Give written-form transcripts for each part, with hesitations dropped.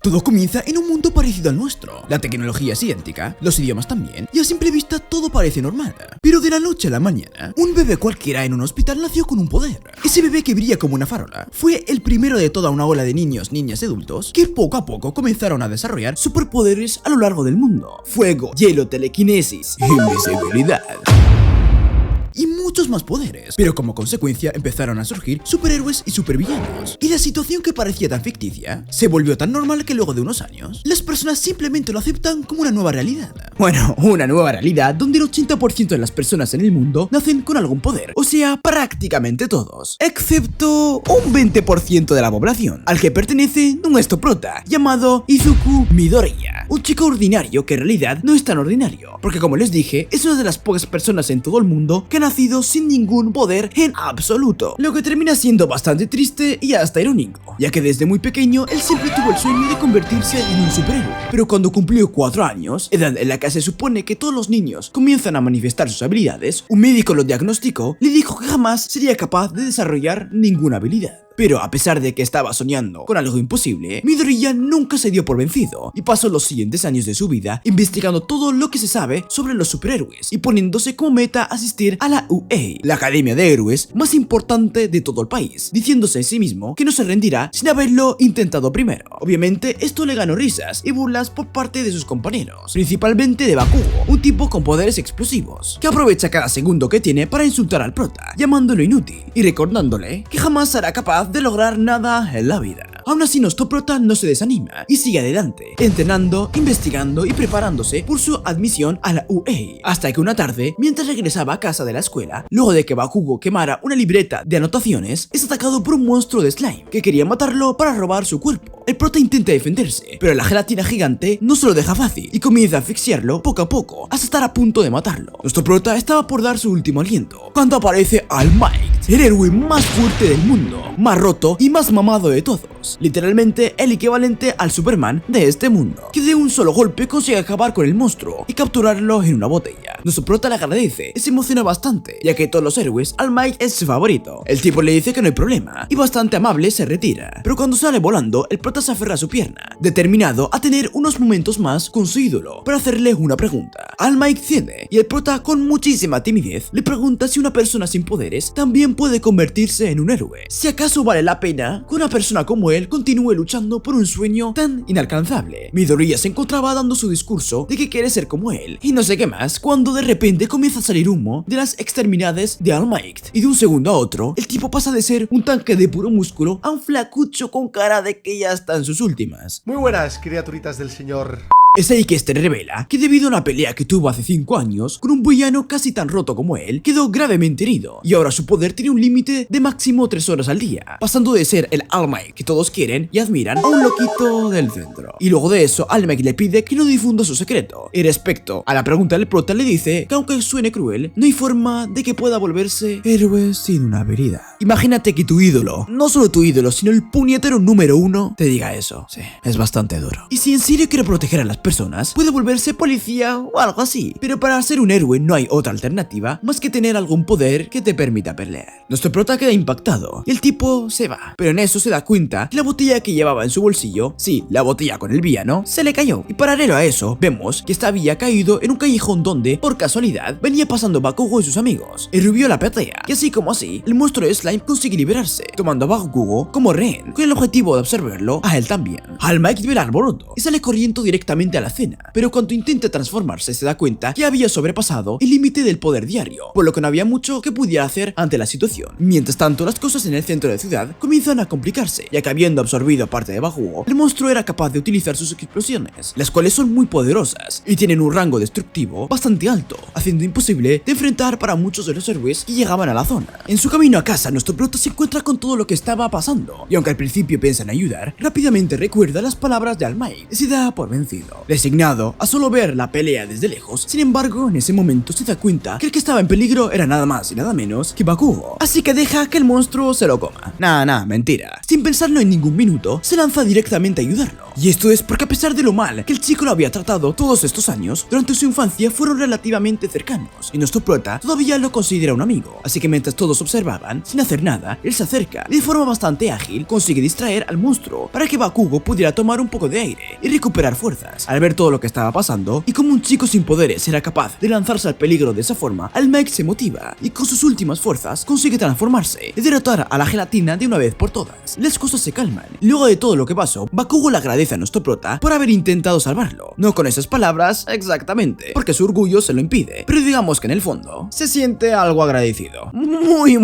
Todo comienza en un mundo parecido al nuestro. La tecnología es idéntica, los idiomas también, y a simple vista todo parece normal. Pero de la noche a la mañana, un bebé cualquiera en un hospital nació con un poder. Ese bebé que brilla como una farola fue el primero de toda una ola de niños, niñas y adultos que poco a poco comenzaron a desarrollar superpoderes a lo largo del mundo. Fuego, hielo, telequinesis, invisibilidad y muchos más poderes, pero como consecuencia empezaron a surgir superhéroes y supervillanos, y la situación que parecía tan ficticia se volvió tan normal que luego de unos años las personas simplemente lo aceptan como una nueva realidad. Bueno, una nueva realidad donde el 80% de las personas en el mundo nacen con algún poder, o sea, prácticamente todos, excepto un 20% de la población, al que pertenece nuestro prota, llamado Izuku Midoriya, un chico ordinario que en realidad no es tan ordinario, porque como les dije, es una de las pocas personas en todo el mundo que ha nacido sin ningún poder en absoluto, lo que termina siendo bastante triste y hasta irónico, ya que desde muy pequeño él siempre tuvo el sueño de convertirse en un superhéroe, pero cuando cumplió 4 años, edad en la que se supone que todos los niños comienzan a manifestar sus habilidades, un médico lo diagnosticó, le dijo que jamás sería capaz de desarrollar ninguna habilidad. Pero a pesar de que estaba soñando con algo imposible, Midoriya nunca se dio por vencido y pasó los siguientes años de su vida investigando todo lo que se sabe sobre los superhéroes y poniéndose como meta asistir a la UA, la academia de héroes más importante de todo el país, diciéndose en sí mismo que no se rendirá sin haberlo intentado primero. Obviamente esto le ganó risas y burlas por parte de sus compañeros, principalmente de Bakugo, un tipo con poderes explosivos, que aprovecha cada segundo que tiene para insultar al prota, llamándolo inútil y recordándole que jamás será capaz de lograr nada en la vida. Aún así nuestro prota no se desanima y sigue adelante, entrenando, investigando y preparándose por su admisión a la UA, hasta que una tarde, mientras regresaba a casa de la escuela, luego de que Bakugo quemara una libreta de anotaciones, es atacado por un monstruo de slime que quería matarlo para robar su cuerpo. El prota intenta defenderse, pero la gelatina gigante no se lo deja fácil y comienza a asfixiarlo poco a poco hasta estar a punto de matarlo. Nuestro prota estaba por dar su último aliento cuando aparece All Might, el héroe más fuerte del mundo, más roto y más mamado de todos, literalmente el equivalente al Superman de este mundo, que de un solo golpe consigue acabar con el monstruo y capturarlo en una botella. Nuestro prota le agradece y se emociona bastante, ya que de todos los héroes, All Might es su favorito. El tipo le dice que no hay problema y bastante amable se retira, pero cuando sale volando, el prota se aferra a su pierna, determinado a tener unos momentos más con su ídolo para hacerle una pregunta. All Might cede y el prota, con muchísima timidez, le pregunta si una persona sin poderes también puede convertirse en un héroe, si acaso vale la pena que una persona como él continúe luchando por un sueño tan inalcanzable. Midoriya se encontraba dando su discurso de que quiere ser como él y no sé qué más, cuando de repente comienza a salir humo de las extremidades de All Might, y de un segundo a otro el tipo pasa de ser un tanque de puro músculo a un flacucho con cara de que ya está en sus últimas. Muy buenas, criaturitas del señor. Es ahí que este revela que debido a una pelea que tuvo hace 5 años con un villano casi tan roto como él, quedó gravemente herido y ahora su poder tiene un límite de máximo 3 horas al día, pasando de ser el All Might que todos quieren y admiran a un loquito del centro. Y luego de eso, All Might le pide que no difunda su secreto, y respecto a la pregunta del prota le dice que aunque suene cruel, no hay forma de que pueda volverse héroe sin una habilidad. Imagínate que tu ídolo, no solo tu ídolo, sino el puñetero número 1, te diga eso. Sí, es bastante duro. Y si en serio quiere proteger a las personas, puede volverse policía o algo así, pero para ser un héroe no hay otra alternativa más que tener algún poder que te permita pelear. Nuestro prota queda impactado y el tipo se va, pero en eso se da cuenta que la botella que llevaba en su bolsillo, sí, la botella con el villano, se le cayó, y paralelo a eso vemos que esta había caído en un callejón donde, por casualidad, venía pasando Bakugo y sus amigos. El rubio la patea, y así como así, el monstruo de slime consigue liberarse, tomando a Bakugo como rehén, con el objetivo de absorberlo a él también. All Might ve el alboroto y sale corriendo directamente a la cena, pero cuando intenta transformarse se da cuenta que había sobrepasado el límite del poder diario, por lo que no había mucho que pudiera hacer ante la situación. Mientras tanto, las cosas en el centro de la ciudad comienzan a complicarse, ya que habiendo absorbido parte de Bakugo, el monstruo era capaz de utilizar sus explosiones, las cuales son muy poderosas y tienen un rango destructivo bastante alto, haciendo imposible de enfrentar para muchos de los héroes que llegaban a la zona. En su camino a casa, nuestro prota se encuentra con todo lo que estaba pasando, y aunque al principio piensa en ayudar, rápidamente recuerda las palabras de All Might y se da por vencido. Resignado a solo ver la pelea desde lejos, sin embargo, en ese momento se da cuenta que el que estaba en peligro era nada más y nada menos que Bakugo. Así que deja que el monstruo se lo coma. Nah, mentira. Sin pensarlo en ningún minuto, se lanza directamente a ayudarlo. Y esto es porque a pesar de lo mal que el chico lo había tratado todos estos años, durante su infancia fueron relativamente cercanos, y nuestro prota todavía lo considera un amigo. Así que mientras todos observaban, sin hacer nada, él se acerca y de forma bastante ágil consigue distraer al monstruo para que Bakugo pudiera tomar un poco de aire y recuperar fuerzas. Al ver todo lo que estaba pasando y como un chico sin poderes era capaz de lanzarse al peligro de esa forma, All Might se motiva y con sus últimas fuerzas consigue transformarse y derrotar a la gelatina de una vez por todas. Las cosas se calman. Luego de todo lo que pasó, Bakugo le agradece a nuestro prota por haber intentado salvarlo. No con esas palabras exactamente, porque su orgullo se lo impide, pero digamos que en el fondo se siente algo agradecido. Muy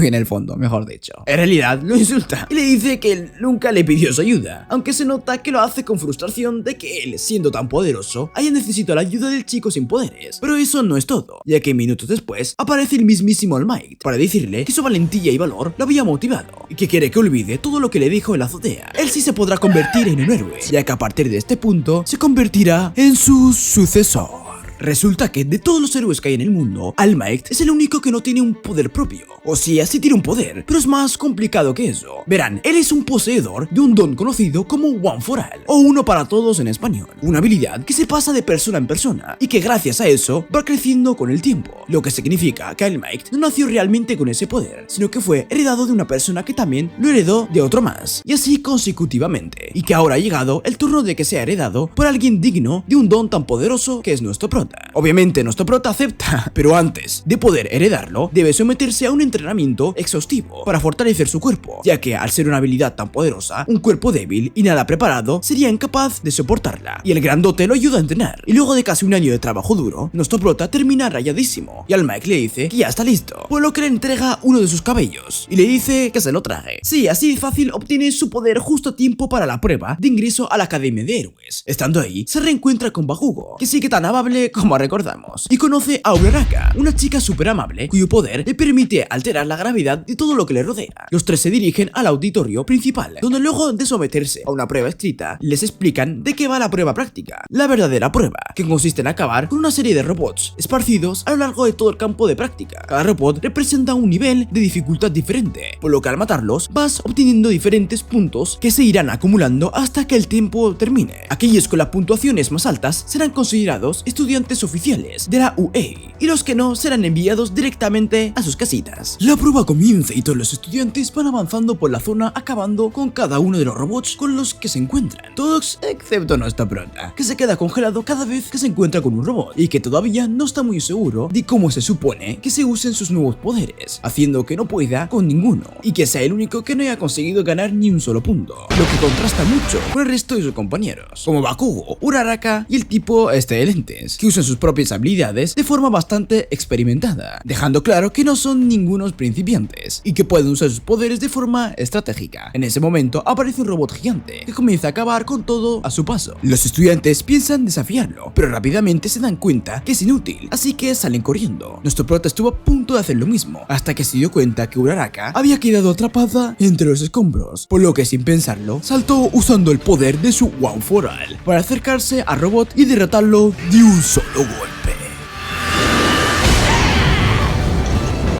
en el fondo, mejor dicho. En realidad lo insulta y le dice que él nunca le pidió su ayuda, aunque se nota que lo hace con frustración de que él, siendo tan poderoso, haya necesitado la ayuda del chico sin poderes. Pero eso no es todo, ya que minutos después aparece el mismísimo All Might para decirle que su valentía y valor lo había motivado y que quiere que olvide todo lo que le dijo en la azotea. Él sí se podrá convertir en un héroe, ya que a partir de este punto se convertirá en su sucesor. Resulta que de todos los héroes que hay en el mundo, All Might es el único que no tiene un poder propio. O sea, sí tiene un poder, pero es más complicado que eso. Verán, él es un poseedor de un don conocido como One for All, o uno para todos en español. Una habilidad que se pasa de persona en persona y que gracias a eso va creciendo con el tiempo. Lo que significa que All Might no nació realmente con ese poder, sino que fue heredado de una persona que también lo heredó de otro más, y así consecutivamente. Y que ahora ha llegado el turno de que sea heredado por alguien digno de un don tan poderoso que es nuestro prota. Obviamente nuestro prota acepta, pero antes de poder heredarlo, debe someterse a un entrenamiento exhaustivo para fortalecer su cuerpo, ya que al ser una habilidad tan poderosa, un cuerpo débil y nada preparado sería incapaz de soportarla, y el grandote lo ayuda a entrenar, y luego de casi un año de trabajo duro, nuestro prota termina rayadísimo, y All Might le dice que ya está listo, por lo que le entrega uno de sus cabellos, y le dice que se lo traje. Sí, así de fácil obtiene su poder justo a tiempo para la prueba de ingreso a la Academia de Héroes. Estando ahí, se reencuentra con Bakugo, que sigue tan amable como recordamos, y conoce a Uraraka, una chica súper amable cuyo poder le permite alterar la gravedad de todo lo que le rodea. Los tres se dirigen al auditorio principal, donde luego de someterse a una prueba escrita, les explican de qué va la prueba práctica, la verdadera prueba, que consiste en acabar con una serie de robots esparcidos a lo largo de todo el campo de práctica. Cada robot representa un nivel de dificultad diferente, por lo que al matarlos vas obteniendo diferentes puntos que se irán acumulando hasta que el tiempo termine. Aquellos con las puntuaciones más altas serán considerados estudiantes oficiales de la UA, y los que no serán enviados directamente a sus casitas. La prueba comienza y todos los estudiantes van avanzando por la zona, acabando con cada uno de los robots con los que se encuentran. Todos excepto nuestra prota, que se queda congelado cada vez que se encuentra con un robot y que todavía no está muy seguro de cómo se supone que se usen sus nuevos poderes, haciendo que no pueda con ninguno y que sea el único que no haya conseguido ganar ni un solo punto, lo que contrasta mucho con el resto de sus compañeros, como Bakugo, Uraraka y el tipo de lentes, que usan sus propias habilidades de forma bastante experimentada, dejando claro que no son ningunos principiantes y que pueden usar sus poderes de forma estratégica. En ese momento aparece un robot gigante que comienza a acabar con todo a su paso. Los estudiantes piensan desafiarlo, pero rápidamente se dan cuenta que es inútil, así que salen corriendo. Nuestro prota estuvo a punto de hacer lo mismo, hasta que se dio cuenta que Uraraka había quedado atrapada entre los escombros, por lo que sin pensarlo, saltó usando el poder de su One for All para acercarse al robot y derrotarlo de un solo golpe.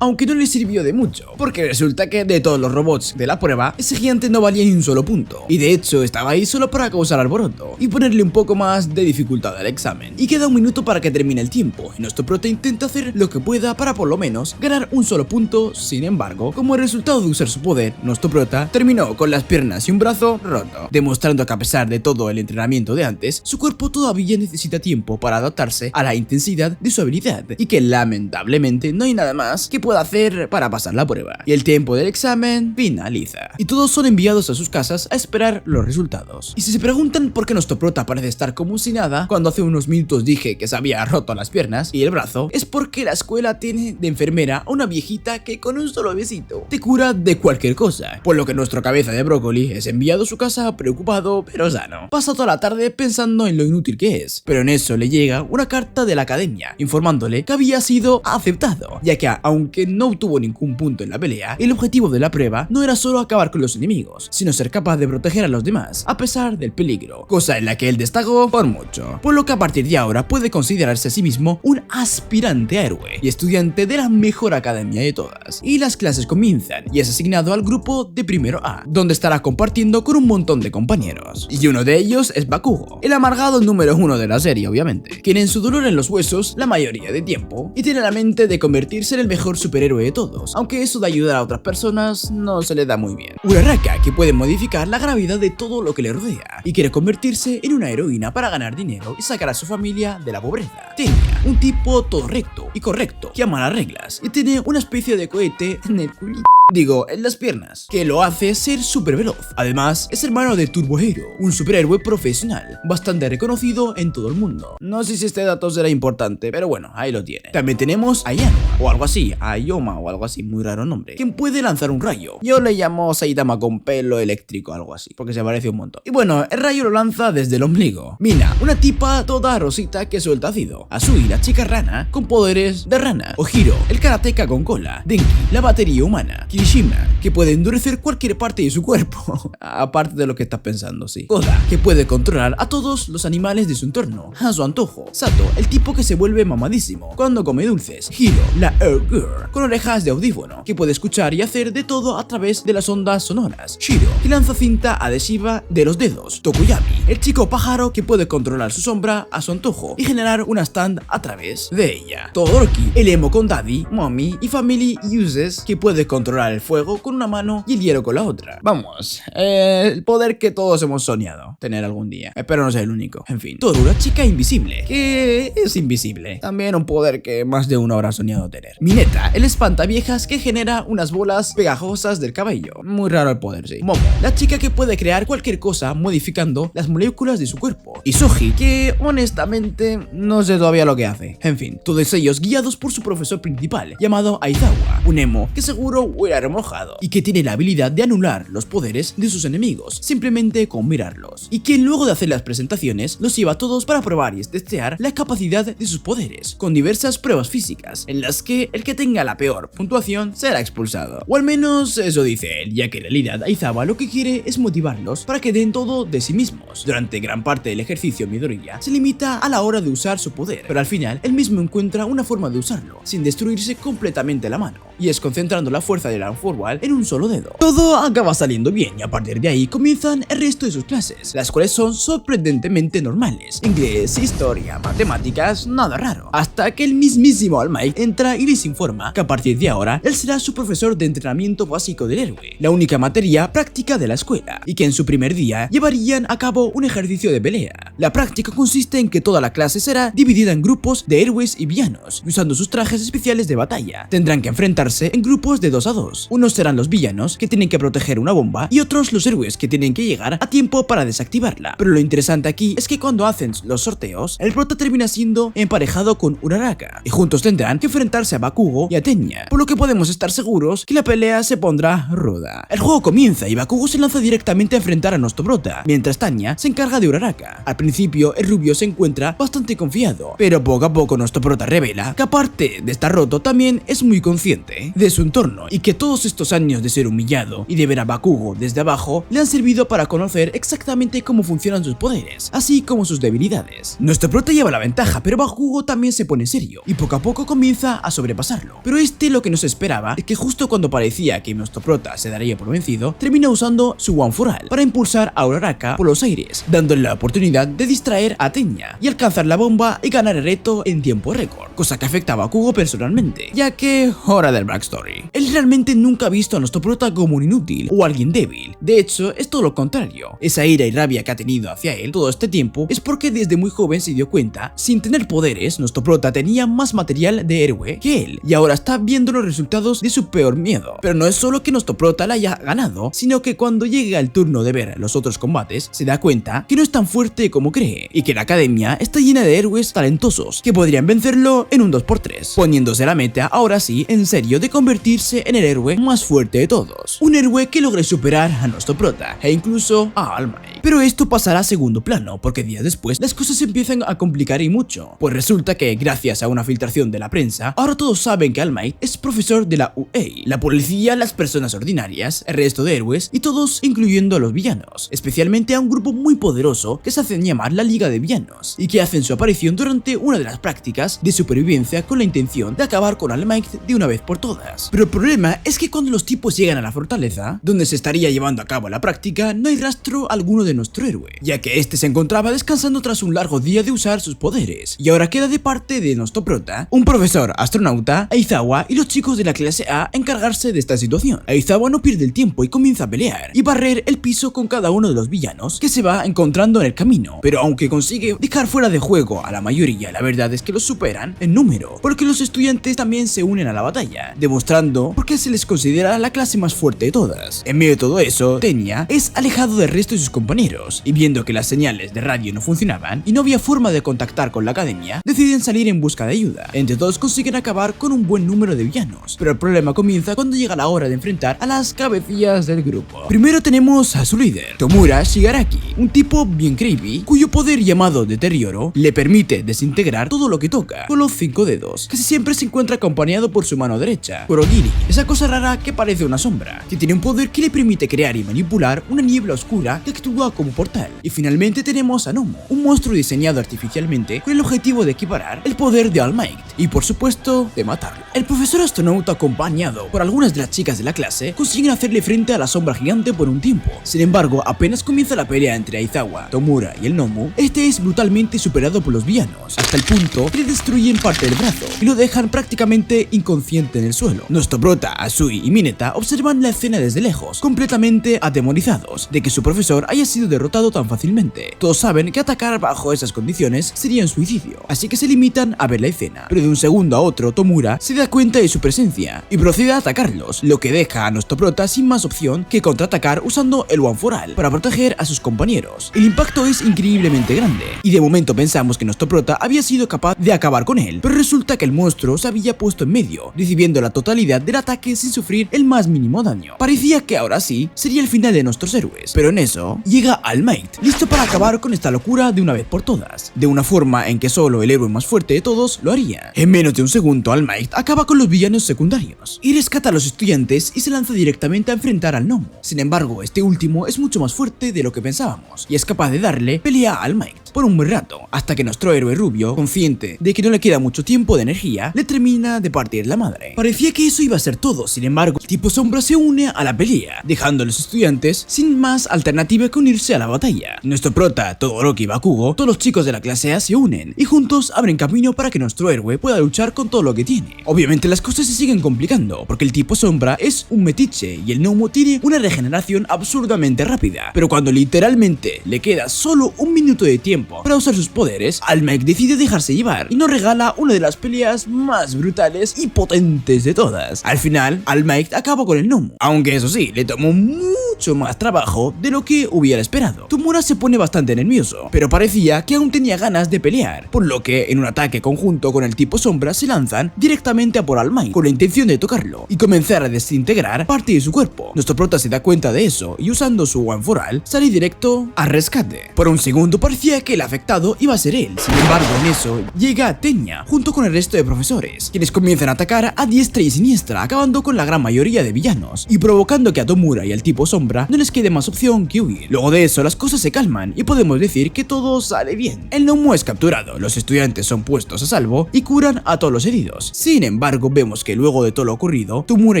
Aunque no le sirvió de mucho, porque resulta que de todos los robots de la prueba, ese gigante no valía ni un solo punto, y de hecho estaba ahí solo para causar alboroto y ponerle un poco más de dificultad al examen. Y queda un minuto para que termine el tiempo, y nuestro prota intenta hacer lo que pueda para por lo menos ganar un solo punto. Sin embargo, como resultado de usar su poder, nuestro prota terminó con las piernas y un brazo roto, demostrando que a pesar de todo el entrenamiento de antes, su cuerpo todavía necesita tiempo para adaptarse a la intensidad de su habilidad, y que lamentablemente no hay nada más que pueda hacer para pasar la prueba. Y el tiempo del examen finaliza, y todos son enviados a sus casas a esperar los resultados. Y si se preguntan por qué nuestro prota parece estar como si nada, cuando hace unos minutos dije que se había roto las piernas y el brazo, es porque la escuela tiene de enfermera a una viejita que con un solo besito te cura de cualquier cosa, por lo que nuestro cabeza de brócoli es enviado a su casa preocupado pero sano. Pasa toda la tarde pensando en lo inútil que es, pero en eso le llega una carta de la academia informándole que había sido aceptado, ya que aunque que no obtuvo ningún punto en la pelea, el objetivo de la prueba no era solo acabar con los enemigos, sino ser capaz de proteger a los demás, a pesar del peligro, cosa en la que él destacó por mucho, por lo que a partir de ahora puede considerarse a sí mismo un aspirante a héroe y estudiante de la mejor academia de todas. Y las clases comienzan y es asignado al grupo de primero A, donde estará compartiendo con un montón de compañeros. Y uno de ellos es Bakugo, el amargado número 1 de la serie, obviamente, quien en su dolor en los huesos la mayoría de tiempo y tiene la mente de convertirse en el mejor superhéroe de todos, aunque eso de ayudar a otras personas no se le da muy bien. Uraraka, que puede modificar la gravedad de todo lo que le rodea y quiere convertirse en una heroína para ganar dinero y sacar a su familia de la pobreza. Tenya, un tipo todo recto y correcto, que ama las reglas y tiene una especie de cohete en el culito. Digo, en las piernas, que lo hace ser súper veloz. Además, es hermano de Turbo Hero, un superhéroe profesional, bastante reconocido en todo el mundo. No sé si este dato será importante, pero bueno, ahí lo tiene. También tenemos a Yanma, o algo así, a Yoma o algo así, muy raro nombre, quien puede lanzar un rayo. Yo le llamo Saitama con pelo eléctrico, algo así, porque se parece un montón. Y bueno, el rayo lo lanza desde el ombligo. Mina, una tipa toda rosita que suelta ácido. Asui, la chica rana, con poderes de rana. Ojiro, el karateka con cola. Denki, la batería humana. Kirishima, que puede endurecer cualquier parte de su cuerpo, aparte de lo que estás pensando, sí. Koda, que puede controlar a todos los animales de su entorno, a su antojo. Sato, el tipo que se vuelve mamadísimo cuando come dulces. Hiro, la Air Girl, con orejas de audífono, que puede escuchar y hacer de todo a través de las ondas sonoras. Shiro, que lanza cinta adhesiva de los dedos. Tokuyami, el chico pájaro que puede controlar su sombra a su antojo y generar una stand a través de ella. Todoroki, el emo con daddy, mommy y family uses, que puede controlar el fuego con una mano y el hielo con la otra. Vamos, el poder que todos hemos soñado tener algún día. Espero no ser el único. En fin, Toru, la chica invisible, que es invisible. También un poder que más de uno habrá soñado tener. Mineta, el espantaviejas que genera unas bolas pegajosas del cabello. Muy raro el poder, sí. Momo, la chica que puede crear cualquier cosa modificando las moléculas de su cuerpo. Y Soji, que honestamente no sé todavía lo que hace. En fin, todos ellos guiados por su profesor principal, llamado Aizawa, un emo que seguro huele remojado y que tiene la habilidad de anular los poderes de sus enemigos simplemente con mirarlos, y quien luego de hacer las presentaciones los lleva a todos para probar y testear la capacidad de sus poderes con diversas pruebas físicas en las que el que tenga la peor puntuación será expulsado, o al menos eso dice él, ya que en realidad Aizawa lo que quiere es motivarlos para que den todo de sí mismos. Durante gran parte del ejercicio Midoriya se limita a la hora de usar su poder, pero al final él mismo encuentra una forma de usarlo sin destruirse completamente la mano, y es concentrando la fuerza de la Forward en un solo dedo. Todo acaba saliendo bien y a partir de ahí comienzan el resto de sus clases, las cuales son sorprendentemente normales. Inglés, historia, matemáticas, nada raro. Hasta que el mismísimo All Might entra y les informa que a partir de ahora él será su profesor de entrenamiento básico del héroe, la única materia práctica de la escuela, y que en su primer día llevarían a cabo un ejercicio de pelea. La práctica consiste en que toda la clase será dividida en grupos de héroes y villanos, y usando sus trajes especiales de batalla. Tendrán que enfrentarse en grupos de 2 a 2. Unos serán los villanos, que tienen que proteger una bomba, y otros los héroes, que tienen que llegar a tiempo para desactivarla. Pero lo interesante aquí es que cuando hacen los sorteos, el prota termina siendo emparejado con Uraraka, y juntos tendrán que enfrentarse a Bakugo y a Tenya, por lo que podemos estar seguros que la pelea se pondrá ruda. El juego comienza y Bakugo se lanza directamente a enfrentar a nuestro prota, mientras Tenya se encarga de Uraraka. Al principio, el rubio se encuentra bastante confiado, pero poco a poco nuestro prota revela que aparte de estar roto, también es muy consciente de su entorno, y que todos estos años de ser humillado y de ver a Bakugo desde abajo le han servido para conocer exactamente cómo funcionan sus poderes, así como sus debilidades. Nuestro prota lleva la ventaja, pero Bakugo también se pone serio y poco a poco comienza a sobrepasarlo. Pero lo que nos esperaba es que justo cuando parecía que nuestro prota se daría por vencido, termina usando su One for All para impulsar a Uraraka por los aires, dándole la oportunidad de distraer a Tenya y alcanzar la bomba y ganar el reto en tiempo récord, cosa que afecta a Bakugo personalmente, ya que, hora del backstory, él realmente nunca ha visto a nuestro prota como un inútil o alguien débil. De hecho, es todo lo contrario. Esa ira y rabia que ha tenido hacia él todo este tiempo es porque desde muy joven se dio cuenta, sin tener poderes, nuestro prota tenía más material de héroe que él, y ahora está viendo los resultados de su peor miedo. Pero no es solo que nuestro prota la haya ganado, sino que cuando llega el turno de ver los otros combates, se da cuenta que no es tan fuerte como como cree, y que la academia está llena de héroes talentosos que podrían vencerlo en un 2x3, poniéndose la meta ahora sí en serio de convertirse en el héroe más fuerte de todos, un héroe que logre superar a nuestro prota e incluso a All Might. Pero esto pasará a segundo plano, porque días después las cosas se empiezan a complicar y mucho, pues resulta que gracias a una filtración de la prensa, ahora todos saben que All Might es profesor de la UA, la policía, las personas ordinarias, el resto de héroes y todos incluyendo a los villanos, especialmente a un grupo muy poderoso que se hacen llamar la Liga de Villanos y que hacen su aparición durante una de las prácticas de supervivencia con la intención de acabar con All Might de una vez por todas. Pero el problema es que cuando los tipos llegan a la fortaleza, donde se estaría llevando a cabo la práctica, no hay rastro alguno de nuestro héroe, ya que este se encontraba descansando tras un largo día de usar sus poderes, y ahora queda de parte de nuestro prota, un profesor astronauta, Aizawa y los chicos de la clase A encargarse de esta situación. Aizawa no pierde el tiempo y comienza a pelear y barrer el piso con cada uno de los villanos que se va encontrando en el camino, pero aunque consigue dejar fuera de juego a la mayoría, la verdad es que los superan en número, porque los estudiantes también se unen a la batalla, demostrando por qué se les considera la clase más fuerte de todas. En medio de todo eso, Tenya es alejado del resto de sus compañeros, y viendo que las señales de radio no funcionaban y no había forma de contactar con la academia, deciden salir en busca de ayuda. Entre todos consiguen acabar con un buen número de villanos, pero el problema comienza cuando llega la hora de enfrentar a las cabecillas del grupo. Primero tenemos a su líder, Tomura Shigaraki, un tipo bien creepy, cuyo poder llamado deterioro le permite desintegrar todo lo que toca con los 5 dedos, casi siempre se encuentra acompañado por su mano derecha, Kurogiri, esa cosa rara que parece una sombra, que tiene un poder que le permite crear y manipular una niebla oscura que actúa como portal. Y finalmente tenemos a Nomu, un monstruo diseñado artificialmente con el objetivo de equiparar el poder de All Might y por supuesto de matarlo. El profesor astronauta, acompañado por algunas de las chicas de la clase, consiguen hacerle frente a la sombra gigante por un tiempo. Sin embargo, apenas comienza la pelea entre Aizawa, Tomura y el Nomu, este es brutalmente superado por los villanos, hasta el punto que le destruyen parte del brazo y lo dejan prácticamente inconsciente en el suelo. Nuestro prota, Asui y Mineta observan la escena desde lejos, completamente atemorizados de que su profesor haya sido derrotado tan fácilmente. Todos saben que atacar bajo esas condiciones sería un suicidio, así que se limitan a ver la escena, pero de un segundo a otro Tomura se da cuenta de su presencia y procede a atacarlos, lo que deja a nuestro prota sin más opción que contraatacar usando el One for All para proteger a sus compañeros. El impacto es increíblemente grande y de momento pensamos que nuestro prota había sido capaz de acabar con él, pero resulta que el monstruo se había puesto en medio, recibiendo la totalidad del ataque sin sufrir el más mínimo daño. Parecía que ahora sí sería el final de nuestros héroes, pero en eso llega All Might, listo para acabar con esta locura de una vez por todas, de una forma en que solo el héroe más fuerte de todos lo haría. En menos de un segundo, All Might acaba con los villanos secundarios y rescata a los estudiantes y se lanza directamente a enfrentar al Nomu. Sin embargo, este último es mucho más fuerte de lo que pensábamos y es capaz de darle pelea a All Might por un buen rato, hasta que nuestro héroe rubio, consciente de que no le queda mucho tiempo de energía, le termina de partir la madre. Parecía que eso iba a ser todo, sin embargo, el tipo sombra se une a la pelea, dejando a los estudiantes sin más alternativa que unirse a la batalla. Nuestro prota, Todoroki y Bakugo, todos los chicos de la clase A se unen y juntos abren camino para que nuestro héroe pueda luchar con todo lo que tiene. Obviamente las cosas se siguen complicando, porque el tipo sombra es un metiche y el Nomu tiene una regeneración absurdamente rápida, pero cuando literalmente le queda solo un minuto de tiempo para usar sus poderes, All Might decide dejarse llevar y nos regala una de las peleas más brutales y potentes de todas. Al final, All Might acaba con el Nomu, aunque eso sí, le tomó mucho más trabajo de lo que hubiera esperado. Tomura se pone bastante nervioso, pero parecía que aún tenía ganas de pelear, por lo que en un ataque conjunto con el tipo sombra se lanzan directamente a por All Might con la intención de tocarlo y comenzar a desintegrar parte de su cuerpo. Nuestro prota se da cuenta de eso y usando su One for All sale directo a rescate. Por un segundo parecía que el afectado iba a ser él, sin embargo en eso llega Tenya junto con el resto de profesores, quienes comienzan a atacar a diestra y siniestra, acabando con la gran mayoría de villanos y provocando que a Tomura y al tipo sombra no les quede más opción que huir. Luego de eso las cosas se calman y podemos decir que todo sale bien. El Nomu es capturado, los estudiantes son puestos a salvo y curan a todos los heridos. Sin embargo, vemos que luego de todo lo ocurrido, Tomura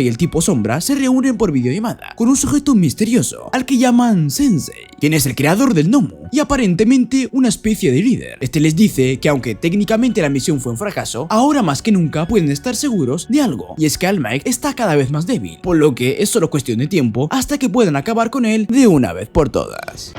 y el tipo sombra se reúnen por videollamada con un sujeto misterioso al que llaman Sensei, quien es el creador del Nomu y aparentemente una especie de líder. Este les dice que aunque técnicamente la misión fue un fracaso, ahora más que nunca pueden estar seguros de algo, y es que All Might está cada vez más débil, por lo que es solo cuestión de tiempo hasta que puedan acabar con él de una vez por todas.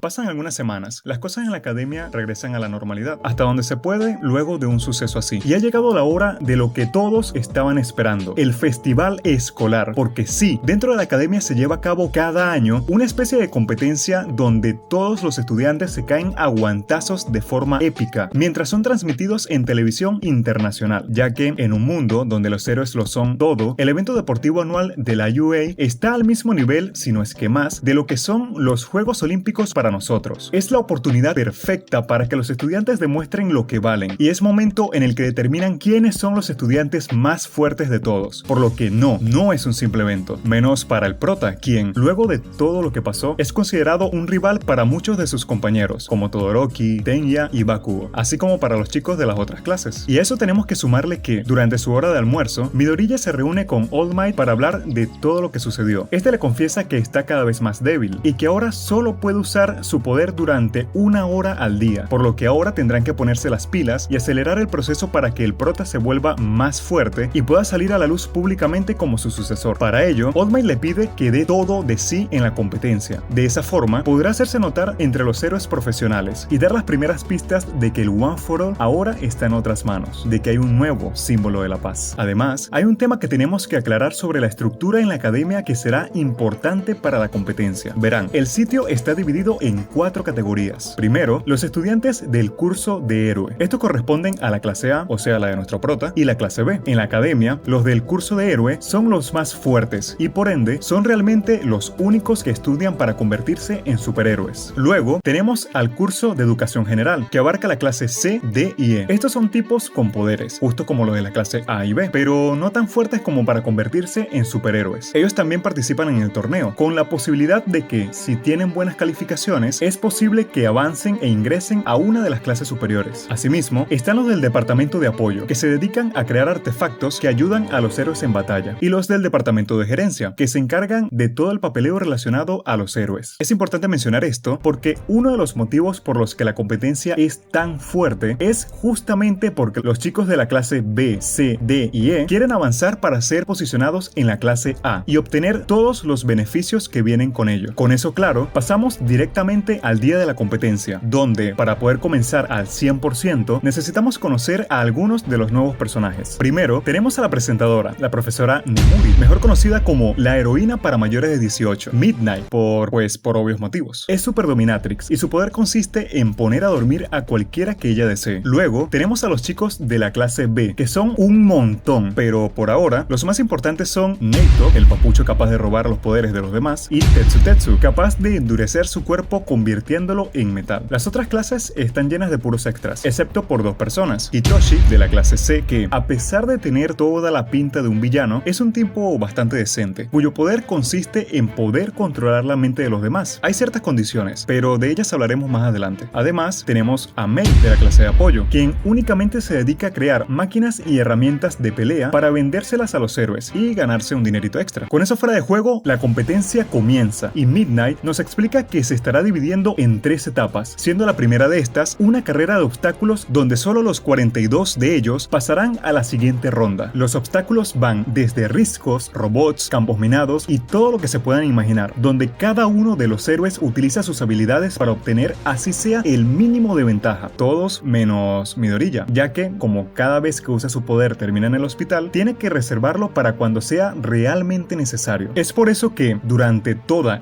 pasan algunas semanas, las cosas en la academia regresan a la normalidad, hasta donde se puede luego de un suceso así. Y ha llegado la hora de lo que todos estaban esperando, el festival escolar, porque sí, dentro de la academia se lleva a cabo cada año una especie de competencia donde todos los estudiantes se caen a guantazos de forma épica, mientras son transmitidos en televisión internacional, ya que en un mundo donde los héroes lo son todo, el evento deportivo anual de la UA está al mismo nivel, si no es que más, de lo que son los Juegos Olímpicos para nosotros. Es la oportunidad perfecta para que los estudiantes demuestren lo que valen, y es momento en el que determinan quiénes son los estudiantes más fuertes de todos, por lo que no es un simple evento, menos para el prota, quien, luego de todo lo que pasó, es considerado un rival para muchos de sus compañeros, como Todoroki, Tenya y Bakugo, así como para los chicos de las otras clases. Y a eso tenemos que sumarle que, durante su hora de almuerzo, Midoriya se reúne con All Might para hablar de todo lo que sucedió. Este le confiesa que está cada vez más débil, y que ahora solo puede usar su poder durante 1 hora al día, por lo que ahora tendrán que ponerse las pilas y acelerar el proceso para que el prota se vuelva más fuerte y pueda salir a la luz públicamente como su sucesor. Para ello, All Might le pide que dé todo de sí en la competencia. De esa forma, podrá hacerse notar entre los héroes profesionales y dar las primeras pistas de que el One for All ahora está en otras manos, de que hay un nuevo símbolo de la paz. Además, hay un tema que tenemos que aclarar sobre la estructura en la academia que será importante para la competencia. Verán, el sitio está dividido en 4 categorías. Primero, los estudiantes del curso de héroe. Estos corresponden a la clase A, o sea la de nuestro prota, y la clase B. En la academia, los del curso de héroe son los más fuertes y por ende son realmente los únicos que estudian para convertirse en superhéroes. Luego, tenemos al curso de educación general, que abarca la clase C, D y E. Estos son tipos con poderes, justo como los de la clase A y B, pero no tan fuertes como para convertirse en superhéroes. Ellos también participan en el torneo, con la posibilidad de que, si tienen buenas calificaciones, es posible que avancen e ingresen a una de las clases superiores. Asimismo, están los del departamento de apoyo, que se dedican a crear artefactos que ayudan a los héroes en batalla, y los del departamento de gerencia, que se encargan de todo el papeleo relacionado a los héroes. Es importante mencionar esto porque uno de los motivos por los que la competencia es tan fuerte es justamente porque los chicos de la clase B, C, D y E quieren avanzar para ser posicionados en la clase A y obtener todos los beneficios que vienen con ello. Con eso claro, pasamos directamente al día de la competencia, donde para poder comenzar al 100% necesitamos conocer a algunos de los nuevos personajes. Primero, tenemos a la presentadora, la profesora Nemuri, mejor conocida como la heroína para mayores de 18, Midnight, por obvios motivos. Es super dominatrix y su poder consiste en poner a dormir a cualquiera que ella desee. Luego, tenemos a los chicos de la clase B, que son un montón, pero por ahora, los más importantes son Neito, el papucho capaz de robar los poderes de los demás, y Tetsu, capaz de endurecer su cuerpo convirtiéndolo en metal. Las otras clases están llenas de puros extras, excepto por 2 personas. Hitoshi, de la clase C, que, a pesar de tener toda la pinta de un villano, es un tipo bastante decente, cuyo poder consiste en poder controlar la mente de los demás. Hay ciertas condiciones, pero de ellas hablaremos más adelante. Además, tenemos a Mei, de la clase de apoyo, quien únicamente se dedica a crear máquinas y herramientas de pelea para vendérselas a los héroes y ganarse un dinerito extra. Con eso fuera de juego, la competencia comienza y Midnight nos explica que se estará dividiendo en 3 etapas, siendo la primera de estas una carrera de obstáculos donde solo los 42 de ellos pasarán a la siguiente ronda. Los obstáculos van desde riscos, robots, campos minados y todo lo que se puedan imaginar, donde cada uno de los héroes utiliza sus habilidades para obtener así sea el mínimo de ventaja, todos menos Midoriya, ya que como cada vez que usa su poder termina en el hospital, tiene que reservarlo para cuando sea realmente necesario. Es por eso que durante toda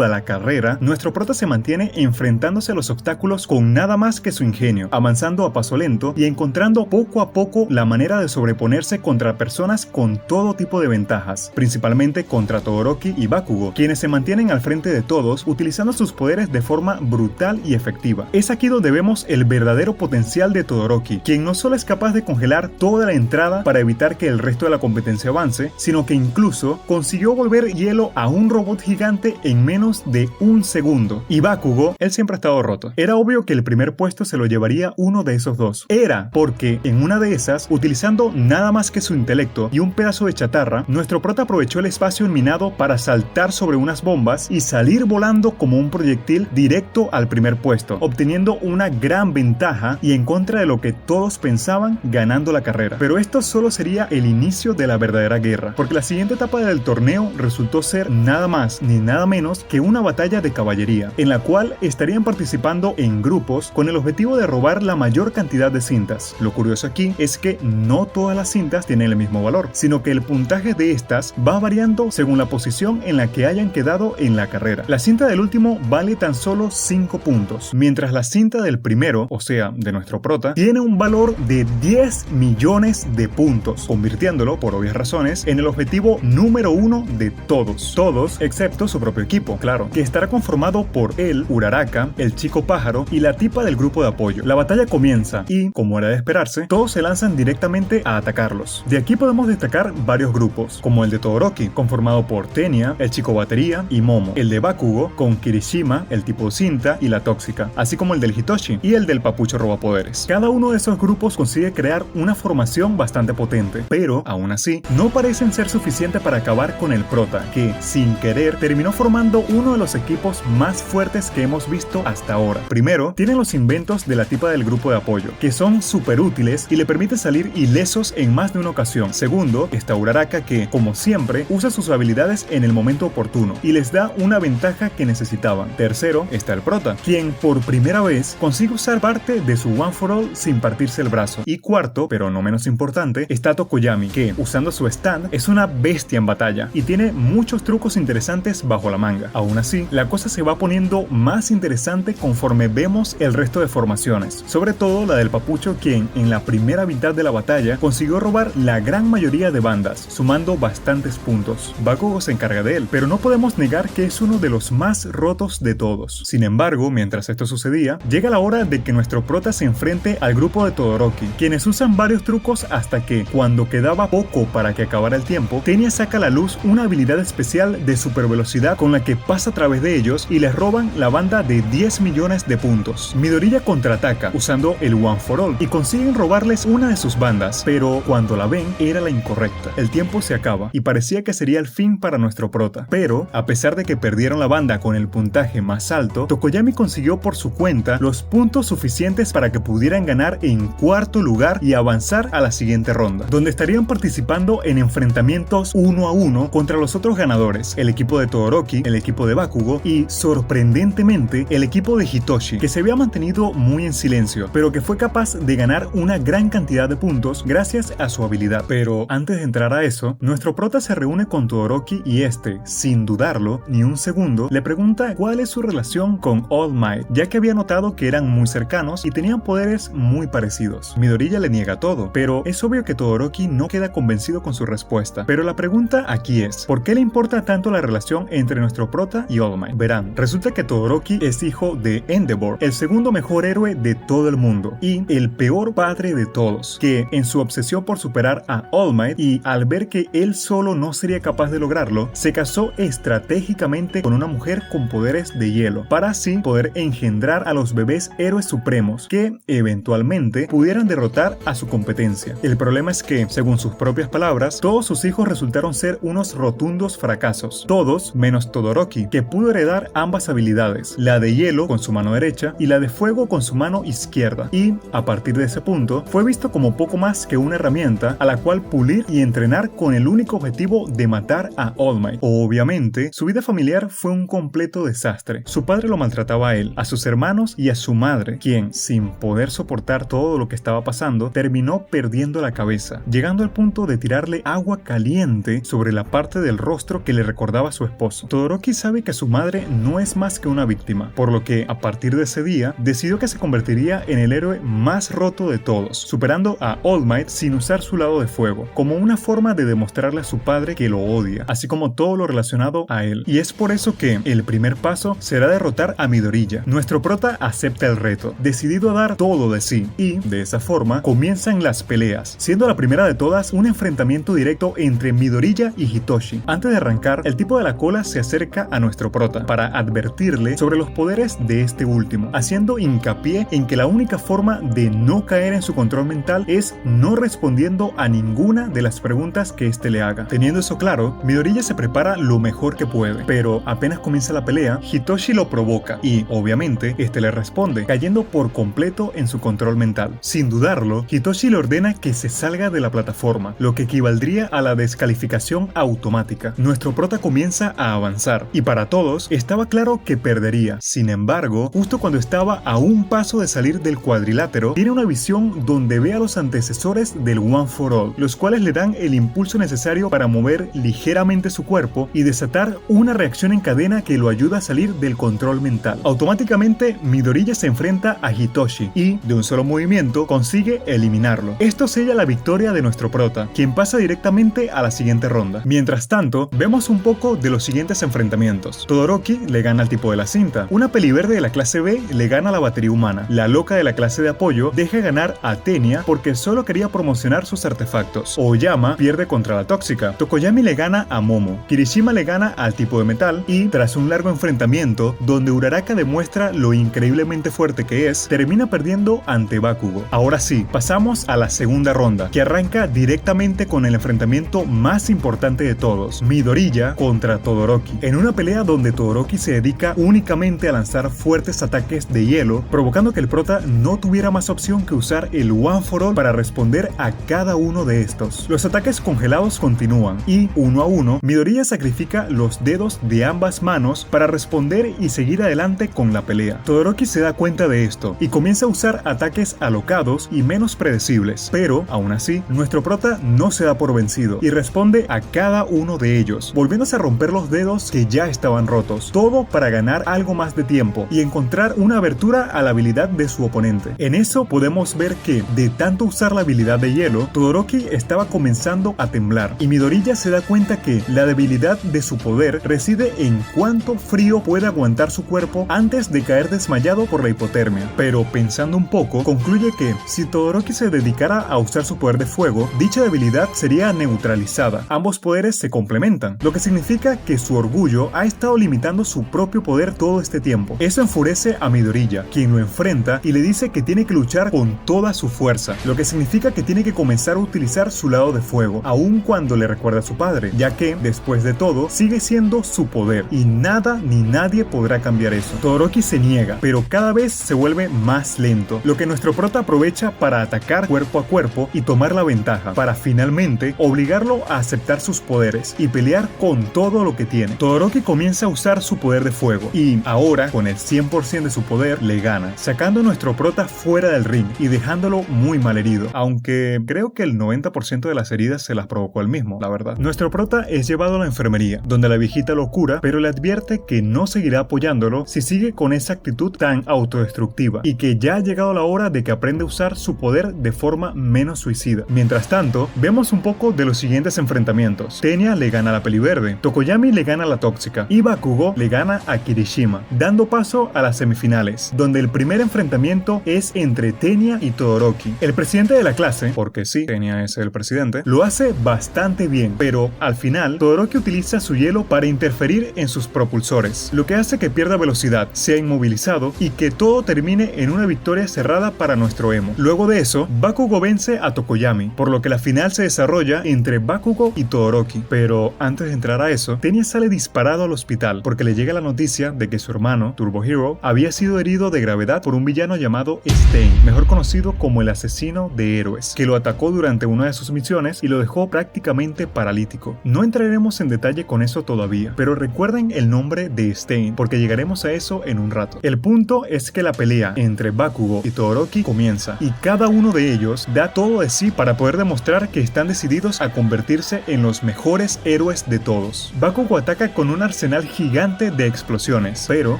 la carrera, nuestro prota se mantiene enfrentándose a los obstáculos con nada más que su ingenio, avanzando a paso lento y encontrando poco a poco la manera de sobreponerse contra personas con todo tipo de ventajas, principalmente contra Todoroki y Bakugo, quienes se mantienen al frente de todos utilizando sus poderes de forma brutal y efectiva. Es aquí donde vemos el verdadero potencial de Todoroki, quien no solo es capaz de congelar toda la entrada para evitar que el resto de la competencia avance, sino que incluso consiguió volver hielo a un robot gigante en menos de 1 segundo. Y Bakugo, él siempre ha estado roto. Era obvio que el primer puesto se lo llevaría uno de esos dos. Era porque en una de esas, utilizando nada más que su intelecto y un pedazo de chatarra, nuestro prota aprovechó el espacio minado para saltar sobre unas bombas y salir volando como un proyectil directo al primer puesto, obteniendo una gran ventaja y en contra de lo que todos pensaban, ganando la carrera. Pero esto solo sería el inicio de la verdadera guerra, porque la siguiente etapa del torneo resultó ser nada más ni nada menos que una batalla de caballería, trilogía, en la cual estarían participando en grupos con el objetivo de robar la mayor cantidad de cintas. Lo curioso aquí es que no todas las cintas tienen el mismo valor, sino que el puntaje de estas va variando según la posición en la que hayan quedado en la carrera. La cinta del último vale tan solo 5 puntos, mientras la cinta del primero, o sea, de nuestro prota, tiene un valor de 10 millones de puntos, convirtiéndolo, por obvias razones, en el objetivo número 1 de todos excepto su propio equipo, claro, que estará conformado por él, Uraraka, el chico pájaro y la tipa del grupo de apoyo. La batalla comienza y, como era de esperarse, todos se lanzan directamente a atacarlos. De aquí podemos destacar varios grupos, como el de Todoroki, conformado por Tenya, el chico batería y Momo, el de Bakugo, con Kirishima, el tipo cinta y la tóxica, así como el del Hitoshi y el del papucho robapoderes. Cada uno de esos grupos consigue crear una formación bastante potente, pero, aún así, no parecen ser suficientes para acabar con el prota, que, sin querer, terminó formando uno de los equipos más fuertes que hemos visto hasta ahora. Primero, tienen los inventos de la tipa del grupo de apoyo, que son súper útiles y le permiten salir ilesos en más de una ocasión. Segundo, está Uraraka, que, como siempre, usa sus habilidades en el momento oportuno y les da una ventaja que necesitaban. Tercero, está el prota, quien por primera vez consigue usar parte de su One for All sin partirse el brazo. Y cuarto, pero no menos importante, está Tokoyami, que, usando su stand, es una bestia en batalla y tiene muchos trucos interesantes bajo la manga. Aún así, la cosa se va poniendo más interesante conforme vemos el resto de formaciones, sobre todo la del papucho, quien en la primera mitad de la batalla consiguió robar la gran mayoría de bandas, sumando bastantes puntos. Bakugo se encarga de él, pero no podemos negar que es uno de los más rotos de todos. Sin embargo, mientras esto sucedía, llega la hora de que nuestro prota se enfrente al grupo de Todoroki, quienes usan varios trucos hasta que, cuando quedaba poco para que acabara el tiempo, Tenya saca a la luz una habilidad especial de supervelocidad con la que pasa a través de ellos y les roban la banda de 10 millones de puntos. Midoriya contraataca usando el One for All y consiguen robarles una de sus bandas, pero cuando la ven era la incorrecta. El tiempo se acaba y parecía que sería el fin para nuestro prota, pero a pesar de que perdieron la banda con el puntaje más alto, Tokoyami consiguió por su cuenta los puntos suficientes para que pudieran ganar en cuarto lugar y avanzar a la siguiente ronda, donde estarían participando en enfrentamientos 1 a 1 contra los otros ganadores, el equipo de Todoroki, el equipo de Bakugo y, sorprendentemente, el equipo de Hitoshi, que se había mantenido muy en silencio, pero que fue capaz de ganar una gran cantidad de puntos gracias a su habilidad. Pero antes de entrar a eso, nuestro prota se reúne con Todoroki y este, sin dudarlo ni un segundo, le pregunta cuál es su relación con All Might, ya que había notado que eran muy cercanos y tenían poderes muy parecidos. Midoriya le niega todo, pero es obvio que Todoroki no queda convencido con su respuesta. Pero la pregunta aquí es, ¿por qué le importa tanto la relación entre nuestro prota y All Might? Verán, resulta que Todoroki es hijo de Endeavor, el segundo mejor héroe de todo el mundo y el peor padre de todos, que en su obsesión por superar a All Might y al ver que él solo no sería capaz de lograrlo, se casó estratégicamente con una mujer con poderes de hielo, para así poder engendrar a los bebés héroes supremos que eventualmente pudieran derrotar a su competencia. El problema es que, según sus propias palabras, todos sus hijos resultaron ser unos rotundos fracasos, todos menos Todoroki, que pudo heredar ambas habilidades, la de hielo con su mano derecha y la de fuego con su mano izquierda, y a partir de ese punto fue visto como poco más que una herramienta a la cual pulir y entrenar con el único objetivo de matar a All Might. Obviamente, su vida familiar fue un completo desastre. Su padre lo maltrataba a él, a sus hermanos y a su madre, quien, sin poder soportar todo lo que estaba pasando, terminó perdiendo la cabeza, llegando al punto de tirarle agua caliente sobre la parte del rostro que le recordaba a su esposo. Todoroki sabe que su madre no es más que una víctima, por lo que, a partir de ese día, decidió que se convertiría en el héroe más roto de todos, superando a All Might sin usar su lado de fuego, como una forma de demostrarle a su padre que lo odia, así como todo lo relacionado a él. Y es por eso que el primer paso será derrotar a Midoriya. Nuestro prota acepta el reto, decidido a dar todo de sí, y de esa forma comienzan las peleas, siendo la primera de todas un enfrentamiento directo entre Midoriya y Hitoshi. Antes de arrancar, el tipo de la cola se acerca a nuestro prota para advertirle sobre los poderes de este último, haciendo hincapié en que la única forma de no caer en su control mental es no respondiendo a ninguna de las preguntas que éste le haga. Teniendo eso claro, Midoriya se prepara lo mejor que puede, pero apenas comienza la pelea, Hitoshi lo provoca y, obviamente, este le responde, cayendo por completo en su control mental. Sin dudarlo, Hitoshi le ordena que se salga de la plataforma, lo que equivaldría a la descalificación automática. Nuestro prota comienza a avanzar, y para todos estaba claro claro que perdería. Sin embargo, justo cuando estaba a un paso de salir del cuadrilátero, tiene una visión donde ve a los antecesores del One for All, los cuales le dan el impulso necesario para mover ligeramente su cuerpo y desatar una reacción en cadena que lo ayuda a salir del control mental. Automáticamente, Midoriya se enfrenta a Hitoshi y, de un solo movimiento, consigue eliminarlo. Esto sella la victoria de nuestro prota, quien pasa directamente a la siguiente ronda. Mientras tanto, vemos un poco de los siguientes enfrentamientos. Todoroki le gana al tipo de la cinta, una peliverde de la clase B le gana a la batería humana, la loca de la clase de apoyo deja ganar a Tenya porque solo quería promocionar sus artefactos. Oyama pierde contra la tóxica, Tokoyami le gana a Momo, Kirishima le gana al tipo de metal y, tras un largo enfrentamiento donde Uraraka demuestra lo increíblemente fuerte que es, termina perdiendo ante Bakugo. Ahora sí, pasamos a la segunda ronda, que arranca directamente con el enfrentamiento más importante de todos, Midoriya contra Todoroki, en una pelea donde Todoroki se dedica únicamente a lanzar fuertes ataques de hielo, provocando que el prota no tuviera más opción que usar el One for All para responder a cada uno de estos. Los ataques congelados continúan y, uno a uno, Midoriya sacrifica los dedos de ambas manos para responder y seguir adelante con la pelea. Todoroki se da cuenta de esto y comienza a usar ataques alocados y menos predecibles, pero, aún así, nuestro prota no se da por vencido y responde a cada uno de ellos, volviéndose a romper los dedos que ya estaban rotos, todo para ganar algo más de tiempo y encontrar una abertura a la habilidad de su oponente. En eso podemos ver que, de tanto usar la habilidad de hielo, Todoroki estaba comenzando a temblar y Midoriya se da cuenta que la debilidad de su poder reside en cuánto frío puede aguantar su cuerpo antes de caer desmayado por la hipotermia. Pero pensando un poco, concluye que si Todoroki se dedicara a usar su poder de fuego, dicha debilidad sería neutralizada. Ambos poderes se complementan, lo que significa que su orgullo ha estado limitando su propio poder todo este tiempo. Eso enfurece a Midoriya, quien lo enfrenta y le dice que tiene que luchar con toda su fuerza, lo que significa que tiene que comenzar a utilizar su lado de fuego, aun cuando le recuerda a su padre, ya que, después de todo, sigue siendo su poder y nada ni nadie podrá cambiar eso. Todoroki se niega, pero cada vez se vuelve más lento, lo que nuestro prota aprovecha para atacar cuerpo a cuerpo y tomar la ventaja, para finalmente obligarlo a aceptar sus poderes y pelear con todo lo que tiene. Todoroki comienza a usar su poder de fuego y ahora, con el 100% de su poder, le gana, sacando a nuestro prota fuera del ring y dejándolo muy mal herido, aunque creo que el 90% de las heridas se las provocó él mismo, la verdad. Nuestro prota es llevado a la enfermería, donde la viejita lo cura, pero le advierte que no seguirá apoyándolo si sigue con esa actitud tan autodestructiva y que ya ha llegado la hora de que aprenda a usar su poder de forma menos suicida. Mientras tanto, vemos un poco de los siguientes enfrentamientos. Tenya le gana a la peliverde, Tokoyami le gana a la tóxica y Bakugo le gana a Kirishima, dando paso a las semifinales, donde el primer enfrentamiento es entre Tenya y Todoroki. El presidente de la clase, porque sí, Tenya es el presidente, lo hace bastante bien, pero al final Todoroki utiliza su hielo para interferir en sus propulsores, lo que hace que pierda velocidad, sea inmovilizado y que todo termine en una victoria cerrada para nuestro emo. Luego de eso, Bakugo vence a Tokoyami, por lo que la final se desarrolla entre Bakugo y Todoroki. Pero antes de entrar a eso, Tenya sale disparado al hospital porque le llega la noticia de que su hermano, Turbo Hero, había sido herido de gravedad por un villano llamado Stain, mejor conocido como el asesino de héroes, que lo atacó durante una de sus misiones y lo dejó prácticamente paralítico. No entraremos en detalle con eso todavía, pero recuerden el nombre de Stain porque llegaremos a eso en un rato. El punto es que la pelea entre Bakugo y Todoroki comienza y cada uno de ellos da todo de sí para poder demostrar que están decididos a convertirse en los mejores héroes de todos. Bakugo ataca con un arsenal gigante de explosiones, pero,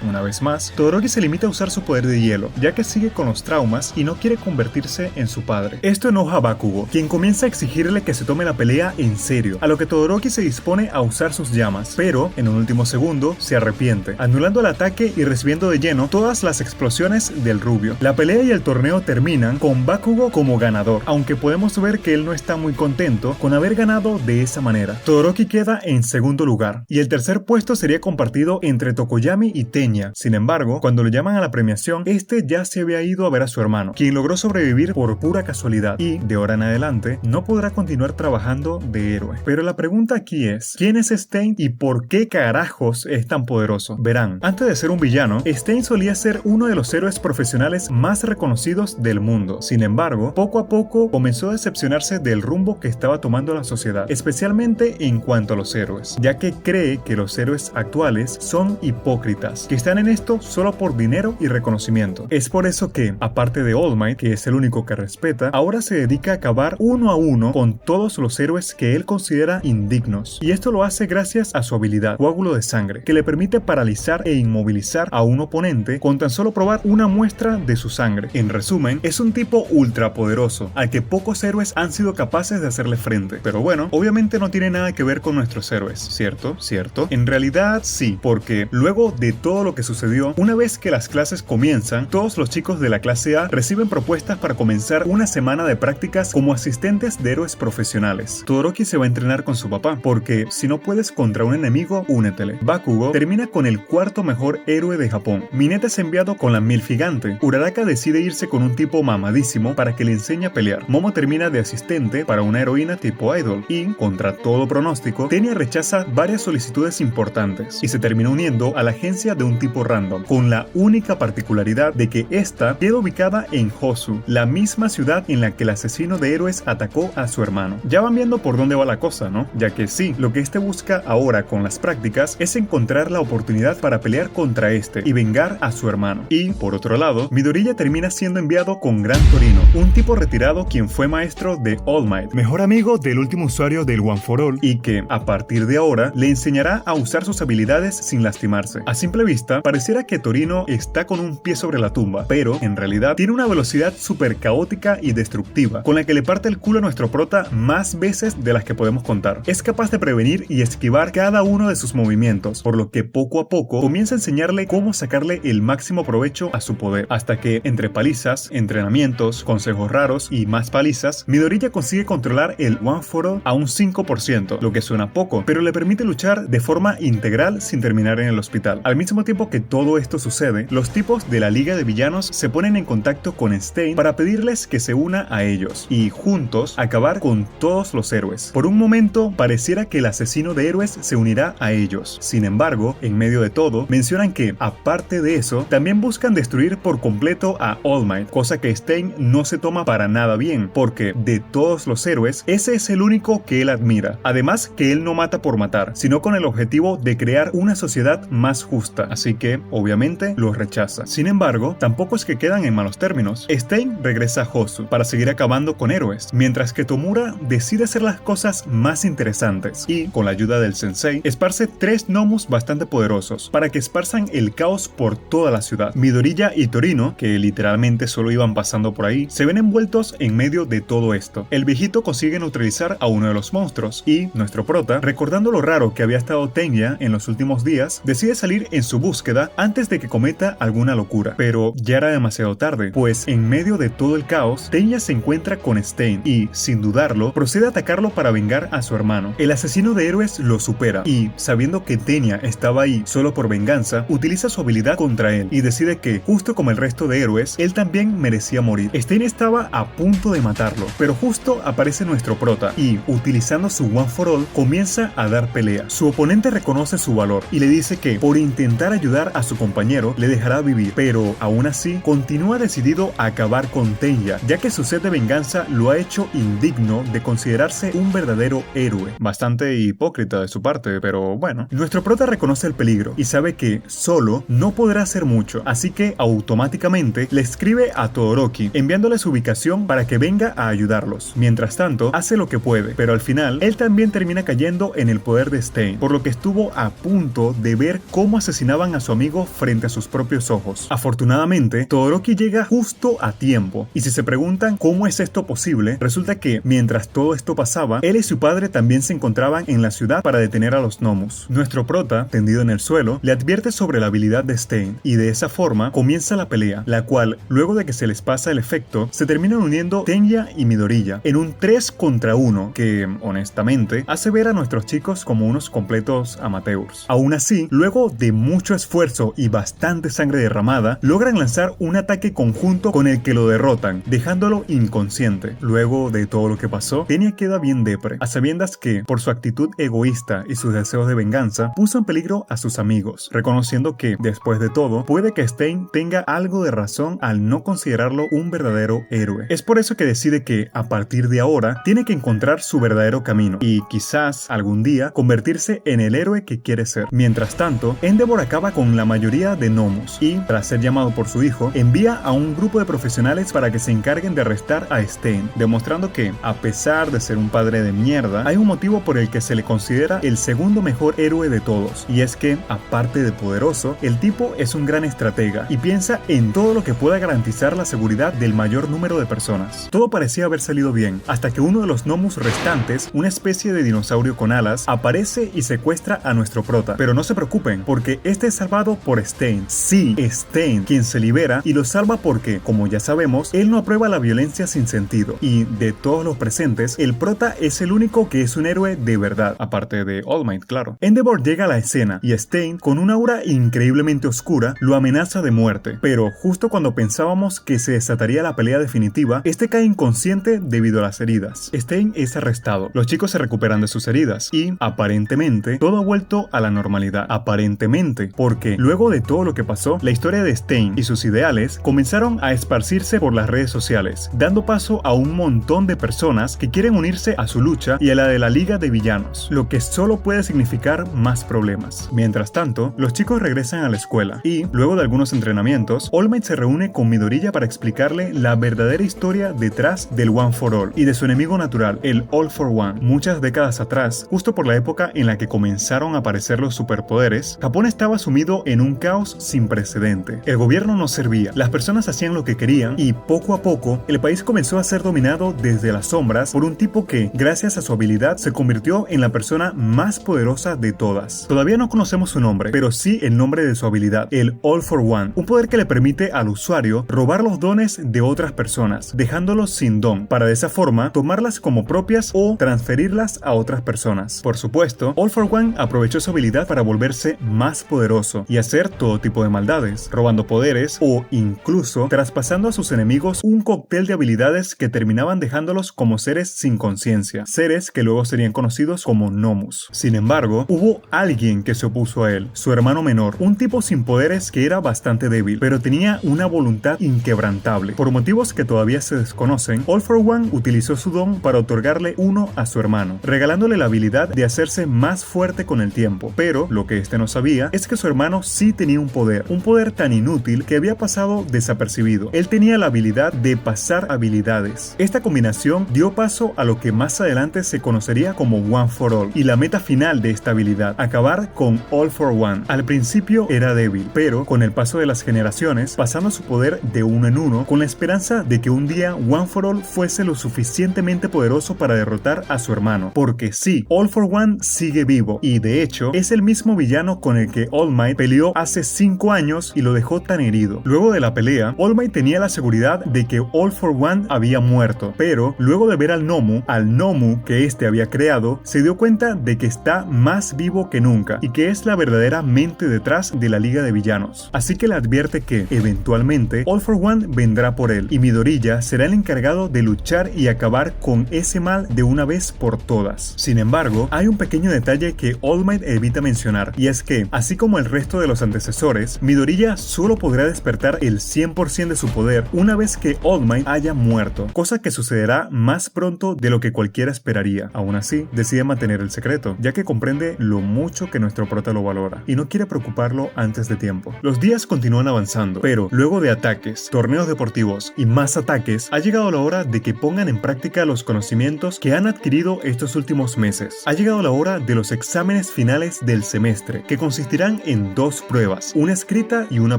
una vez más, Todoroki se limita a usar su poder de hielo, ya que sigue con los traumas y no quiere convertirse en su padre. Esto enoja a Bakugo, quien comienza a exigirle que se tome la pelea en serio, a lo que Todoroki se dispone a usar sus llamas, pero, en un último segundo, se arrepiente, anulando el ataque y recibiendo de lleno todas las explosiones del rubio. La pelea y el torneo terminan con Bakugo como ganador, aunque podemos ver que él no está muy contento con haber ganado de esa manera. Todoroki queda en segundo lugar, y el tercer puesto sería compartido entre Tokoyami y Tenya. Sin embargo, cuando lo llaman a la premiación, este ya se había ido a ver a su hermano, quien logró sobrevivir por pura casualidad, y, de ahora en adelante, no podrá continuar trabajando de héroe. Pero la pregunta aquí es, ¿quién es Stain y por qué carajos es tan poderoso? Verán, antes de ser un villano, Stain solía ser uno de los héroes profesionales más reconocidos del mundo. Sin embargo, poco a poco comenzó a decepcionarse del rumbo que estaba tomando la sociedad, especialmente en cuanto a los héroes, ya que cree que los héroes actuales son son hipócritas, que están en esto solo por dinero y reconocimiento. Es por eso que, aparte de All Might, que es el único que respeta, ahora se dedica a acabar uno a uno con todos los héroes que él considera indignos. Y esto lo hace gracias a su habilidad, Coágulo de Sangre, que le permite paralizar e inmovilizar a un oponente con tan solo probar una muestra de su sangre. En resumen, es un tipo ultra poderoso, al que pocos héroes han sido capaces de hacerle frente. Pero bueno, obviamente no tiene nada que ver con nuestros héroes, ¿cierto? ¿Cierto? En realidad sí, porque luego de todo lo que sucedió, una vez que las clases comienzan, todos los chicos de la clase A reciben propuestas para comenzar una semana de prácticas como asistentes de héroes profesionales. Todoroki se va a entrenar con su papá, porque si no puedes contra un enemigo, únetele. Bakugo termina con el cuarto mejor héroe de Japón. Mineta es enviado con la Milf gigante. Uraraka decide irse con un tipo mamadísimo para que le enseñe a pelear. Momo termina de asistente para una heroína tipo idol. Y, contra todo pronóstico, Tenya rechaza varias solicitudes importantes y se termina uniendo a la agencia de un tipo random, con la única particularidad de que esta queda ubicada en Hosu, la misma ciudad en la que el asesino de héroes atacó a su hermano. Ya van viendo por dónde va la cosa, ¿no? Ya que sí, lo que este busca ahora con las prácticas es encontrar la oportunidad para pelear contra este y vengar a su hermano. Y, por otro lado, Midoriya termina siendo enviado con Gran Torino, un tipo retirado quien fue maestro de All Might, mejor amigo del último usuario del One for All, y que, a partir de ahora, le enseñará a usar sus habilidades sin lastimarse. A simple vista, pareciera que Torino está con un pie sobre la tumba, pero, en realidad, tiene una velocidad súper caótica y destructiva, con la que le parte el culo a nuestro prota más veces de las que podemos contar. Es capaz de prevenir y esquivar cada uno de sus movimientos, por lo que poco a poco comienza a enseñarle cómo sacarle el máximo provecho a su poder, hasta que, entre palizas, entrenamientos, consejos raros y más palizas, Midoriya consigue controlar el One for All a un 5%, lo que suena poco, pero le permite luchar de forma integral sin terminar en el hospital. Al mismo tiempo que todo esto sucede, los tipos de la Liga de Villanos se ponen en contacto con Stein para pedirles que se una a ellos y juntos acabar con todos los héroes. Por un momento pareciera que el asesino de héroes se unirá a ellos. Sin embargo, en medio de todo, mencionan que, aparte de eso, también buscan destruir por completo a All Might, cosa que Stein no se toma para nada bien, porque de todos los héroes, ese es el único que él admira. Además que él no mata por matar, sino con el objetivo de crear una sociedad más justa, así que, obviamente, los rechaza. Sin embargo, tampoco es que quedan en malos términos. Stein regresa a Hosu para seguir acabando con héroes, mientras que Tomura decide hacer las cosas más interesantes y, con la ayuda del sensei, esparce 3 gnomus bastante poderosos para que esparzan el caos por toda la ciudad. Midoriya y Torino, que literalmente solo iban pasando por ahí, se ven envueltos en medio de todo esto. El viejito consigue neutralizar a uno de los monstruos y nuestro prota, recordando lo raro que había estado Tenya en los últimos días, decide salir en su búsqueda antes de que cometa alguna locura. Pero ya era demasiado tarde, pues en medio de todo el caos, Tenya se encuentra con Stein y, sin dudarlo, procede a atacarlo para vengar a su hermano. El asesino de héroes lo supera y, sabiendo que Tenya estaba ahí solo por venganza, utiliza su habilidad contra él y decide que, justo como el resto de héroes, él también merecía morir. Stein estaba a punto de matarlo, pero justo aparece nuestro prota y, utilizando su One for All, comienza a dar pelea. Su oponente reconoce su valor y le dice que, por intentar ayudar a su compañero, le dejará vivir, pero aún así continúa decidido a acabar con Tenya, ya que su sed de venganza lo ha hecho indigno de considerarse un verdadero héroe. Bastante hipócrita de su parte, pero bueno. Nuestro prota reconoce el peligro y sabe que solo no podrá hacer mucho, así que automáticamente le escribe a Todoroki enviándole su ubicación para que venga a ayudarlos. Mientras tanto, hace lo que puede, pero al final él también termina cayendo en el poder de Stein, por lo que estuvo a punto de ver cómo asesinaban a su amigo frente a sus propios ojos. Afortunadamente, Todoroki llega justo a tiempo, y si se preguntan cómo es esto posible, resulta que mientras todo esto pasaba, él y su padre también se encontraban en la ciudad para detener a los gnomus. Nuestro prota, tendido en el suelo, le advierte sobre la habilidad de Stein, y de esa forma comienza la pelea, la cual, luego de que se les pasa el efecto, se terminan uniendo Tenya y Midoriya en un 3 contra 1 que, honestamente, hace ver a nuestros chicos como unos completos amateurs. Aún así, luego de mucho esfuerzo y bastante sangre derramada, logran lanzar un ataque conjunto con el que lo derrotan, dejándolo inconsciente. Luego de todo lo que pasó, Tenya queda bien depre, a sabiendas que, por su actitud egoísta y sus deseos de venganza, puso en peligro a sus amigos, reconociendo que, después de todo, puede que Stein tenga algo de razón al no considerarlo un verdadero héroe. Es por eso que decide que, a partir de ahora, tiene que encontrar su verdadero camino y, quizás, algún día, convertirse en el héroe que quiere ser. Mientras Mientras tanto, Endeavor acaba con la mayoría de gnomos y, tras ser llamado por su hijo, envía a un grupo de profesionales para que se encarguen de arrestar a Stein, demostrando que, a pesar de ser un padre de mierda, hay un motivo por el que se le considera el segundo mejor héroe de todos, y es que, aparte de poderoso, el tipo es un gran estratega y piensa en todo lo que pueda garantizar la seguridad del mayor número de personas. Todo parecía haber salido bien, hasta que uno de los gnomus restantes, una especie de dinosaurio con alas, aparece y secuestra a nuestro prota. Pero no se preocupen, porque este es salvado por Stein. Sí, Stein, quien se libera y lo salva porque, como ya sabemos, él no aprueba la violencia sin sentido. Y de todos los presentes, el prota es el único que es un héroe de verdad, aparte de All Might, claro. Endeavor llega a la escena y Stein, con una aura increíblemente oscura, lo amenaza de muerte. Pero justo cuando pensábamos que se desataría la pelea definitiva, este cae inconsciente debido a las heridas. Stein es arrestado. Los chicos se recuperan de sus heridas y, aparentemente, todo ha vuelto a la normalidad. Aparentemente, porque luego de todo lo que pasó, la historia de Stein y sus ideales comenzaron a esparcirse por las redes sociales, dando paso a un montón de personas que quieren unirse a su lucha y a la de la Liga de Villanos, lo que solo puede significar más problemas. Mientras tanto, los chicos regresan a la escuela y, luego de algunos entrenamientos, All Might se reúne con Midoriya para explicarle la verdadera historia detrás del One for All y de su enemigo natural, el All for One. Muchas décadas atrás, justo por la época en la que comenzaron a aparecer los superpoderes, Japón estaba sumido en un caos sin precedente. El gobierno no servía, las personas hacían lo que querían y poco a poco el país comenzó a ser dominado desde las sombras por un tipo que, gracias a su habilidad, se convirtió en la persona más poderosa de todas. Todavía no conocemos su nombre, pero sí el nombre de su habilidad, el All for One, un poder que le permite al usuario robar los dones de otras personas, dejándolos sin don, para de esa forma tomarlas como propias o transferirlas a otras personas. Por supuesto, All for One aprovechó su habilidad para volverse más poderoso y hacer todo tipo de maldades, robando poderes o incluso traspasando a sus enemigos un cóctel de habilidades que terminaban dejándolos como seres sin conciencia, seres que luego serían conocidos como gnomus. Sin embargo, hubo alguien que se opuso a él, su hermano menor, un tipo sin poderes que era bastante débil, pero tenía una voluntad inquebrantable. Por motivos que todavía se desconocen, All for One utilizó su don para otorgarle uno a su hermano, regalándole la habilidad de hacerse más fuerte con el tiempo. Pero lo que este no sabía es que su hermano sí tenía un poder tan inútil que había pasado desapercibido. Él tenía la habilidad de pasar habilidades. Esta combinación dio paso a lo que más adelante se conocería como One for All, y la meta final de esta habilidad, acabar con All for One. Al principio era débil, pero con el paso de las generaciones, pasando su poder de uno en uno, con la esperanza de que un día One for All fuese lo suficientemente poderoso para derrotar a su hermano. Porque sí, All for One sigue vivo, y de hecho es el mismo villano con el que All Might peleó hace 5 años y lo dejó tan herido. Luego de la pelea, All Might tenía la seguridad de que All for One había muerto, pero luego de ver al Nomu que este había creado, se dio cuenta de que está más vivo que nunca y que es la verdadera mente detrás de la Liga de Villanos. Así que le advierte que, eventualmente, All for One vendrá por él y Midoriya será el encargado de luchar y acabar con ese mal de una vez por todas. Sin embargo, hay un pequeño detalle que All Might evita mencionar, y es que, así como el resto de los antecesores, Midoriya solo podrá despertar el 100% de su poder una vez que All Might haya muerto, cosa que sucederá más pronto de lo que cualquiera esperaría. Aún así, decide mantener el secreto, ya que comprende lo mucho que nuestro prota lo valora, y no quiere preocuparlo antes de tiempo. Los días continúan avanzando, pero luego de ataques, torneos deportivos y más ataques, ha llegado la hora de que pongan en práctica los conocimientos que han adquirido estos últimos meses. Ha llegado la hora de los exámenes finales del semestre, que consistirán en 2 pruebas, una escrita y una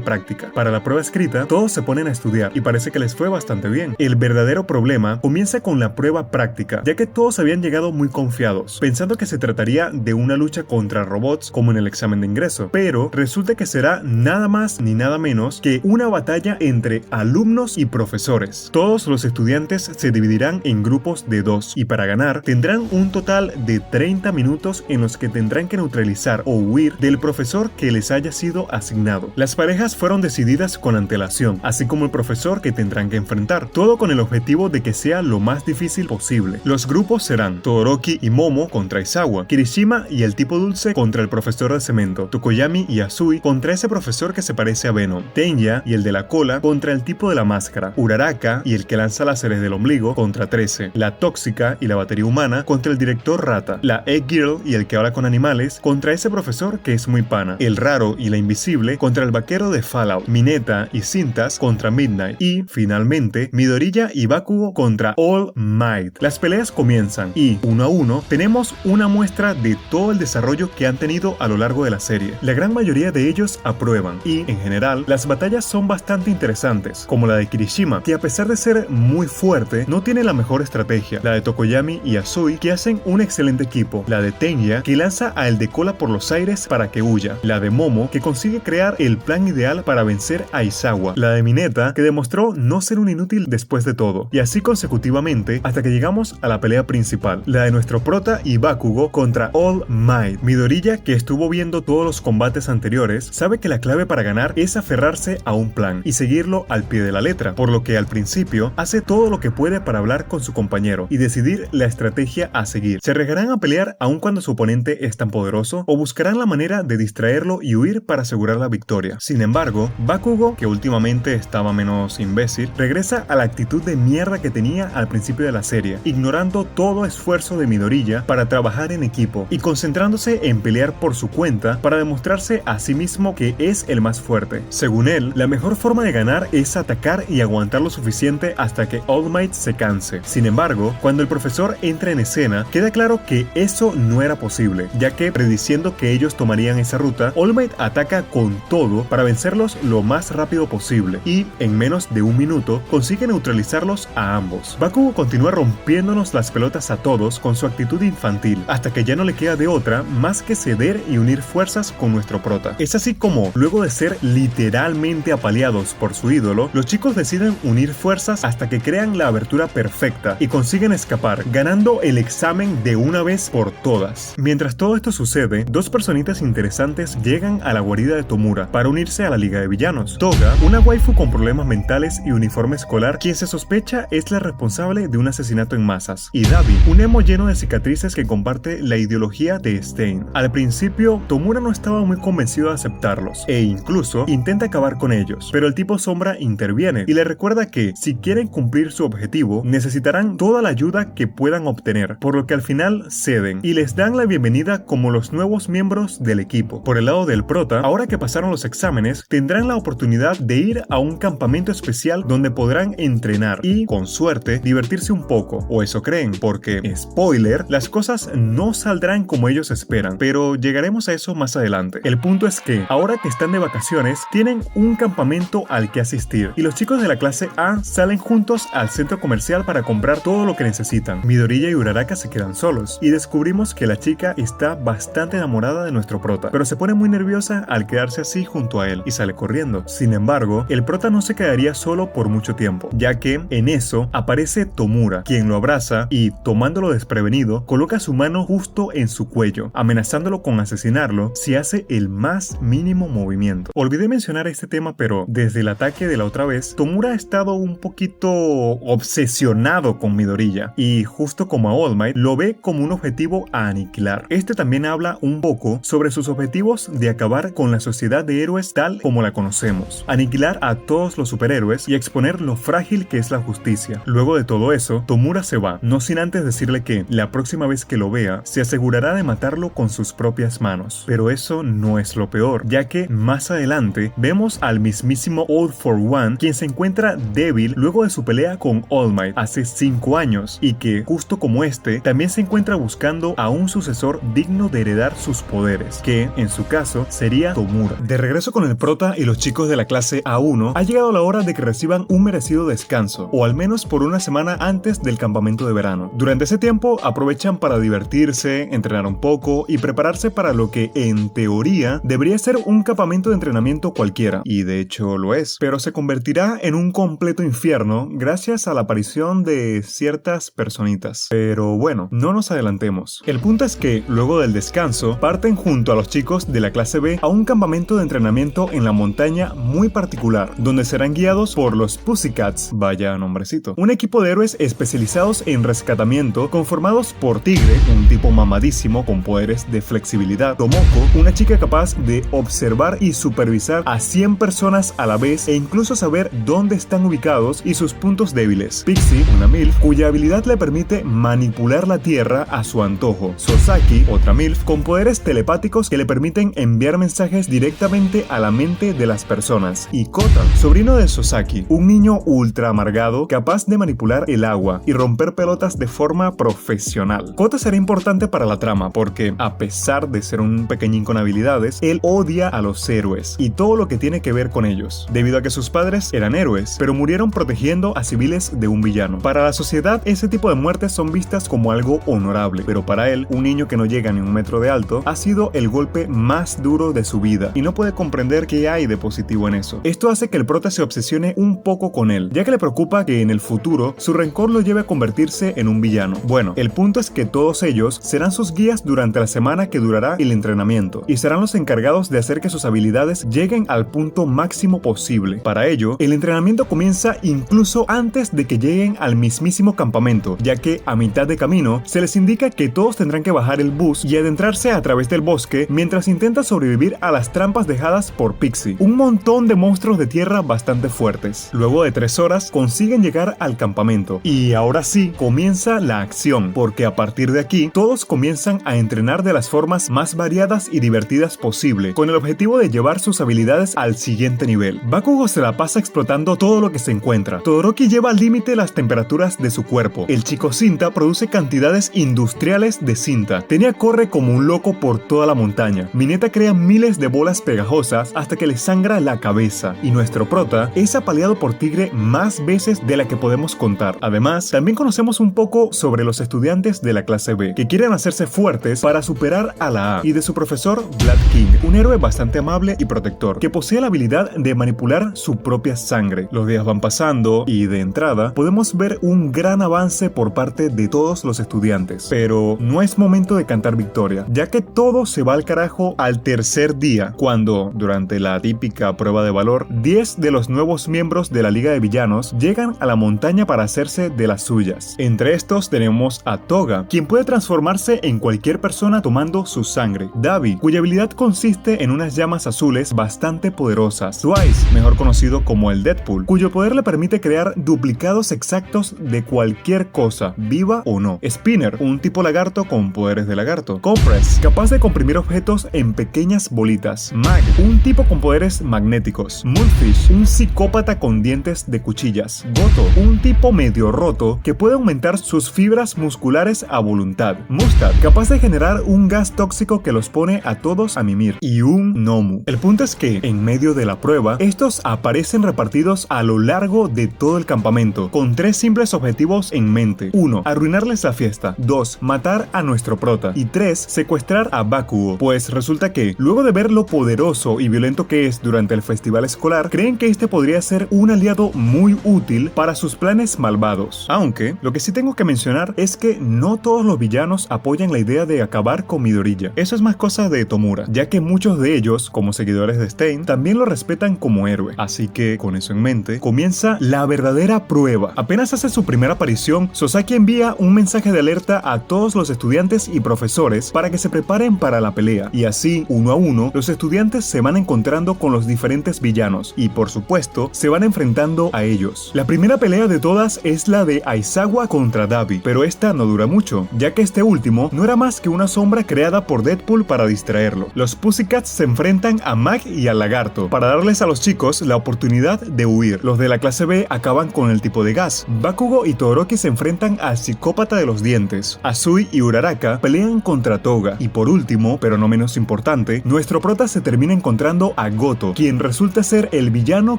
práctica. Para la prueba escrita, todos se ponen a estudiar y parece que les fue bastante bien. El verdadero problema comienza con la prueba práctica, ya que todos habían llegado muy confiados, pensando que se trataría de una lucha contra robots como en el examen de ingreso, pero resulta que será nada más ni nada menos que una batalla entre alumnos y profesores. Todos los estudiantes se dividirán en grupos de 2 y para ganar tendrán un total de 30 minutos en los que tendrán que neutralizar o huir del profesor que les haya sido asignado. Las parejas fueron decididas con antelación, así como el profesor que tendrán que enfrentar, todo con el objetivo de que sea lo más difícil posible. Los grupos serán Todoroki y Momo contra Izawa, Kirishima y el tipo dulce contra el profesor de cemento, Tokoyami y Asui contra ese profesor que se parece a Venom, Tenya y el de la cola contra el tipo de la máscara, Uraraka y el que lanza láseres del ombligo contra 13, la tóxica y la batería humana contra el director rata, la Egg Girl y el que habla con animales contra ese profesor profesor que es muy pana, el raro y la invisible contra el vaquero de Fallout, Mineta y Cintas contra Midnight y, finalmente, Midoriya y Bakugo contra All Might. Las peleas comienzan y, uno a uno, tenemos una muestra de todo el desarrollo que han tenido a lo largo de la serie. La gran mayoría de ellos aprueban y, en general, las batallas son bastante interesantes, como la de Kirishima, que a pesar de ser muy fuerte, no tiene la mejor estrategia, la de Tokoyami y Azui, que hacen un excelente equipo, la de Tenya, que lanza a el de cola por los aires para que huya, la de Momo, que consigue crear el plan ideal para vencer a Izawa, la de Mineta, que demostró no ser un inútil después de todo, y así consecutivamente hasta que llegamos a la pelea principal, la de nuestro prota y Bakugo contra All Might. Midoriya, que estuvo viendo todos los combates anteriores, sabe que la clave para ganar es aferrarse a un plan y seguirlo al pie de la letra, por lo que al principio hace todo lo que puede para hablar con su compañero y decidir la estrategia a seguir. ¿Se arriesgarán a pelear aun cuando su oponente es tan poderoso o buscarán la manera de distraerlo y huir para asegurar la victoria? Sin embargo, Bakugo, que últimamente estaba menos imbécil, regresa a la actitud de mierda que tenía al principio de la serie, ignorando todo esfuerzo de Midoriya para trabajar en equipo y concentrándose en pelear por su cuenta para demostrarse a sí mismo que es el más fuerte. Según él, la mejor forma de ganar es atacar y aguantar lo suficiente hasta que All Might se canse. Sin embargo, cuando el profesor entra en escena, queda claro que eso no era posible, ya que prediciendo que ellos tomarían esa ruta, All Might ataca con todo para vencerlos lo más rápido posible y, en menos de un minuto, consigue neutralizarlos a ambos. Bakugo continúa rompiéndonos las pelotas a todos con su actitud infantil, hasta que ya no le queda de otra más que ceder y unir fuerzas con nuestro prota. Es así como, luego de ser literalmente apaleados por su ídolo, los chicos deciden unir fuerzas hasta que crean la abertura perfecta y consiguen escapar, ganando el examen de una vez por todas. Mientras todo esto sucede, dos personitas interesantes llegan a la guarida de Tomura para unirse a la Liga de Villanos. Toga, una waifu con problemas mentales y uniforme escolar, quien se sospecha es la responsable de un asesinato en masas, y Dabi, un emo lleno de cicatrices que comparte la ideología de Stein. Al principio, Tomura no estaba muy convencido de aceptarlos, e incluso intenta acabar con ellos, pero el tipo sombra interviene y le recuerda que, si quieren cumplir su objetivo, necesitarán toda la ayuda que puedan obtener, por lo que al final ceden y les dan la bienvenida como los nuevos miembros del equipo. Por el lado del prota, ahora que pasaron los exámenes, tendrán la oportunidad de ir a un campamento especial donde podrán entrenar y, con suerte, divertirse un poco, o eso creen, porque, spoiler, las cosas no saldrán como ellos esperan, pero llegaremos a eso más adelante. El punto es que, ahora que están de vacaciones, tienen un campamento al que asistir, y los chicos de la clase A salen juntos al centro comercial para comprar todo lo que necesitan. Midoriya y Uraraka se quedan solos, y descubrimos que la chica está bastante enamorada de nuestro prota, pero se pone muy nerviosa al quedarse así junto a él, y sale corriendo. Sin embargo, el prota no se quedaría solo por mucho tiempo, ya que, en eso, aparece Tomura, quien lo abraza y, tomándolo desprevenido, coloca su mano justo en su cuello, amenazándolo con asesinarlo si hace el más mínimo movimiento. Olvidé mencionar este tema, pero desde el ataque de la otra vez, Tomura ha estado un poquito obsesionado con Midoriya, y justo como a All Might, lo ve como un objetivo a aniquilar. Este también habla un poco sobre sus objetivos de acabar con la sociedad de héroes tal como la conocemos, aniquilar a todos los superhéroes y exponer lo frágil que es la justicia. Luego de todo eso, Tomura se va, no sin antes decirle que, la próxima vez que lo vea, se asegurará de matarlo con sus propias manos. Pero eso no es lo peor, ya que más adelante vemos al mismísimo All for One, quien se encuentra débil luego de su pelea con All Might hace 5 años, y que, justo como este, también se encuentra buscando a un sucesor digno de heredar sus poderes, que, en su caso, sería Tomura. De regreso con el prota y los chicos de la clase A1, ha llegado la hora de que reciban un merecido descanso, o al menos por una semana antes del campamento de verano. Durante ese tiempo, aprovechan para divertirse, entrenar un poco y prepararse para lo que, en teoría, debería ser un campamento de entrenamiento cualquiera, y de hecho lo es, pero se convertirá en un completo infierno gracias a la aparición de ciertas personitas. Pero bueno, no nos adelantemos. El punto es que, luego del descanso, parten junto a los chicos de la clase B a un campamento de entrenamiento en la montaña muy particular, donde serán guiados por los Pussycats, vaya nombrecito, un equipo de héroes especializados en rescatamiento conformados por Tigre, un tipo mamadísimo con poderes de flexibilidad, Tomoko, una chica capaz de observar y supervisar a 100 personas a la vez e incluso saber dónde están ubicados y sus puntos débiles, Pixie, una MILF cuya habilidad le permite manipular la tierra a su antojo, Sosaki, otra MILF con poderes telepáticos telepáticos que le permiten enviar mensajes directamente a la mente de las personas. Y Kota, sobrino de Sasaki, un niño ultra amargado capaz de manipular el agua y romper pelotas de forma profesional. Kota será importante para la trama porque, a pesar de ser un pequeñín con habilidades, él odia a los héroes y todo lo que tiene que ver con ellos, debido a que sus padres eran héroes, pero murieron protegiendo a civiles de un villano. Para la sociedad, ese tipo de muertes son vistas como algo honorable, pero para él, un niño que no llega ni un metro de alto, ha sido el golpe más duro de su vida y no puede comprender qué hay de positivo en eso. Esto hace que el prota se obsesione un poco con él, ya que le preocupa que en el futuro su rencor lo lleve a convertirse en un villano. Bueno, el punto es que todos ellos serán sus guías durante la semana que durará el entrenamiento y serán los encargados de hacer que sus habilidades lleguen al punto máximo posible. Para ello, el entrenamiento comienza incluso antes de que lleguen al mismísimo campamento, ya que a mitad de camino se les indica que todos tendrán que bajar el bus y adentrarse a través del bosque mientras intenta sobrevivir a las trampas dejadas por Pixie, un montón de monstruos de tierra bastante fuertes. Luego de 3 horas consiguen llegar al campamento y ahora sí comienza la acción, porque a partir de aquí todos comienzan a entrenar de las formas más variadas y divertidas posible, con el objetivo de llevar sus habilidades al siguiente nivel. Bakugo se la pasa explotando todo lo que se encuentra. Todoroki lleva al límite las temperaturas de su cuerpo. El chico Cinta produce cantidades industriales de cinta. Tenia corre como un loco por toda la montaña. Mineta crea miles de bolas pegajosas hasta que le sangra la cabeza. Y nuestro prota es apaleado por Tigre más veces de la que podemos contar. Además, también conocemos un poco sobre los estudiantes de la clase B, que quieren hacerse fuertes para superar a la A, y de su profesor Blood King, un héroe bastante amable y protector, que posee la habilidad de manipular su propia sangre. Los días van pasando y de entrada podemos ver un gran avance por parte de todos los estudiantes, pero no es momento de cantar victoria, ya que todo se va al carajo al tercer día, cuando, durante la típica prueba de valor, 10 de los nuevos miembros de la Liga de Villanos llegan a la montaña para hacerse de las suyas. Entre estos tenemos a Toga, quien puede transformarse en cualquier persona tomando su sangre; Dabi, cuya habilidad consiste en unas llamas azules bastante poderosas; Twice, mejor conocido como el Deadpool, cuyo poder le permite crear duplicados exactos de cualquier cosa, viva o no; Spinner, un tipo lagarto con poderes de lagarto; Compress, capaz de comprimir objetos en pequeñas bolitas; Mag, un tipo con poderes magnéticos; Moonfish, un psicópata con dientes de cuchillas; Goto, un tipo medio roto que puede aumentar sus fibras musculares a voluntad; Mustard, capaz de generar un gas tóxico que los pone a todos a mimir; y un Nomu. El punto es que, en medio de la prueba, estos aparecen repartidos a lo largo de todo el campamento, con 3 simples objetivos en mente: 1. Arruinarles la fiesta; 2. Matar a nuestro prota; y 3. Secuestrar a Bakugo. Pues resulta que, luego de ver lo poderoso y violento que es durante el festival escolar, creen que este podría ser un aliado muy útil para sus planes malvados. Aunque, lo que sí tengo que mencionar es que no todos los villanos apoyan la idea de acabar con Midoriya. Eso es más cosa de Tomura, ya que muchos de ellos, como seguidores de Stein, también lo respetan como héroe. Así que, con eso en mente, comienza la verdadera prueba. Apenas hace su primera aparición, Sasaki envía un mensaje de alerta a todos los estudiantes y profesores para que se preparen para la pelea, y así, uno a uno, los estudiantes se van encontrando con los diferentes villanos y, por supuesto, se van enfrentando a ellos. La primera pelea de todas es la de Aizawa contra Dabi, pero esta no dura mucho, ya que este último no era más que una sombra creada por Deadpool para distraerlo. Los Pussycats se enfrentan a Mag y al lagarto para darles a los chicos la oportunidad de huir. Los de la clase B acaban con el tipo de gas. Bakugo y Todoroki se enfrentan al psicópata de los dientes. Azui y Uraraka pelean contra Toga. Y por último, pero no menos importante, nuestro prota se termina encontrando a Goto, quien resulta ser el villano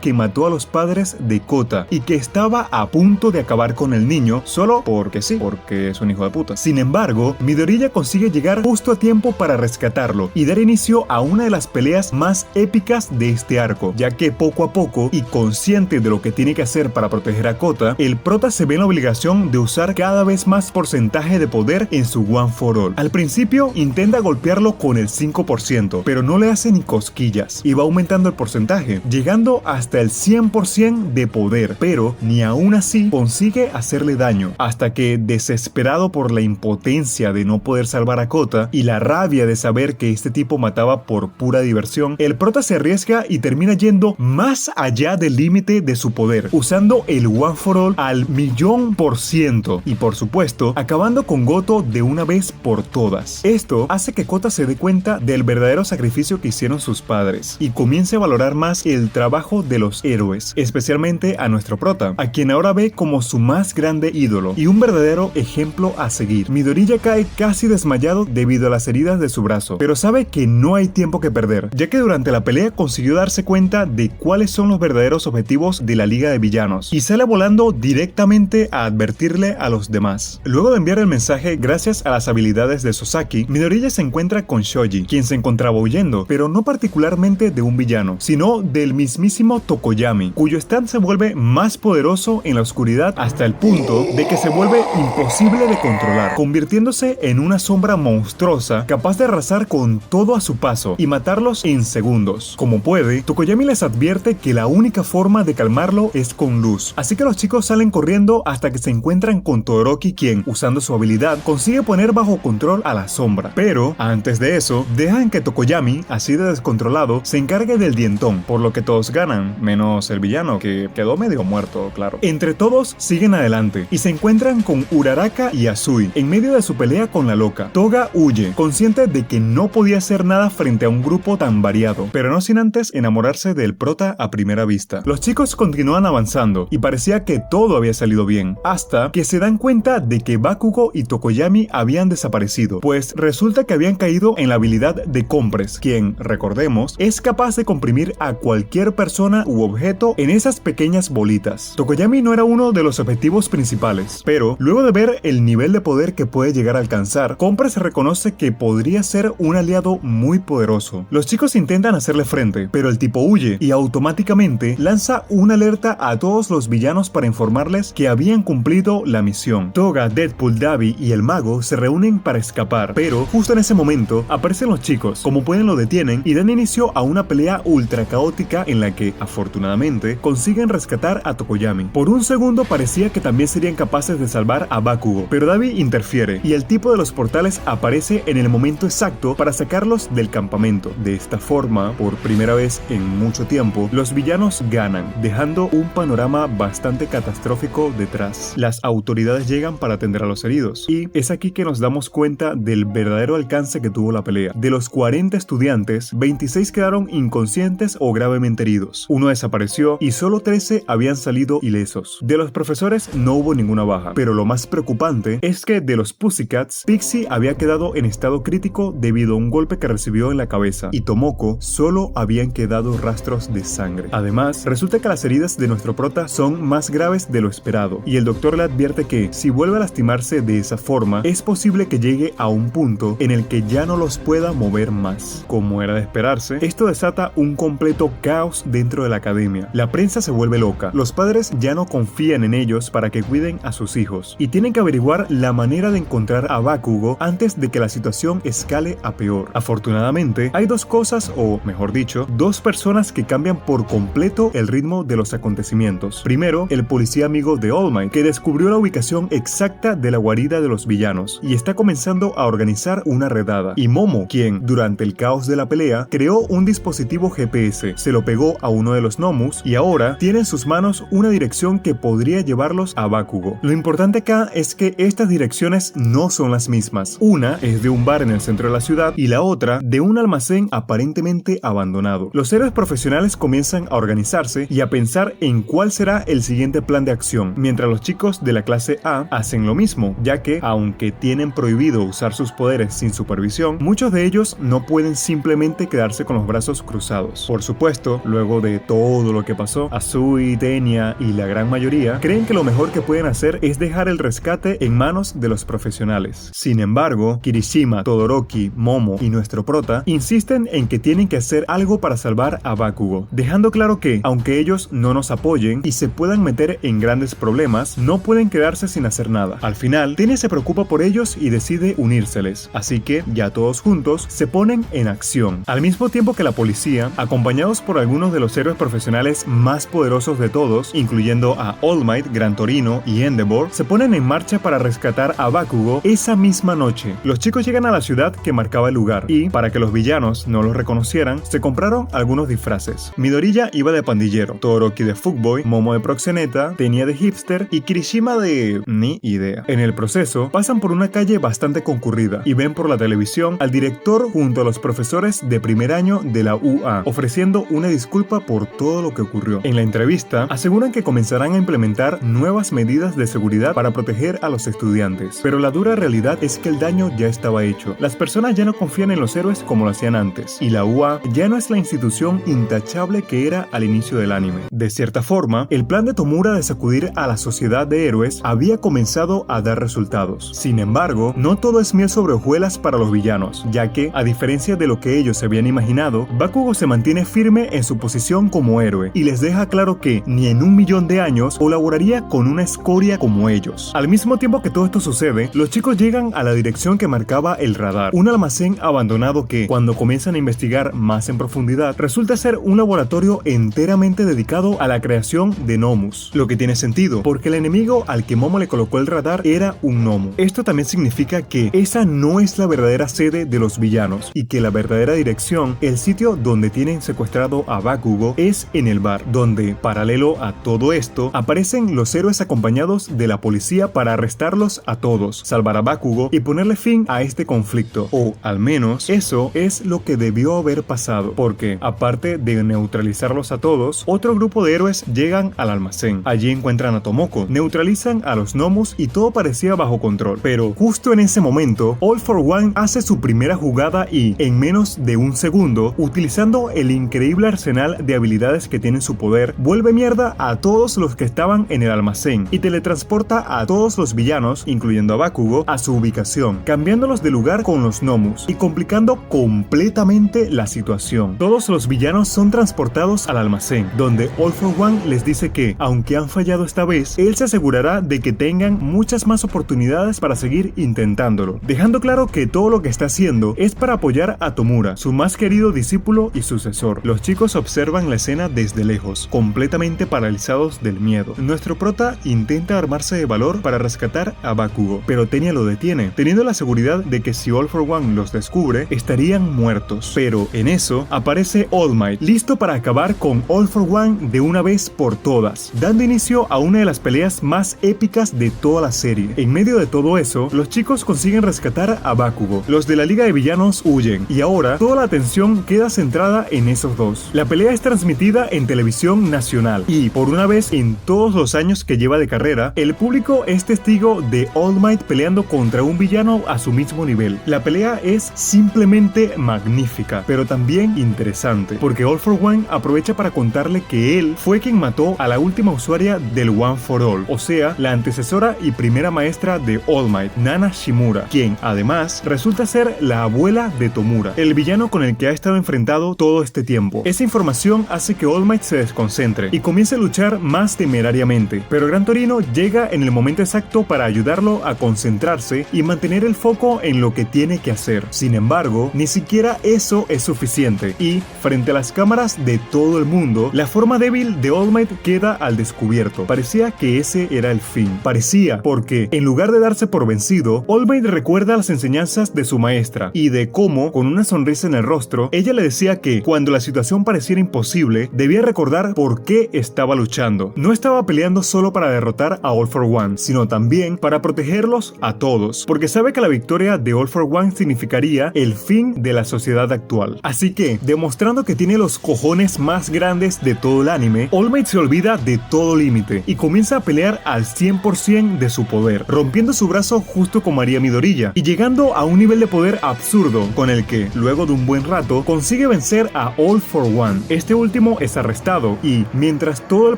que mató a los padres de Kota y que estaba a punto de acabar con el niño solo porque sí, porque es un hijo de puta. Sin embargo, Midoriya consigue llegar justo a tiempo para rescatarlo y dar inicio a una de las peleas más épicas de este arco, ya que poco a poco, y consciente de lo que tiene que hacer para proteger a Kota, el prota se ve en la obligación de usar cada vez más porcentaje de poder en su One for All. Al principio intenta golpearlo con el 5%, pero no le hace ni cosquillas y va aumentando el porcentaje, llegando hasta el 100% de poder, pero ni aún así consigue hacerle daño, hasta que, desesperado por la impotencia de no poder salvar a Kota y la rabia de saber que este tipo mataba por pura diversión, el prota se arriesga y termina yendo más allá del límite de su poder, usando el One for All al 1,000,000% y, por supuesto, acabando con Goto de una vez por todas. Esto hace que Kota prota se dé cuenta del verdadero sacrificio que hicieron sus padres y comience a valorar más el trabajo de los héroes, especialmente a nuestro prota, a quien ahora ve como su más grande ídolo y un verdadero ejemplo a seguir. Midoriya cae casi desmayado debido a las heridas de su brazo, pero sabe que no hay tiempo que perder, ya que durante la pelea consiguió darse cuenta de cuáles son los verdaderos objetivos de la Liga de Villanos y sale volando directamente a advertirle a los demás. Luego de enviar el mensaje gracias a las habilidades de Sasaki, Midoriya se encuentra con Shoji, quien se encontraba huyendo, pero no particularmente de un villano, sino del mismísimo Tokoyami, cuyo stand se vuelve más poderoso en la oscuridad hasta el punto de que se vuelve imposible de controlar, convirtiéndose en una sombra monstruosa capaz de arrasar con todo a su paso y matarlos en segundos. Como puede, Tokoyami les advierte que la única forma de calmarlo es con luz, así que los chicos salen corriendo hasta que se encuentran con Todoroki, quien, usando su habilidad, consigue poner bajo control a la sombra. Pero, antes de eso, dejan que Tokoyami, así de descontrolado, se encargue del dientón, por lo que todos ganan, menos el villano, que quedó medio muerto, claro. Entre todos, siguen adelante, y se encuentran con Uraraka y Azui, en medio de su pelea con la loca. Toga huye, consciente de que no podía hacer nada frente a un grupo tan variado, pero no sin antes enamorarse del prota a primera vista. Los chicos continúan avanzando, y parecía que todo había salido bien, hasta que se dan cuenta de que Bakugo y Tokoyami habían desaparecido, pues resulta que habían caído en la habilidad de Compress, quien, recordemos, es capaz de comprimir a cualquier persona u objeto en esas pequeñas bolitas. Tokoyami no era uno de los objetivos principales, pero luego de ver el nivel de poder que puede llegar a alcanzar, Compress reconoce que podría ser un aliado muy poderoso. Los chicos intentan hacerle frente, pero el tipo huye y automáticamente lanza una alerta a todos los villanos para informarles que habían cumplido la misión. Toga, Deadpool, Dabi y el mago se reúnen para escapar, pero justo en ese momento aparecen los chicos. Como pueden, lo detienen y dan inicio a una pelea ultra caótica en la que, afortunadamente, consiguen rescatar a Tokoyami. Por un segundo parecía que también serían capaces de salvar a Bakugo, pero Dabi interfiere y el tipo de los portales aparece en el momento exacto para sacarlos del campamento. De esta forma, por primera vez en mucho tiempo, los villanos ganan, dejando un panorama bastante catastrófico detrás. Las autoridades llegan para atender a los heridos, y es aquí que nos damos cuenta del verdadero alcance que tuvo la pelea. De los 40 estudiantes, 26 quedaron inconscientes o gravemente heridos, uno desapareció y solo 13 habían salido ilesos. De los profesores no hubo ninguna baja, pero lo más preocupante es que de los Pussycats, Pixie había quedado en estado crítico debido a un golpe que recibió en la cabeza, y Tomoko solo habían quedado rastros de sangre. Además, resulta que las heridas de nuestro prota son más graves de lo esperado, y el doctor le advierte que si vuelve a lastimarse de esa forma, es posible que llegue a un punto en el que ya no los pueda mover más. Como era de esperarse, esto desata un completo caos dentro de la academia. La prensa se vuelve loca, los padres ya no confían en ellos para que cuiden a sus hijos, y tienen que averiguar la manera de encontrar a Bakugo antes de que la situación escale a peor. Afortunadamente, hay dos cosas, o mejor dicho, dos personas que cambian por completo el ritmo de los acontecimientos. Primero, el policía amigo de All Might, que descubrió la ubicación exacta de la guarida de los villanos y está comenzando a organizar una redada. Y Momo, quien, durante el caos de la pelea, creó un dispositivo GPS, se lo pegó a uno de los Nomus y ahora tiene en sus manos una dirección que podría llevarlos a Bakugo. Lo importante acá es que estas direcciones no son las mismas. Una es de un bar en el centro de la ciudad y la otra de un almacén aparentemente abandonado. Los héroes profesionales comienzan a organizarse y a pensar en cuál será el siguiente plan de acción, mientras los chicos de la clase A hacen lo mismo, ya que, aunque tienen prohibido usar sus poderes sin supervisión, muchos de ellos no pueden simplemente quedarse con los brazos cruzados. Por supuesto, luego de todo lo que pasó, Azui, Tenya y la gran mayoría creen que lo mejor que pueden hacer es dejar el rescate en manos de los profesionales. Sin embargo, Kirishima, Todoroki, Momo y nuestro prota insisten en que tienen que hacer algo para salvar a Bakugo, dejando claro que, aunque ellos no nos apoyen y se puedan meter en grandes problemas, no pueden quedarse sin hacer nada. Al final, Tenya se preocupa por ellos y decide unírseles, así que ya todos juntos se ponen en acción. Al mismo tiempo que la policía, acompañados por algunos de los héroes profesionales más poderosos de todos, incluyendo a All Might, Gran Torino y Endeavor, se ponen en marcha para rescatar a Bakugo esa misma noche. Los chicos llegan a la ciudad que marcaba el lugar y, para que los villanos no los reconocieran, se compraron algunos disfraces. Midoriya iba de pandillero, Todoroki de fuckboy, Momo de proxeneta, Tenya de hipster y Kirishima de... ni idea. En el proceso, pasan por una calle bastante concurrida y ven por la televisión televisión al director junto a los profesores de primer año de la UA, ofreciendo una disculpa por todo lo que ocurrió. En la entrevista, aseguran que comenzarán a implementar nuevas medidas de seguridad para proteger a los estudiantes, pero la dura realidad es que el daño ya estaba hecho. Las personas ya no confían en los héroes como lo hacían antes, y la UA ya no es la institución intachable que era al inicio del anime. De cierta forma, el plan de Tomura de sacudir a la sociedad de héroes había comenzado a dar resultados. Sin embargo, no todo es miel sobre hojuelas para los villanos, ya que, a diferencia de lo que ellos se habían imaginado, Bakugo se mantiene firme en su posición como héroe, y les deja claro que ni en 1.000.000 de años colaboraría con una escoria como ellos. Al mismo tiempo que todo esto sucede, los chicos llegan a la dirección que marcaba el radar, un almacén abandonado que, cuando comienzan a investigar más en profundidad, resulta ser un laboratorio enteramente dedicado a la creación de Nomus. Lo que tiene sentido, porque el enemigo al que Momo le colocó el radar era un Nomu. Esto también significa que esa no es la verdadera sede de los villanos, y que la verdadera dirección, el sitio donde tienen secuestrado a Bakugo, es en el bar, donde, paralelo a todo esto, aparecen los héroes acompañados de la policía para arrestarlos a todos, salvar a Bakugo y ponerle fin a este conflicto, o al menos eso es lo que debió haber pasado, porque aparte de neutralizarlos a todos, otro grupo de héroes llegan al almacén. Allí encuentran a Tomoko, neutralizan a los Nomus y todo parecía bajo control, pero justo en ese momento, All for One hace su primera jugada y, en menos de un segundo, utilizando el increíble arsenal de habilidades que tiene en su poder, vuelve mierda a todos los que estaban en el almacén y teletransporta a todos los villanos, incluyendo a Bakugo, a su ubicación, cambiándolos de lugar con los Nomus y complicando completamente la situación. Todos los villanos son transportados al almacén, donde All for One les dice que, aunque han fallado esta vez, él se asegurará de que tengan muchas más oportunidades para seguir intentándolo, dejando claro que todo lo que está haciendo es para apoyar a Tomura, su más querido discípulo y sucesor. Los chicos observan la escena desde lejos, completamente paralizados del miedo. Nuestro prota intenta armarse de valor para rescatar a Bakugo, pero Tenya lo detiene, teniendo la seguridad de que si All for One los descubre, estarían muertos. Pero en eso aparece All Might, listo para acabar con All for One de una vez por todas, dando inicio a una de las peleas más épicas de toda la serie. En medio de todo eso, los chicos consiguen rescatar a Bakugo. Los de la Liga de Villanos huyen, y ahora toda la atención queda centrada en esos dos. La pelea es transmitida en televisión nacional, y por una vez en todos los años que lleva de carrera, el público es testigo de All Might peleando contra un villano a su mismo nivel. La pelea es simplemente magnífica, pero también interesante, porque All for One aprovecha para contarle que él fue quien mató a la última usuaria del One for All, o sea, la antecesora y primera maestra de All Might, Nana Shimura, quien además resulta ser la abuela de Tomura, el villano con el que ha estado enfrentado todo este tiempo. Esa información hace que All Might se desconcentre y comience a luchar más temerariamente, pero Gran Torino llega en el momento exacto para ayudarlo a concentrarse y mantener el foco en lo que tiene que hacer. Sin embargo, ni siquiera eso es suficiente, y frente a las cámaras de todo el mundo, la forma débil de All Might queda al descubierto. Parecía que ese era el fin. Parecía, porque en lugar de darse por vencido, All Might recuerda las enseñanzas de su maestra y de cómo, con una sonrisa en el rostro, ella le decía que cuando la situación pareciera imposible, debía recordar por qué estaba luchando. No estaba peleando solo para derrotar a All for One, sino también para protegerlos a todos, porque sabe que la victoria de All for One significaría el fin de la sociedad actual. Así que, demostrando que tiene los cojones más grandes de todo el anime, All Might se olvida de todo límite y comienza a pelear al 100% de su poder, rompiendo su brazo justo como haría Midoriya y llegando a un nivel de poder absurdo con el que, luego de un buen rato, consigue vencer a All for One. Este último es arrestado y, mientras todo el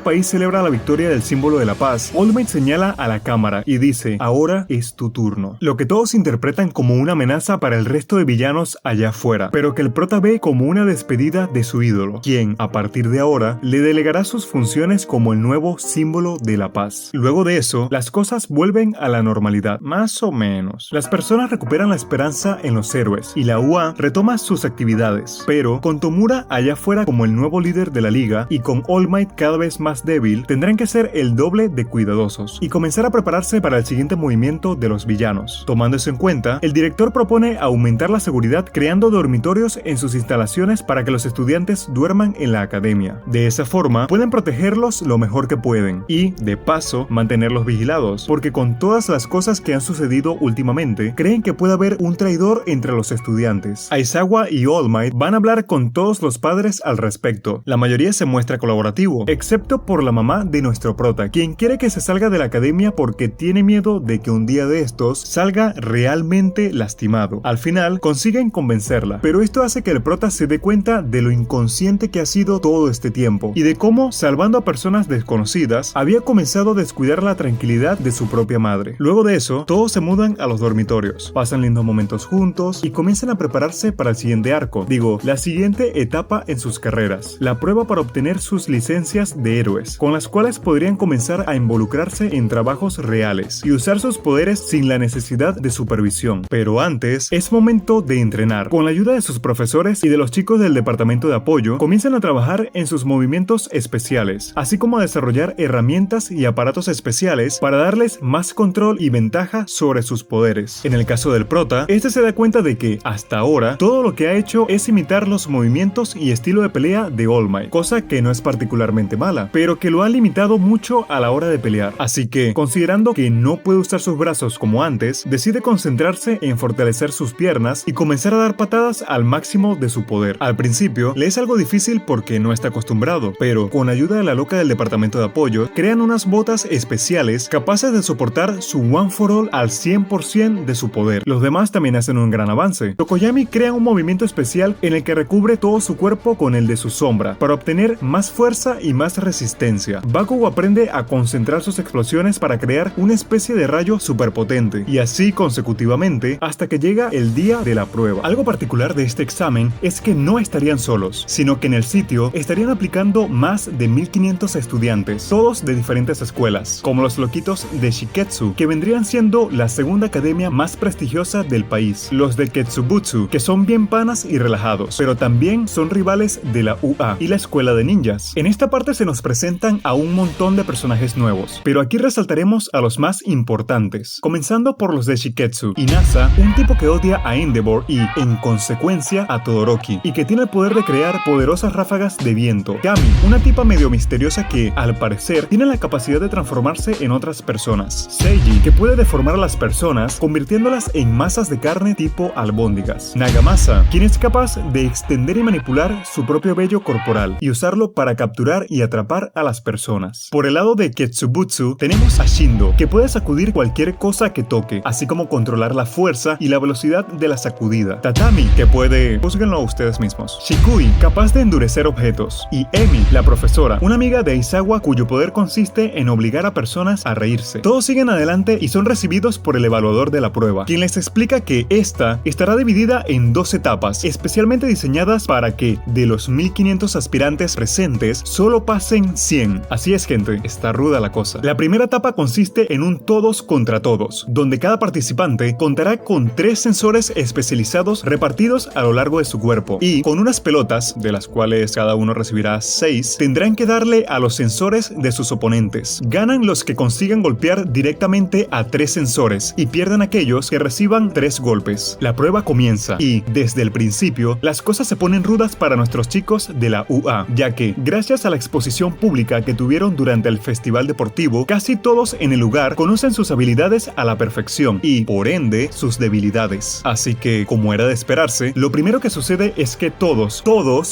país celebra la victoria del símbolo de la paz, All Might señala a la cámara y dice: ahora es tu turno. Lo que todos interpretan como una amenaza para el resto de villanos allá afuera, pero que el prota ve como una despedida de su ídolo, quien, a partir de ahora, le delegará sus funciones como el nuevo símbolo de la paz. Luego de eso, las cosas vuelven a la normalidad, más o menos. Las personas recuperan la esperanza en los héroes, y la UA retoma sus actividades, pero con Tomura allá afuera como el nuevo líder de la liga, y con All Might cada vez más débil, tendrán que ser el doble de cuidadosos, y comenzar a prepararse para el siguiente movimiento de los villanos. Tomando eso en cuenta, el director propone aumentar la seguridad creando dormitorios en sus instalaciones para que los estudiantes duerman en la academia. De esa forma, pueden protegerlos lo mejor que pueden, y, de paso, mantenerlos vigilados, porque con todas las cosas que han sucedido últimamente, creen que puede haber un traidor entre los estudiantes. Aizawa y All Might van a hablar con todos los padres al respecto. La mayoría se muestra colaborativo, excepto por la mamá de nuestro prota, quien quiere que se salga de la academia porque tiene miedo de que un día de estos salga realmente lastimado. Al final consiguen convencerla, pero esto hace que el prota se dé cuenta de lo inconsciente que ha sido todo este tiempo y de cómo, salvando a personas desconocidas, había comenzado a descuidar la tranquilidad de su propia madre. Luego de eso, todos se mudan a los dormitorios, pasan lindos momentos juntos y comienzan a prepararse para el siguiente arco, la siguiente etapa en sus carreras, la prueba para obtener sus licencias de héroes, con las cuales podrían comenzar a involucrarse en trabajos reales y usar sus poderes sin la necesidad de supervisión. Pero antes, es momento de entrenar. Con la ayuda de sus profesores y de los chicos del departamento de apoyo, comienzan a trabajar en sus movimientos especiales, así como a desarrollar herramientas y aparatos especiales para darles más control y ventaja sobre sus poderes. En el caso del prota, este se da cuenta de que, hasta ahora, todo lo que ha hecho es imitar los movimientos y estilo de pelea de All Might, cosa que no es particularmente mala, pero que lo ha limitado mucho a la hora de pelear. Así que, considerando que no puede usar sus brazos como antes, decide concentrarse en fortalecer sus piernas y comenzar a dar patadas al máximo de su poder. Al principio, le es algo difícil porque no está acostumbrado, pero con ayuda de la loca del departamento de apoyo, crean unas botas especiales capaces de soportar su One for All al 100% de su poder. Los demás también hacen un gran avance. Tokoyami crea un movimiento especial en el que recubre todo su cuerpo con el de su sombra, para obtener más fuerza y más resistencia. Bakugo aprende a concentrar sus explosiones para crear una especie de rayo superpotente, y así consecutivamente hasta que llega el día de la prueba. Algo particular de este examen es que no estarían solos, sino que en el sitio estarían aplicando más de 1500 estudiantes, todos de diferentes escuelas, como los loquitos de Shiketsu, que vendrían siendo la segunda academia más prestigiosa del país, los de Ketsubutsu, que son bien panas y relajados, pero también son rivales de la UA y la escuela de ninjas. En esta parte se nos presentan a un montón de personajes nuevos, pero aquí resaltaremos a los más importantes, comenzando por los de Shiketsu. Inasa, un tipo que odia a Endeavor y, en consecuencia, a Todoroki, y que tiene el poder de crear poderosas ráfagas de viento. Kami, una tipa medio misteriosa que, al parecer, tiene la capacidad de transformarse en otras personas. Seiji, que puede deformar a las personas, convirtiéndolas en masas de carne tipo albóndigas. Nagamasa, quien es capaz de extender y manipular su propio vello corporal y usarlo para capturar y atrapar a las personas. Por el lado de Ketsubutsu, tenemos a Shindo, que puede sacudir cualquier cosa que toque, así como controlar la fuerza y la velocidad de la sacudida. Tatami, que puede... júzguenlo ustedes mismos. Shikui, capaz de endurecer objetos. Y Emi, la profesora, una amiga de Aizawa cuyo poder consiste en obligar a personas a reírse. Todos siguen adelante y son recibidos por el evaluador de la prueba, quien les explica que esta estará dividida en 2 etapas, especialmente diseñadas para que, de los 1500 aspirantes presentes, solo pasen 100. Así es, gente, está ruda la cosa. La primera etapa consiste en un todos contra todos, donde cada participante contará con 3 sensores especializados repartidos a lo largo de su cuerpo, y con unas pelotas, de las cuales cada uno recibirá 6, tendrán que darle a los sensores de sus oponentes. Ganan los que consigan golpear directamente a 3 sensores, y pierden aquellos que reciban 3 golpes. La prueba comienza, y desde el principio, las cosas se ponen rudas para nuestros chicos de la UA, ya que, gracias a la exposición pública que tuvieron durante el festival deportivo, casi todos en el lugar conocen sus habilidades a la perfección y, por ende, sus debilidades. Así que, como era de esperarse, lo primero que sucede es que todos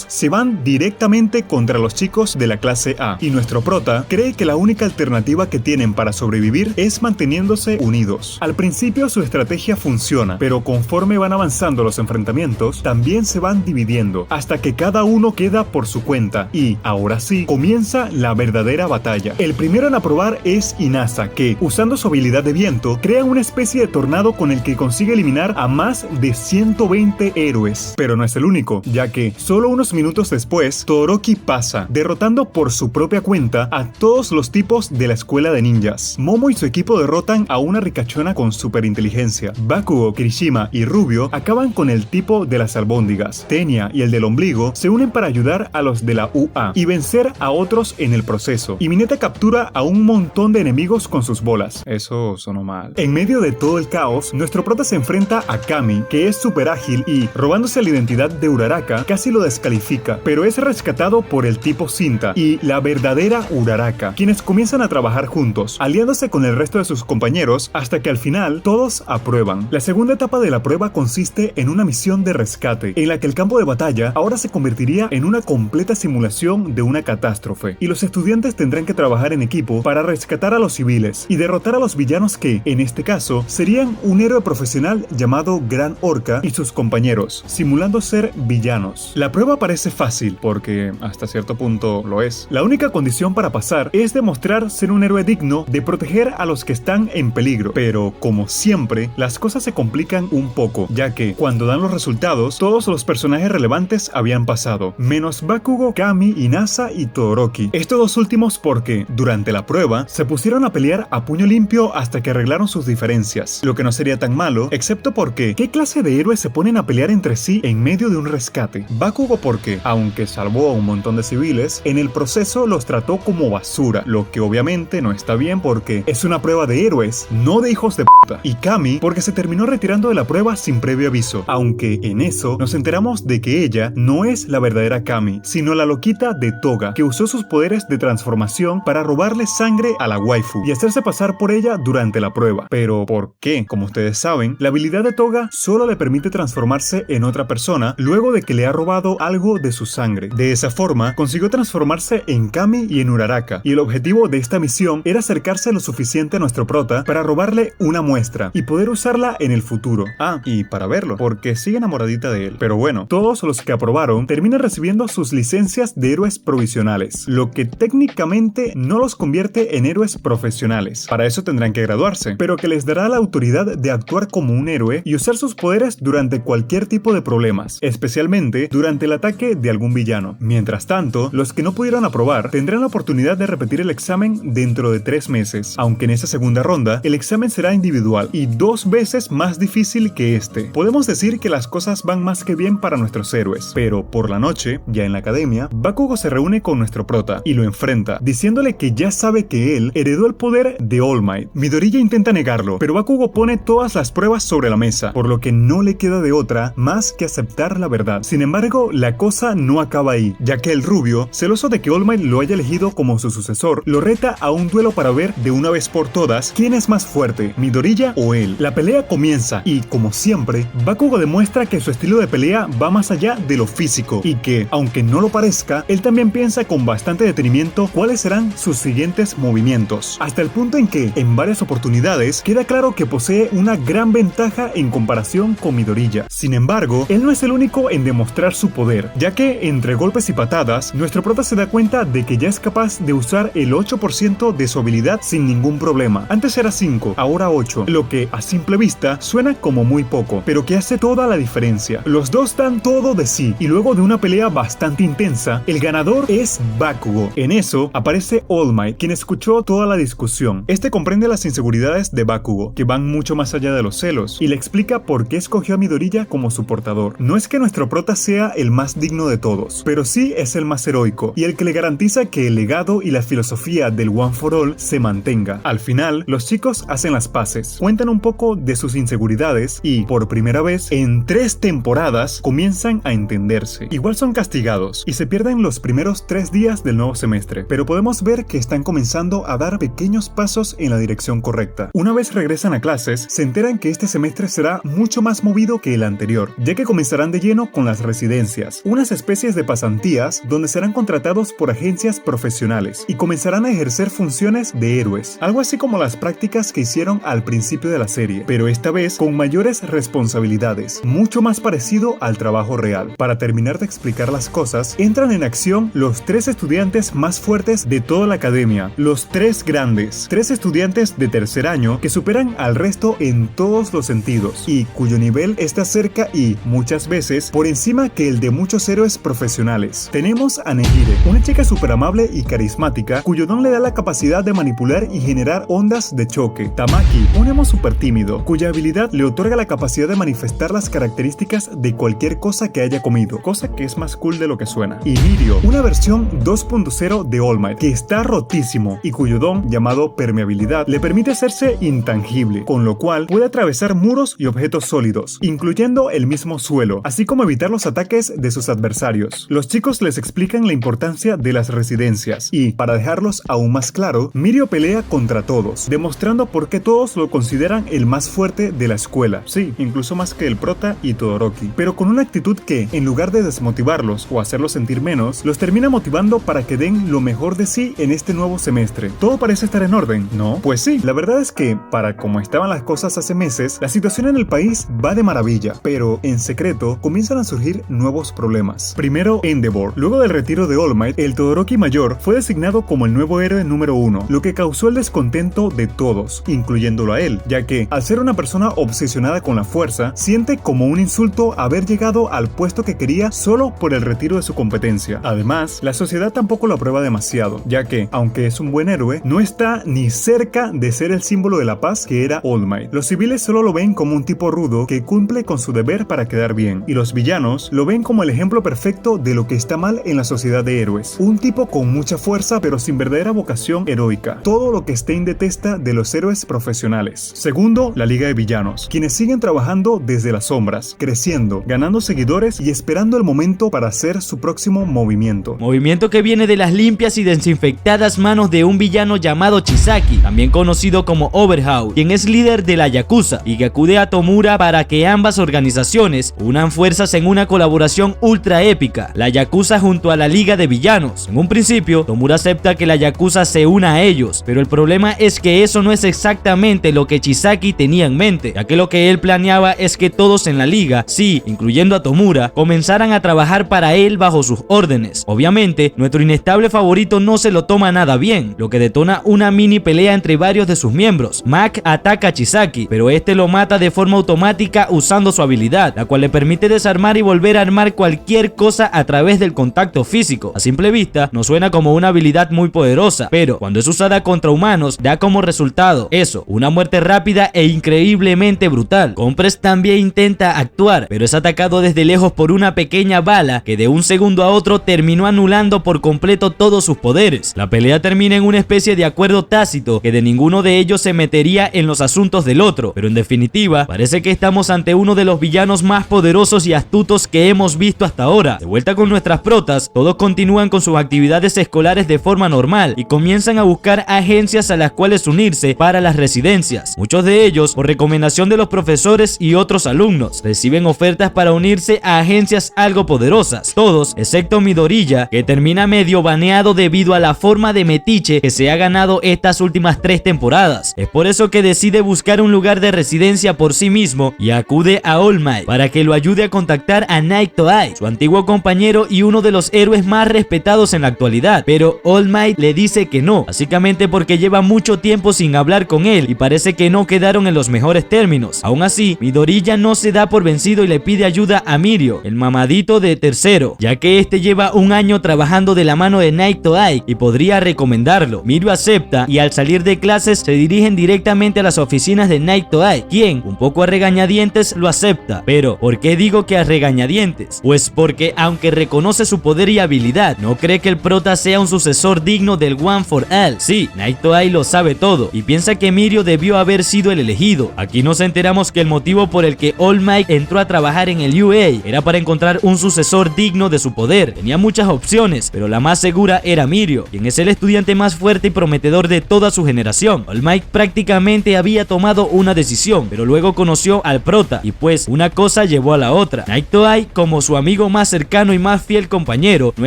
se van directamente contra los chicos de la clase A, y nuestro prota cree que la única alternativa que tienen para sobrevivir es manteniéndose unidos. Al principio su estrategia funciona, pero conforme van avanzando los enfrentamientos, también se van dividiendo, hasta que cada uno queda por su cuenta, y, ahora sí, comienza la verdadera batalla. El primero en aprobar es Inasa, que, usando su habilidad de viento, crea una especie de tornado con el que consigue eliminar a más de 120 héroes. Pero no es el único, ya que, solo unos minutos después, Todoroki pasa, derrotando por su propia cuenta a todos los tipos de la escuela de ninjas. Momo y su equipo derrotan a una ricachona con superinteligencia. Bakugo, Kirishima y Rubio acaban con el tipo de las albóndigas. Tenya y el del ombligo se unen para ayudar a los de la UA y vencer a otros en el proceso. Y Mineta captura a un montón de enemigos con sus bolas. Eso sonó mal. En medio de todo el caos, nuestro prota se enfrenta a Kami, que es súper ágil y, robándose la identidad de Uraraka, casi lo descalifica, pero es rescatado por el tipo Cinta y la verdadera Uraraka, quienes comienzan a trabajar juntos, aliándose con el resto de sus compañeros hasta que al final todos aprueban. La segunda etapa de la prueba consiste en una misión de rescate, en la que el campo de batalla ahora se convertiría en una completa simulación de una catástrofe, y los estudiantes tendrán que trabajar en equipo para rescatar a los civiles y derrotar a los villanos que, en este caso, serían un héroe profesional llamado Gran Orca y sus compañeros, simulando ser villanos. La prueba parece fácil, porque hasta cierto punto lo es. La única condición para pasar es demostrar ser un héroe digno de proteger a los que están en peligro, pero como siempre, las cosas se complican un poco, ya que cuando dan los resultados, todos los personajes relevantes habían pasado, menos Bakugo, Kami, Inasa y Todoroki. Estos dos últimos porque, durante la prueba, se pusieron a pelear a puño limpio hasta que arreglaron sus diferencias, lo que no sería tan malo, excepto porque ¿qué clase de héroes se ponen a pelear entre sí en medio de un rescate? Bakugo porque, aunque salvó a un montón de civiles, en el proceso los trató como basura, lo que obviamente no está bien porque es una prueba de héroes, no de hijos de puta. Y Kami porque se terminó retirando de la prueba sin previo aviso, aunque en eso nos enteramos de que ella no es la verdadera Kami, sino la loquita de Toga, que usó sus poderes de transformación para robarle sangre a la waifu y hacerse pasar por ella durante la prueba. Pero ¿por qué? Como ustedes saben, la habilidad de Toga solo le permite transformarse en otra persona luego de que le ha robado algo de su sangre. De esa forma, consiguió transformarse en Kami y en Uraraka, y el objetivo de esta misión era acercarse lo suficiente a nuestro prota para robarle una muestra y poder usarla en el futuro. Ah, y para verlo, porque sigue enamoradita de él. Pero bueno, todos los que aprobaron terminan recibiendo sus licencias de héroes provisionales, lo que técnicamente no los convierte en héroes profesionales. Para eso tendrán que graduarse, pero que les dará la autoridad de actuar como un héroe y usar sus poderes durante cualquier tipo de problemas, especialmente durante el ataque de algún villano. Mientras tanto, los que no pudieron aprobar tendrán la oportunidad de repetir el examen dentro de 3 meses, aunque en esa segunda ronda el examen será individual y 2 veces más difícil que este. Podemos decir que las cosas van más que bien para nuestros héroes, pero por la noche, ya en la academia, Bakugo se reúne con nuestro prota y lo enfrenta, diciéndole que ya sabe que él heredó el poder de All Might. Midoriya intenta negarlo, pero Bakugo pone todas las pruebas sobre la mesa, por lo que no le queda de otra más que aceptar la verdad. Sin embargo, la cosa no acaba ahí, ya que el rubio, celoso de que All Might lo haya elegido como su sucesor, lo reta a un duelo para ver de una vez por todas quién es más fuerte, Midoriya o él. La pelea comienza y, como siempre, Bakugo demuestra que su estilo de pelea va más allá de lo físico y que, aunque no lo parezca, él también piensa con bastante detenimiento cuáles serán sus siguientes movimientos, hasta el punto en que, en varias oportunidades, queda claro que posee una gran ventaja en comparación con Midoriya. Sin embargo, él no es el único en demostrar su poder, ya que, entre golpes y patadas, nuestro prota se da cuenta de que ya es capaz de usar el 8% de su habilidad sin ningún problema. Antes era 5, ahora 8, lo que, a simple vista, suena como muy poco, pero que hace toda la diferencia. Los dos dan todo de sí, y luego de una pelea bastante intensa, el ganador es Bakugo. En eso, aparece All Might, quien escuchó toda la discusión. Este comprende las inseguridades de Bakugo, que van mucho más allá de los celos, y le explica por qué escogió a Midoriya como su portador. No es que nuestro prota sea el más digno de todos, pero sí es el más heroico, y el que le garantiza que el legado y la filosofía del One for All se mantenga. Al final, los chicos hacen las paces, cuentan un poco de sus inseguridades y, por primera vez en 3 temporadas, comienzan a entenderse. Igual son castigados y se pierden los primeros 3 días del nuevo semestre, pero podemos ver que están comenzando a dar pequeños pasos en la dirección correcta. Una vez regresan a clases, se enteran que este semestre será mucho más movido que el anterior, ya que comenzarán de lleno con las residencias, unas especies de pasantías donde serán contratados por agencias profesionales y comenzarán a ejercer funciones de héroes, algo así como las prácticas que hicieron al principio de la serie, pero esta vez con mayores responsabilidades, mucho más parecido al trabajo real. Para terminar de explicar las cosas, entran en acción los 3 estudiantes más fuertes de toda la academia, los 3 grandes, 3 estudiantes de tercer año que superan al resto en todos los sentidos y cuyo nivel está cerca y, muchas veces, por encima que el de muchos héroes profesionales. Tenemos a Nehire, una chica súper amable y carismática cuyo don le da la capacidad de manipular y generar ondas de choque. Tamaki, un emo súper tímido, cuya habilidad le otorga la capacidad de manifestar las características de cualquier cosa que haya comido, cosa que es más cool de lo que suena. Y Mirio, una versión 2.0 de All Might, que está rotísimo y cuyo don, llamado permeabilidad, le permite hacerse intangible, con lo cual puede atravesar muros y objetos sólidos, incluyendo el mismo suelo, así como evitar los ataques de sus adversarios. Los chicos les explican la importancia de las residencias y, para dejarlos aún más claro, Mirio pelea contra todos, demostrando por qué todos lo consideran el más fuerte de la escuela. escuela, sí, incluso más que el prota y Todoroki, pero con una actitud que, en lugar de desmotivarlos o hacerlos sentir menos, los termina motivando para que den lo mejor de sí en este nuevo semestre. ¿Todo parece estar en orden? ¿No? Pues sí, la verdad es que, para como estaban las cosas hace meses, la situación en el país va de maravilla, pero en secreto comienzan a surgir nuevos problemas. Primero, Endeavor. Luego del retiro de All Might, el Todoroki mayor fue designado como el nuevo héroe número 1, lo que causó el descontento de todos, incluyéndolo a él, ya que, al ser una persona obsesionada con la fuerza, siente como un insulto haber llegado al puesto que quería solo por el retiro de su competencia. Además, la sociedad tampoco lo aprueba demasiado, ya que, aunque es un buen héroe, no está ni cerca de ser el símbolo de la paz que era All Might. Los civiles solo lo ven como un tipo rudo que cumple con su deber para quedar bien, y los villanos lo ven como el ejemplo perfecto de lo que está mal en la sociedad de héroes. Un tipo con mucha fuerza pero sin verdadera vocación heroica. Todo lo que Stein detesta de los héroes profesionales. Segundo, la Liga de Villanos, quienes siguen trabajando desde las sombras, creciendo, ganando seguidores y esperando el momento para hacer su próximo movimiento. Movimiento que viene de las limpias y desinfectadas manos de un villano llamado Chisaki, también conocido como Overhaul, quien es líder de la Yakuza y que acude a Tomura para que ambas organizaciones unan fuerzas en una colaboración ultra épica, la Yakuza junto a la Liga de Villanos. En un principio, Tomura acepta que la Yakuza se una a ellos, pero el problema es que eso no es exactamente lo que Chisaki tenía en mente, ya que lo que él planeaba es que todos en la liga, sí, incluyendo a Tomura, comenzaran a trabajar para él bajo sus órdenes. Obviamente, nuestro inestable favorito no se lo toma nada bien, lo que detona una mini pelea entre varios de sus miembros. Mac ataca a Chisaki, pero este lo mata de forma automática usando su habilidad, la cual le permite desarmar y volver a armar cualquier cosa a través del contacto físico. A simple vista, no suena como una habilidad muy poderosa, pero cuando es usada contra humanos, da como resultado eso, una muerte rápida e increíblemente brutal. Compress también intenta actuar, pero es atacado desde lejos por una pequeña bala que de un segundo a otro terminó anulando por completo todos sus poderes. La pelea termina en una especie de acuerdo tácito que de ninguno de ellos se metería en los asuntos del otro, pero en definitiva parece que estamos ante uno de los villanos más poderosos y astutos que hemos visto hasta ahora. De vuelta con nuestras protas, todos continúan con sus actividades escolares de forma normal y comienzan a buscar agencias a las cuales unirse para las residencias. Muchos de ellos, por recomendación de los profesores y otros alumnos, reciben ofertas para unirse a agencias algo poderosas. Todos, excepto Midoriya, que termina medio baneado debido a la forma de metiche que se ha ganado estas últimas 3 temporadas. Es por eso que decide buscar un lugar de residencia por sí mismo y acude a All Might para que lo ayude a contactar a Night Toei, su antiguo compañero y uno de los héroes más respetados en la actualidad. Pero All Might le dice que no, básicamente porque lleva mucho tiempo sin hablar con él y parece que no quedaron en los mejores términos. Aún así, Midoriya no se da por vencido y le pide ayuda a Mirio, el mamadito de tercero, ya que este lleva un año trabajando de la mano de Night Toei y podría recomendarlo. Mirio acepta y al salir de clases se dirigen directamente a las oficinas de Night Toei, quien, un poco a regañadientes, lo acepta. Pero, ¿por qué digo que a regañadientes? Pues porque, aunque reconoce su poder y habilidad, no cree que el prota sea un sucesor digno del One for All. Sí, Night Toei lo sabe todo y piensa que Mirio debió haber sido el elegido. Aquí nos enteramos que el motivo por el que All Might entró a trabajar en el UA era para encontrar un sucesor digno de su poder. Tenía muchas opciones, pero la más segura era Mirio, quien es el estudiante más fuerte y prometedor de toda su generación. All Might prácticamente había tomado una decisión, pero luego conoció al prota y pues una cosa llevó a la otra. Night Toei, como su amigo más cercano y más fiel compañero, no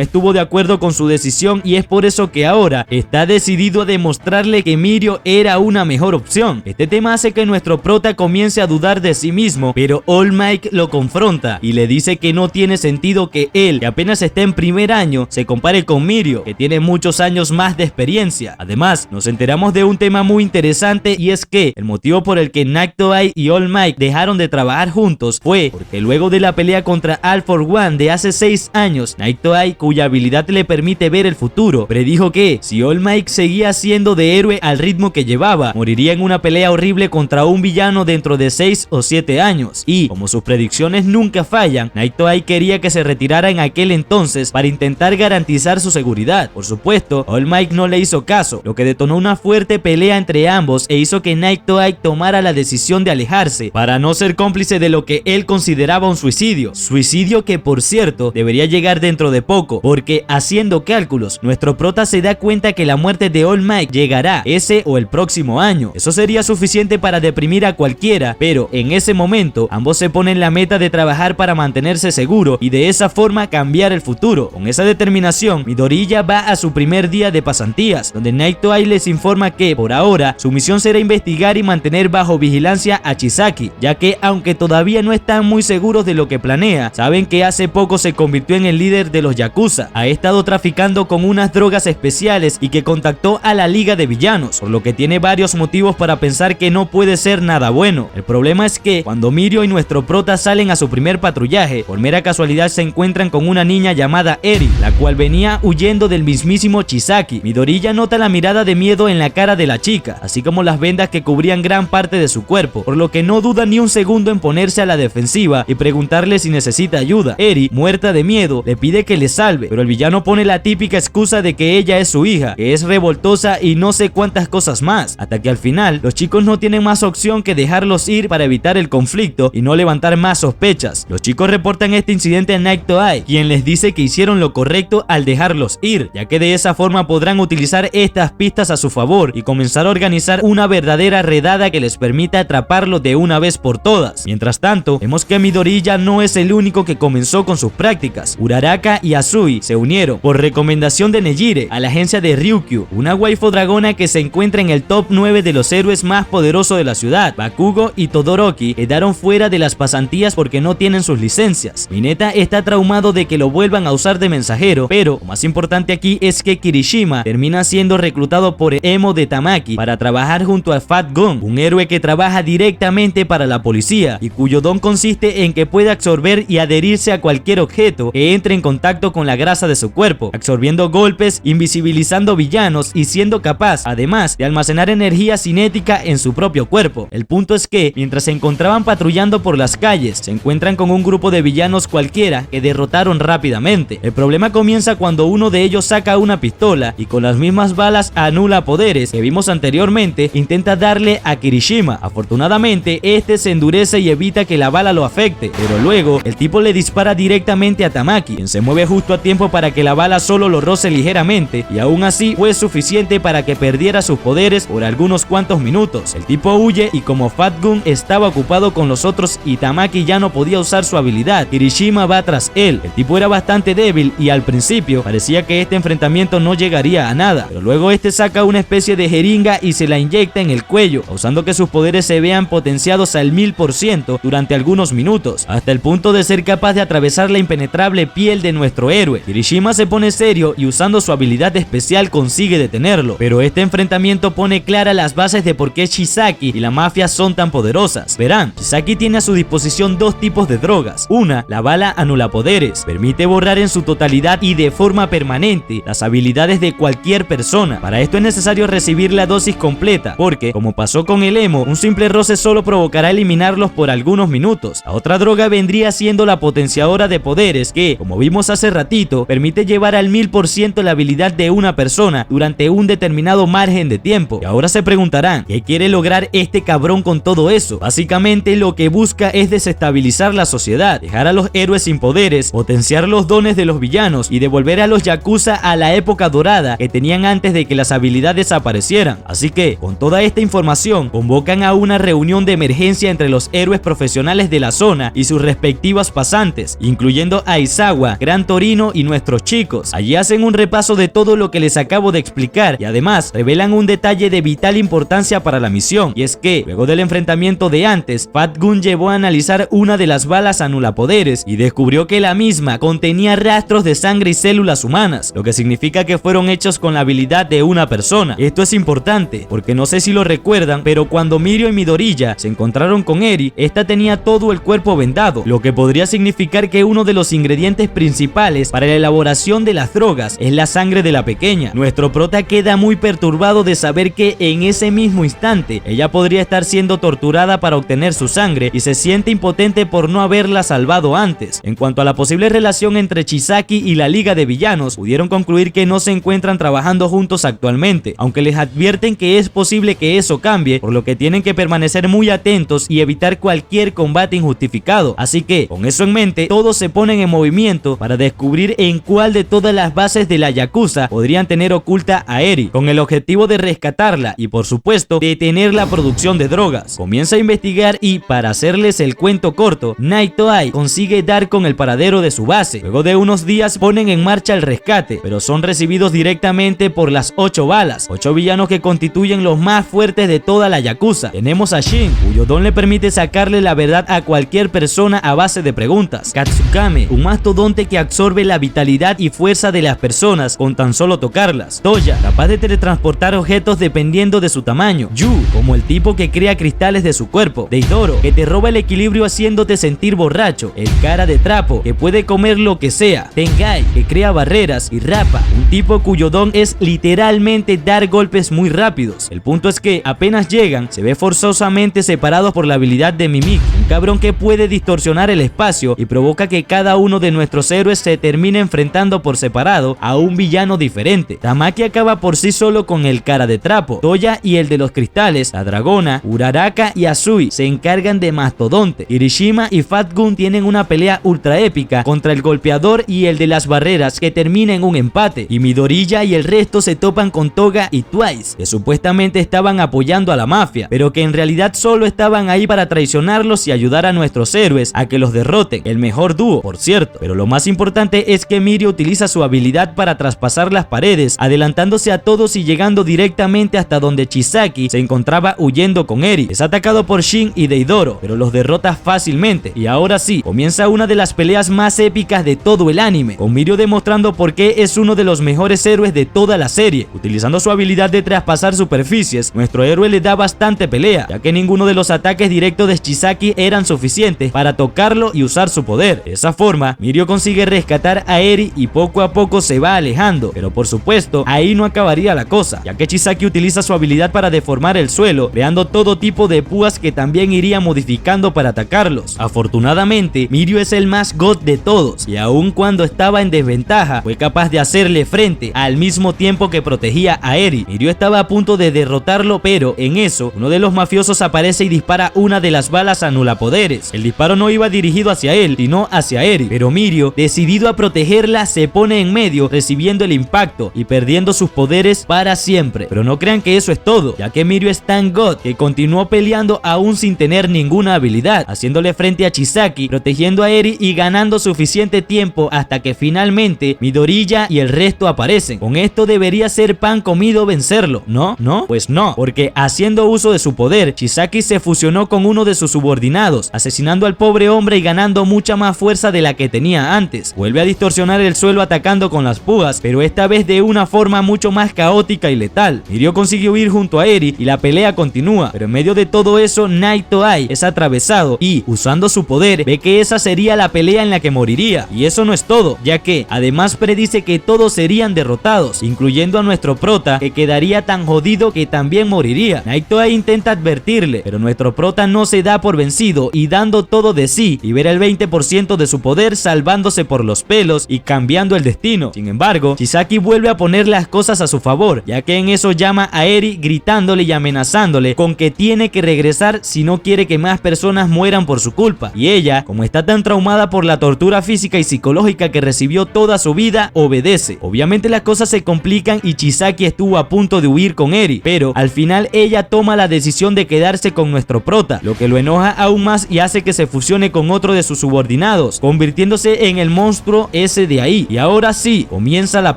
estuvo de acuerdo con su decisión y es por eso que ahora está decidido a demostrarle que Mirio era una mejor opción. Este tema hace que nuestro prota comience a dudar de sí mismo, pero All Might lo confronta y le dice que no tiene sentido que él, que apenas está en primer año, se compare con Mirio, que tiene muchos años más de experiencia. Además, nos enteramos de un tema muy interesante y es que el motivo por el que Night Toei y All Might dejaron de trabajar juntos fue porque luego de la pelea contra All for One de hace 6 años, Night Toei, cuya habilidad le permite ver el futuro, predijo que si All Might seguía siendo de héroe al ritmo que llevaba, moriría en una pelea horrible contra un villano dentro de 6 o 7 años. Y como sus predicciones nunca fallan, Night Toei quería que se retirara en aquel entonces para intentar garantizar su seguridad. Por supuesto, All Might no le hizo caso, lo que detonó una fuerte pelea entre ambos e hizo que Night Toei tomara la decisión de alejarse para no ser cómplice de lo que él consideraba un suicidio. Suicidio que, por cierto, debería llegar dentro de poco, porque haciendo cálculos, nuestro prota se da cuenta que la muerte de All Might llegará ese o el próximo año. Eso sería suficiente para deprimir a cualquiera cualquiera, pero en ese momento ambos se ponen la meta de trabajar para mantenerse seguro y de esa forma cambiar el futuro. Con esa determinación, Midoriya va a su primer día de pasantías, donde Night Eye les informa que, por ahora, su misión será investigar y mantener bajo vigilancia a Chisaki, ya que aunque todavía no están muy seguros de lo que planea, saben que hace poco se convirtió en el líder de los Yakuza, ha estado traficando con unas drogas especiales y que contactó a la Liga de Villanos, por lo que tiene varios motivos para pensar que no puede ser nada bueno. El problema es que cuando Mirio y nuestro prota salen a su primer patrullaje, por mera casualidad se encuentran con una niña llamada Eri, la cual venía huyendo del mismísimo Chisaki. Midoriya nota la mirada de miedo en la cara de la chica, así como las vendas que cubrían gran parte de su cuerpo, por lo que no duda ni un segundo en ponerse a la defensiva y preguntarle si necesita ayuda. Eri, muerta de miedo, le pide que le salve, pero el villano pone la típica excusa de que ella es su hija, que es revoltosa y no sé cuántas cosas más, hasta que al final los chicos no tienen más opción que dejarlos ir para evitar el conflicto y no levantar más sospechas. Los chicos reportan este incidente a Night Eye, quien les dice que hicieron lo correcto al dejarlos ir, ya que de esa forma podrán utilizar estas pistas a su favor y comenzar a organizar una verdadera redada que les permita atraparlo de una vez por todas. Mientras tanto, vemos que Midoriya no es el único que comenzó con sus prácticas. Uraraka y Azui se unieron por recomendación de Nejire a la agencia de Ryukyu, una waifu dragona que se encuentra en el top 9 de los héroes más poderosos de la ciudad. Bakugo y Todoroki quedaron fuera de las pasantías porque no tienen sus licencias. Mineta está traumado de que lo vuelvan a usar de mensajero, pero lo más importante aquí es que Kirishima termina siendo reclutado por Emo de Tamaki para trabajar junto a Fat Gun, un héroe que trabaja directamente para la policía y cuyo don consiste en que puede absorber y adherirse a cualquier objeto que entre en contacto con la grasa de su cuerpo, absorbiendo golpes, invisibilizando villanos y siendo capaz, además, de almacenar energía cinética en su propio cuerpo. El punto es que, mientras se encontraban patrullando por las calles, se encuentran con un grupo de villanos cualquiera que derrotaron rápidamente. El problema comienza cuando uno de ellos saca una pistola y con las mismas balas anula poderes que vimos anteriormente, intenta darle a Kirishima. Afortunadamente, este se endurece y evita que la bala lo afecte, pero luego el tipo le dispara directamente a Tamaki, quien se mueve justo a tiempo para que la bala solo lo roce ligeramente, y aún así fue suficiente para que perdiera sus poderes por algunos cuantos minutos. El tipo huye y como Fat Gun estaba ocupado con los otros y Tamaki ya no podía usar su habilidad, Kirishima va tras él. El tipo era bastante débil y al principio parecía que este enfrentamiento no llegaría a nada, pero luego este saca una especie de jeringa y se la inyecta en el cuello, causando que sus poderes se vean potenciados al 1000% durante algunos minutos, hasta el punto de ser capaz de atravesar la impenetrable piel de nuestro héroe. Kirishima se pone serio y usando su habilidad especial consigue detenerlo, pero este enfrentamiento pone claras las bases de por qué Chisaki y la mafia son tan poderosas. Verán, Chisaki tiene a su disposición dos tipos de drogas. Una, la bala anulapoderes, permite borrar en su totalidad y de forma permanente las habilidades de cualquier persona. Para esto es necesario recibir la dosis completa, porque, como pasó con el Emo, un simple roce solo provocará eliminarlos por algunos minutos. La otra droga vendría siendo la potenciadora de poderes que, como vimos hace ratito, permite llevar al 1000% la habilidad de una persona durante un determinado margen de tiempo. Y ahora se preguntarán, ¿qué quiere lograr este cabrón con todo eso? Básicamente lo que busca es desestabilizar la sociedad, dejar a los héroes sin poderes, potenciar los dones de los villanos y devolver a los Yakuza a la época dorada que tenían antes de que las habilidades aparecieran. Así que, con toda esta información, convocan a una reunión de emergencia entre los héroes profesionales de la zona y sus respectivas pasantes, incluyendo a Izawa, Gran Torino y nuestros chicos. Allí hacen un repaso de todo lo que les acabo de explicar y además revelan un detalle de vital importancia para la misión, y es que, luego del enfrentamiento de antes, Fat Gun llevó a analizar una de las balas anulapoderes y descubrió que la misma contenía rastros de sangre y células humanas, lo que significa que fueron hechos con la habilidad de una persona. Esto es importante porque no sé si lo recuerdan, pero cuando Mirio y Midoriya se encontraron con Eri, esta tenía todo el cuerpo vendado, lo que podría significar que uno de los ingredientes principales para la elaboración de las drogas es la sangre de la pequeña. Nuestro prota queda muy perturbado de saber que en ese mismo instante ella podría estar siendo torturada para obtener su sangre y se siente impotente por no haberla salvado antes. En cuanto a la posible relación entre Chisaki y la Liga de Villanos, pudieron concluir que no se encuentran trabajando juntos actualmente, aunque les advierten que es posible que eso cambie, por lo que tienen que permanecer muy atentos y evitar cualquier combate injustificado. Así que, con eso en mente, todos se ponen en movimiento para descubrir en cuál de todas las bases de la Yakuza podrían tener oculta a Eri, con el objetivo de rescatarla y, por supuesto, detener la producción de drogas. personas. Comienza a investigar y, para hacerles el cuento corto, Naito Ai consigue dar con el paradero de su base. Luego de unos días ponen en marcha el rescate, pero son recibidos directamente por las 8 balas, 8 villanos que constituyen los más fuertes de toda la Yakuza. Tenemos a Shin, cuyo don le permite sacarle la verdad a cualquier persona a base de preguntas. Katsukame, un mastodonte que absorbe la vitalidad y fuerza de las personas con tan solo tocarlas. Toya, capaz de teletransportar objetos dependiendo de su tamaño. Yu, como el tipo que crea cristales de su cuerpo. Deidoro, que te roba el equilibrio haciéndote sentir borracho. El cara de trapo, que puede comer lo que sea. Tengai, que crea barreras. Y Rappa, un tipo cuyo don es literalmente dar golpes muy rápidos. El punto es que apenas llegan, se ve forzosamente separados por la habilidad de Mimik, un cabrón que puede distorsionar el espacio y provoca que cada uno de nuestros héroes se termine enfrentando por separado a un villano diferente. Tamaki acaba por sí solo con el cara de trapo. Toya y el de los cristales, la dragona, Uraraka y Azui se encargan de Mastodonte. Kirishima y Fat Gun tienen una pelea ultra épica contra el golpeador y el de las barreras que termina en un empate, y Midoriya y el resto se topan con Toga y Twice, que supuestamente estaban apoyando a la mafia, pero que en realidad solo estaban ahí para traicionarlos y ayudar a nuestros héroes a que los derroten. El mejor dúo, por cierto. Pero lo más importante es que Mirio utiliza su habilidad para traspasar las paredes, adelantándose a todos y llegando directamente hasta donde Chisaki se encontraba huyendo con Eri. Es atacado por Shin y Deidoro, pero los derrota fácilmente. Y ahora sí, comienza una de las peleas más épicas de todo el anime, con Mirio demostrando por qué es uno de los mejores héroes de toda la serie. Utilizando su habilidad de traspasar superficies, nuestro héroe le da bastante pelea, ya que ninguno de los ataques directos de Chisaki eran suficientes para tocarlo y usar su poder. De esa forma, Mirio consigue rescatar a Eri y poco a poco se va alejando, pero por supuesto, ahí no acabaría la cosa, ya que Chisaki utiliza su habilidad para deformar el suelo, creando todo tipo de púas que también iría modificando para atacarlos. Afortunadamente, Mirio es el más god de todos, y aun cuando estaba en desventaja, fue capaz de hacerle frente al mismo tiempo que protegía a Eri. Mirio estaba a punto de derrotarlo, pero en eso, uno de los mafiosos aparece y dispara una de las balas anulapoderes. El disparo no iba dirigido hacia él, sino hacia Eri, pero Mirio, decidido a protegerla, se pone en medio, recibiendo el impacto y perdiendo sus poderes para siempre. Pero no crean que eso es todo, ya que Mirio es tan god que continuó peleando aún sin tener ninguna habilidad, haciéndole frente a Chisaki, protegiendo a Eri y ganando suficiente tiempo hasta que finalmente Midoriya y el resto aparecen. Con esto debería ser pan comido vencerlo, ¿no? ¿No? Pues no, porque haciendo uso de su poder, Chisaki se fusionó con uno de sus subordinados, asesinando al pobre hombre y ganando mucha más fuerza de la que tenía antes. Vuelve a distorsionar el suelo atacando con las púas, pero esta vez de una forma mucho más caótica y letal. Mirio consigue huir junto a Eri y la pelea continúa, pero en medio de todo eso, Naito Ai es atravesado y, usando su poder, ve que esa sería la pelea en la que moriría. Y eso no es todo, ya que además predice que todos serían derrotados, incluyendo a nuestro prota, que quedaría tan jodido que también moriría. Naito Ai intenta advertirle, pero nuestro prota no se da por vencido y, dando todo de sí, libera el 20% de su poder, salvándose por los pelos y cambiando el destino. Sin embargo, Chisaki vuelve a poner las cosas a su favor, ya que en eso llama a Eri gritándole y amenazándole con que tiene que regresar si no quiere que más personas mueran por su culpa. Y ella, como está tan traumada por la tortura física y psicológica que recibió toda su vida, obedece. Obviamente las cosas se complican y Chisaki estuvo a punto de huir con Eri, pero al final ella toma la decisión de quedarse con nuestro prota, lo que lo enoja aún más y hace que se fusione con otro de sus subordinados, convirtiéndose en el monstruo ese de ahí. Y ahora sí, comienza la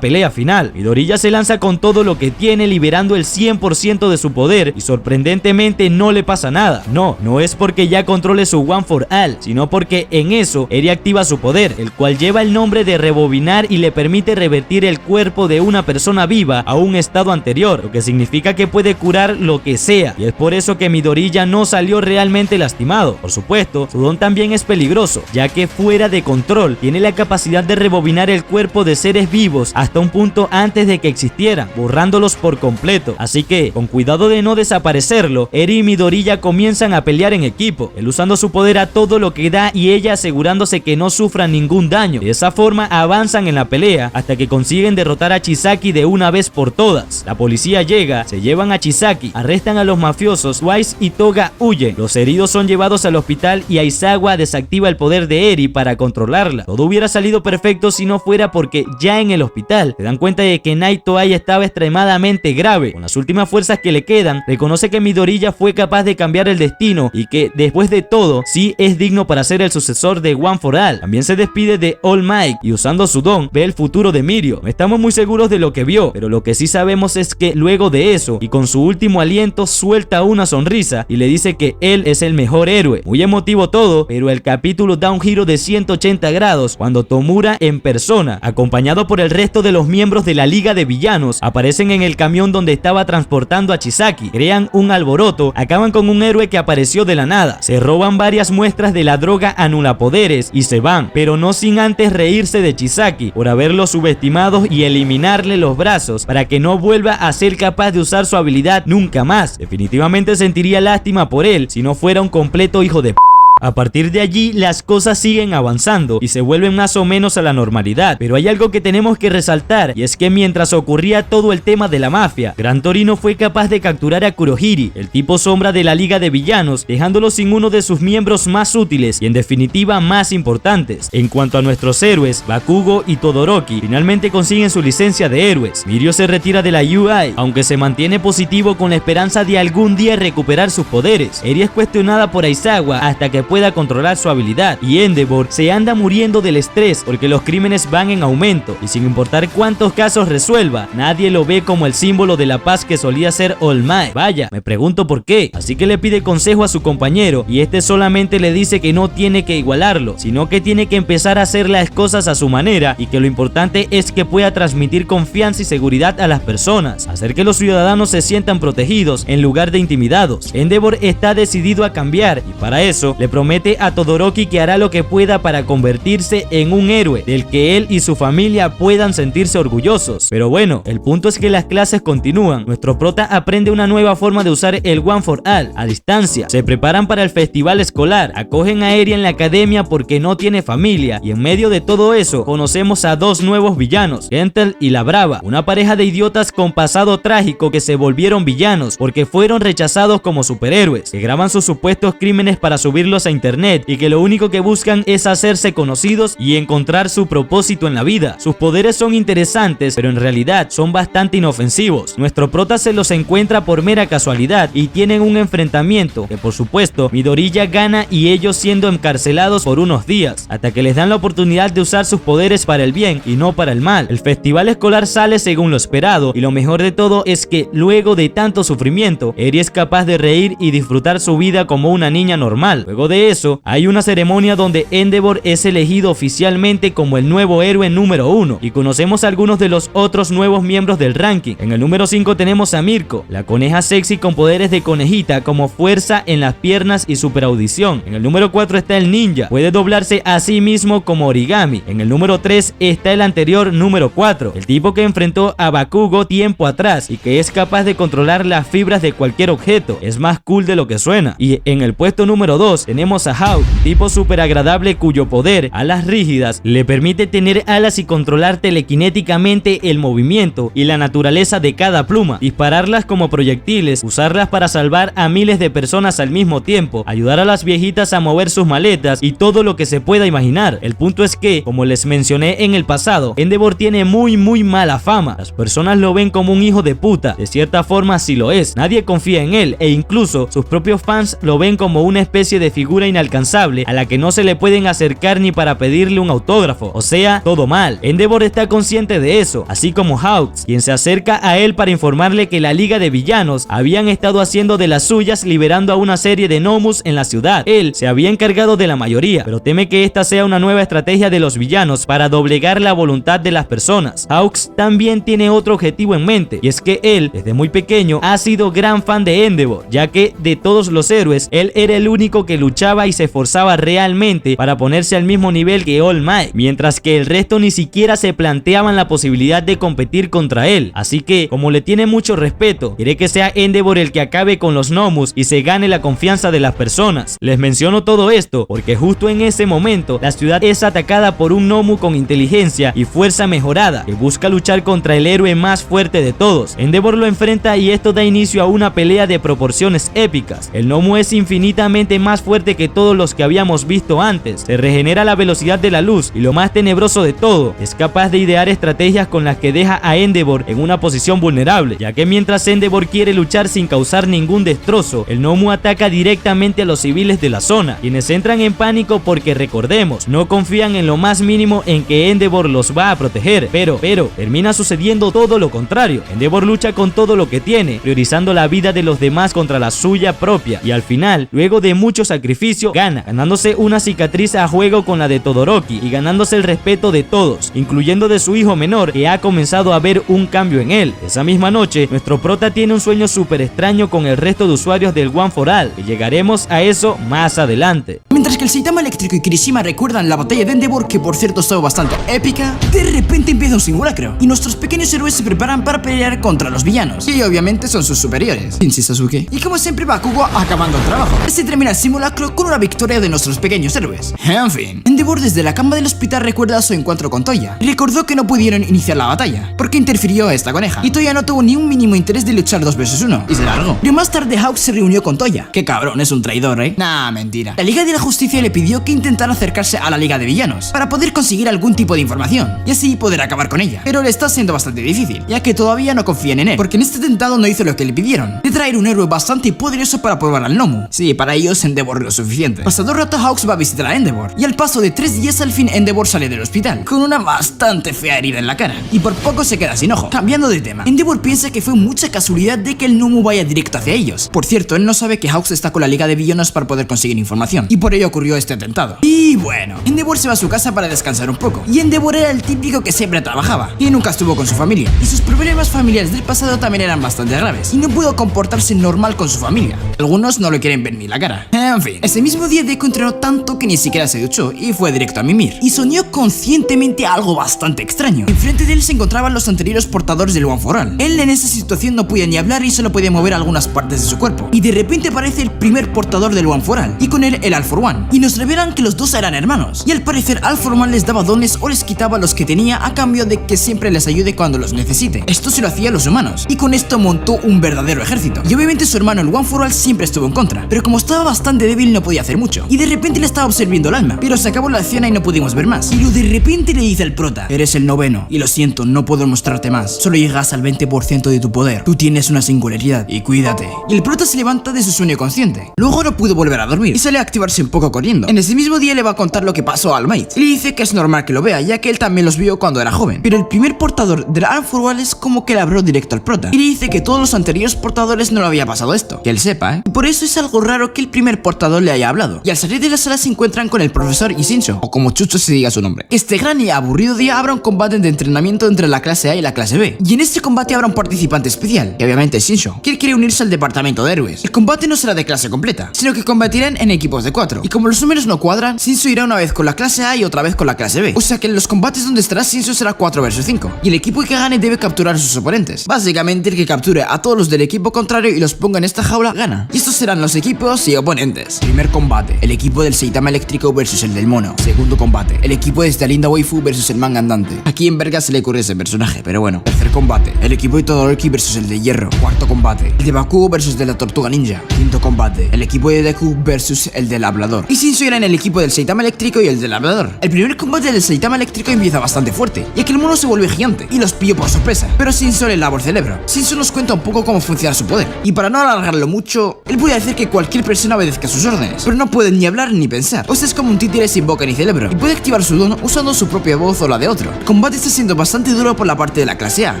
pelea final. Midoriya se lanza con todo lo que tiene, liberando el 100% de su poder, y sorprendentemente no le pasa nada. No es porque ya controle su One for All, sino porque en eso Eri activa su poder, el cual lleva el nombre de rebobinar y le permite revertir el cuerpo de una persona viva a un estado anterior, lo que significa que puede curar lo que sea, y es por eso que Midoriya no salió realmente lastimado. Por supuesto, su don también es peligroso, ya que fuera de control tiene la capacidad de rebobinar el cuerpo de seres vivos hasta un punto antes de que existieran, borrándolos por completo. Así que, con cuidado de no desaparecerlo, Eri y Midoriya comienzan a pelear en equipo, él usando su poder a todo lo que da y ella asegurándose que no sufra ningún daño. De esa forma avanzan en la pelea hasta que consiguen derrotar a Chisaki de una vez por todas. La policía llega, se llevan a Chisaki, arrestan a los mafiosos, Twice y Toga huyen. Los heridos son llevados al hospital y Aizawa desactiva el poder de Eri para controlarla. Todo hubiera salido perfecto si no fuera porque ya en el hospital se dan cuenta de que Naito Ai estaba extremadamente grave. Con las últimas fuerzas que le quedan, reconoce que Midoriya fue capaz de cambiar el destino y que después de todo sí es digno para ser el sucesor de One for All. También se despide de All Might y usando su don ve el futuro de Mirio. No estamos muy seguros de lo que vio, pero lo que sí sabemos es que luego de eso y con su último aliento suelta una sonrisa y le dice que él es el mejor héroe. Muy emotivo todo, pero el capítulo da un giro de 180 grados cuando Tomura en persona, acompañado por el resto de los miembros de la Liga de Villanos, aparecen en el camión donde estaba transportando a Chisaki, crean un alboroto, acaban con un héroe que apareció de la nada, se roban varias muestras de la droga anulapoderes y se van, pero no sin antes reírse de Chisaki por haberlo subestimado y eliminarle los brazos para que no vuelva a ser capaz de usar su habilidad nunca más. Definitivamente sentiría lástima por él si no fuera un completo hijo de p***. A partir de allí las cosas siguen avanzando y se vuelven más o menos a la normalidad, pero hay algo que tenemos que resaltar y es que mientras ocurría todo el tema de la mafia, Gran Torino fue capaz de capturar a Kurohiri, el tipo sombra de la Liga de Villanos, dejándolo sin uno de sus miembros más útiles y en definitiva más importantes. En cuanto a nuestros héroes, Bakugo y Todoroki finalmente consiguen su licencia de héroes. Mirio se retira de la UI, aunque se mantiene positivo con la esperanza de algún día recuperar sus poderes. Eri es cuestionada por Aizawa hasta que pueda controlar su habilidad y Endeavor se anda muriendo del estrés porque los crímenes van en aumento y sin importar cuántos casos resuelva, nadie lo ve como el símbolo de la paz que solía ser All Might. Vaya, me pregunto por qué, así que le pide consejo a su compañero y este solamente le dice que no tiene que igualarlo, sino que tiene que empezar a hacer las cosas a su manera y que lo importante es que pueda transmitir confianza y seguridad a las personas, hacer que los ciudadanos se sientan protegidos en lugar de intimidados. Endeavor está decidido a cambiar y para eso le promete a Todoroki que hará lo que pueda para convertirse en un héroe del que él y su familia puedan sentirse orgullosos. Pero bueno, el punto es que las clases continúan. Nuestro prota aprende una nueva forma de usar el One for All a distancia. Se preparan para el festival escolar, acogen a Eri en la academia porque no tiene familia y en medio de todo eso conocemos a dos nuevos villanos, Gentle y la Brava, una pareja de idiotas con pasado trágico que se volvieron villanos porque fueron rechazados como superhéroes, que graban sus supuestos crímenes para subirlos a internet y que lo único que buscan es hacerse conocidos y encontrar su propósito en la vida. Sus poderes son interesantes, pero en realidad son bastante inofensivos. Nuestro prota se los encuentra por mera casualidad y tienen un enfrentamiento que por supuesto Midoriya gana y ellos siendo encarcelados por unos días, hasta que les dan la oportunidad de usar sus poderes para el bien y no para el mal. El festival escolar sale según lo esperado y lo mejor de todo es que luego de tanto sufrimiento, Eri es capaz de reír y disfrutar su vida como una niña normal. Luego de eso, hay una ceremonia donde Endeavor es elegido oficialmente como el nuevo héroe número 1 y conocemos a algunos de los otros nuevos miembros del ranking. En el número 5 tenemos a Mirko, la coneja sexy con poderes de conejita como fuerza en las piernas y superaudición. En el número 4 está el ninja, puede doblarse a sí mismo como origami. En el número 3 está el anterior número 4, el tipo que enfrentó a Bakugo tiempo atrás y que es capaz de controlar las fibras de cualquier objeto. Es más cool de lo que suena. Y en el puesto número 2 tenemos a Hawk, tipo súper agradable cuyo poder, alas rígidas, le permite tener alas y controlar telequinéticamente el movimiento y la naturaleza de cada pluma, dispararlas como proyectiles, usarlas para salvar a miles de personas al mismo tiempo, ayudar a las viejitas a mover sus maletas y todo lo que se pueda imaginar. El punto es que, como les mencioné en el pasado, Endeavor tiene muy mala fama. Las personas lo ven como un hijo de puta, de cierta forma sí lo es, nadie confía en él e incluso sus propios fans lo ven como una especie de figura inalcanzable a la que no se le pueden acercar ni para pedirle un autógrafo, o sea, todo mal. Endeavor está consciente de eso, así como Hawks, quien se acerca a él para informarle que la Liga de Villanos habían estado haciendo de las suyas liberando a una serie de Nomus en la ciudad. Él se había encargado de la mayoría, pero teme que esta sea una nueva estrategia de los villanos para doblegar la voluntad de las personas. Hawks también tiene otro objetivo en mente, y es que él, desde muy pequeño, ha sido gran fan de Endeavor, ya que de todos los héroes, él era el único que luchaba y se esforzaba realmente para ponerse al mismo nivel que All Might, mientras que el resto ni siquiera se planteaban la posibilidad de competir contra él. Así que, como le tiene mucho respeto, quiere que sea Endeavor el que acabe con los Nomus y se gane la confianza de las personas. Les menciono todo esto porque justo en ese momento la ciudad es atacada por un Nomu con inteligencia y fuerza mejorada que busca luchar contra el héroe más fuerte de todos. Endeavor lo enfrenta y esto da inicio a una pelea de proporciones épicas. El Nomu es infinitamente más fuerte fuerte que todos los que habíamos visto antes. Se regenera a la velocidad de la luz y lo más tenebroso de todo, es capaz de idear estrategias con las que deja a Endeavor en una posición vulnerable, ya que mientras Endeavor quiere luchar sin causar ningún destrozo, el Nomu ataca directamente a los civiles de la zona, quienes entran en pánico porque, recordemos, no confían en lo más mínimo en que Endeavor los va a proteger, pero termina sucediendo todo lo contrario. Endeavor lucha con todo lo que tiene, priorizando la vida de los demás contra la suya propia, y al final, luego de mucho sacrificio, gana, ganándose una cicatriz a juego con la de Todoroki y ganándose el respeto de todos, incluyendo de su hijo menor, que ha comenzado a ver un cambio en él. Esa misma noche, nuestro prota tiene un sueño súper extraño con el resto de usuarios del One for All, y llegaremos a eso más adelante. Mientras que el Saitama eléctrico y Kirishima recuerdan la batalla de Endeavor, que por cierto estaba bastante épica, de repente empieza un simulacro y nuestros pequeños héroes se preparan para pelear contra los villanos, y obviamente son sus superiores, Shinji Sasuke. Y como siempre, Bakugo acabando el trabajo. Se termina el simulacro con una victoria de nuestros pequeños héroes. En fin, Endeavor desde la cama del hospital recuerda su encuentro con Toya. Recordó que no pudieron iniciar la batalla porque interfirió esta coneja, y Toya no tuvo ni un mínimo interés de luchar 2 vs 1 y se largó. Pero más tarde Hawk se reunió con Toya. Qué cabrón, es un traidor, Nah, mentira. La Liga de la Justicia le pidió que intentara acercarse a la Liga de Villanos para poder conseguir algún tipo de información y así poder acabar con ella, pero le está siendo bastante difícil, ya que todavía no confían en él, porque en este atentado no hizo lo que le pidieron, de traer un héroe bastante poderoso para probar al Nomu. Sí, para ellos Endeavor lo suficiente. Pasado rato, Hawks va a visitar a Endeavor, y al paso de 3 días al fin Endeavor sale del hospital con una bastante fea herida en la cara, y por poco se queda sin ojo. Cambiando de tema, Endeavor piensa que fue mucha casualidad de que el Nomu vaya directo hacia ellos. Por cierto, él no sabe que Hawks está con la Liga de Villanos para poder conseguir información, y por ello ocurrió este atentado. Y bueno, Endeavor se va a su casa para descansar un poco, y Endeavor era el típico que siempre trabajaba y nunca estuvo con su familia, y sus problemas familiares del pasado también eran bastante graves, y no pudo comportarse normal con su familia. Algunos no le quieren ver ni la cara. En fin, ese mismo día Deku entrenó tanto que ni siquiera se duchó y fue directo a mimir, y soñó conscientemente algo bastante extraño. Enfrente de él se encontraban los anteriores portadores del One for All. Él en esa situación no podía ni hablar y solo podía mover algunas partes de su cuerpo, y de repente aparece el primer portador del One for All, y con él el All for One, y nos revelan que los dos eran hermanos, y al parecer All for One les daba dones o les quitaba los que tenía a cambio de que siempre les ayude cuando los necesite. Esto se lo hacía a los humanos, y con esto montó un verdadero ejército, y obviamente su hermano el One for All siempre estuvo en contra, pero como estaba bastante débil no podía hacer mucho, y de repente le estaba observando el alma, pero se acabó la escena y no pudimos ver más. Pero de repente le dice al prota: eres el noveno, y lo siento, no puedo mostrarte más, solo llegas al 20% de tu poder, tú tienes una singularidad, y cuídate. Y el prota se levanta de su sueño consciente. Luego no pudo volver a dormir, y sale a activarse un poco corriendo. En ese mismo día le va a contar lo que pasó a All Might, y le dice que es normal que lo vea, ya que él también los vio cuando era joven, pero el primer portador del All for All es como que le habló directo al prota, y le dice que todos los anteriores portadores no le había pasado esto, que él sepa, Y por eso es algo raro que el primer portador le haya hablado. Y al salir de la sala se encuentran con el profesor y Shinso, o como chucho se diga su nombre. Este gran y aburrido día habrá un combate de entrenamiento entre la clase A y la clase B, y en este combate habrá un participante especial, que obviamente es Shinso, que él quiere unirse al departamento de héroes. El combate no será de clase completa, sino que combatirán en equipos de 4, y como los números no cuadran, Shinso irá una vez con la clase A y otra vez con la clase B, o sea que en los combates donde estará Shinso será 4 vs 5, y el equipo que gane debe capturar a sus oponentes. Básicamente el que capture a todos los del equipo contrario y los ponga en esta jaula gana, y estos serán los equipos y oponentes. Primer combate, el equipo del Saitama eléctrico versus el del mono. Segundo combate, el equipo de esta linda waifu versus el manga andante. Aquí en verga se le ocurre ese personaje, pero bueno. Tercer combate, el equipo de Todoroki versus el de hierro. Cuarto combate, el de Bakugo versus el de la tortuga ninja. Quinto combate, el equipo de Deku versus el del hablador. Y Shinso irá en el equipo del Saitama eléctrico y el del hablador. El primer combate del Saitama eléctrico empieza bastante fuerte, ya que el mono se vuelve gigante y los pilló por sorpresa, pero Shinso le lava el cerebro. Shinso nos cuenta un poco cómo funciona su poder, y para no alargarlo mucho, él puede hacer que cualquier persona obedezca sus órdenes, pero no puede ni hablar ni pensar, o sea, es como un títere sin boca ni cerebro, y puede activar su don usando su propia voz o la de otro. El combate está siendo bastante duro por la parte de la clase A,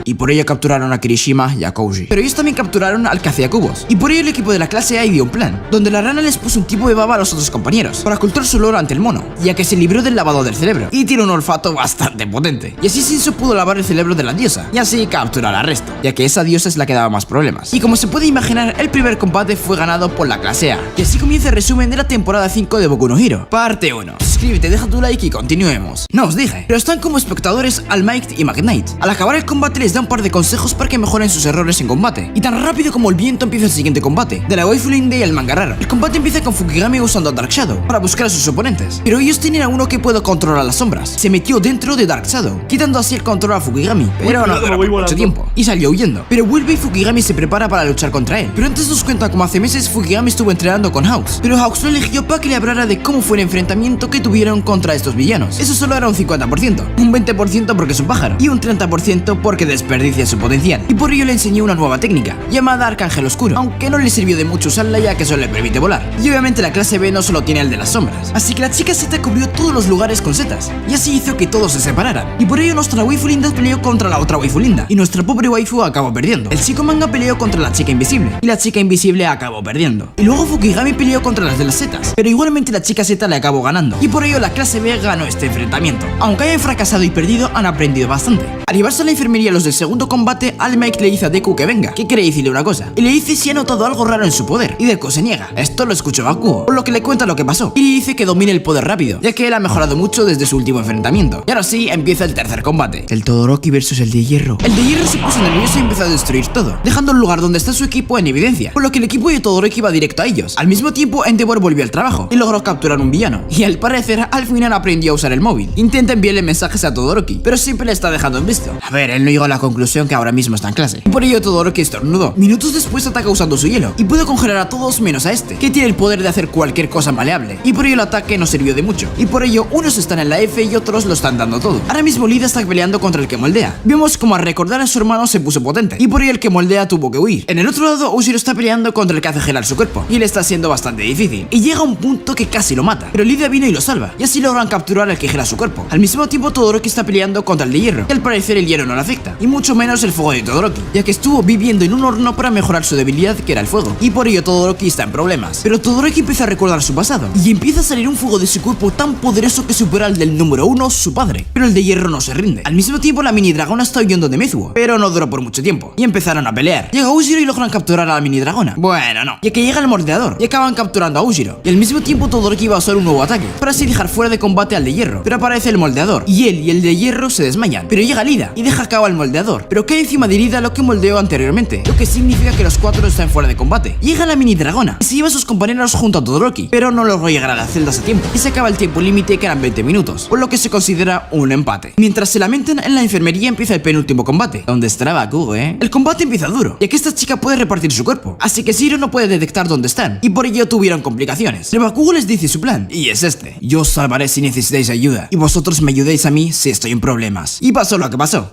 y por ello capturaron a Kirishima y a Kouji, pero ellos también capturaron al que hacía cubos, y por ello el equipo de la clase A dio un plan, donde la rana les puso un tipo de baba a los otros compañeros, para ocultar su olor ante el mono, ya que se libró del lavado del cerebro, y tiene un olfato bastante potente, y así Shinso pudo lavar el cerebro de la diosa, y así capturar al resto, ya que esa diosa es la que daba más problemas. Y como se puede imaginar, el primer combate fue ganado por la clase A, y así comienza el resumen de la temporada 5 de Boku no Hero, parte 1. suscríbete, deja tu like y continuemos. No os dije, pero están como espectadores All Might y Magnite. Al acabar el combate les da un par de consejos para que mejoren sus errores en combate. Y tan rápido como el viento empieza el siguiente combate, de la waifu Linda y el manga raro. El combate empieza con Fukigami usando a Dark Shadow para buscar a sus oponentes, pero ellos tienen a uno que puede controlar las sombras. Se metió dentro de Dark Shadow, quitando así el control a Fukigami, pero no duró mucho tiempo, y salió huyendo. Pero vuelve y Fukigami se prepara para luchar contra él. Pero antes nos cuenta como hace meses Fukigami estuvo entrenando con Hawks, pero Hawks lo eligió para que le hablara de cómo fue el enfrentamiento que tuvieron contra estos villanos. Eso solo era un 50%, un 20% porque es un pájaro, y un 30% porque desperdicia su potencial. Y por ello le enseñó una nueva técnica, llamada Arcángel Oscuro, aunque no le sirvió de mucho usarla ya que solo le permite volar. Y obviamente la clase B no solo tiene el de las sombras, así que la chica Z cubrió todos los lugares con setas, y así hizo que todos se separaran. Y por ello nuestra waifu Linda peleó contra la otra waifu Linda, y nuestra pobre waifu acabó perdiendo. El chico manga peleó contra la chica invisible, y la chica invisible acabó perdiendo. Y luego Fukigami peleó contra las de las setas, pero igualmente la chica Z le acabó ganando, y por ello la clase B ganó este enfrentamiento. Aunque hayan fracasado y perdido, han aprendido bastante. Al llevarse a la enfermería los del segundo combate, All Might le dice a Deku que venga, que quiere decirle una cosa, y le dice si ha notado algo raro en su poder, y Deku se niega. Esto lo escuchó Bakugo, por lo que le cuenta lo que pasó, y le dice que domine el poder rápido, ya que él ha mejorado mucho desde su último enfrentamiento. Y ahora sí, empieza el tercer combate, el Todoroki versus el de hierro. El de hierro se puso nervioso y empezó a destruir todo, dejando el lugar donde está su equipo en evidencia, por lo que el equipo de Todoroki va directo a ellos. Al mismo tiempo, Endeavor volvió al trabajo, y logró capturar un villano, y al parecer, al final aprendió a usar el móvil. Intenta enviarle mensajes a Todoroki, pero siempre le está dejando en visto. A ver, él no llegó a la conclusión que ahora mismo está en clase. Y por ello Todoroki estornudó. Minutos después ataca usando su hielo, y puede congelar a todos menos a este, que tiene el poder de hacer cualquier cosa maleable. Y por ello el ataque no sirvió de mucho. Y por ello unos están en la F y otros lo están dando todo. Ahora mismo Lida está peleando contra el que moldea. Vemos como al recordar a su hermano se puso potente, y por ello el que moldea tuvo que huir. En el otro lado Ujiro está peleando contra el que hace gelar su cuerpo, y le está siendo bastante difícil. Y llega a un punto que casi lo mata, pero Lida vino y lo salva, y así logran capturar al que gela su cuerpo. Al mismo tiempo Todoroki está peleando contra el de hierro, y al parecer el hierro no le afecta, y mucho menos el fuego de Todoroki, ya que estuvo viviendo en un horno para mejorar su debilidad que era el fuego, y por ello Todoroki está en problemas. Pero Todoroki empieza a recordar su pasado, y empieza a salir un fuego de su cuerpo tan poderoso que supera al del número 1, su padre. Pero el de hierro no se rinde. Al mismo tiempo la mini dragona está huyendo de Mezuo, pero no duró por mucho tiempo, y empezaron a pelear. Llega Ujiro y logran capturar a la mini dragona. Bueno, no, ya que llega el moldeador, y acaban capturando a Ujiro. Y al mismo tiempo Todoroki va a usar un nuevo ataque, para así dejar fuera de combate al de hierro, pero aparece el moldeador, y él y el de hierro se desmayan. Pero llega Lida, y deja a cabo al moldeador, pero cae encima de Lida lo que moldeó anteriormente, lo que significa que los cuatro están fuera de combate. Llega la mini dragona, y se lleva a sus compañeros junto a Todoroki, pero no logró llegar a las celdas a tiempo, y se acaba el tiempo límite que eran 20 minutos, por lo que se considera un empate. Mientras se lamentan, en la enfermería empieza el penúltimo combate, donde estará Bakugo, El combate empieza duro, ya que esta chica puede repartir su cuerpo, así que Shiro no puede detectar dónde están, y por ello tuvieron complicaciones. Pero Bakugo les dice su plan, y es este: yo os salvaré si necesitáis ayuda, y vosotros me ayudéis a mí si estoy en problemas. Y pasó lo que pasó.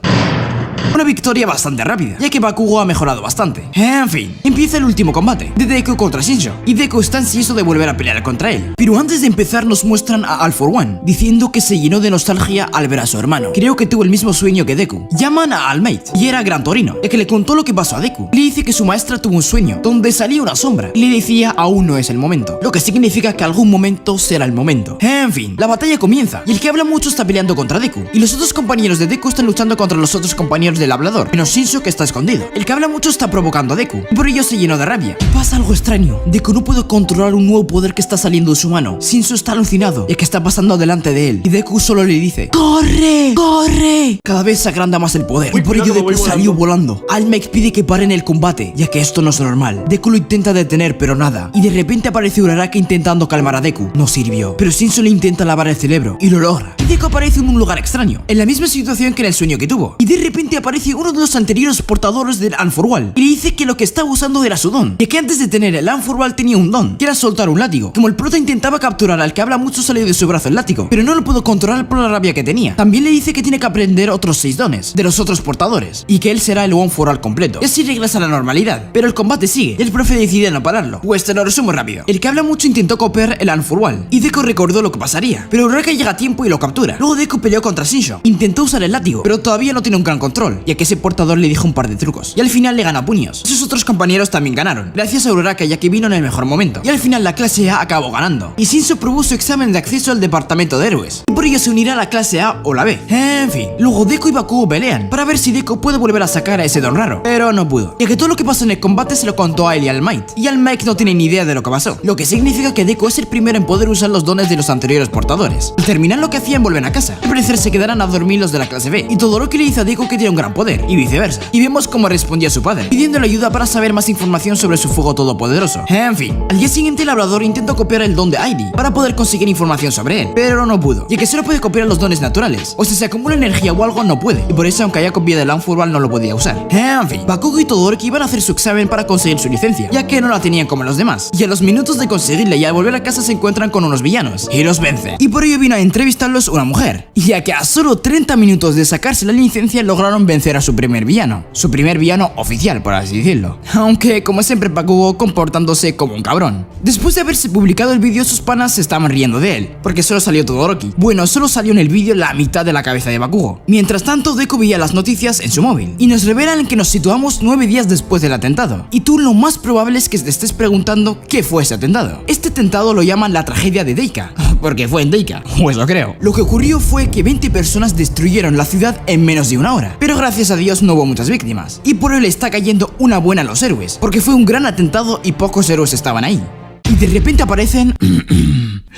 Una victoria bastante rápida, ya que Bakugo ha mejorado bastante. En fin, empieza el último combate, de Deku contra Shinsho, y Deku está ansioso de volver a pelear contra él. Pero antes de empezar nos muestran a All for One, diciendo que se llenó de nostalgia al ver a su hermano. Creo que tuvo el mismo sueño que Deku. Llaman a All Might, y era Gran Torino, ya que le contó lo que pasó a Deku. Le dice que su maestra tuvo un sueño, donde salía una sombra, y le decía aún no es el momento, lo que significa que algún momento será el momento. En fin, la batalla comienza, y el que habla mucho está peleando contra Deku, y los otros compañeros de Deku están luchando contra los otros compañeros del hablador, menos Shinsho que está escondido. El que habla mucho está provocando a Deku, y por ello se llenó de rabia. Pasa algo extraño. Deku no puede controlar un nuevo poder que está saliendo de su mano. Shinsho está alucinado, ya que está pasando delante de él, y Deku solo le dice: ¡corre! ¡corre! Cada vez se agranda más el poder, y por ello Deku salió volando. All Might pide que paren el combate, ya que esto no es normal. Deku lo intenta detener, pero nada, y de repente aparece Uraraka intentando calmar a Deku. No sirvió, pero Shinsho le intenta lavar el cerebro, y lo logra. Y Deku aparece en un lugar extraño, en la misma situación que en el sueño que tuvo, y de repente aparece uno de los anteriores portadores del Unforwall, y le dice que lo que estaba usando era su don, ya que antes de tener el Unforwall tenía un don, que era soltar un látigo. Como el prota intentaba capturar al que habla mucho, salió de su brazo el látigo, pero no lo pudo controlar por la rabia que tenía. También le dice que tiene que aprender otros 6 dones de los otros portadores, y que él será el Unforwall completo, y así regresa a la normalidad. Pero el combate sigue, y el profe decide no pararlo. Pues te lo resumo rápido. El que habla mucho intentó copiar el Unforwall, y Deku recordó lo que pasaría, pero Uraraka llega a tiempo y lo captura. Luego Deku peleó contra Shinsho, intentó usar el látigo, pero todavía no tiene un gran control. control, ya que ese portador le dijo un par de trucos, y al final le ganó a puños. Sus otros compañeros también ganaron, gracias a Uraraka, ya que vino en el mejor momento, y al final la clase A acabó ganando, y Shinso probó su examen de acceso al departamento de héroes, y por ello se unirá a la clase A o la B. En fin, luego Deku y Bakugo pelean, para ver si Deku puede volver a sacar a ese don raro, pero no pudo, ya que todo lo que pasó en el combate se lo contó a él y al Might, y al Mike no tiene ni idea de lo que pasó, lo que significa que Deku es el primero en poder usar los dones de los anteriores portadores. Al terminar lo que hacían, vuelven a casa. Al parecer se quedarán a dormir los de la clase B, y Todoroki le dice a Deku que tiene un gran poder, y viceversa. Y vemos cómo respondía su padre, pidiéndole ayuda para saber más información sobre su fuego todopoderoso. En fin, al día siguiente el hablador intentó copiar el don de Airi para poder conseguir información sobre él, pero no pudo, ya que solo puede copiar los dones naturales, o si se acumula energía o algo no puede, y por eso aunque haya copiado el Anfurball no lo podía usar. En fin, Bakugo y Todoroki iban a hacer su examen para conseguir su licencia, ya que no la tenían como los demás, y a los minutos de conseguirla y al volver a casa se encuentran con unos villanos, y los vencen, y por ello vino a entrevistarlos una mujer, y ya que a solo 30 minutos de sacarse la licencia lograron vencer a su primer villano oficial, por así decirlo, aunque como siempre Bakugo comportándose como un cabrón. Después de haberse publicado el vídeo, sus panas se estaban riendo de él, porque solo salió Todoroki. Bueno, solo salió en el vídeo la mitad de la cabeza de Bakugo. Mientras tanto, Deku veía las noticias en su móvil, y nos revelan que nos situamos 9 días después del atentado, y tú lo más probable es que te estés preguntando qué fue ese atentado. Este atentado lo llaman la tragedia de Deika, porque fue en Deika, o eso creo. Lo que ocurrió fue que 20 personas destruyeron la ciudad en menos de una hora, pero gracias a Dios no hubo muchas víctimas, y por ello le está cayendo una buena a los héroes, porque fue un gran atentado y pocos héroes estaban ahí. Y de repente aparecen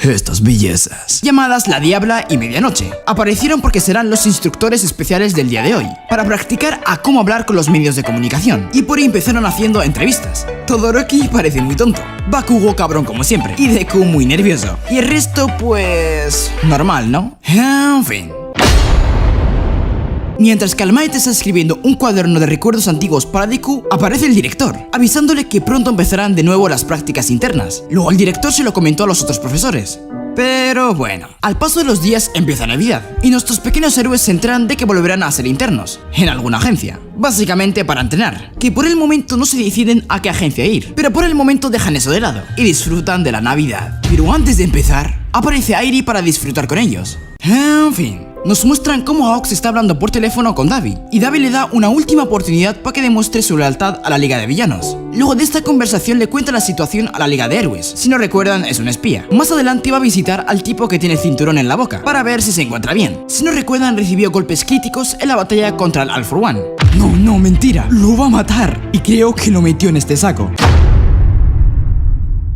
estas bellezas llamadas la Diabla y Medianoche. Aparecieron porque serán los instructores especiales del día de hoy, para practicar a cómo hablar con los medios de comunicación, y por ahí empezaron haciendo entrevistas. Todoroki parece muy tonto, Bakugo cabrón como siempre, y Deku muy nervioso, y el resto pues normal, ¿no? En fin. Mientras que All Might está escribiendo un cuaderno de recuerdos antiguos para Deku, aparece el director, avisándole que pronto empezarán de nuevo las prácticas internas. Luego el director se lo comentó a los otros profesores. Pero bueno, al paso de los días empieza Navidad, y nuestros pequeños héroes se enteran de que volverán a ser internos, en alguna agencia, básicamente para entrenar, que por el momento no se deciden a qué agencia ir, pero por el momento dejan eso de lado, y disfrutan de la Navidad. Pero antes de empezar, aparece Airi para disfrutar con ellos. En fin, nos muestran cómo Hawks está hablando por teléfono con Davi, y Davi le da una última oportunidad para que demuestre su lealtad a la Liga de Villanos. Luego de esta conversación le cuenta la situación a la Liga de Héroes. Si no recuerdan, es un espía. Más adelante va a visitar al tipo que tiene el cinturón en la boca, para ver si se encuentra bien. Si no recuerdan, recibió golpes críticos en la batalla contra el All for One. No, mentira, lo va a matar, y creo que lo metió en este saco.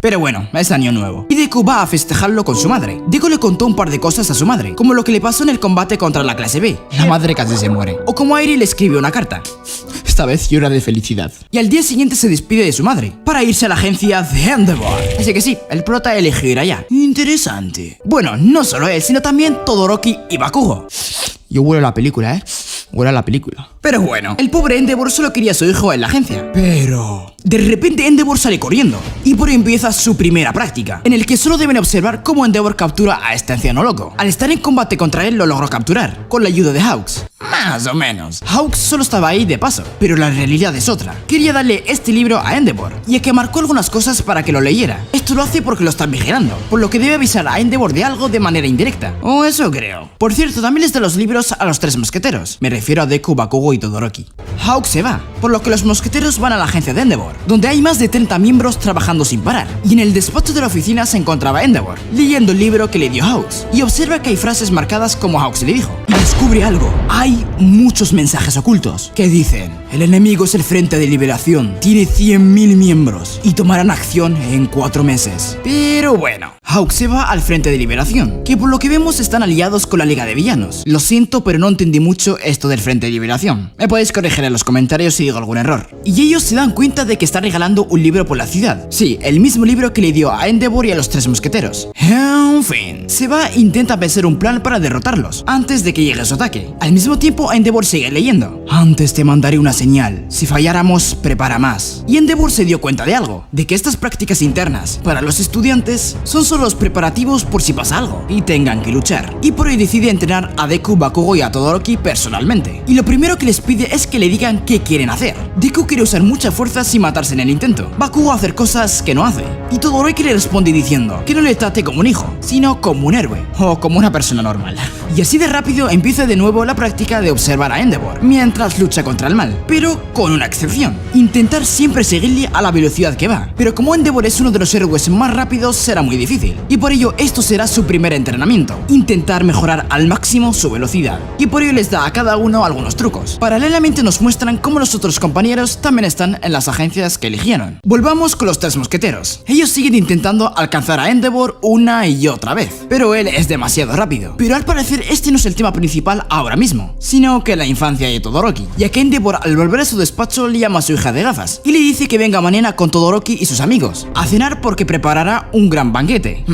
Pero bueno, es año nuevo, y Deku va a festejarlo con su madre. Deku le contó un par de cosas a su madre, como lo que le pasó en el combate contra la clase B. La madre casi se muere. O como Airi le escribe una carta. Esta vez llora de felicidad. Y al día siguiente se despide de su madre, para irse a la agencia de Endeavor. Así que sí, el prota eligió ir allá. Interesante. Bueno, no solo él, sino también Todoroki y Bakugo. Yo huelo la película, huelo a la película. Pero bueno, el pobre Endeavor solo quería a su hijo en la agencia. Pero de repente Endeavor sale corriendo, y por ahí empieza su primera práctica, en el que solo deben observar cómo Endeavor captura a este anciano loco. Al estar en combate contra él lo logró capturar, con la ayuda de Hawks. Más o menos. Hawks solo estaba ahí de paso, pero la realidad es otra. Quería darle este libro a Endeavor, y es que marcó algunas cosas para que lo leyera. Esto lo hace porque lo están vigilando, por lo que debe avisar a Endeavor de algo de manera indirecta. O eso creo. Por cierto, también les da los libros a los tres mosqueteros. Me refiero a Deku, Bakugo y Todoroki. Hawks se va, por lo que los mosqueteros van a la agencia de Endeavor, donde hay más de 30 miembros trabajando sin parar. Y en el despacho de la oficina se encontraba Endeavor, leyendo el libro que le dio Hawks, y observa que hay frases marcadas como Hawks le dijo. Y descubre algo. Hay muchos mensajes ocultos que dicen: el enemigo es el Frente de Liberación, tiene 100.000 miembros y tomarán acción en 4 meses. Pero bueno, Hawks se va al Frente de Liberación, que por lo que vemos están aliados con la Liga de Villanos. Lo siento, pero no entendí mucho esto del Frente de Liberación. Me podéis corregir en los comentarios si digo algún error. Y ellos se dan cuenta de que está regalando un libro por la ciudad. Sí, el mismo libro que le dio a Endeavor y a los tres mosqueteros. En fin, se va e intenta pensar un plan para derrotarlos antes de que llegue su ataque. Al mismo tiempo, Endeavor sigue leyendo. Antes te mandaré una señal. Si falláramos, prepara más. Y Endeavor se dio cuenta de algo, de que estas prácticas internas para los estudiantes son solo los preparativos por si pasa algo y tengan que luchar. Y por ello decide entrenar a Deku, Bakugo y a Todoroki personalmente. Y lo primero que les pide es que le digan qué quieren hacer. Deku quiere usar mucha fuerza sin matarse en el intento. Bakugo hacer cosas que no hace. Y Todoroki le responde diciendo que no le trate como un hijo, sino como un héroe, o como una persona normal. Y así de rápido empieza de nuevo la práctica de observar a Endeavor, mientras lucha contra el mal, pero con una excepción: intentar siempre seguirle a la velocidad que va. Pero como Endeavor es uno de los héroes más rápidos, será muy difícil, y por ello esto será su primer entrenamiento: intentar mejorar al máximo su velocidad. Y por ello les da a cada uno algunos trucos. Paralelamente nos muestran cómo los otros compañeros también están en las agencias que eligieron. Volvamos con los tres mosqueteros. Ellos siguen intentando alcanzar a Endeavor una y otra vez, pero él es demasiado rápido. Pero al parecer este no es el tema principal ahora mismo, sino que la infancia de Todoroki, ya que Endeavor al volver a su despacho le llama a su hija de gafas y le dice que venga mañana con Todoroki y sus amigos a cenar porque preparará un gran banquete.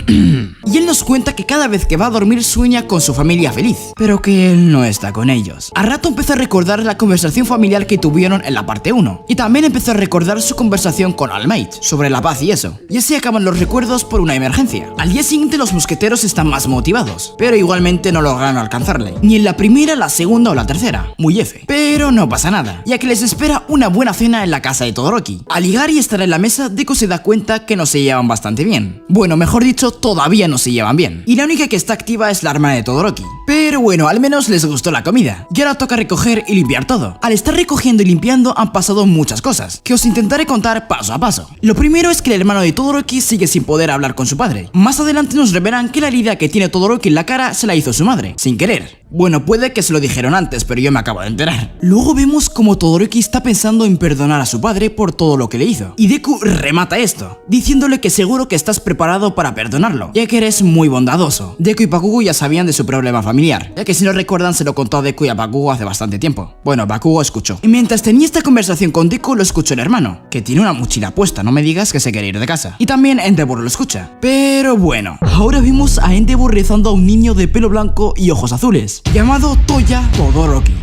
Y él nos cuenta que cada vez que va a dormir sueña con su familia feliz, pero que él no está con ellos. A rato empezó a recordar la conversación familiar que tuvieron en la parte 1, y también empezó a recordar su conversación con All Might sobre la paz y eso. Y así acaban los recuerdos por una emergencia. Al día siguiente los mosqueteros están más motivados, pero igualmente no lograron alcanzarle, ni en la primera, la segunda o la tercera. Muy F. Pero no pasa nada, ya que les espera una buena cena en la casa de Todoroki. Al llegar y estar en la mesa, Deku se da cuenta que no se llevan bastante bien. Bueno, mejor dicho, todavía no se llevan bien. Y la única que está activa es la hermana de Todoroki. Pero bueno, al menos les gustó la comida. Y ahora toca recoger y limpiar todo. Al estar recogiendo y limpiando han pasado muchas cosas, que os intentaré contar paso a paso. Lo primero es que el hermano de Todoroki sigue sin poder hablar con su padre. Más adelante nos revelan que la herida que tiene Todoroki en la cara se la hizo su madre, sin querer. Bueno, puede que se lo dijeron antes, pero yo me acabo de enterar. Luego vemos como Todoroki está pensando en perdonar a su padre por todo lo que le hizo. Y Deku remata esto, diciéndole que seguro que estás preparado para perdonarlo, ya que eres muy bondadoso. Deku y Bakugo ya sabían de su problema familiar, ya que si no recuerdan se lo contó a Deku y a Bakugo hace bastante tiempo. Bueno, Bakugo escuchó. Y mientras tenía esta conversación con Deku lo escuchó el hermano, que tiene una mochila puesta, no me digas que se quiere ir de casa. Y también Endeavor lo escucha. Pero bueno, ahora vimos a Endeavor rezando a un niño de pelo blanco y ojos azules, llamado Toya Todoroki.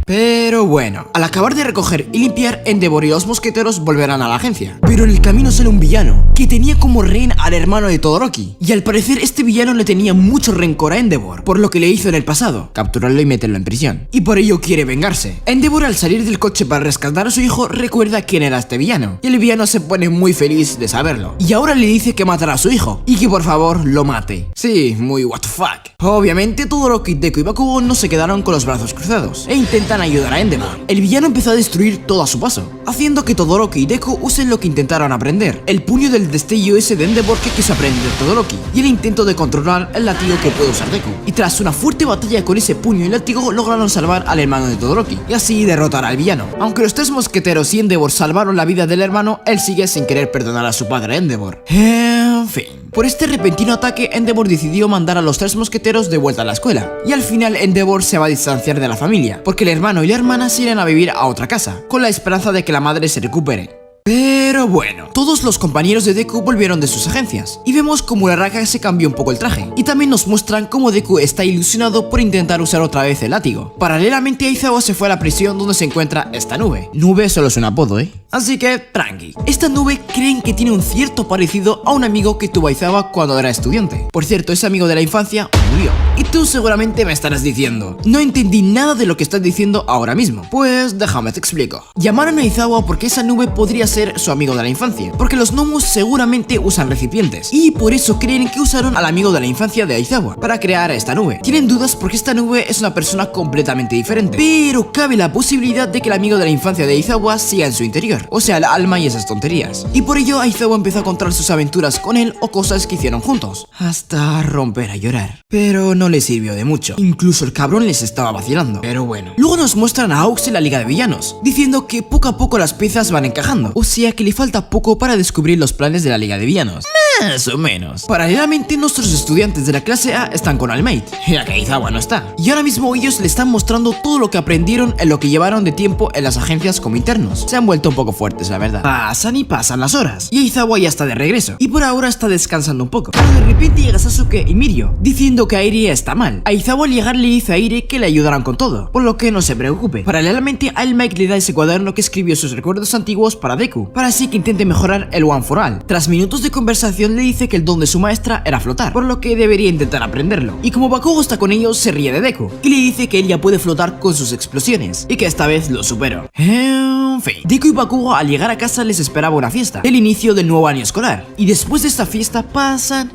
Pero bueno, al acabar de recoger y limpiar, Endeavor y los mosqueteros volverán a la agencia. Pero en el camino sale un villano, que tenía como rehén al hermano de Todoroki. Y al parecer este villano le tenía mucho rencor a Endeavor, por lo que le hizo en el pasado, capturarlo y meterlo en prisión. Y por ello quiere vengarse. Endeavor al salir del coche para rescatar a su hijo recuerda quién era este villano. Y el villano se pone muy feliz de saberlo. Y ahora le dice que matará a su hijo, y que por favor lo mate. Sí, muy what the fuck. Obviamente Todoroki, Deku y Bakugo no se quedaron con los brazos cruzados, e intentan ayudar a Endeavor. El villano empezó a destruir todo a su paso, haciendo que Todoroki y Deku usen lo que intentaron aprender: el puño del destello ese de Endeavor que quiso aprender Todoroki, y el intento de controlar el látigo que puede usar Deku. Y tras una fuerte batalla con ese puño y látigo lograron salvar al hermano de Todoroki, y así derrotar al villano. Aunque los tres mosqueteros y Endeavor salvaron la vida del hermano, él sigue sin querer perdonar a su padre Endeavor. En fin, por este repentino ataque Endeavor decidió mandar a los tres mosqueteros de vuelta a la escuela, y al final Endeavor se va a distanciar de la familia, porque el hermano y la hermana se irán a vivir a otra casa, con la esperanza de que la madre se recupere. Pero bueno, todos los compañeros de Deku volvieron de sus agencias, y vemos como Uraraka se cambió un poco el traje, y también nos muestran cómo Deku está ilusionado por intentar usar otra vez el látigo. Paralelamente Aizawa se fue a la prisión donde se encuentra esta nube. Nube solo es un apodo, así que tranqui. Esta nube creen que tiene un cierto parecido a un amigo que tuvo Aizawa cuando era estudiante. Por cierto, ese amigo de la infancia murió. Y tú seguramente me estarás diciendo: no entendí nada de lo que estás diciendo ahora mismo. Pues déjame te explico. Llamaron a Aizawa porque esa nube podría ser su amigo de la infancia, porque los gnomos seguramente usan recipientes, y por eso creen que usaron al amigo de la infancia de Aizawa para crear esta nube. Tienen dudas porque esta nube es una persona completamente diferente, pero cabe la posibilidad de que el amigo de la infancia de Aizawa siga en su interior, o sea, el alma y esas tonterías. Y por ello Aizawa empezó a contar sus aventuras con él o cosas que hicieron juntos, hasta romper a llorar. Pero no le sirvió de mucho, incluso el cabrón les estaba vacilando. Pero bueno, luego nos muestran a Aux en la Liga de Villanos, diciendo que poco a poco las piezas van encajando, o sea que le falta poco para descubrir los planes de la Liga de Villanos. Más o menos. Paralelamente nuestros estudiantes de la clase A están con All Might, ya que Aizawa no está, y ahora mismo ellos le están mostrando todo lo que aprendieron en lo que llevaron de tiempo en las agencias como internos. Se han vuelto un poco fuertes, la verdad. Pasan y pasan las horas, y Aizawa ya está de regreso, y por ahora está descansando un poco. Pero de repente llega Sasuke y Mirio, diciendo que Airi está mal. Aizawa al llegar le dice a Airi que le ayudarán con todo, por lo que no se preocupe. Paralelamente All Might le da ese cuaderno que escribió sus recuerdos antiguos para Deku, para así que intente mejorar el One for All. Tras minutos de conversación instrucción le dice que el don de su maestra era flotar, por lo que debería intentar aprenderlo. Y como Bakugo está con ellos, se ríe de Deku y le dice que él ya puede flotar con sus explosiones y que esta vez lo superó. En fin, Deku y Bakugo al llegar a casa les esperaba una fiesta, el inicio del nuevo año escolar. Y después de esta fiesta pasan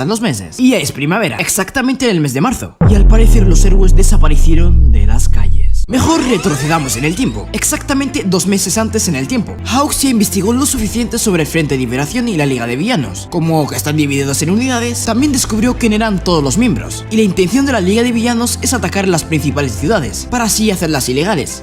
los meses. Y ya es primavera, exactamente en el mes de marzo. Y al parecer los héroes desaparecieron de las calles. Mejor retrocedamos en el tiempo, exactamente 2 meses antes en el tiempo. Hawks ya investigó lo suficiente sobre el Frente de Liberación y la Liga de Villanos. Como que están divididos en unidades, también descubrió quién eran todos los miembros. Y la intención de la Liga de Villanos es atacar las principales ciudades, para así hacerlas ilegales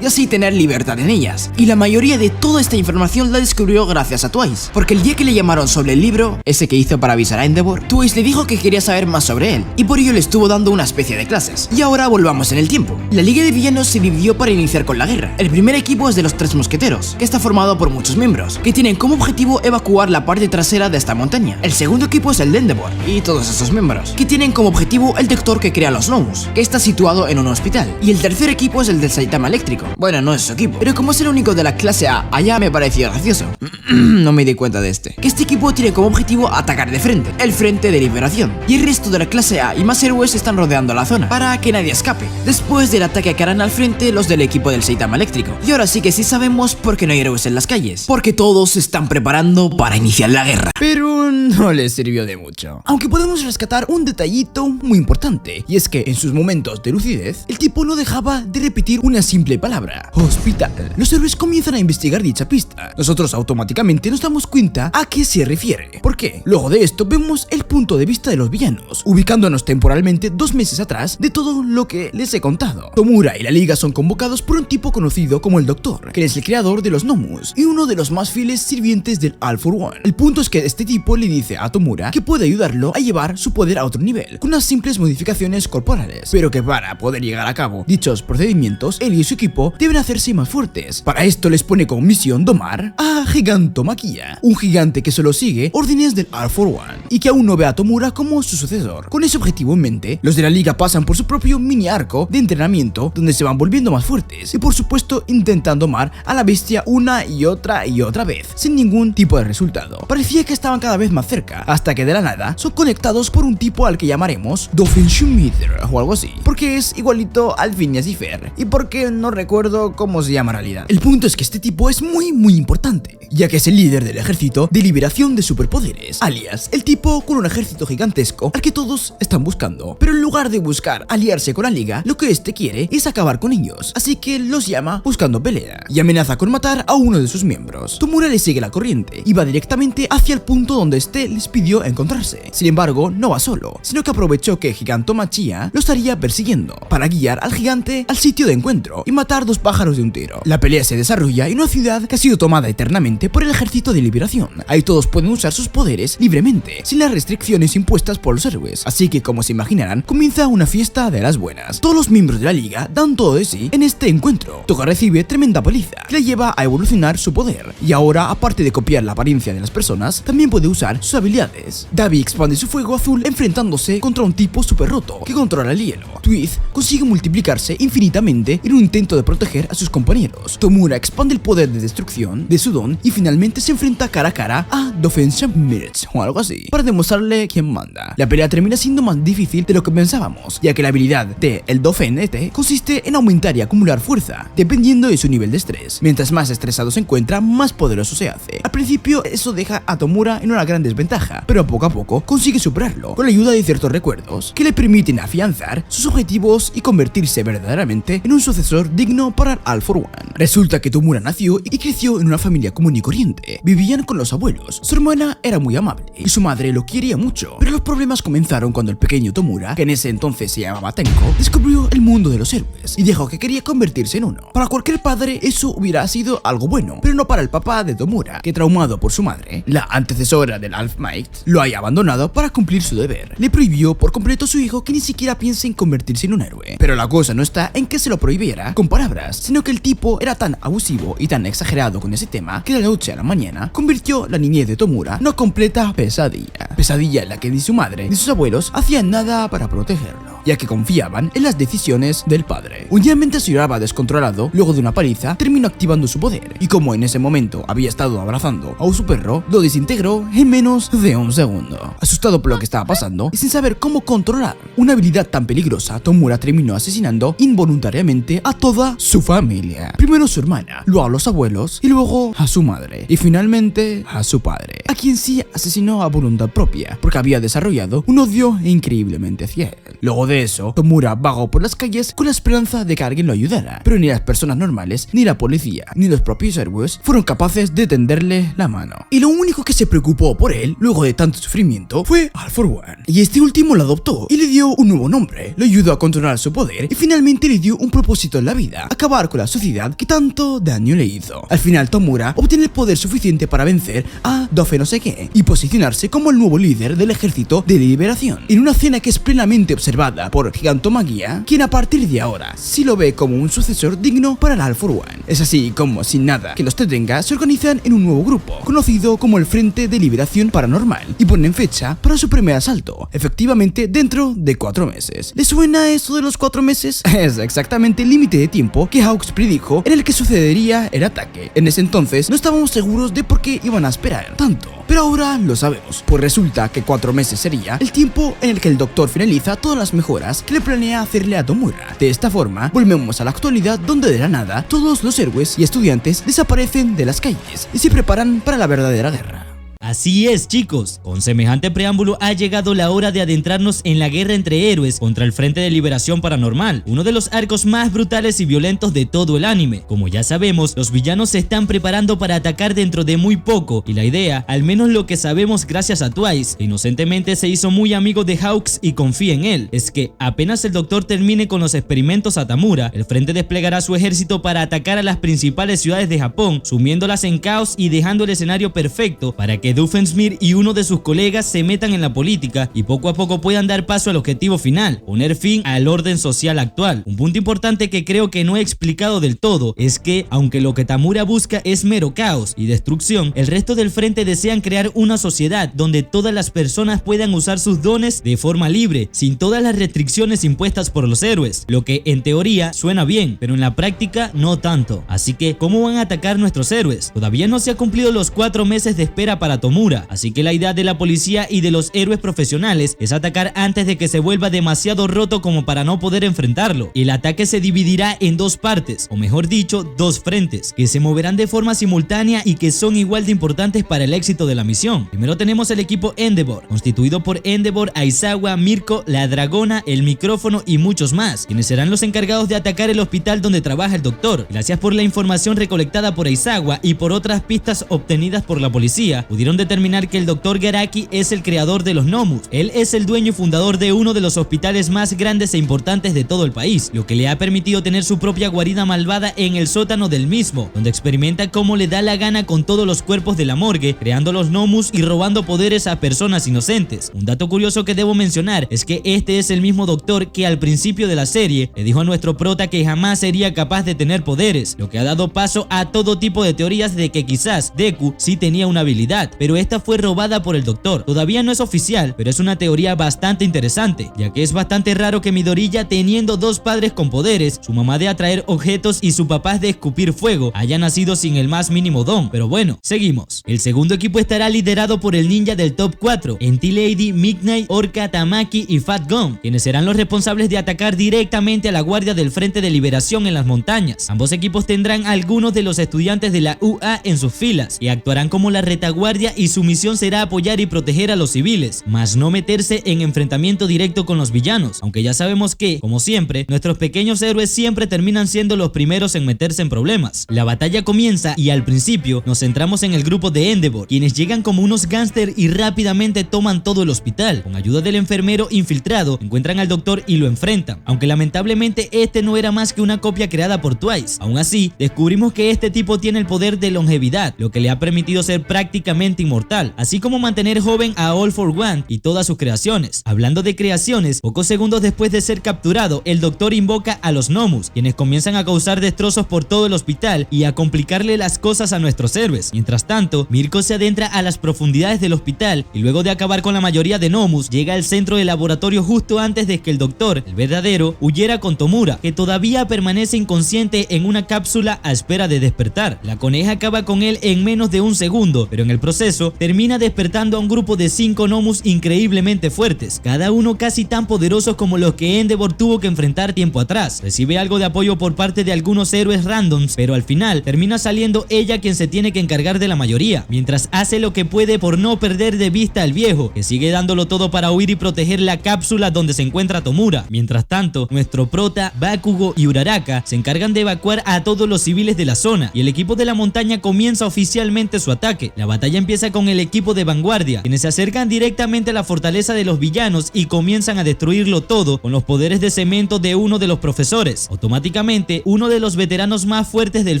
y así tener libertad en ellas. Y la mayoría de toda esta información la descubrió gracias a Twice, porque el día que le llamaron sobre el libro, ese que hizo para avisar a Endeavor, Twice le dijo que quería saber más sobre él, y por ello le estuvo dando una especie de clases. Y ahora volvamos en el tiempo. La Liga de Villanos se dividió para iniciar con la guerra. El primer equipo es de los 3 mosqueteros, que está formado por muchos miembros, que tienen como objetivo evacuar la parte trasera de esta montaña. El segundo equipo es el de Endeavor, y todos esos miembros, que tienen como objetivo el detector que crea los gnomos, que está situado en un hospital. Y el tercer equipo es el del Saitama eléctrico. Bueno, no es su equipo, pero como es el único de la clase A, allá me pareció gracioso. No me di cuenta de que este equipo tiene como objetivo atacar de frente, el Frente de Liberación, y el resto de la clase A y más héroes están rodeando la zona, para que nadie escape. Después del ataque que harán al frente los del equipo del Saitama eléctrico. Y ahora sí que sí sabemos por qué no hay héroes en las calles, porque todos se están preparando para iniciar la guerra. Pero no les sirvió de mucho. Aunque podemos rescatar un detallito muy importante, y es que en sus momentos de lucidez, el tipo no dejaba de repetir una simple palabra: hospital. Los héroes comienzan a investigar dicha pista. Nosotros automáticamente nos damos cuenta a qué se refiere. ¿Por qué? Luego de esto vemos el punto de vista de los villanos, ubicándonos temporalmente 2 meses atrás de todo lo que les he contado. Tomura y la Liga son convocados por un tipo conocido como el Doctor, que es el creador de los Gnomus y uno de los más fieles sirvientes del All for One. El punto es que este tipo le dice a Tomura que puede ayudarlo a llevar su poder a otro nivel, con unas simples modificaciones corporales, pero que para poder llegar a cabo dichos procedimientos, él y su equipo deben hacerse más fuertes. Para esto les pone como misión domar a Gigantomachia, un gigante que solo sigue órdenes del All for One y que aún no ve a Tomura como su sucesor. Con ese objetivo en mente, los de la Liga pasan por su propio mini arco de entrenamiento donde se van volviendo más fuertes y por supuesto intentan domar a la bestia una y otra vez, sin ningún tipo de resultado. Parecía que estaban cada vez más cerca, hasta que de la nada son conectados por un tipo al que llamaremos Doofenshmirtz o algo así, porque es igualito al Phineas y Ferb y porque no recuerdo cómo se llama en realidad. El punto es que este tipo es muy importante, ya que es el líder del ejército de liberación de superpoderes, alias el tipo con un ejército gigantesco al que todos están buscando. Pero en lugar de buscar aliarse con la Liga, lo que este quiere es acabar con ellos, así que los llama buscando pelea y amenaza con matar a uno de sus miembros. Tomura le sigue la corriente y va directamente hacia el punto donde este les pidió encontrarse. Sin embargo, no va solo, sino que aprovechó que Gigantomachia lo estaría persiguiendo para guiar al gigante al sitio de encuentro y matar 2 pájaros de un tiro. La pelea se desarrolla en una ciudad que ha sido tomada eternamente por el ejército de liberación. Ahí todos pueden usar sus poderes libremente, sin las restricciones impuestas por los héroes. Así que, como se imaginarán, comienza una fiesta de las buenas. Todos los miembros de la Liga dan todo de sí en este encuentro. Toga recibe tremenda paliza que le lleva a evolucionar su poder, y ahora, aparte de copiar la apariencia de las personas, también puede usar sus habilidades. Dabi expande su fuego azul enfrentándose contra un tipo super roto que controla el hielo. Twice consigue multiplicarse infinitamente en un intento de proteger a sus compañeros. Tomura expande el poder de destrucción de su don y finalmente se enfrenta cara a cara a Doofenshmirtz o algo así, para demostrarle quién manda. La pelea termina siendo más difícil de lo que pensábamos, ya que la habilidad de el Dofen consiste en aumentar y acumular fuerza, dependiendo de su nivel de estrés. Mientras más estresado se encuentra, más poderoso se hace. Al principio eso deja a Tomura en una gran desventaja, pero poco a poco consigue superarlo, con la ayuda de ciertos recuerdos que le permiten afianzar sus objetivos y convertirse verdaderamente en un sucesor digno para el All for One. Resulta que Tomura nació y creció en una familia común y corriente. Vivían con los abuelos. Su hermana era muy amable y su madre lo quería mucho, pero los problemas comenzaron cuando el pequeño Tomura, que en ese entonces se llamaba Tenko, descubrió el mundo de los héroes y dijo que quería convertirse en uno. Para cualquier padre eso hubiera sido algo bueno, pero no para el papá de Tomura, que traumado por su madre, la antecesora del All Might, lo haya abandonado para cumplir su deber. Le prohibió por completo a su hijo que ni siquiera piense en convertirse en un héroe. Pero la cosa no está en que se lo prohibiera con palabras, sino que el tipo era tan abusivo y tan exagerado con ese tema que de la noche a la mañana convirtió la niñez de Tomura en una completa pesadilla. Pesadilla en la que ni su madre ni sus abuelos hacían nada para protegerlo. Y ya que confiaban en las decisiones del padre. Un día, mientras lloraba descontrolado luego de una paliza, terminó activando su poder, y como en ese momento había estado abrazando a su perro, lo desintegró en menos de un segundo. Asustado por lo que estaba pasando y sin saber cómo controlar una habilidad tan peligrosa, Tomura terminó asesinando involuntariamente a toda su familia. Primero a su hermana, luego a los abuelos y luego a su madre y finalmente a su padre, a quien sí asesinó a voluntad propia porque había desarrollado un odio increíblemente hacia él. Luego de eso, Tomura vagó por las calles con la esperanza de que alguien lo ayudara, pero ni las personas normales, ni la policía, ni los propios héroes fueron capaces de tenderle la mano. Y lo único que se preocupó por él, luego de tanto sufrimiento, fue All For One. Y este último lo adoptó y le dio un nuevo nombre, lo ayudó a controlar su poder y finalmente le dio un propósito en la vida: acabar con la sociedad que tanto daño le hizo. Al final, Tomura obtiene el poder suficiente para vencer a Dofe no sé qué y posicionarse como el nuevo líder del ejército de liberación, en una escena que es plenamente observada por Gigantomaguía, quien a partir de ahora sí lo ve como un sucesor digno para el All For One. Es así como, sin nada que los detenga, se organizan en un nuevo grupo, conocido como el Frente de Liberación Paranormal, y ponen fecha para su primer asalto, efectivamente dentro de 4 meses. ¿Les suena eso de los 4 meses? Es exactamente el límite de tiempo que Hawks predijo en el que sucedería el ataque. En ese entonces no estábamos seguros de por qué iban a esperar tanto, pero ahora lo sabemos, pues resulta que 4 meses sería el tiempo en el que el doctor finaliza todas las mejoras que le planea hacerle a Tomura. De esta forma, volvemos a la actualidad, donde de la nada todos los héroes y estudiantes desaparecen de las calles y se preparan para la verdadera guerra. Así es, chicos, con semejante preámbulo ha llegado la hora de adentrarnos en la guerra entre héroes contra el Frente de Liberación Paranormal, uno de los arcos más brutales y violentos de todo el anime. Como ya sabemos, los villanos se están preparando para atacar dentro de muy poco, y la idea, al menos lo que sabemos gracias a Twice, que inocentemente se hizo muy amigo de Hawks y confía en él, es que apenas el doctor termine con los experimentos a Tamura, el Frente desplegará su ejército para atacar a las principales ciudades de Japón, sumiéndolas en caos y dejando el escenario perfecto para que Doofenshmirtz y uno de sus colegas se metan en la política y poco a poco puedan dar paso al objetivo final: poner fin al orden social actual. Un punto importante que creo que no he explicado del todo es que, aunque lo que Tamura busca es mero caos y destrucción, el resto del frente desean crear una sociedad donde todas las personas puedan usar sus dones de forma libre, sin todas las restricciones impuestas por los héroes, lo que en teoría suena bien, pero en la práctica no tanto. Así que, ¿cómo van a atacar nuestros héroes? Todavía no se ha cumplido los 4 meses de espera para Tomura, así que la idea de la policía y de los héroes profesionales es atacar antes de que se vuelva demasiado roto como para no poder enfrentarlo. El ataque se dividirá en 2 partes, o mejor dicho, 2 frentes, que se moverán de forma simultánea y que son igual de importantes para el éxito de la misión. Primero tenemos el equipo Endeavor, constituido por Endeavor, Aizawa, Mirko, la Dragona, el micrófono y muchos más, quienes serán los encargados de atacar el hospital donde trabaja el doctor. Gracias por la información recolectada por Aizawa y por otras pistas obtenidas por la policía, pudieron determinar que el Dr. Garaki es el creador de los Nomus. Él es el dueño y fundador de uno de los hospitales más grandes e importantes de todo el país, lo que le ha permitido tener su propia guarida malvada en el sótano del mismo, donde experimenta cómo le da la gana con todos los cuerpos de la morgue, creando los Nomus y robando poderes a personas inocentes. Un dato curioso que debo mencionar es que este es el mismo doctor que al principio de la serie le dijo a nuestro prota que jamás sería capaz de tener poderes, lo que ha dado paso a todo tipo de teorías de que quizás Deku sí tenía una habilidad, pero esta fue robada por el doctor. Todavía no es oficial, pero es una teoría bastante interesante, ya que es bastante raro que Midoriya, teniendo 2 padres con poderes, su mamá de atraer objetos y su papá de escupir fuego, haya nacido sin el más mínimo don. Pero bueno, seguimos. El segundo equipo estará liderado por el ninja del top 4, N.T. Midnight, Orca, Tamaki y Fat Gun, quienes serán los responsables de atacar directamente a la guardia del Frente de Liberación en las montañas. Ambos equipos tendrán algunos de los estudiantes de la UA en sus filas y actuarán como la retaguardia, y su misión será apoyar y proteger a los civiles, mas no meterse en enfrentamiento directo con los villanos, aunque ya sabemos que, como siempre, nuestros pequeños héroes siempre terminan siendo los primeros en meterse en problemas. La batalla comienza y al principio nos centramos en el grupo de Endeavor, quienes llegan como unos gángster y rápidamente toman todo el hospital. Con ayuda del enfermero infiltrado, encuentran al doctor y lo enfrentan, aunque lamentablemente este no era más que una copia creada por Twice. Aún así, descubrimos que este tipo tiene el poder de longevidad, lo que le ha permitido ser prácticamente completamente inmortal, así como mantener joven a All for One y todas sus creaciones. Hablando de creaciones, pocos segundos después de ser capturado, el doctor invoca a los Nomus, quienes comienzan a causar destrozos por todo el hospital y a complicarle las cosas a nuestros héroes. Mientras tanto, Mirko se adentra a las profundidades del hospital y luego de acabar con la mayoría de Nomus, llega al centro del laboratorio justo antes de que el doctor, el verdadero, huyera con Tomura, que todavía permanece inconsciente en una cápsula a espera de despertar. La coneja acaba con él en menos de un segundo, pero en el proceso termina despertando a un grupo de 5 Nomus increíblemente fuertes, cada uno casi tan poderosos como los que Endeavor tuvo que enfrentar tiempo atrás. Recibe algo de apoyo por parte de algunos héroes randoms, pero al final termina saliendo ella quien se tiene que encargar de la mayoría, mientras hace lo que puede por no perder de vista al viejo, que sigue dándolo todo para huir y proteger la cápsula donde se encuentra Tomura. Mientras tanto, nuestro prota, Bakugo y Uraraka se encargan de evacuar a todos los civiles de la zona y el equipo de la montaña comienza oficialmente su ataque. La batalla empieza con el equipo de vanguardia, quienes se acercan directamente a la fortaleza de los villanos y comienzan a destruirlo todo con los poderes de cemento de uno de los profesores. Automáticamente, uno de los veteranos más fuertes del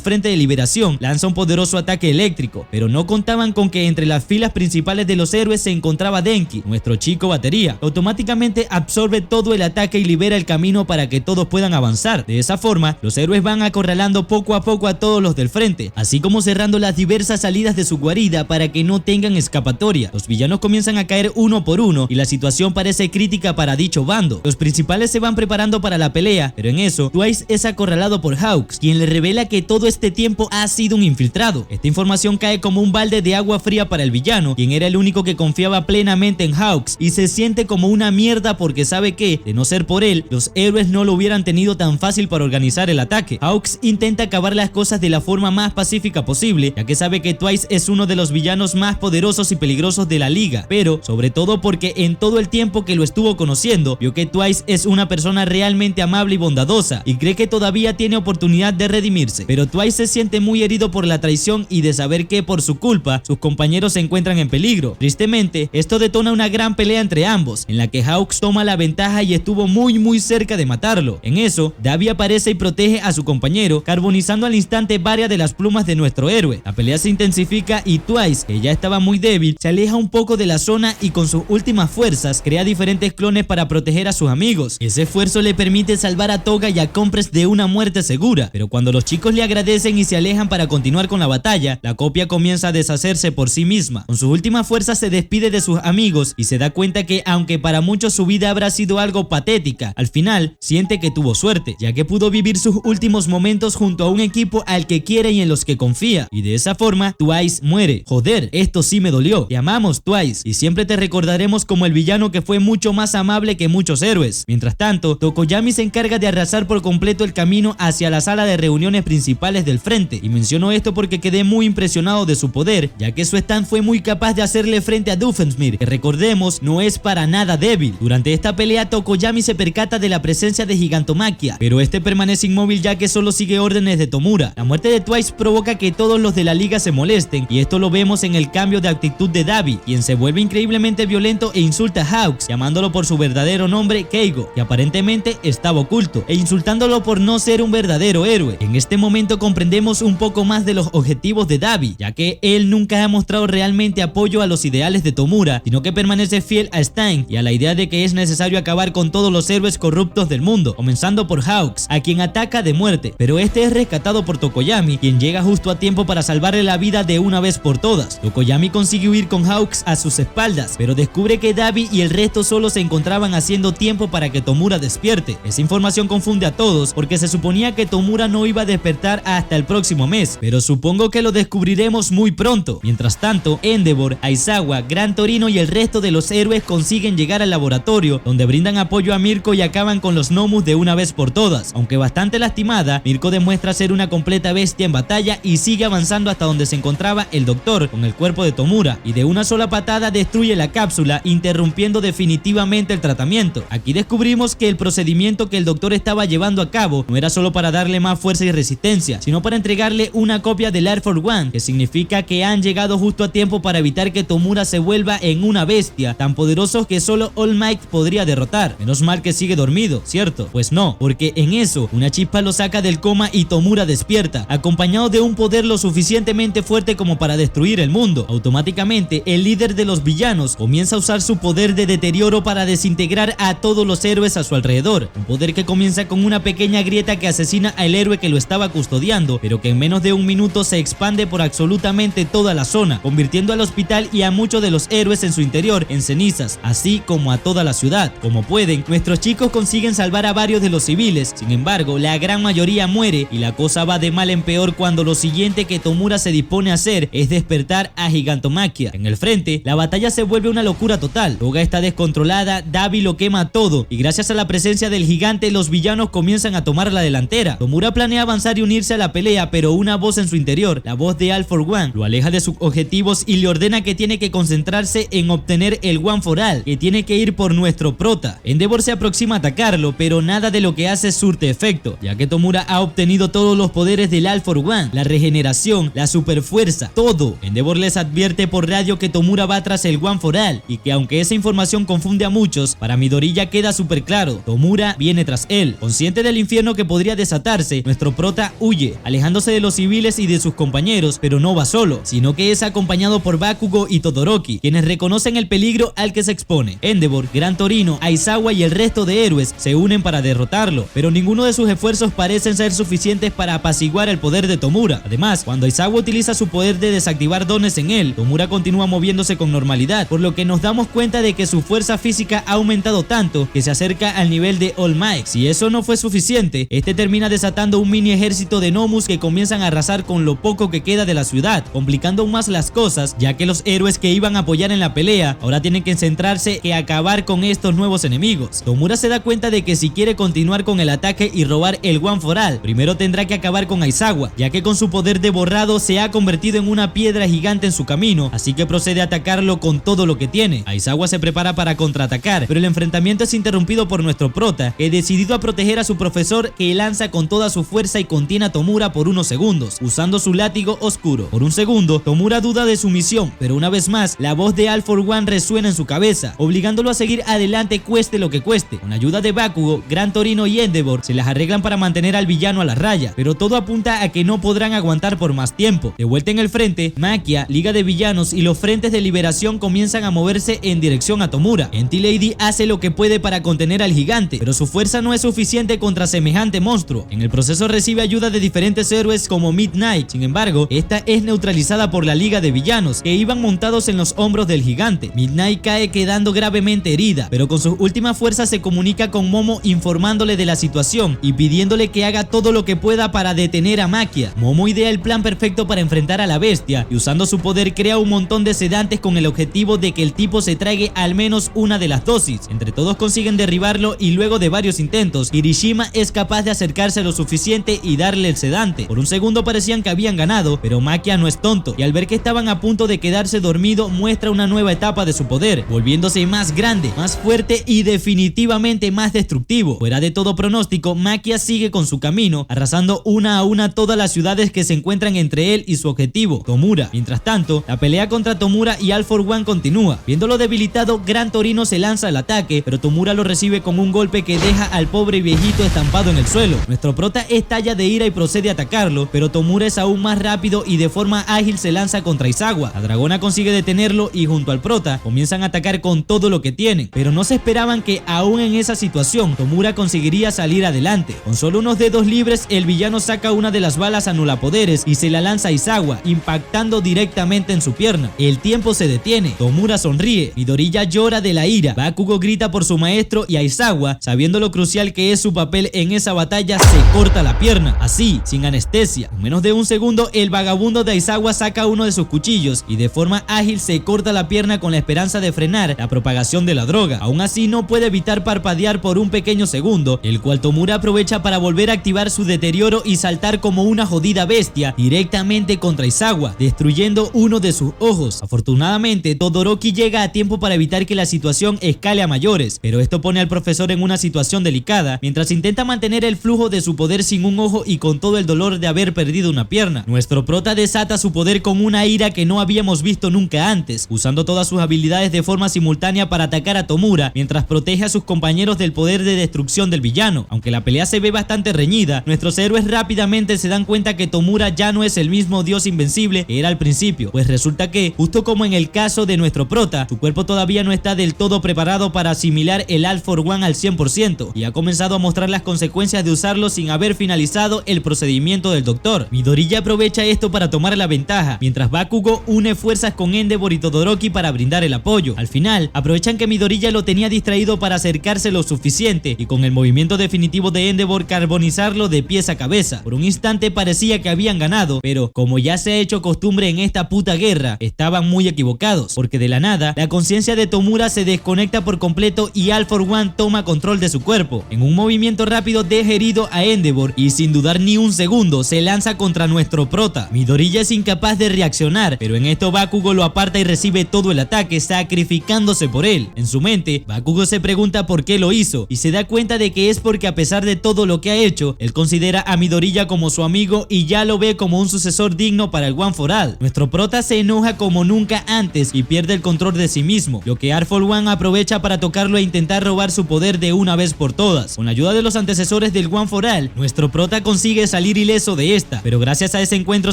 Frente de Liberación lanza un poderoso ataque eléctrico, pero no contaban con que entre las filas principales de los héroes se encontraba Denki, nuestro chico batería. Automáticamente absorbe todo el ataque y libera el camino para que todos puedan avanzar. De esa forma, los héroes van acorralando poco a poco a todos los del frente, así como cerrando las diversas salidas de su guarida para que no tengan escapatoria. Los villanos comienzan a caer uno por uno y la situación parece crítica para dicho bando. Los principales se van preparando para la pelea, pero en eso, Twice es acorralado por Hawks, quien le revela que todo este tiempo ha sido un infiltrado. Esta información cae como un balde de agua fría para el villano, quien era el único que confiaba plenamente en Hawks y se siente como una mierda porque sabe que, de no ser por él, los héroes no lo hubieran tenido tan fácil para organizar el ataque. Hawks intenta acabar las cosas de la forma más pacífica posible, ya que sabe que Twice es uno de los villanos más poderosos y peligrosos de la liga, pero sobre todo porque en todo el tiempo que lo estuvo conociendo, vio que Twice es una persona realmente amable y bondadosa y cree que todavía tiene oportunidad de redimirse. Pero Twice se siente muy herido por la traición y de saber que por su culpa sus compañeros se encuentran en peligro. Tristemente, esto detona una gran pelea entre ambos, en la que Hawks toma la ventaja y estuvo muy cerca de matarlo. En eso, Dabi aparece y protege a su compañero, carbonizando al instante varias de las plumas de nuestro héroe. La pelea se intensifica y Twice, que ya estaba muy débil, se aleja un poco de la zona y con sus últimas fuerzas crea diferentes clones para proteger a sus amigos. Ese esfuerzo le permite salvar a Toga y a Compress de una muerte segura, pero cuando los chicos le agradecen y se alejan para continuar con la batalla, la copia comienza a deshacerse por sí misma. Con sus últimas fuerzas se despide de sus amigos y se da cuenta que aunque para muchos su vida habrá sido algo patética, al final siente que tuvo suerte, ya que pudo vivir sus últimos momentos junto a un equipo al que quiere y en los que confía, y de esa forma Twice muere. Joder, esto sí me dolió. Te amamos, Twice, y siempre te recordaremos como el villano que fue mucho más amable que muchos héroes. Mientras tanto, Tokoyami se encarga de arrasar por completo el camino hacia la sala de reuniones principales del frente, y menciono esto porque quedé muy impresionado de su poder, ya que su stand fue muy capaz de hacerle frente a Doofenshmirtz, que recordemos no es para nada débil. Durante esta pelea Tokoyami se percata de la presencia de Gigantomachia, pero este permanece inmóvil ya que solo sigue órdenes de Tomura. La muerte de Twice provoca que todos los de la liga se molesten, y esto lo vemos en el cambio de actitud de Dabi, quien se vuelve increíblemente violento e insulta a Hawks, llamándolo por su verdadero nombre Keigo, que aparentemente estaba oculto, e insultándolo por no ser un verdadero héroe. En este momento comprendemos un poco más de los objetivos de Dabi, ya que él nunca ha mostrado realmente apoyo a los ideales de Tomura, sino que permanece fiel a Stein y a la idea de que es necesario acabar con todos los héroes corruptos del mundo, comenzando por Hawks, a quien ataca de muerte, pero este es rescatado por Tokoyami, quien llega justo a tiempo para salvarle la vida de una vez por todas. Tokoyami consigue huir con Hawks a sus espaldas, pero descubre que Dabi y el resto solo se encontraban haciendo tiempo para que Tomura despierte. Esa información confunde a todos porque se suponía que Tomura no iba a despertar hasta el próximo mes, pero supongo que lo descubriremos muy pronto. Mientras tanto, Endeavor, Aizawa, Gran Torino y el resto de los héroes consiguen llegar al laboratorio, donde brindan apoyo a Mirko y acaban con los Nomus de una vez por todas. Aunque bastante lastimada, Mirko demuestra ser una completa bestia en batalla y sigue avanzando hasta donde se encontraba el doctor con el cuerpo de Tomura, y de una sola patada destruye la cápsula, interrumpiendo definitivamente el tratamiento. Aquí descubrimos que el procedimiento que el doctor estaba llevando a cabo no era solo para darle más fuerza y resistencia, sino para entregarle una copia del Air Force One, que significa que han llegado justo a tiempo para evitar que Tomura se vuelva en una bestia tan poderoso que solo All Might podría derrotar. Menos mal que sigue dormido, ¿cierto? Pues no, porque en eso una chispa lo saca del coma y Tomura despierta, acompañado de un poder lo suficientemente fuerte como para destruir el mundo. segundo. Automáticamente, el líder de los villanos comienza a usar su poder de deterioro para desintegrar a todos los héroes a su alrededor. Un poder que comienza con una pequeña grieta que asesina al héroe que lo estaba custodiando, pero que en menos de un minuto se expande por absolutamente toda la zona, convirtiendo al hospital y a muchos de los héroes en su interior en cenizas, así como a toda la ciudad. Como pueden, nuestros chicos consiguen salvar a varios de los civiles. Sin embargo, la gran mayoría muere y la cosa va de mal en peor cuando lo siguiente que Tomura se dispone a hacer es despertar a Gigantomachia. En el frente, la batalla se vuelve una locura total. Toga está descontrolada, Dabi lo quema todo y gracias a la presencia del gigante los villanos comienzan a tomar la delantera. Tomura planea avanzar y unirse a la pelea, pero una voz en su interior, la voz de All for One, lo aleja de sus objetivos y le ordena que tiene que concentrarse en obtener el One for All, que tiene que ir por nuestro prota. Endeavor se aproxima a atacarlo, pero nada de lo que hace surte efecto, ya que Tomura ha obtenido todos los poderes del All for One, la regeneración, la superfuerza, todo. Endeavor les advierte por radio que Tomura va tras el One for All y que aunque esa información confunde a muchos, para Midori ya queda súper claro, Tomura viene tras él. Consciente del infierno que podría desatarse, nuestro prota huye, alejándose de los civiles y de sus compañeros, pero no va solo, sino que es acompañado por Bakugo y Todoroki, quienes reconocen el peligro al que se expone. Endeavor, Gran Torino, Aizawa y el resto de héroes se unen para derrotarlo, pero ninguno de sus esfuerzos parecen ser suficientes para apaciguar el poder de Tomura. Además, cuando Aizawa utiliza su poder de desactivar dones en él, Tomura continúa moviéndose con normalidad, por lo que nos damos cuenta de que su fuerza física ha aumentado tanto que se acerca al nivel de All Might. Si eso no fue suficiente, este termina desatando un mini ejército de Nomus que comienzan a arrasar con lo poco que queda de la ciudad, complicando aún más las cosas, ya que los héroes que iban a apoyar en la pelea ahora tienen que centrarse en acabar con estos nuevos enemigos. Tomura se da cuenta de que si quiere continuar con el ataque y robar el One for All, primero tendrá que acabar con Aizawa, ya que con su poder de borrado se ha convertido en una piedra gigante en su camino, así que procede a atacarlo con todo lo que tiene. Aizawa se prepara para contraatacar, pero el enfrentamiento es interrumpido por nuestro prota, que decidido a proteger a su profesor, que lanza con toda su fuerza y contiene a Tomura por unos segundos, usando su látigo oscuro. Por un segundo, Tomura duda de su misión, pero una vez más, la voz de All for One resuena en su cabeza, obligándolo a seguir adelante cueste lo que cueste. Con ayuda de Bakugo, Gran Torino y Endeavor se las arreglan para mantener al villano a la raya, pero todo apunta a que no podrán aguantar por más tiempo. De vuelta en el frente, Maquia, Liga de Villanos y los frentes de liberación comienzan a moverse en dirección a Tomura. N.T. Lady hace lo que puede para contener al gigante, pero su fuerza no es suficiente contra semejante monstruo. En el proceso recibe ayuda de diferentes héroes como Midnight, sin embargo, esta es neutralizada por la Liga de Villanos, que iban montados en los hombros del gigante. Midnight cae quedando gravemente herida, pero con sus últimas fuerzas se comunica con Momo informándole de la situación y pidiéndole que haga todo lo que pueda para detener a Maquia. Momo idea el plan perfecto para enfrentar a la bestia y usando su poder crea un montón de sedantes con el objetivo de que el tipo se trague al menos una de las dosis. Entre todos consiguen derribarlo y luego de varios intentos, Kirishima es capaz de acercarse lo suficiente y darle el sedante. Por un segundo parecían que habían ganado, pero Maquia no es tonto y al ver que estaban a punto de quedarse dormido muestra una nueva etapa de su poder, volviéndose más grande, más fuerte y definitivamente más destructivo. Fuera de todo pronóstico, Maquia sigue con su camino, arrasando una a una todas las ciudades que se encuentran entre él y su objetivo, Tomura. Mientras tanto, la pelea contra Tomura y All for One continúa. Viéndolo debilitado, Gran Torino se lanza al ataque, pero Tomura lo recibe con un golpe que deja al pobre viejito estampado en el suelo. Nuestro prota estalla de ira y procede a atacarlo, pero Tomura es aún más rápido y de forma ágil se lanza contra Aizawa. La dragona consigue detenerlo y junto al prota comienzan a atacar con todo lo que tienen, pero no se esperaban que aún en esa situación Tomura conseguiría salir adelante. Con solo unos dedos libres, el villano saca una de las balas anulapoderes y se la lanza a Aizawa, impactando directamente en su pierna. El tiempo se detiene, Tomura sonríe, Midori llora de la ira, Bakugo grita por su maestro y Aizawa, sabiendo lo crucial que es su papel en esa batalla, se corta la pierna, así, sin anestesia. En menos de un segundo, el vagabundo de Aizawa saca uno de sus cuchillos y de forma ágil se corta la pierna con la esperanza de frenar la propagación de la droga. Aún así, no puede evitar parpadear por un pequeño segundo, el cual Tomura aprovecha para volver a activar su deterioro y saltar como una jodida bestia directamente contra Aizawa, destruyendo uno de sus ojos. Afortunadamente, Todoroki llega a tiempo para evitar que la situación escale a mayores, pero esto pone al profesor en una situación delicada mientras intenta mantener el flujo de su poder sin un ojo y con todo el dolor de haber perdido una pierna. Nuestro prota desata su poder con una ira que no habíamos visto nunca antes, usando todas sus habilidades de forma simultánea para atacar a Tomura mientras protege a sus compañeros del poder de destrucción del villano. Aunque la pelea se ve bastante reñida, nuestros héroes rápidamente se dan cuenta que Tomura ya no es el mismo dios invencible que era al principio. principio, pues resulta que, justo como en el caso de nuestro prota, su cuerpo todavía no está del todo preparado para asimilar el All for One al 100% y ha comenzado a mostrar las consecuencias de usarlo sin haber finalizado el procedimiento del doctor. Midoriya aprovecha esto para tomar la ventaja, mientras Bakugo une fuerzas con Endeavor y Todoroki para brindar el apoyo. Al final, aprovechan que Midoriya lo tenía distraído para acercarse lo suficiente y con el movimiento definitivo de Endeavor carbonizarlo de pies a cabeza. Por un instante parecía que habían ganado, pero como ya se ha hecho costumbre en esta puta guerra, estaban muy equivocados, porque de la nada, la conciencia de Tomura se desconecta por completo y All for One toma control de su cuerpo. En un movimiento rápido deja herido a Endeavor y sin dudar ni un segundo se lanza contra nuestro prota. Midoriya es incapaz de reaccionar, pero en esto Bakugo lo aparta y recibe todo el ataque, sacrificándose por él. En su mente, Bakugo se pregunta por qué lo hizo y se da cuenta de que es porque a pesar de todo lo que ha hecho, él considera a Midoriya como su amigo y ya lo ve como un sucesor digno para el One for All. Nuestro prota se enoja como nunca antes y pierde el control de sí mismo, lo que All for One aprovecha para tocarlo e intentar robar su poder de una vez por todas. Con la ayuda de los antecesores del One for All, nuestro prota consigue salir ileso de esta, pero gracias a ese encuentro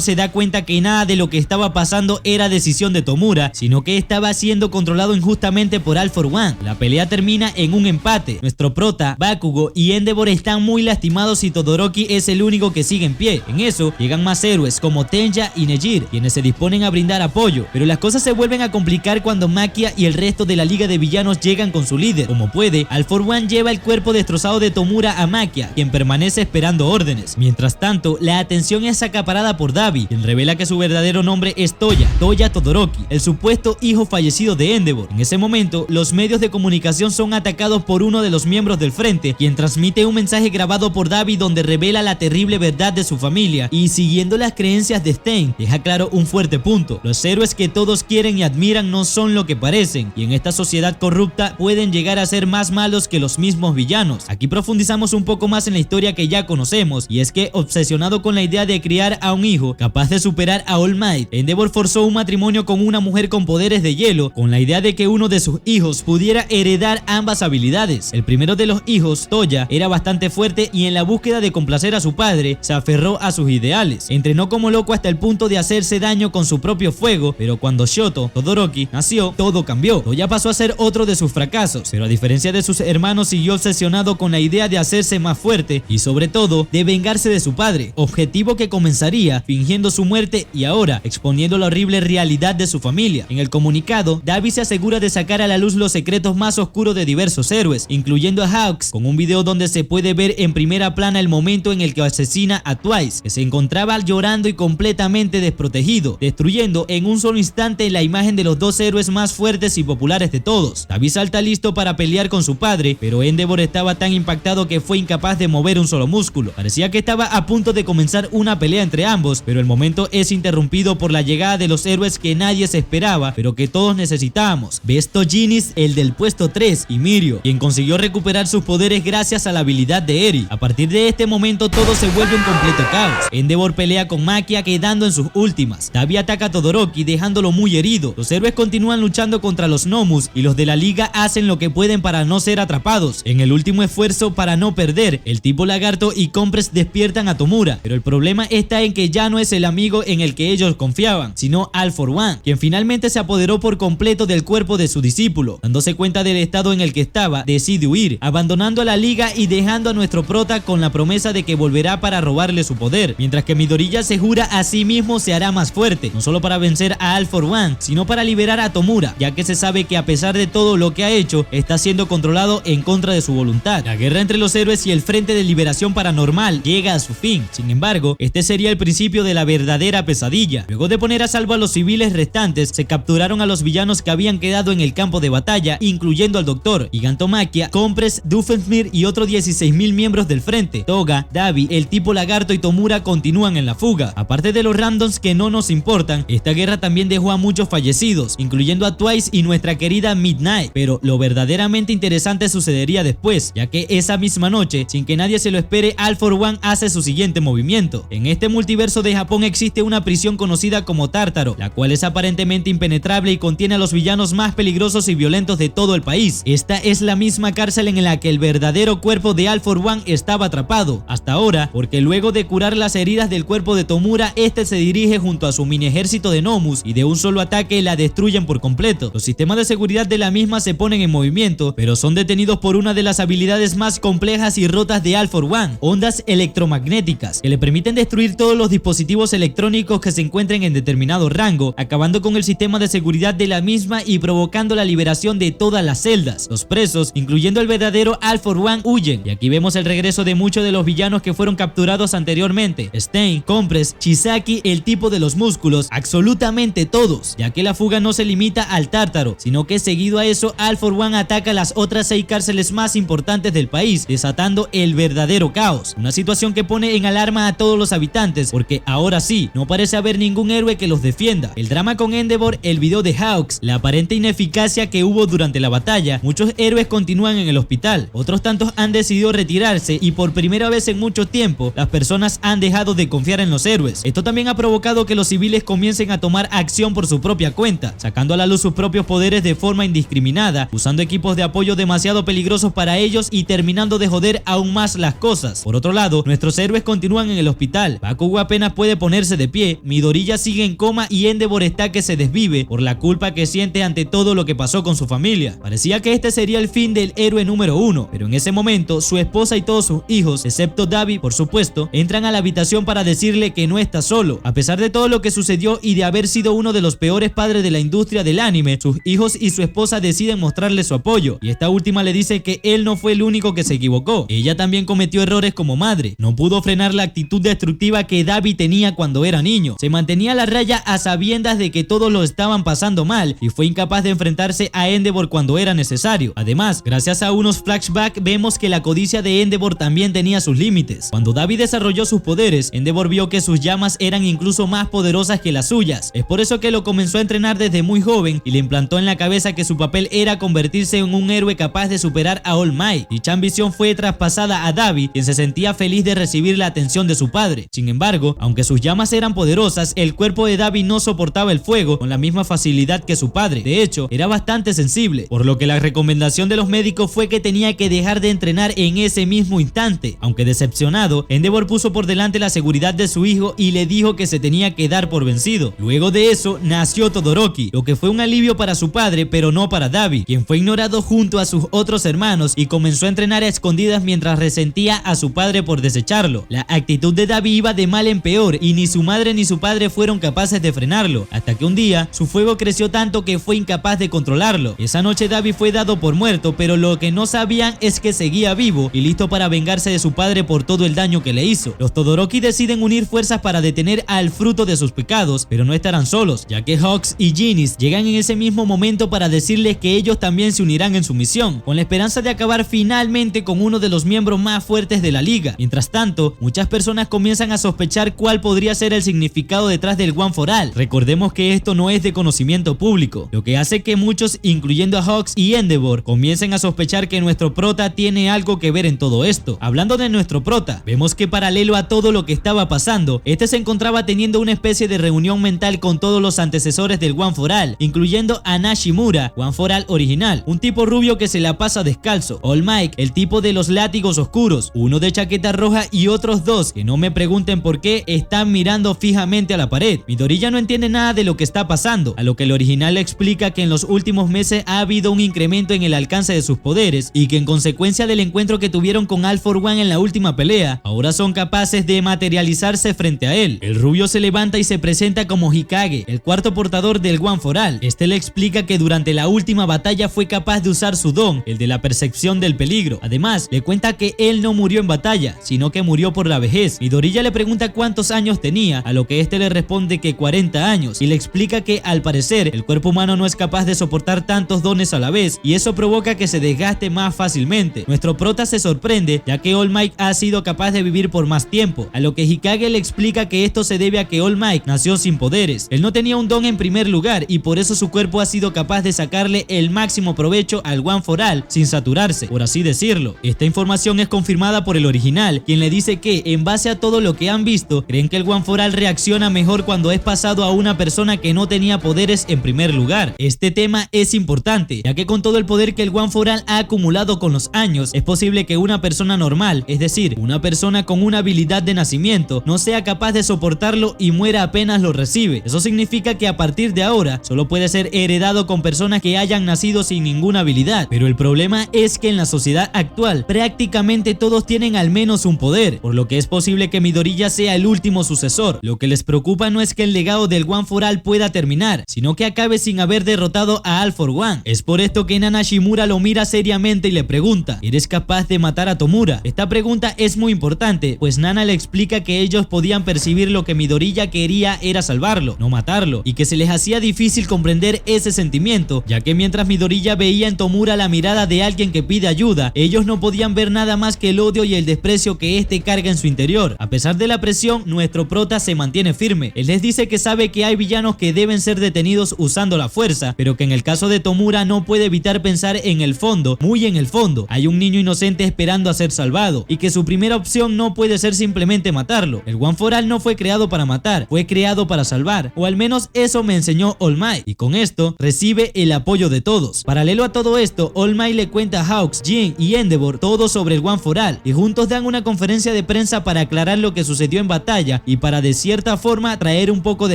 se da cuenta que nada de lo que estaba pasando era decisión de Tomura, sino que estaba siendo controlado injustamente por All for One. La pelea termina en un empate. Nuestro prota, Bakugo y Endeavor están muy lastimados y Todoroki es el único que sigue en pie. En eso llegan más héroes como Tenja y Nejir, quienes se disponen a brindar apoyo, pero las cosas se vuelven a complicar cuando Makia y el resto de la liga de villanos llegan con su líder. Como puede, All for One lleva el cuerpo destrozado de Tomura a Makia, quien permanece esperando órdenes. Mientras tanto, la atención es acaparada por Dabi, quien revela que su verdadero nombre es Toya Todoroki, el supuesto hijo fallecido de Endeavor. En ese momento, los medios de comunicación son atacados por uno de los miembros del frente, quien transmite un mensaje grabado por Dabi donde revela la terrible verdad de su familia y, siguiendo las creencias de Stein, deja claro un fuerte punto: los héroes que todos quieren y admiran no son lo que parecen, y en esta sociedad corrupta pueden llegar a ser más malos que los mismos villanos. Aquí profundizamos un poco más en la historia que ya conocemos, y es que, obsesionado con la idea de criar a un hijo capaz de superar a All Might, Endeavor forzó un matrimonio con una mujer con poderes de hielo, con la idea de que uno de sus hijos pudiera heredar ambas habilidades. El primero de los hijos, Toya, era bastante fuerte y en la búsqueda de complacer a su padre, se aferró a sus ideales. Entrenó como loco hasta el punto de hacerse daño con su propio fuego, pero cuando Shoto, Todoroki, nació, todo cambió. Toya pasó a ser otro de sus fracasos, pero a diferencia de sus hermanos siguió obsesionado con la idea de hacerse más fuerte y sobre todo de vengarse de su padre, objetivo que comenzaría fingiendo su muerte y ahora exponiendo la horrible realidad de su familia. En el comunicado, Dabi se asegura de sacar a la luz los secretos más oscuros de diversos héroes, incluyendo a Hawks, con un video donde se puede ver en primera plana el momento en el que asesina a Twice, que se encontraba llorando y completamente desprotegido, destruyendo en un solo instante la imagen de los dos héroes más fuertes y populares de todos. Dabi salta listo para pelear con su padre, pero Endeavor estaba tan impactado que fue incapaz de mover un solo músculo. Parecía que estaba a punto de comenzar una pelea entre ambos, pero el momento es interrumpido por la llegada de los héroes que nadie se esperaba, pero que todos necesitábamos: Besto Genis, el del puesto 3, y Mirio, quien consiguió recuperar sus poderes gracias a la habilidad de Eri. A partir de este momento todo se vuelve un completo caos. Endeavor pelea con Makia quedando en sus últimas. Dabi ataca a Todoroki dejándolo muy herido. Los héroes continúan luchando contra los Nomus y los de la liga hacen lo que pueden para no ser atrapados. En el último esfuerzo para no perder, el tipo lagarto y Compress despiertan a Tomura, pero el problema está en que ya no es el amigo en el que ellos confiaban, sino All for One, quien finalmente se apoderó por completo del cuerpo de su discípulo. Dándose cuenta del estado en el que estaba, decide huir, abandonando a la liga y dejando a nuestro prota con la promesa de que volverá para robarle su poder, mientras que Midoriya se jura a sí mismo se hará más fuerte, no solo para vencer a All for One, sino para liberar a Tomura, ya que se sabe que a pesar de todo lo que ha hecho, está siendo controlado en contra de su voluntad. La guerra entre los héroes y el Frente de Liberación Paranormal llega a su fin. Sin embargo, este sería el principio de la verdadera pesadilla. Luego de poner a salvo a los civiles restantes, se capturaron a los villanos que habían quedado en el campo de batalla, incluyendo al Doctor, Gigantomaquia, Compress, Doofenshmirtz y otros 16.000 miembros del frente. Toga, Dabi, el tipo lagarto y Tomura continúan en la fuga. Aparte de los randoms que no nos importan, esta guerra también dejó a muchos fallecidos, incluyendo a Twice y nuestra querida Midnight. Pero lo verdaderamente interesante sucedería después, ya que esa misma noche, sin que nadie se lo espere, All for One hace su siguiente movimiento. En este multiverso de Japón existe una prisión conocida como Tártaro, la cual es aparentemente impenetrable y contiene a los villanos más peligrosos y violentos de todo el país. Esta es la misma cárcel en la que el verdadero cuerpo de All for One estaba atrapado, hasta ahora, porque luego de curar las heridas del cuerpo de Tomura, este se dirige junto a su mini ejército de Nomus y de un solo ataque la destruyen por completo. Los sistemas de seguridad de la misma se ponen en movimiento, pero son detenidos por una de las habilidades más complejas y rotas de All for One, ondas electromagnéticas, que le permiten destruir todos los dispositivos electrónicos que se encuentren en determinado rango, acabando con el sistema de seguridad de la misma y provocando la liberación de todas las celdas. Los presos, incluyendo el verdadero All for One, huyen, y aquí vemos el regreso de muchos de los villanos que fueron capturados anteriormente: Stein, Compress, Chisaki, el tipo de los músculos, absolutamente todos, ya que la fuga no se limita al Tártaro, sino que seguido a eso All for One ataca las otras 6 cárceles más importantes del país, desatando el verdadero caos, una situación que pone en alarma a todos los habitantes, porque ahora sí, no parece haber ningún héroe que los defienda. El drama con Endeavor, el video de Hawks, la aparente ineficacia que hubo durante la batalla, muchos héroes continúan en el hospital, otros tantos han decidido retirarse y por primera vez en mucho tiempo las personas han dejado de confiar en los héroes. Esto también ha provocado que los civiles comiencen a tomar acción por su propia cuenta, sacando a la luz sus propios poderes de forma indiscriminada, usando equipos de apoyo demasiado peligrosos para ellos y terminando de joder aún más las cosas. Por otro lado, nuestros héroes continúan en el hospital. Bakugo apenas puede ponerse de pie, Midoriya sigue en coma y Endeavor está que se desvive por la culpa que siente ante todo lo que pasó con su familia. Parecía que este sería el fin del héroe número 1, pero en ese momento su esposa y todos sus hijos, excepto Dabi por supuesto, entran a la habitación para decirle que no está solo. A pesar de todo lo que sucedió y de haber sido uno de los peores padres de la industria del anime, sus hijos y su esposa deciden mostrarle su apoyo, y esta última le dice que él no fue el único que se equivocó. Ella también cometió errores como madre, no pudo frenar la actitud destructiva que Dabi tenía cuando era niño, se mantenía a la raya a sabiendas de que todos lo estaban pasando mal y fue incapaz de enfrentarse a Endeavor cuando era necesario. Además, gracias a unos flashbacks vemos que la codicia de Endeavor también tenía sus límites. Cuando Dabi desarrolló sus poderes, Endeavor vio que sus llamas eran incluso más poderosas que las suyas. Es por eso que lo comenzó a entrenar desde muy joven y le implantó en la cabeza que su papel era convertirse en un héroe capaz de superar a All Might. Dicha ambición fue traspasada a Dabi, quien se sentía feliz de recibir la atención de su padre. Sin embargo, aunque sus llamas eran poderosas, el cuerpo de Dabi no soportaba el fuego con la misma facilidad que su padre. De hecho, era bastante sensible, por lo que la recomendación de los médicos fue que tenía que dejar de entrenar en ese mismo instante. Aunque decepcionado, Endeavor puso por delante la seguridad de su hijo y le dijo que se tenía que dar por vencido. Luego de eso, nació Todoroki, lo que fue un alivio para su padre, pero no para Dabi, quien fue ignorado junto a sus otros hermanos y comenzó a entrenar a escondidas mientras resentía a su padre por desecharlo. La actitud de Dabi iba de mal en peor y ni su madre ni su padre fueron capaces de frenarlo, hasta que un día su fuego creció tanto que fue incapaz de controlarlo. Esa noche Dabi fue dado por muerto, pero lo que no sabían es que seguía vivo y listo para vengarse de su padre por todo el daño que le hizo. Los Todoroki deciden unir fuerzas para detener al fruto de sus pecados, pero no estarán solos, ya que Hawks y Genis llegan en ese mismo momento para decirles que ellos también se unirán en su misión, con la esperanza de acabar finalmente con uno de los miembros más fuertes de la liga. Mientras tanto, muchas personas comienzan a sospechar cuál podría ser el significado detrás del One for All. Recordemos que esto no es de conocimiento público, lo que hace que muchos, incluyendo a Hawks y Endeavor, comiencen a sospechar que nuestro prota tiene algo que ver en todo esto. Hablando de nuestro prota, vemos que paralelo a todo lo que estaba pasando, este se encontraba teniendo una especie de reunión mental con todos los antecesores del One for All, incluyendo a Nashimura, One for All original, un tipo rubio que se la pasa descalzo, All Might, el tipo de los látigos oscuros, uno de chaqueta roja y otros dos que no me pregunten por qué están mirando fijamente a la pared. Midoriya no entiende nada de lo que está pasando, a lo que el original le explica que en los últimos meses ha habido un incremento en el alcance de sus poderes y que en consecuencia del encuentro que tuvieron con All for One en la última pelea, ahora son capaces de materializarse frente a él. El rubio se levanta y se presenta como Hikage, el cuarto portador del One for All. Este le explica que durante la última batalla fue capaz de usar su don, el de la percepción del peligro. Además, le cuenta que él no murió en batalla, sino que murió por la vejez. Midoriya le pregunta cuántos años tenía, a lo que este le responde que 40 años, y le explica que al parecer el cuerpo humano no es capaz de soportar tantos dones a la vez, y eso provoca que se desgaste más fácilmente. Nuestro prota se sorprende, ya que All Might ha sido capaz de vivir por más tiempo, a lo que Hikage le explica que esto se debe a que All Might nació sin poderes. Él no tenía un don en primer lugar, y por eso su cuerpo ha sido capaz de sacarle el máximo provecho al One for All sin saturarse, por así decirlo. Esta información es confirmada por el original, quien le dice que, en base a todo lo que han visto, creen que el One for All reacciona mejor cuando es pasado a una persona que no tenía poderes en primer lugar. Este tema es importante, ya que con todo el poder que el One for All ha acumulado con los años, es posible que una persona normal, es decir, una persona con una habilidad de nacimiento, no sea capaz de soportarlo y muera apenas personas lo recibe. Eso significa que a partir de ahora solo puede ser heredado con personas que hayan nacido sin ninguna habilidad. Pero el problema es que en la sociedad actual prácticamente todos tienen al menos un poder, por lo que es posible que Midoriya sea el último sucesor. Lo que les preocupa no es que el legado del One for All pueda terminar, sino que acabe sin haber derrotado a All for One. Es por esto que Nana Shimura lo mira seriamente y le pregunta: ¿eres capaz de matar a Tomura? Esta pregunta es muy importante, pues Nana le explica que ellos podían percibir lo que Midoriya quería era salvarlo, no matarlo, y que se les hacía difícil comprender ese sentimiento, ya que mientras Midoriya veía en Tomura la mirada de alguien que pide ayuda, ellos no podían ver nada más que el odio y el desprecio que este carga en su interior. A pesar de la presión, nuestro prota se mantiene firme. Él les dice que sabe que hay villanos que deben ser detenidos usando la fuerza, pero que en el caso de Tomura no puede evitar pensar en el fondo, muy en el fondo, hay un niño inocente esperando a ser salvado, y que su primera opción no puede ser simplemente matarlo. El One for All no fue creado para matar, fue creado para salvar, o al menos eso me enseñó All Might, y con esto recibe el apoyo de todos. Paralelo a todo esto, All Might le cuenta a Hawks, Jin y Endeavor todo sobre el One for All, y juntos dan una conferencia de prensa para aclarar lo que sucedió en batalla y para de cierta forma traer un poco de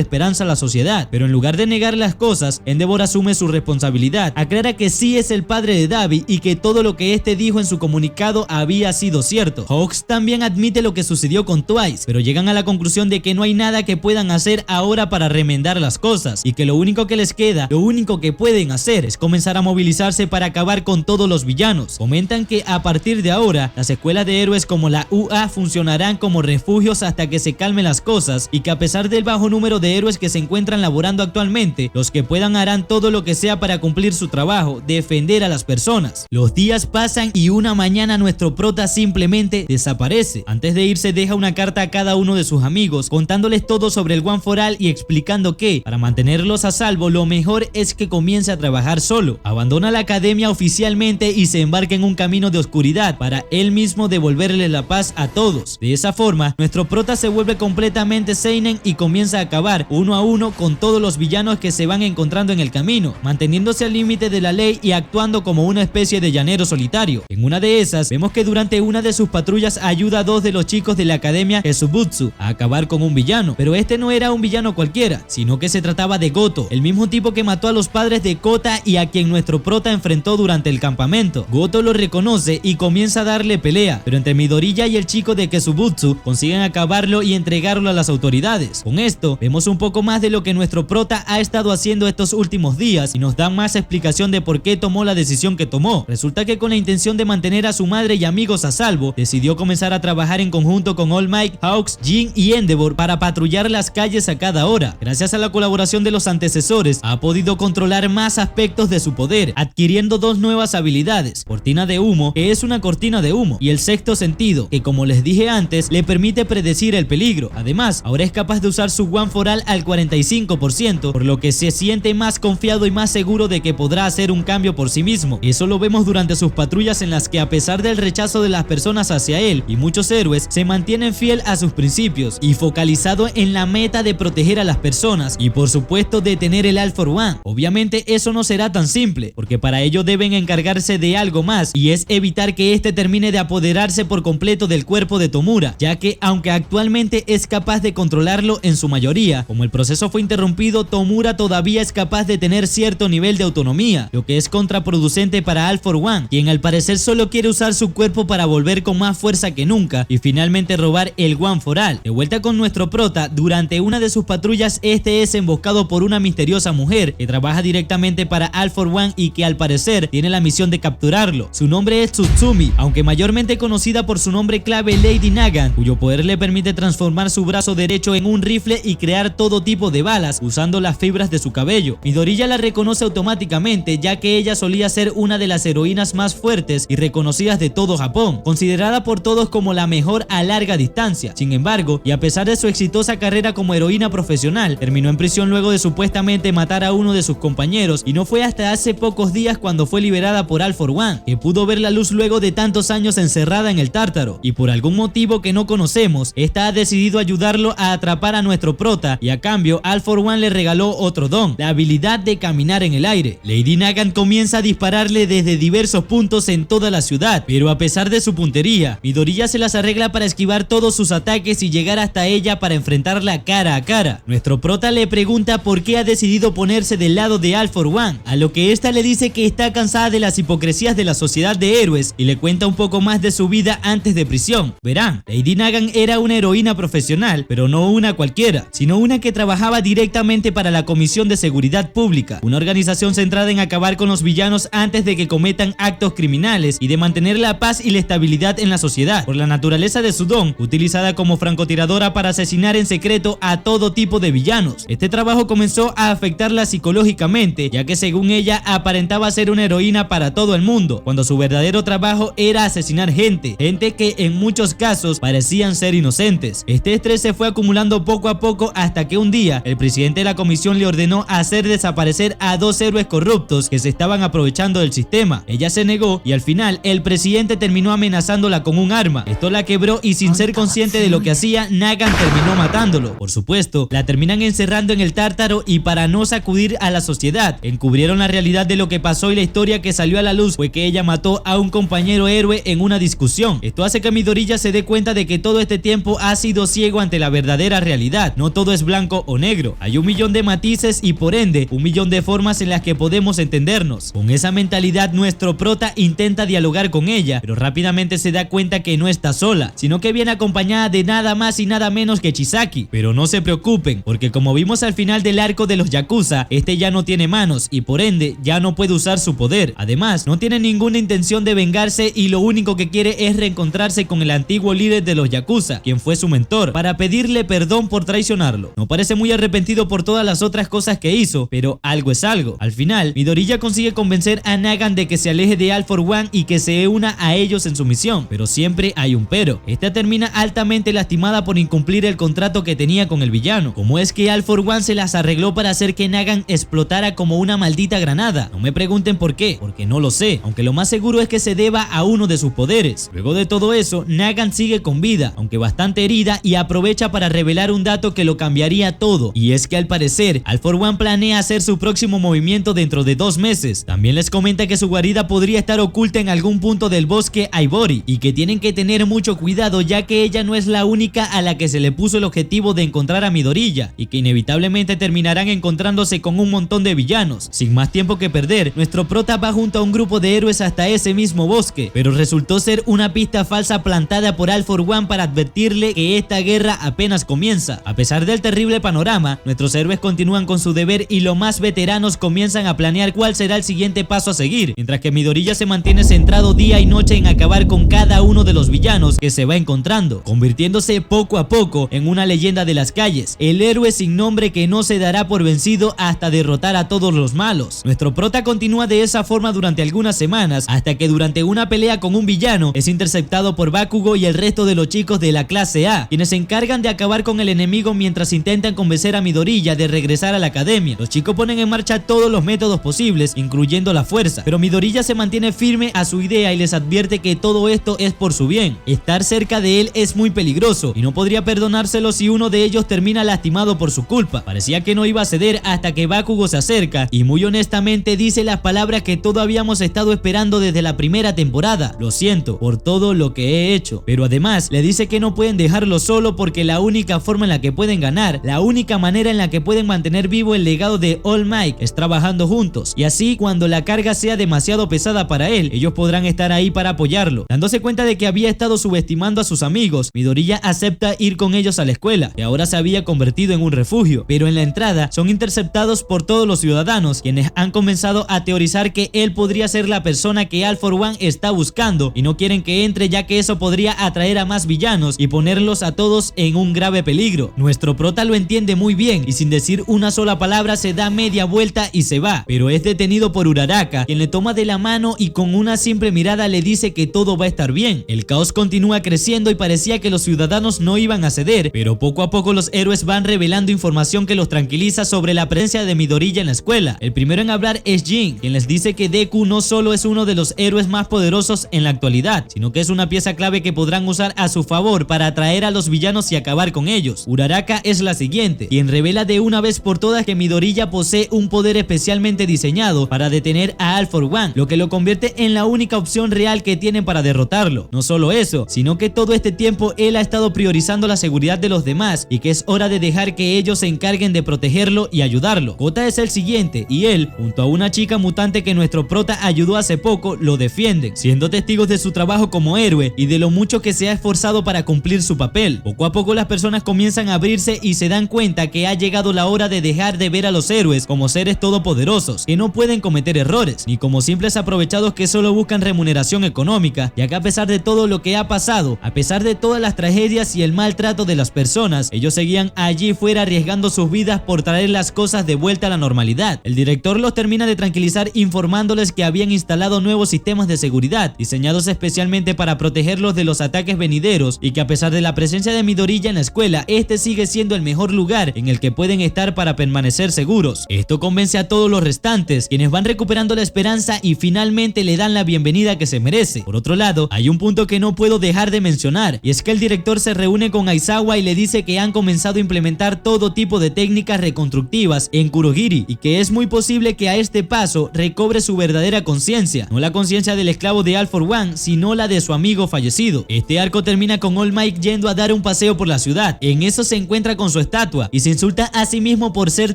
esperanza a la sociedad. Pero en lugar de negar las cosas, Endeavor asume su responsabilidad, aclara que sí es el padre de Dabi y que todo lo que este dijo en su comunicado había sido cierto. Hawks también admite lo que sucedió con Twice, pero llegan a la conclusión de que no hay nada que puedan hacer ahora para remendar las cosas, y que lo único que les queda, lo único que pueden hacer es comenzar a movilizarse para acabar con todos los villanos. Comentan que a partir de ahora, las escuelas de héroes como la UA funcionarán como refugios hasta que se calmen las cosas, y que a pesar del bajo número de héroes que se encuentran laborando actualmente, los que puedan harán todo lo que sea para cumplir su trabajo, defender a las personas. Los días pasan y una mañana nuestro prota simplemente desaparece. Antes de irse deja una carta a cada uno de sus amigos contándoles todo sobre el One for All y explicando que, para mantenerlos a salvo, lo mejor es que comience a trabajar solo. Abandona la academia oficialmente y se embarca en un camino de oscuridad para él mismo devolverle la paz a todos. De esa forma, nuestro prota se vuelve completamente seinen y comienza a acabar uno a uno con todos los villanos que se van encontrando en el camino, manteniéndose al límite de la ley y actuando como una especie de llanero solitario. En una de esas, vemos que durante una de sus patrullas ayuda a dos de los chicos de la academia Esubutsu a acabar con un villano, pero este no era un villano cualquiera, sino que se trataba de Goto, el mismo tipo que mató a los padres de Kota y a quien nuestro prota enfrentó durante el campamento. Goto lo reconoce y comienza a darle pelea, pero entre Midoriya y el chico de Kesubutsu consiguen acabarlo y entregarlo a las autoridades. Con esto, vemos un poco más de lo que nuestro prota ha estado haciendo estos últimos días y nos dan más explicación de por qué tomó la decisión que tomó. Resulta que con la intención de mantener a su madre y amigos a salvo, decidió comenzar a trabajar en conjunto con All Might, Hawks, Jin y Endeavor para patrullar las calles a cada hora. Gracias a la colaboración de los antecesores, ha podido controlar más aspectos de su poder, adquiriendo dos nuevas habilidades: cortina de humo, que es una cortina de humo, y el sexto sentido, que como les dije antes, le permite predecir el peligro. Además, ahora es capaz de usar su One for All al 45%, por lo que se siente más confiado y más seguro de que podrá hacer un cambio por sí mismo. Eso lo vemos durante sus patrullas, en las que a pesar del rechazo de las personas hacia él y muchos héroes, se mantienen fiel a sus principios y focalizado en la meta de proteger a las personas y por supuesto detener el All for One. Obviamente eso no será tan simple, porque para ello deben encargarse de algo más, y es evitar que este termine de apoderarse por completo del cuerpo de Tomura, ya que aunque actualmente es capaz de controlarlo en su mayoría, como el proceso fue interrumpido, Tomura todavía es capaz de tener cierto nivel de autonomía, lo que es contraproducente para All for One, quien al parecer solo quiere usar su cuerpo para volver con más fuerza que nunca y finalmente robar el One for All. De vuelta con nuestro prota, durante una de sus patrullas este es emboscado por una misteriosa mujer que trabaja directamente para All for One y que al parecer tiene la misión de capturarlo. Su nombre es Tsutsumi, aunque mayormente conocida por su nombre clave Lady Nagan, cuyo poder le permite transformar su brazo derecho en un rifle y crear todo tipo de balas usando las fibras de su cabello. Midoriya la reconoce automáticamente, ya que ella solía ser una de las heroínas más fuertes y reconocidas de todo Japón, considerada por todos como la mejor a larga distancia. Sin embargo, y a pesar de su exitosa carrera como heroína profesional, terminó en prisión luego de supuestamente matar a uno de sus compañeros, y no fue hasta hace pocos días cuando fue liberada por All for One, que pudo ver la luz luego de tantos años encerrada en el Tártaro, y por algún motivo que no conocemos, esta ha decidido ayudarlo a atrapar a nuestro prota, y a cambio All for One le regaló otro don, la habilidad de caminar en el aire. Lady Nagan comienza a dispararle desde diversos puntos en toda la ciudad, pero a pesar de su puntería, Midoriya se las arregla para esquivar todos sus ataques y llegar hasta ella para enfrentarla cara cara a cara. Nuestro prota le pregunta por qué ha decidido ponerse del lado de All For One, a lo que esta le dice que está cansada de las hipocresías de la sociedad de héroes y le cuenta un poco más de su vida antes de prisión. Verán, Lady Nagan era una heroína profesional, pero no una cualquiera, sino una que trabajaba directamente para la Comisión de Seguridad Pública, una organización centrada en acabar con los villanos antes de que cometan actos criminales y de mantener la paz y la estabilidad en la sociedad. Por la naturaleza de su don, utilizada como francotiradora para asesinar en secreto a todo tipo de villanos. Este trabajo comenzó a afectarla psicológicamente, ya que según ella aparentaba ser una heroína para todo el mundo, cuando su verdadero trabajo era asesinar gente que en muchos casos parecían ser inocentes. Este estrés se fue acumulando poco a poco hasta que un día el presidente de la comisión le ordenó hacer desaparecer a 2 héroes corruptos que se estaban aprovechando del sistema. Ella se negó y al final el presidente terminó amenazándola con un arma. Esto la quebró y sin ser consciente de lo que hacía, Nagan terminó matándolo. Por supuesto, la terminan encerrando en el Tártaro y para no sacudir a la sociedad, encubrieron la realidad de lo que pasó y la historia que salió a la luz fue que ella mató a un compañero héroe en una discusión. Esto hace que Midoriya se dé cuenta de que todo este tiempo ha sido ciego ante la verdadera realidad. No todo es blanco o negro. Hay 1.000.000 de matices y por ende 1.000.000 de formas en las que podemos entendernos. Con esa mentalidad nuestro prota intenta dialogar con ella, pero rápidamente se da cuenta que no está sola, sino que viene acompañada de nada más y nada menos que Chisaki. Pero no se preocupen, porque como vimos al final del arco de los Yakuza, este ya no tiene manos y por ende ya no puede usar su poder. Además, no tiene ninguna intención de vengarse y lo único que quiere es reencontrarse con el antiguo líder de los Yakuza, quien fue su mentor, para pedirle perdón por traicionarlo. No parece muy arrepentido por todas las otras cosas que hizo, pero algo es algo. Al final, Midoriya consigue convencer a Nagan de que se aleje de All For One y que se una a ellos en su misión, pero siempre hay un pero. Esta termina altamente lastimada por incumplir el contrato que tenía con el villano. ¿Cómo es que All For One se las arregló para hacer que Nagan explotara como una maldita granada? No me pregunten por qué, porque no lo sé, aunque lo más seguro es que se deba a uno de sus poderes. Luego de todo eso, Nagan sigue con vida, aunque bastante herida, y aprovecha para revelar un dato que lo cambiaría todo, y es que al parecer All For One planea hacer su próximo movimiento dentro de 2 meses. También les comenta que su guarida podría estar oculta en algún punto del bosque Aibori y que tienen que tener mucho cuidado, ya que ella no es la única a la que se le puso el objetivo de encontrar a Midoriya y que inevitablemente terminarán encontrándose con un montón de villanos. Sin más tiempo que perder, nuestro prota va junto a un grupo de héroes hasta ese mismo bosque, pero resultó ser una pista falsa plantada por All For One para advertirle que esta guerra apenas comienza. A pesar del terrible panorama, nuestros héroes continúan con su deber y los más veteranos comienzan a planear cuál será el siguiente paso a seguir, mientras que Midoriya se mantiene centrado día y noche en acabar con cada uno de los villanos que se va encontrando, convirtiéndose poco a poco en una leyenda de las calles, el héroe sin nombre que no se dará por vencido hasta derrotar a todos los malos. Nuestro prota continúa de esa forma durante algunas semanas, hasta que durante una pelea con un villano es interceptado por Bakugo y el resto de los chicos de la clase A, quienes se encargan de acabar con el enemigo mientras intentan convencer a Midoriya de regresar a la academia. Los chicos ponen en marcha todos los métodos posibles, incluyendo la fuerza, pero Midoriya se mantiene firme a su idea y les advierte que todo esto es por su bien. Estar cerca de él es muy peligroso y no podría perdonárselo si uno de ellos termina lastimado por su culpa. Parecía que no iba a ceder hasta que Bakugo se acerca y muy honestamente dice las palabras que todos habíamos estado esperando desde la primera temporada: lo siento por todo lo que he hecho. Pero además le dice que no pueden dejarlo solo porque la única forma en la que pueden ganar, la única manera en la que pueden mantener vivo el legado de All Might es trabajando juntos, y así cuando la carga sea demasiado pesada para él, ellos podrán estar ahí para apoyarlo. Dándose cuenta de que había estado subestimando a sus amigos, Midoriya acepta ir con ellos a la escuela, que ahora se había convertido en un refugio, pero en la entrada son interceptados por todos los ciudadanos, quienes han comenzado a teorizar que él podría ser la persona que All For One está buscando y no quieren que entre, ya que eso podría atraer a más villanos y ponerlos a todos en un grave peligro. Nuestro prota lo entiende muy bien y sin decir una sola palabra se da media vuelta y se va, pero es detenido por Uraraka, quien le toma de la mano y con una simple mirada le dice que todo va a estar bien. El caos continúa creciendo y parecía que los ciudadanos no iban a ceder, pero poco a poco los héroes van revelando información que los tranquiliza sobre la presencia de Midoriya en la escuela. El primero en hablar es Jin, quien les dice que Deku no solo es uno de los héroes más poderosos en la actualidad, sino que es una pieza clave que podrán usar a su favor para atraer a los villanos y acabar con ellos. Uraraka es la siguiente, quien revela de una vez por todas que Midoriya posee un poder especialmente diseñado para detener a All For One, lo que lo convierte en la única opción real que tienen para derrotarlo. No solo eso, sino que todo este tiempo él ha estado priorizando la seguridad de los demás y que es hora de dejar que ellos se encarguen de protegerlo y ayudarlo. Kota es el siguiente y él, junto a una chica mutante que nuestro prota ayudó hace poco, lo defienden, siendo testigos de su trabajo como héroe y de lo mucho que se ha esforzado para cumplir su papel. Poco a poco las personas comienzan a abrirse y se dan cuenta que ha llegado la hora de dejar de ver a los héroes como seres todopoderosos que no pueden cometer errores, ni como simples aprovechados que solo buscan remuneración económica, ya que a pesar de todo lo que ha pasado, a pesar de todas las tragedias y el maltrato de las personas, ellos seguían allí fuera arriesgando sus vidas por traer las cosas de vuelta a la normalidad. El director los termina de tranquilizar informándoles que habían instalado nuevos sistemas de seguridad diseñados especialmente para protegerlos de los ataques venideros y que a pesar de la presencia de Midoriya en la escuela, este sigue siendo el mejor lugar en el que pueden estar para permanecer seguros. Esto convence a todos los restantes, quienes van recuperando la esperanza y finalmente le dan la bienvenida que se merece. Por otro lado, hay un punto que no puedo dejar de mencionar, y es que el director se reúne con Aizawa y le dice que han comenzado a implementar todo tipo de técnicas reconstructivas en Kurogiri y que es muy posible que a este paso recobre su verdadera conciencia, no la conciencia del esclavo de All For One, sino la de su amigo fallecido. Este arco termina con All Might yendo a dar un paseo por la ciudad. En eso se encuentra con su estatua y se insulta a sí mismo por ser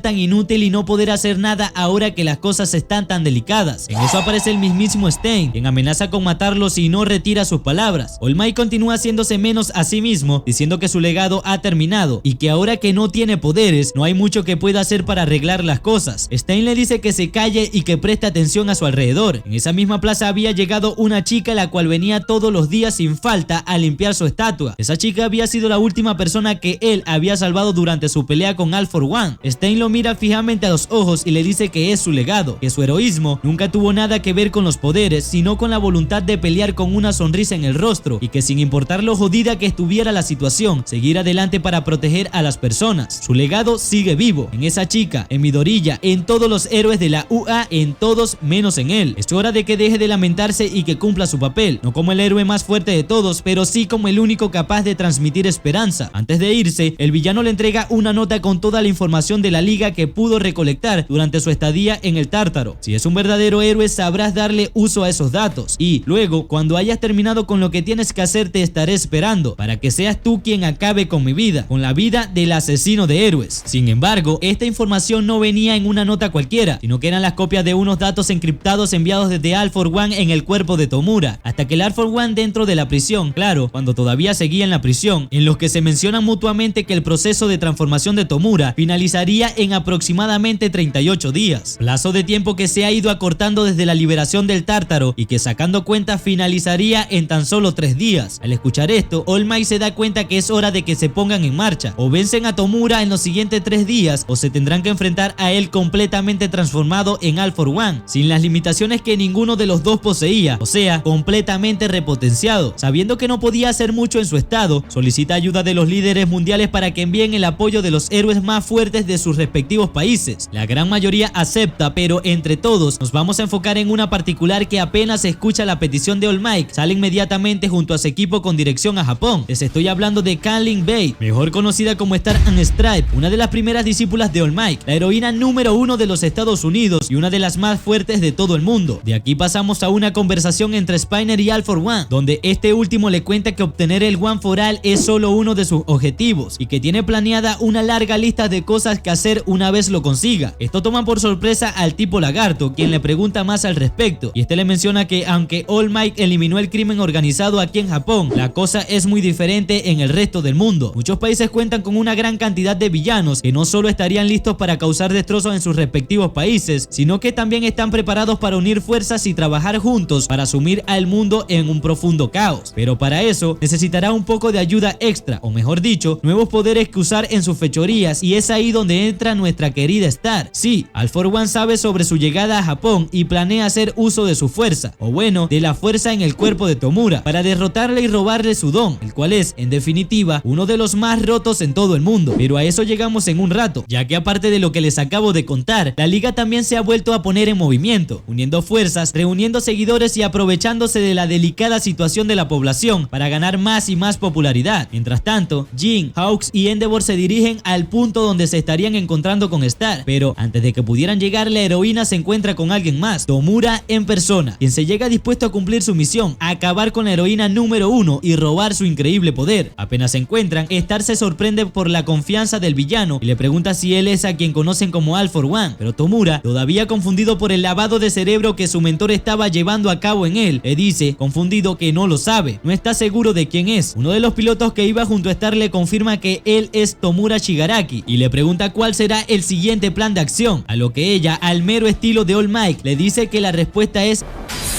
tan inútil y no poder hacer nada ahora que las cosas están tan delicadas. En eso aparece el mismísimo Stein, quien amenaza con matarlo si no retira sus palabras. All Might continúa haciéndose menos a sí mismo, diciendo que su legado ha terminado y que ahora que no tiene poderes, no hay mucho que pueda hacer para arreglar las cosas. Stein le dice que se calle y que preste atención a su alrededor. En esa misma plaza había llegado una chica la cual venía todos los días sin falta a limpiar su estatua. Esa chica había sido la última persona que él había salvado durante su pelea con All For One. Stein lo mira fijamente a los ojos y le dice que es su legado, que su heroísmo nunca tuvo nada que ver con los poderes, sino con la voluntad de pelear con una sonrisa en el rostro y que sin importar lo jodida que estuviera la situación, seguir adelante para proteger a las personas. Su legado sigue vivo, en esa chica, en Midoriya, en todos los héroes de la UA, en todos menos en él. Es hora de que deje de lamentarse y que cumpla su papel, no como el héroe más fuerte de todos, pero sí como el único capaz de transmitir esperanza. Antes de irse, el villano le entrega una nota con toda la información de la liga que pudo recolectar durante su estadía en el Tártaro. Si es un verdadero héroe, sabrás darle uso a esos datos y luego, cuando hayas terminado con lo que tienes que hacer, te estaré esperando para que seas tú quien acabe con mi vida, con la vida del asesino de héroes. Sin embargo, esta información no venía en una nota cualquiera, sino que eran las copias de unos datos encriptados enviados desde All For One en el cuerpo de Tomura, hasta que el All For One dentro de la prisión, claro, cuando todavía seguía en la prisión, en los que se mencionan mutuamente que el proceso de transformación de Tomura finalizaría en aproximadamente 38 días, plazo de tiempo que se ha ido acortando desde la liberación del Tártaro y que sacando cuentas finalizaría en tan solo 3 días. Al escuchar esto, All Might se da cuenta que es hora de que se pongan en marcha, o vencen a Tomura en los siguientes 3 días o se tendrán que enfrentar a él completamente transformado en All For One, sin las limitaciones que ninguno de los dos poseía, o sea, completamente repotenciado. Sabiendo que no podía hacer mucho en su estado, solicita ayuda de los líderes mundiales para que envíen el apoyo de los héroes más fuertes de sus respectivos países. La gran mayoría acepta, pero entre todos nos vamos a enfocar en una particular que apenas escucha la petición de All Might, sale inmediatamente junto a su equipo con dirección a Japón. Les estoy hablando de Canling Bay, mejor conocida como Star and Stripe, una de las primeras discípulas de All Might, la heroína número 1 de los Estados Unidos y una de las más fuertes de todo el mundo. De aquí pasamos a una conversación entre Spiner y All For One, donde este último le cuenta que obtener el One for All es solo uno de sus objetivos y que tiene planeada una larga lista de cosas que hacer una vez lo consiga. Esto toma por sorpresa al tipo lagarto, quien le pregunta más al respecto, y este le menciona que aunque All Might eliminó el crimen organizado aquí en Japón, la cosa es muy diferente en el resto del mundo. Muchos países cuentan con una gran cantidad de villanos que no solo estarían listos para causar destrozos en sus respectivos países, sino que también están preparados para unir fuerzas y trabajar juntos para sumir al mundo en un profundo caos. Pero para eso necesitará un poco de ayuda extra, o mejor dicho, nuevos poderes que usar en sus fechorías, y es ahí donde entra nuestra querida Star. Sí, All For One sabe sobre su llegada a Japón y planea hacer uso de su fuerza, o bueno, de la fuerza en el cuerpo de Tomura, para derrotarle y robarle su don, el cual es, en definitiva, uno de los más rotos en todo el mundo. Pero a eso llegamos en un rato, ya que aparte de lo que les acabo de contar, la liga también se ha vuelto a poner en movimiento, uniendo fuerzas, reuniendo seguidores y aprovechándose de la delicada situación de la población para ganar más y más popularidad. Mientras tanto, Jin, Hawks y Endeavor se dirigen al punto donde se estarían encontrando con Star, pero antes de que pudieran llegar, la heroína se encuentra con alguien más, Tomura en persona, quien se llega dispuesto a cumplir su misión, a acabar con la heroína número 1 y robar su increíble poder. Apenas se encuentran, Star se sorprende sorprende por la confianza del villano y le pregunta si él es a quien conocen como All For One, pero Tomura, todavía confundido por el lavado de cerebro que su mentor estaba llevando a cabo en él, le dice, confundido, que no lo sabe, no está seguro de quién es. Uno de los pilotos que iba junto a Star le confirma que él es Tomura Shigaraki y le pregunta cuál será el siguiente plan de acción, a lo que ella, al mero estilo de All Might, le dice que la respuesta es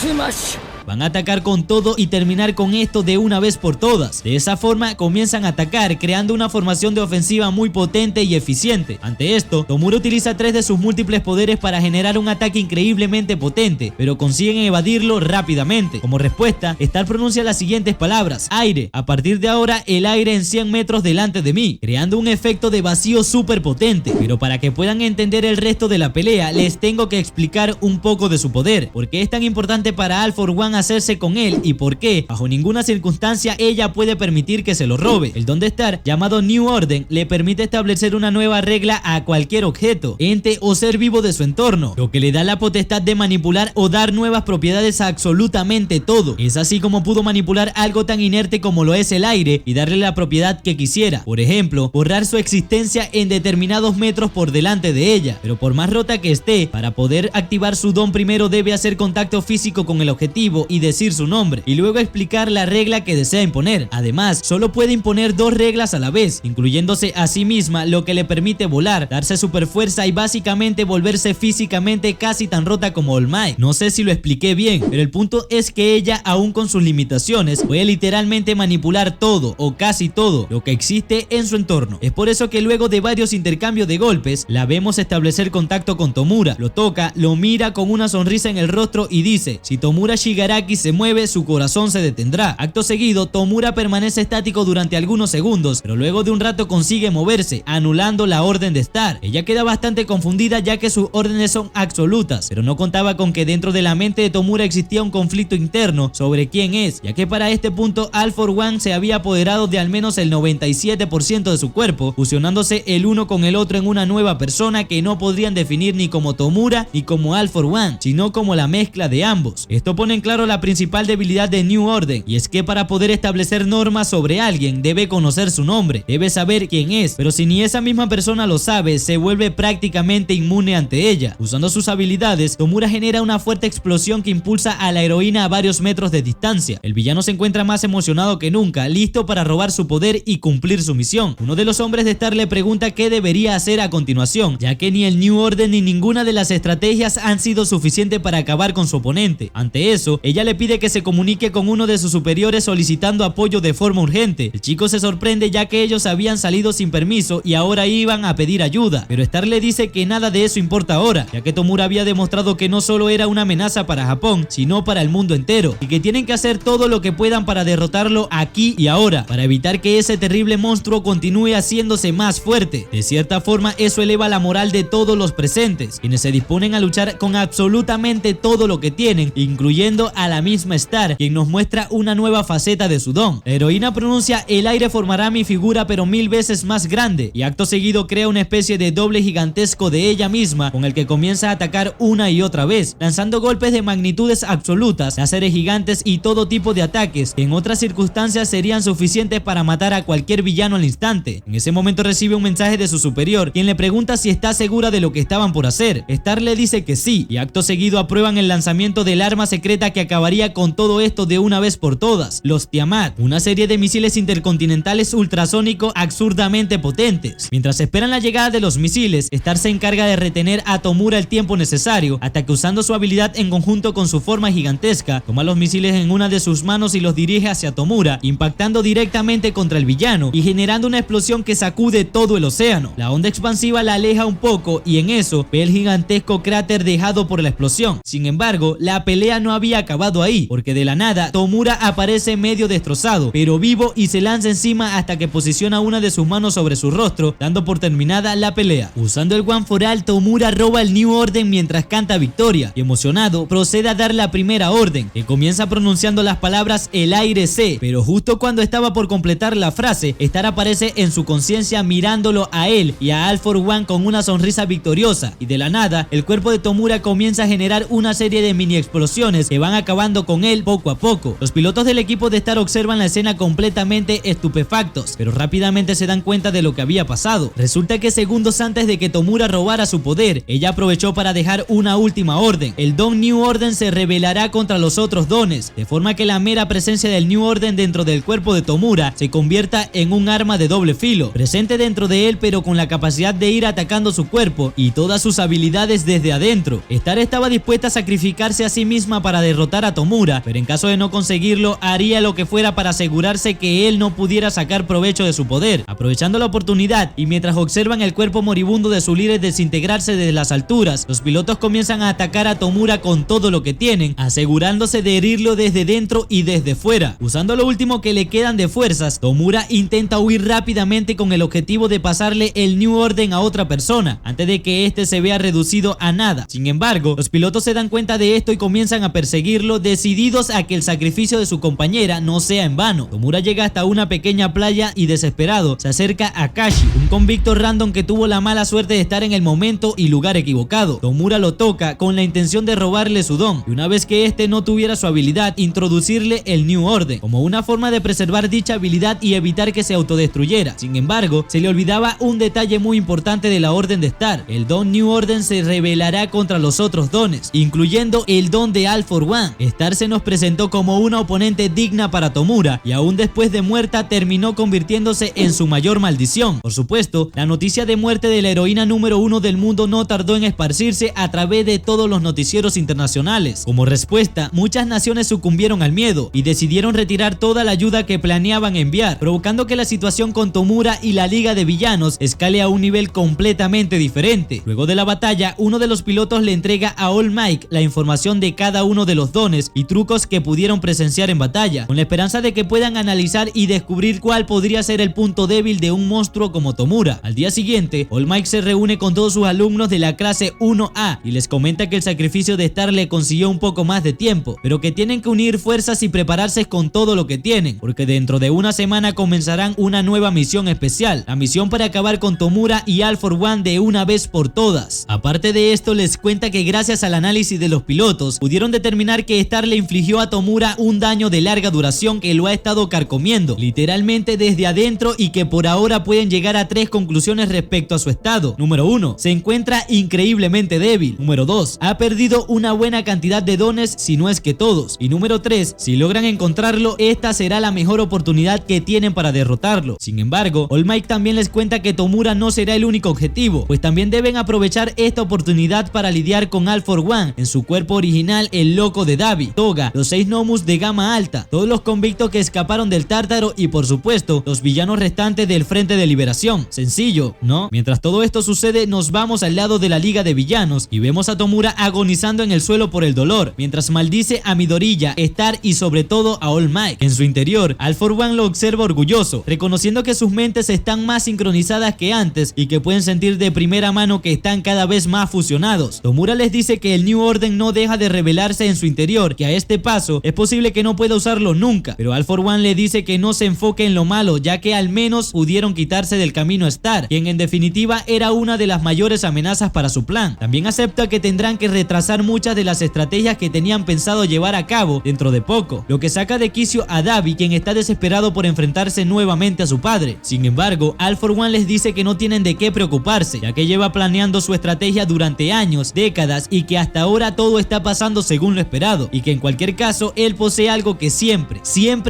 Smash. Van a atacar con todo y terminar con esto de una vez por todas. De esa forma comienzan a atacar, creando una formación de ofensiva muy potente y eficiente. Ante esto, Tomura utiliza 3 de sus múltiples poderes para generar un ataque increíblemente potente, pero consiguen evadirlo rápidamente. Como respuesta, Star pronuncia las siguientes palabras: aire, a partir de ahora el aire en 100 metros delante de mí, creando un efecto de vacío súper potente. Pero para que puedan entender el resto de la pelea, les tengo que explicar un poco de su poder, por qué es tan importante para All For One hacerse con él y por qué bajo ninguna circunstancia ella puede permitir que se lo robe. El don de Star, llamado New Order, le permite establecer una nueva regla a cualquier objeto, ente o ser vivo de su entorno, lo que le da la potestad de manipular o dar nuevas propiedades a absolutamente todo. Es así como pudo manipular algo tan inerte como lo es el aire y darle la propiedad que quisiera. Por ejemplo, borrar su existencia en determinados metros por delante de ella. Pero por más rota que esté, para poder activar su don primero debe hacer contacto físico con el objetivo y decir su nombre, y luego explicar la regla que desea imponer. Además, solo puede imponer 2 reglas a la vez, incluyéndose a sí misma, lo que le permite volar, darse super fuerza y básicamente volverse físicamente casi tan rota como All Might. No sé si lo expliqué bien, pero el punto es que ella, aún con sus limitaciones, puede literalmente manipular todo o casi todo lo que existe en su entorno. Es por eso que luego de varios intercambios de golpes, la vemos establecer contacto con Tomura, lo toca, lo mira con una sonrisa en el rostro y dice: si Tomura Shigaraki se mueve, su corazón se detendrá. Acto seguido, Tomura permanece estático durante algunos segundos, pero luego de un rato consigue moverse, anulando la orden de Star. Ella queda bastante confundida ya que sus órdenes son absolutas, pero no contaba con que dentro de la mente de Tomura existía un conflicto interno sobre quién es, ya que para este punto All For One se había apoderado de al menos el 97% de su cuerpo, fusionándose el uno con el otro en una nueva persona que no podrían definir ni como Tomura ni como All For One, sino como la mezcla de ambos. Esto pone en claro la principal debilidad de New Order, y es que para poder establecer normas sobre alguien debe conocer su nombre, debe saber quién es, pero si ni esa misma persona lo sabe, se vuelve prácticamente inmune ante ella. Usando sus habilidades, Tomura genera una fuerte explosión que impulsa a la heroína a varios metros de distancia. El villano se encuentra más emocionado que nunca, listo para robar su poder y cumplir su misión. Uno de los hombres de Star le pregunta qué debería hacer a continuación, ya que ni el New Order ni ninguna de las estrategias han sido suficiente para acabar con su oponente. Ante eso, ella le pide que se comunique con uno de sus superiores solicitando apoyo de forma urgente. El chico se sorprende ya que ellos habían salido sin permiso y ahora iban a pedir ayuda, pero Star le dice que nada de eso importa ahora, ya que Tomura había demostrado que no solo era una amenaza para Japón, sino para el mundo entero, y que tienen que hacer todo lo que puedan para derrotarlo aquí y ahora, para evitar que ese terrible monstruo continúe haciéndose más fuerte. De cierta forma, eso eleva la moral de todos los presentes, quienes se disponen a luchar con absolutamente todo lo que tienen, incluyendo a la misma Star, quien nos muestra una nueva faceta de su don. La heroína pronuncia: el aire formará mi figura pero 1000 veces más grande, y acto seguido crea una especie de doble gigantesco de ella misma, con el que comienza a atacar una y otra vez, lanzando golpes de magnitudes absolutas, láseres gigantes y todo tipo de ataques que en otras circunstancias serían suficientes para matar a cualquier villano al instante. En ese momento recibe un mensaje de su superior, quien le pregunta si está segura de lo que estaban por hacer. Star le dice que sí, y acto seguido aprueban el lanzamiento del arma secreta que acabaría con todo esto de una vez por todas: los Tiamat, una serie de misiles intercontinentales ultrasónicos absurdamente potentes. Mientras esperan la llegada de los misiles, Star se encarga de retener a Tomura el tiempo necesario, hasta que usando su habilidad en conjunto con su forma gigantesca, toma los misiles en una de sus manos y los dirige hacia Tomura, impactando directamente contra el villano y generando una explosión que sacude todo el océano. La onda expansiva la aleja un poco y en eso ve el gigantesco cráter dejado por la explosión. Sin embargo, la pelea no había acabado ahí, porque de la nada Tomura aparece medio destrozado, pero vivo, y se lanza encima hasta que posiciona una de sus manos sobre su rostro, dando por terminada la pelea. Usando el One for All, Tomura roba el New Order mientras canta victoria, y emocionado procede a dar la primera orden, que comienza pronunciando las palabras el aire se, pero justo cuando estaba por completar la frase, Star aparece en su conciencia mirándolo a él y a All For One con una sonrisa victoriosa, y de la nada el cuerpo de Tomura comienza a generar una serie de mini explosiones que van a acabando con él poco a poco. Los pilotos del equipo de Star observan la escena completamente estupefactos, pero rápidamente se dan cuenta de lo que había pasado. Resulta que segundos antes de que Tomura robara su poder, ella aprovechó para dejar una última orden. El Don New Order se rebelará contra los otros dones, de forma que la mera presencia del New Order dentro del cuerpo de Tomura se convierta en un arma de doble filo, presente dentro de él pero con la capacidad de ir atacando su cuerpo y todas sus habilidades desde adentro. Star estaba dispuesta a sacrificarse a sí misma para derrotar a Tomura, pero en caso de no conseguirlo haría lo que fuera para asegurarse que él no pudiera sacar provecho de su poder. Aprovechando la oportunidad y mientras observan el cuerpo moribundo de su líder desintegrarse desde las alturas, los pilotos comienzan a atacar a Tomura con todo lo que tienen, asegurándose de herirlo desde dentro y desde fuera. Usando lo último que le quedan de fuerzas, Tomura intenta huir rápidamente con el objetivo de pasarle el New Order a otra persona, antes de que este se vea reducido a nada. Sin embargo, los pilotos se dan cuenta de esto y comienzan a perseguirlo, decididos a que el sacrificio de su compañera no sea en vano. Tomura llega hasta una pequeña playa y desesperado se acerca a Kashi, un convicto random que tuvo la mala suerte de estar en el momento y lugar equivocado. Tomura lo toca con la intención de robarle su don, y una vez que este no tuviera su habilidad, introducirle el New Order, como una forma de preservar dicha habilidad y evitar que se autodestruyera. Sin embargo, se le olvidaba un detalle muy importante de la Orden de Star: el Don New Order se rebelará contra los otros dones, incluyendo el don de All for One. Star se nos presentó como una oponente digna para Tomura, y aún después de muerta terminó convirtiéndose en su mayor maldición. Por supuesto, la noticia de muerte de la heroína número 1 del mundo no tardó en esparcirse a través de todos los noticieros internacionales. Como respuesta, muchas naciones sucumbieron al miedo y decidieron retirar toda la ayuda que planeaban enviar, provocando que la situación con Tomura y la Liga de Villanos escale a un nivel completamente diferente. Luego de la batalla, uno de los pilotos le entrega a All Might la información de cada uno de los dones y trucos que pudieron presenciar en batalla, con la esperanza de que puedan analizar y descubrir cuál podría ser el punto débil de un monstruo como Tomura. Al día siguiente, All Might se reúne con todos sus alumnos de la clase 1A y les comenta que el sacrificio de Star le consiguió un poco más de tiempo, pero que tienen que unir fuerzas y prepararse con todo lo que tienen, porque dentro de una semana comenzarán una nueva misión especial, la misión para acabar con Tomura y All for One de una vez por todas. Aparte de esto, les cuenta que gracias al análisis de los pilotos pudieron determinar que Star le infligió a Tomura un daño de larga duración que lo ha estado carcomiendo literalmente desde adentro, y que por ahora pueden llegar a 3 conclusiones respecto a su estado. Número 1, se encuentra increíblemente débil. Número 2, ha perdido una buena cantidad de dones, si no es que todos. Y número 3, si logran encontrarlo, esta será la mejor oportunidad que tienen para derrotarlo. Sin embargo, All Might también les cuenta que Tomura no será el único objetivo, pues también deben aprovechar esta oportunidad para lidiar con All for One, en su cuerpo original el loco de Dabi, Toga, los 6 Nomus de gama alta, todos los convictos que escaparon del Tártaro y por supuesto los villanos restantes del Frente de Liberación. Sencillo, ¿no? Mientras todo esto sucede, nos vamos al lado de la Liga de Villanos y vemos a Tomura agonizando en el suelo por el dolor, mientras maldice a Midoriya, Star y sobre todo a All Might. En su interior, All for One lo observa orgulloso, reconociendo que sus mentes están más sincronizadas que antes y que pueden sentir de primera mano que están cada vez más fusionados. Tomura les dice que el New Order no deja de revelarse en su interior, que a este paso es posible que no pueda usarlo nunca, pero All for One le dice que no se enfoque en lo malo, ya que al menos pudieron quitarse del camino a Star, quien en definitiva era una de las mayores amenazas para su plan. También acepta que tendrán que retrasar muchas de las estrategias que tenían pensado llevar a cabo dentro de poco, lo que saca de quicio a Dabi, quien está desesperado por enfrentarse nuevamente a su padre. Sin embargo, All for One les dice que no tienen de qué preocuparse, ya que lleva planeando su estrategia durante años, décadas, y que hasta ahora todo está pasando según lo esperado, y que en cualquier caso él posee algo que siempre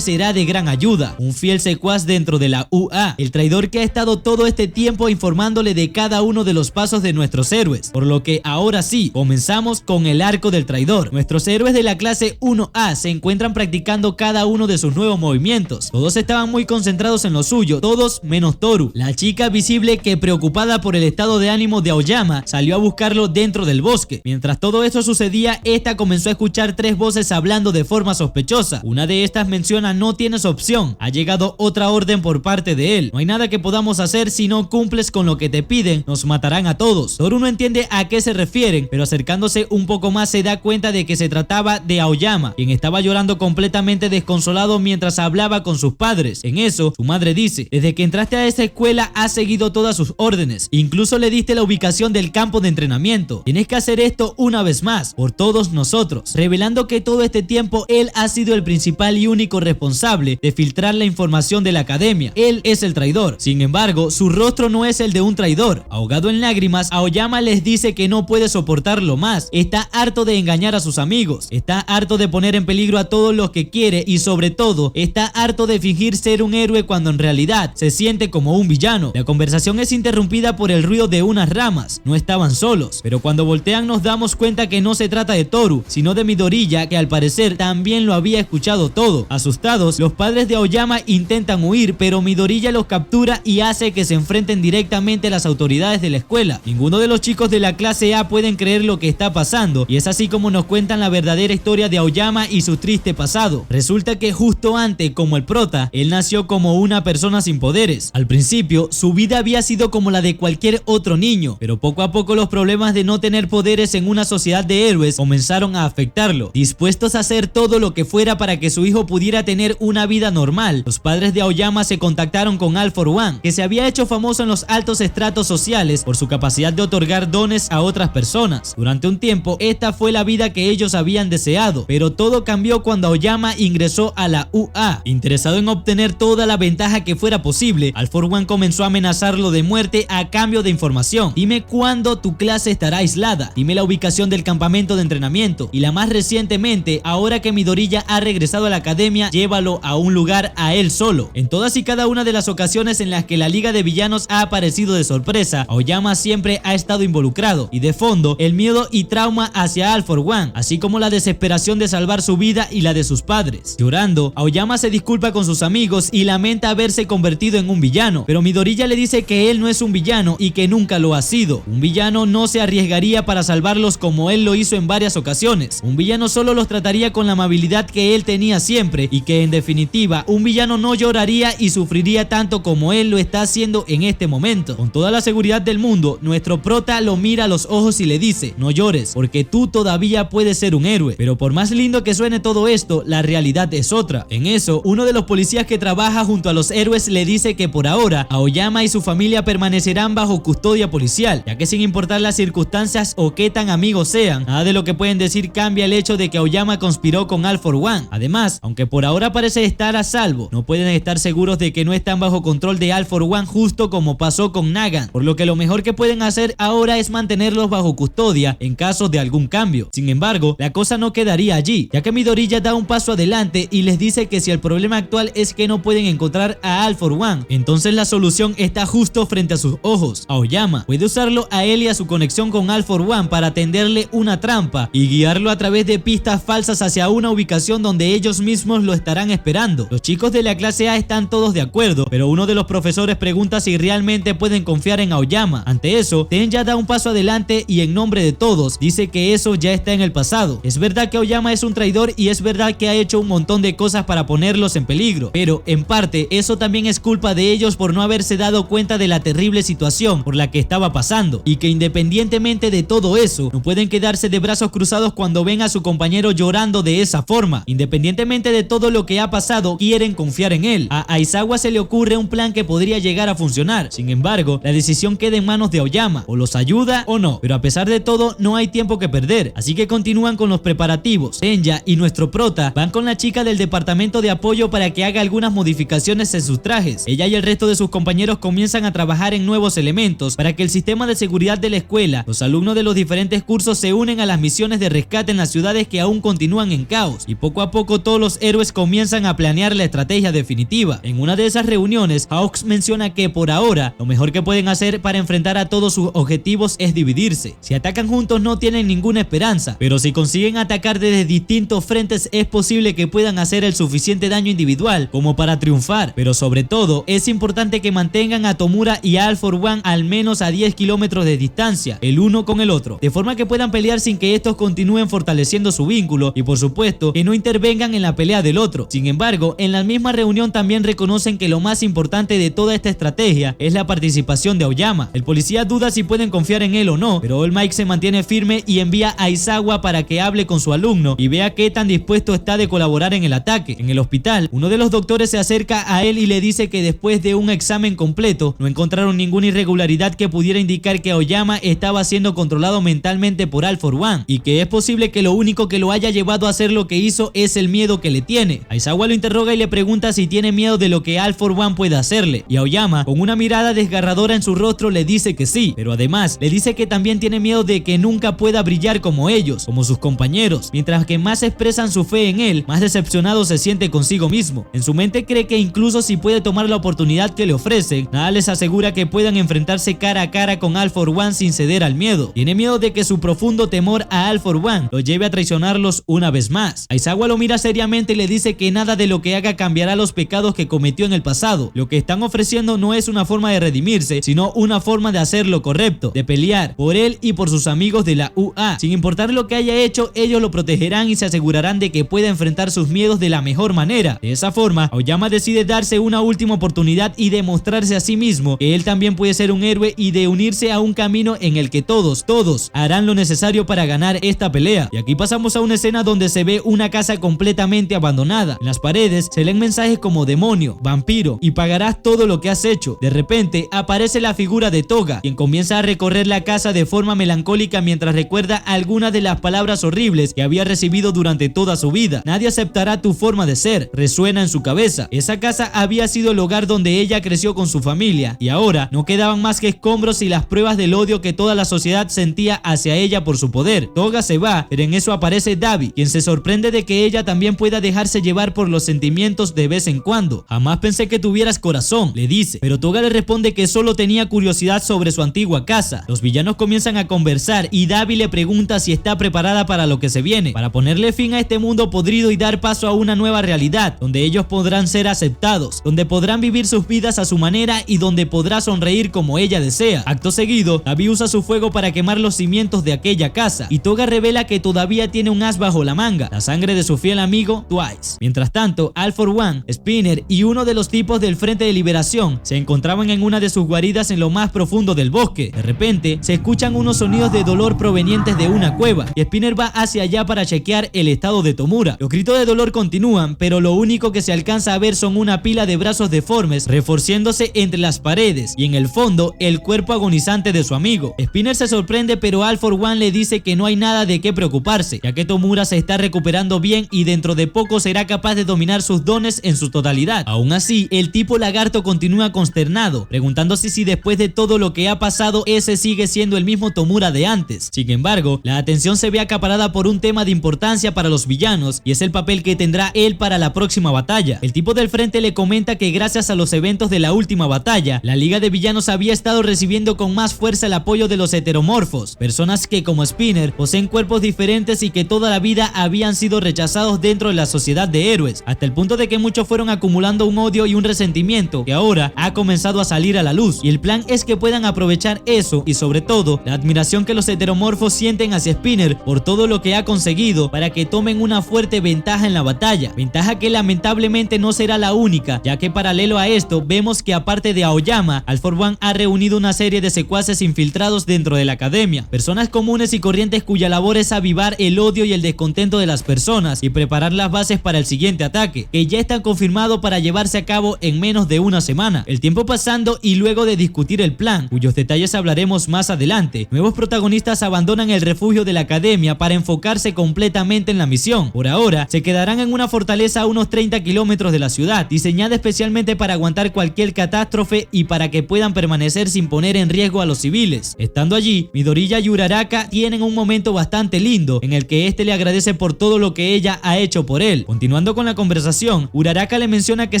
será de gran ayuda: un fiel secuaz dentro de la UA, el traidor que ha estado todo este tiempo informándole de cada uno de los pasos de nuestros héroes. Por lo que ahora sí, comenzamos con el arco del traidor. Nuestros héroes de la clase 1A se encuentran practicando cada uno de sus nuevos movimientos. Todos estaban muy concentrados en lo suyo, todos menos Toru, la chica visible que, preocupada por el estado de ánimo de Aoyama, salió a buscarlo dentro del bosque. Mientras todo esto sucedía, esta comenzó a escuchar 3 voces hablando de forma sospechosa. Una de estas menciona: no tienes opción, ha llegado otra orden por parte de él, no hay nada que podamos hacer si no cumples con lo que te piden, nos matarán a todos. Toru no entiende a qué se refieren, pero acercándose un poco más se da cuenta de que se trataba de Aoyama, quien estaba llorando completamente desconsolado mientras hablaba con sus padres. En eso, su madre dice: desde que entraste a esa escuela has seguido todas sus órdenes, incluso le diste la ubicación del campo de entrenamiento, tienes que hacer esto una vez más, por todos nosotros. revelando que todo este tiempo él ha sido el principal y único responsable de filtrar la información de la academia. Él es el traidor. Sin embargo, su rostro no es el de un traidor. Ahogado en lágrimas, Aoyama les dice que no puede soportarlo más. Está harto de engañar a sus amigos, está harto de poner en peligro a todos los que quiere y sobre todo está harto de fingir ser un héroe cuando en realidad se siente como un villano. La conversación es interrumpida por el ruido de unas ramas. No estaban solos, pero cuando voltean nos damos cuenta que no se trata de Toru, sino de Midoriya, que al parecer también lo había escuchado todo. Asustados, los padres de Aoyama intentan huir, pero Midoriya los captura y hace que se enfrenten directamente a las autoridades de la escuela. Ninguno de los chicos de la clase A pueden creer lo que está pasando, y es así como nos cuentan la verdadera historia de Aoyama y su triste pasado. Resulta que justo antes, como el prota, él nació como una persona sin poderes. Al principio, su vida había sido como la de cualquier otro niño, pero poco a poco los problemas de no tener poderes en una sociedad de héroes comenzaron a afectarlo. Dispuestos a hacer todo lo que fuera para que su hijo pudiera tener una vida normal, los padres de Aoyama se contactaron con All For One, que se había hecho famoso en los altos estratos sociales por su capacidad de otorgar dones a otras personas. Durante un tiempo, esta fue la vida que ellos habían deseado, pero todo cambió cuando Aoyama ingresó a la UA. Interesado en obtener toda la ventaja que fuera posible, All For One comenzó a amenazarlo de muerte a cambio de información. Dime cuándo tu clase estará aislada, dime la ubicación del campamento de entrenamiento, y la más recientemente, ahora que Midoriya ha regresado a la academia, llévalo a un lugar a él solo. En todas y cada una de las ocasiones en las que la Liga de Villanos ha aparecido de sorpresa, Aoyama siempre ha estado involucrado, y de fondo el miedo y trauma hacia All For One, así como la desesperación de salvar su vida y la de sus padres. Llorando, Aoyama se disculpa con sus amigos y lamenta haberse convertido en un villano, pero Midoriya le dice que él no es un villano y que nunca lo ha sido. Un villano no se arriesgaría para salvarlos como él lo hizo en varias ocasiones. Un villano solo los trataría con la amabilidad que él tenía siempre, y que en definitiva un villano no lloraría y sufriría tanto como él lo está haciendo en este momento. Con toda la seguridad del mundo, nuestro prota lo mira a los ojos y le dice: no llores, porque tú todavía puedes ser un héroe. Pero por más lindo que suene todo esto, la realidad es otra. En eso, uno de los policías que trabaja junto a los héroes le dice que por ahora Aoyama y su familia permanecerán bajo custodia policial, ya que sin importar las circunstancias o qué tan amigos sean, nada de lo que pueden decir cambia el hecho de que Aoyama conspiró con All For One. Además, aunque por ahora parece estar a salvo, no pueden estar seguros de que no están bajo control de All For One, justo como pasó con Nagan, por lo que lo mejor que pueden hacer ahora es mantenerlos bajo custodia en caso de algún cambio. Sin embargo, la cosa no quedaría allí, ya que Midoriya da un paso adelante y les dice que si el problema actual es que no pueden encontrar a All For One, entonces la solución está justo frente a sus ojos. Aoyama puede usarlo a él y a su conexión con All For One para tenderle una trampa y guiarlo a través de pistas falsas hacia una ubicación donde ellos mismos lo estarán esperando. Los chicos de la clase A están todos de acuerdo, pero uno de los profesores pregunta si realmente pueden confiar en Aoyama. Ante eso, Tenya da un paso adelante y en nombre de todos dice que eso ya está en el pasado. Es verdad que Aoyama es un traidor y es verdad que ha hecho un montón de cosas para ponerlos en peligro, pero en parte eso también es culpa de ellos por no haberse dado cuenta de la terrible situación por la que estaba pasando, y que independientemente de todo eso, no pueden quedarse de brazos cruzados cuando ven a su compañero llorando de esa forma. Independientemente de todo lo que ha pasado, quieren confiar en él. A Aizawa se le ocurre un plan que podría llegar a funcionar. Sin embargo, la decisión queda en manos de Aoyama, o los ayuda o no, pero a pesar de todo no hay tiempo que perder, así que continúan con los preparativos. Tenya y nuestro prota van con la chica del departamento de apoyo para que haga algunas modificaciones en sus trajes. Ella y el resto de sus compañeros comienzan a trabajar en nuevos elementos para que el sistema de seguridad de la escuela, los alumnos de los diferentes cursos se unen a las misiones de rescate en las ciudades que aún continúan en caos, y poco a poco todos los héroes comienzan a planear la estrategia definitiva. En una de esas reuniones, Hawks menciona que por ahora lo mejor que pueden hacer para enfrentar a todos sus objetivos es dividirse. Si atacan juntos no tienen ninguna esperanza, pero si consiguen atacar desde distintos frentes es posible que puedan hacer el suficiente daño individual como para triunfar. Pero sobre todo es importante que mantengan a Tomura y a All For One al menos a 10 kilómetros de distancia el uno con el otro, de forma que puedan pelear sin que estos continúen fortaleciendo su vínculo, y por supuesto que no intervengan en la pelea del otro. Sin embargo, en la misma reunión también reconocen que lo más importante de toda esta estrategia es la participación de Aoyama. El policía duda si pueden confiar en él o no, pero All Might se mantiene firme y envía a Aizawa para que hable con su alumno y vea qué tan dispuesto está de colaborar en el ataque. En el hospital, uno de los doctores se acerca a él y le dice que después de un examen completo no encontraron ninguna irregularidad que pudiera indicar que Aoyama estaba siendo controlado mentalmente por All For One, y que es posible que lo único que lo haya llevado a hacer lo que hizo es el miedo que le tiene. Aizawa lo interroga y le pregunta si tiene miedo de lo que All For One puede hacerle, y Aoyama, con una mirada desgarradora en su rostro, le dice que sí, pero además le dice que también tiene miedo de que nunca pueda brillar como ellos, como sus compañeros. Mientras que más expresan su fe en él, más decepcionado se siente consigo mismo. En su mente cree que incluso si puede tomar la oportunidad que le ofrecen, nada les asegura que puedan enfrentarse cara a cara con All For One sin ceder al miedo. Tiene miedo de que su profundo temor a All For One lo lleve a traicionarlos una vez más. Aizawa lo mira seriamente y le dice que nada de lo que haga cambiará los pecados que cometió en el pasado. Lo que están ofreciendo no es una forma de redimirse, sino una forma de hacer lo correcto, de pelear por él y por sus amigos de la UA. Sin importar lo que haya hecho, ellos lo protegerán y se asegurarán de que pueda enfrentar sus miedos de la mejor manera. De esa forma, Aoyama decide darse una última oportunidad y demostrarse a sí mismo que él también puede ser un héroe y de unirse a un camino en el que todos harán lo necesario para ganar esta pelea. Y aquí pasamos a una escena donde se ve una casa completamente abandonada. En las paredes se leen mensajes como demonio, vampiro y pagarás todo lo que has hecho. De repente aparece la figura de Toga, quien comienza a recorrer la casa de forma melancólica mientras recuerda algunas de las palabras horribles que había recibido durante toda su vida. Nadie aceptará tu forma de ser, resuena en su cabeza. Esa casa había sido el hogar donde ella creció con su familia y ahora no quedaban más que escombros y las pruebas del odio que toda la sociedad sentía hacia ella por su poder. Toga se va, pero en eso aparece Dabi, quien se sorprende de que ella también pueda dejarse llevar por los sentimientos de vez en cuando. Jamás pensé que tuvieras corazón, le dice, pero Toga le responde que solo tenía curiosidad sobre su antigua casa. Los villanos comienzan a conversar y Dabi le pregunta si está preparada para lo que se viene, para ponerle fin a este mundo podrido y dar paso a una nueva realidad, donde ellos podrán ser aceptados, donde podrán vivir sus vidas a su manera y donde podrá sonreír como ella desea. Acto seguido, Dabi usa su fuego para quemar los cimientos de aquella casa y Toga revela que todavía tiene un as bajo la manga, la sangre de su fiel amigo Twice. Mientras tanto, All For One, Spinner y uno de los tipos del Frente de Liberación se encontraban en una de sus guaridas en lo más profundo del bosque. De repente, se escuchan unos sonidos de dolor provenientes de una cueva y Spinner va hacia allá para chequear el estado de Tomura. Los gritos de dolor continúan, pero lo único que se alcanza a ver son una pila de brazos deformes reforciándose entre las paredes y en el fondo el cuerpo agonizante de su amigo. Spinner se sorprende, pero All For One le dice que no hay nada de qué preocuparse, ya que Tomura se está recuperando bien y dentro de poco será capaz de dominar sus dones en su totalidad. Aún así, el tipo lagarto continúa consternado, preguntándose si después de todo lo que ha pasado ese sigue siendo el mismo Tomura de antes. Sin embargo, la atención se ve acaparada por un tema de importancia para los villanos y es el papel que tendrá él para la próxima batalla. El tipo del frente le comenta que gracias a los eventos de la última batalla, la Liga de Villanos había estado recibiendo con más fuerza el apoyo de los heteromorfos, personas que como Spinner poseen cuerpos diferentes y que toda la vida habían sido rechazados dentro de la sociedad de héroes, hasta el punto de que muchos fueron acumulando un odio y un resentimiento que ahora ha comenzado a salir a la luz, y el plan es que puedan aprovechar eso y sobre todo la admiración que los heteromorfos sienten hacia Spinner por todo lo que ha conseguido para que tomen una fuerte ventaja en la batalla, ventaja que lamentablemente no será la única, ya que paralelo a esto vemos que aparte de Aoyama, All For One ha reunido una serie de secuaces infiltrados dentro de la academia, personas comunes y corrientes cuya labor es avivar el odio y el descontento de las personas y preparar las bases para el siguiente ataque, que ya está confirmado para llevarse a cabo en menos de una semana. El tiempo pasando y luego de discutir el plan, cuyos detalles hablaremos más adelante, nuevos protagonistas abandonan el refugio de la academia para enfocarse completamente en la misión. Por ahora, se quedarán en una fortaleza a unos 30 kilómetros de la ciudad, diseñada especialmente para aguantar cualquier catástrofe y para que puedan permanecer sin poner en riesgo a los civiles. Estando allí, Midoriya y Uraraka tienen un momento bastante lindo en el que este le agradece por todo lo que ella ha hecho por él. Continuando con la conversación, Uraraka le menciona que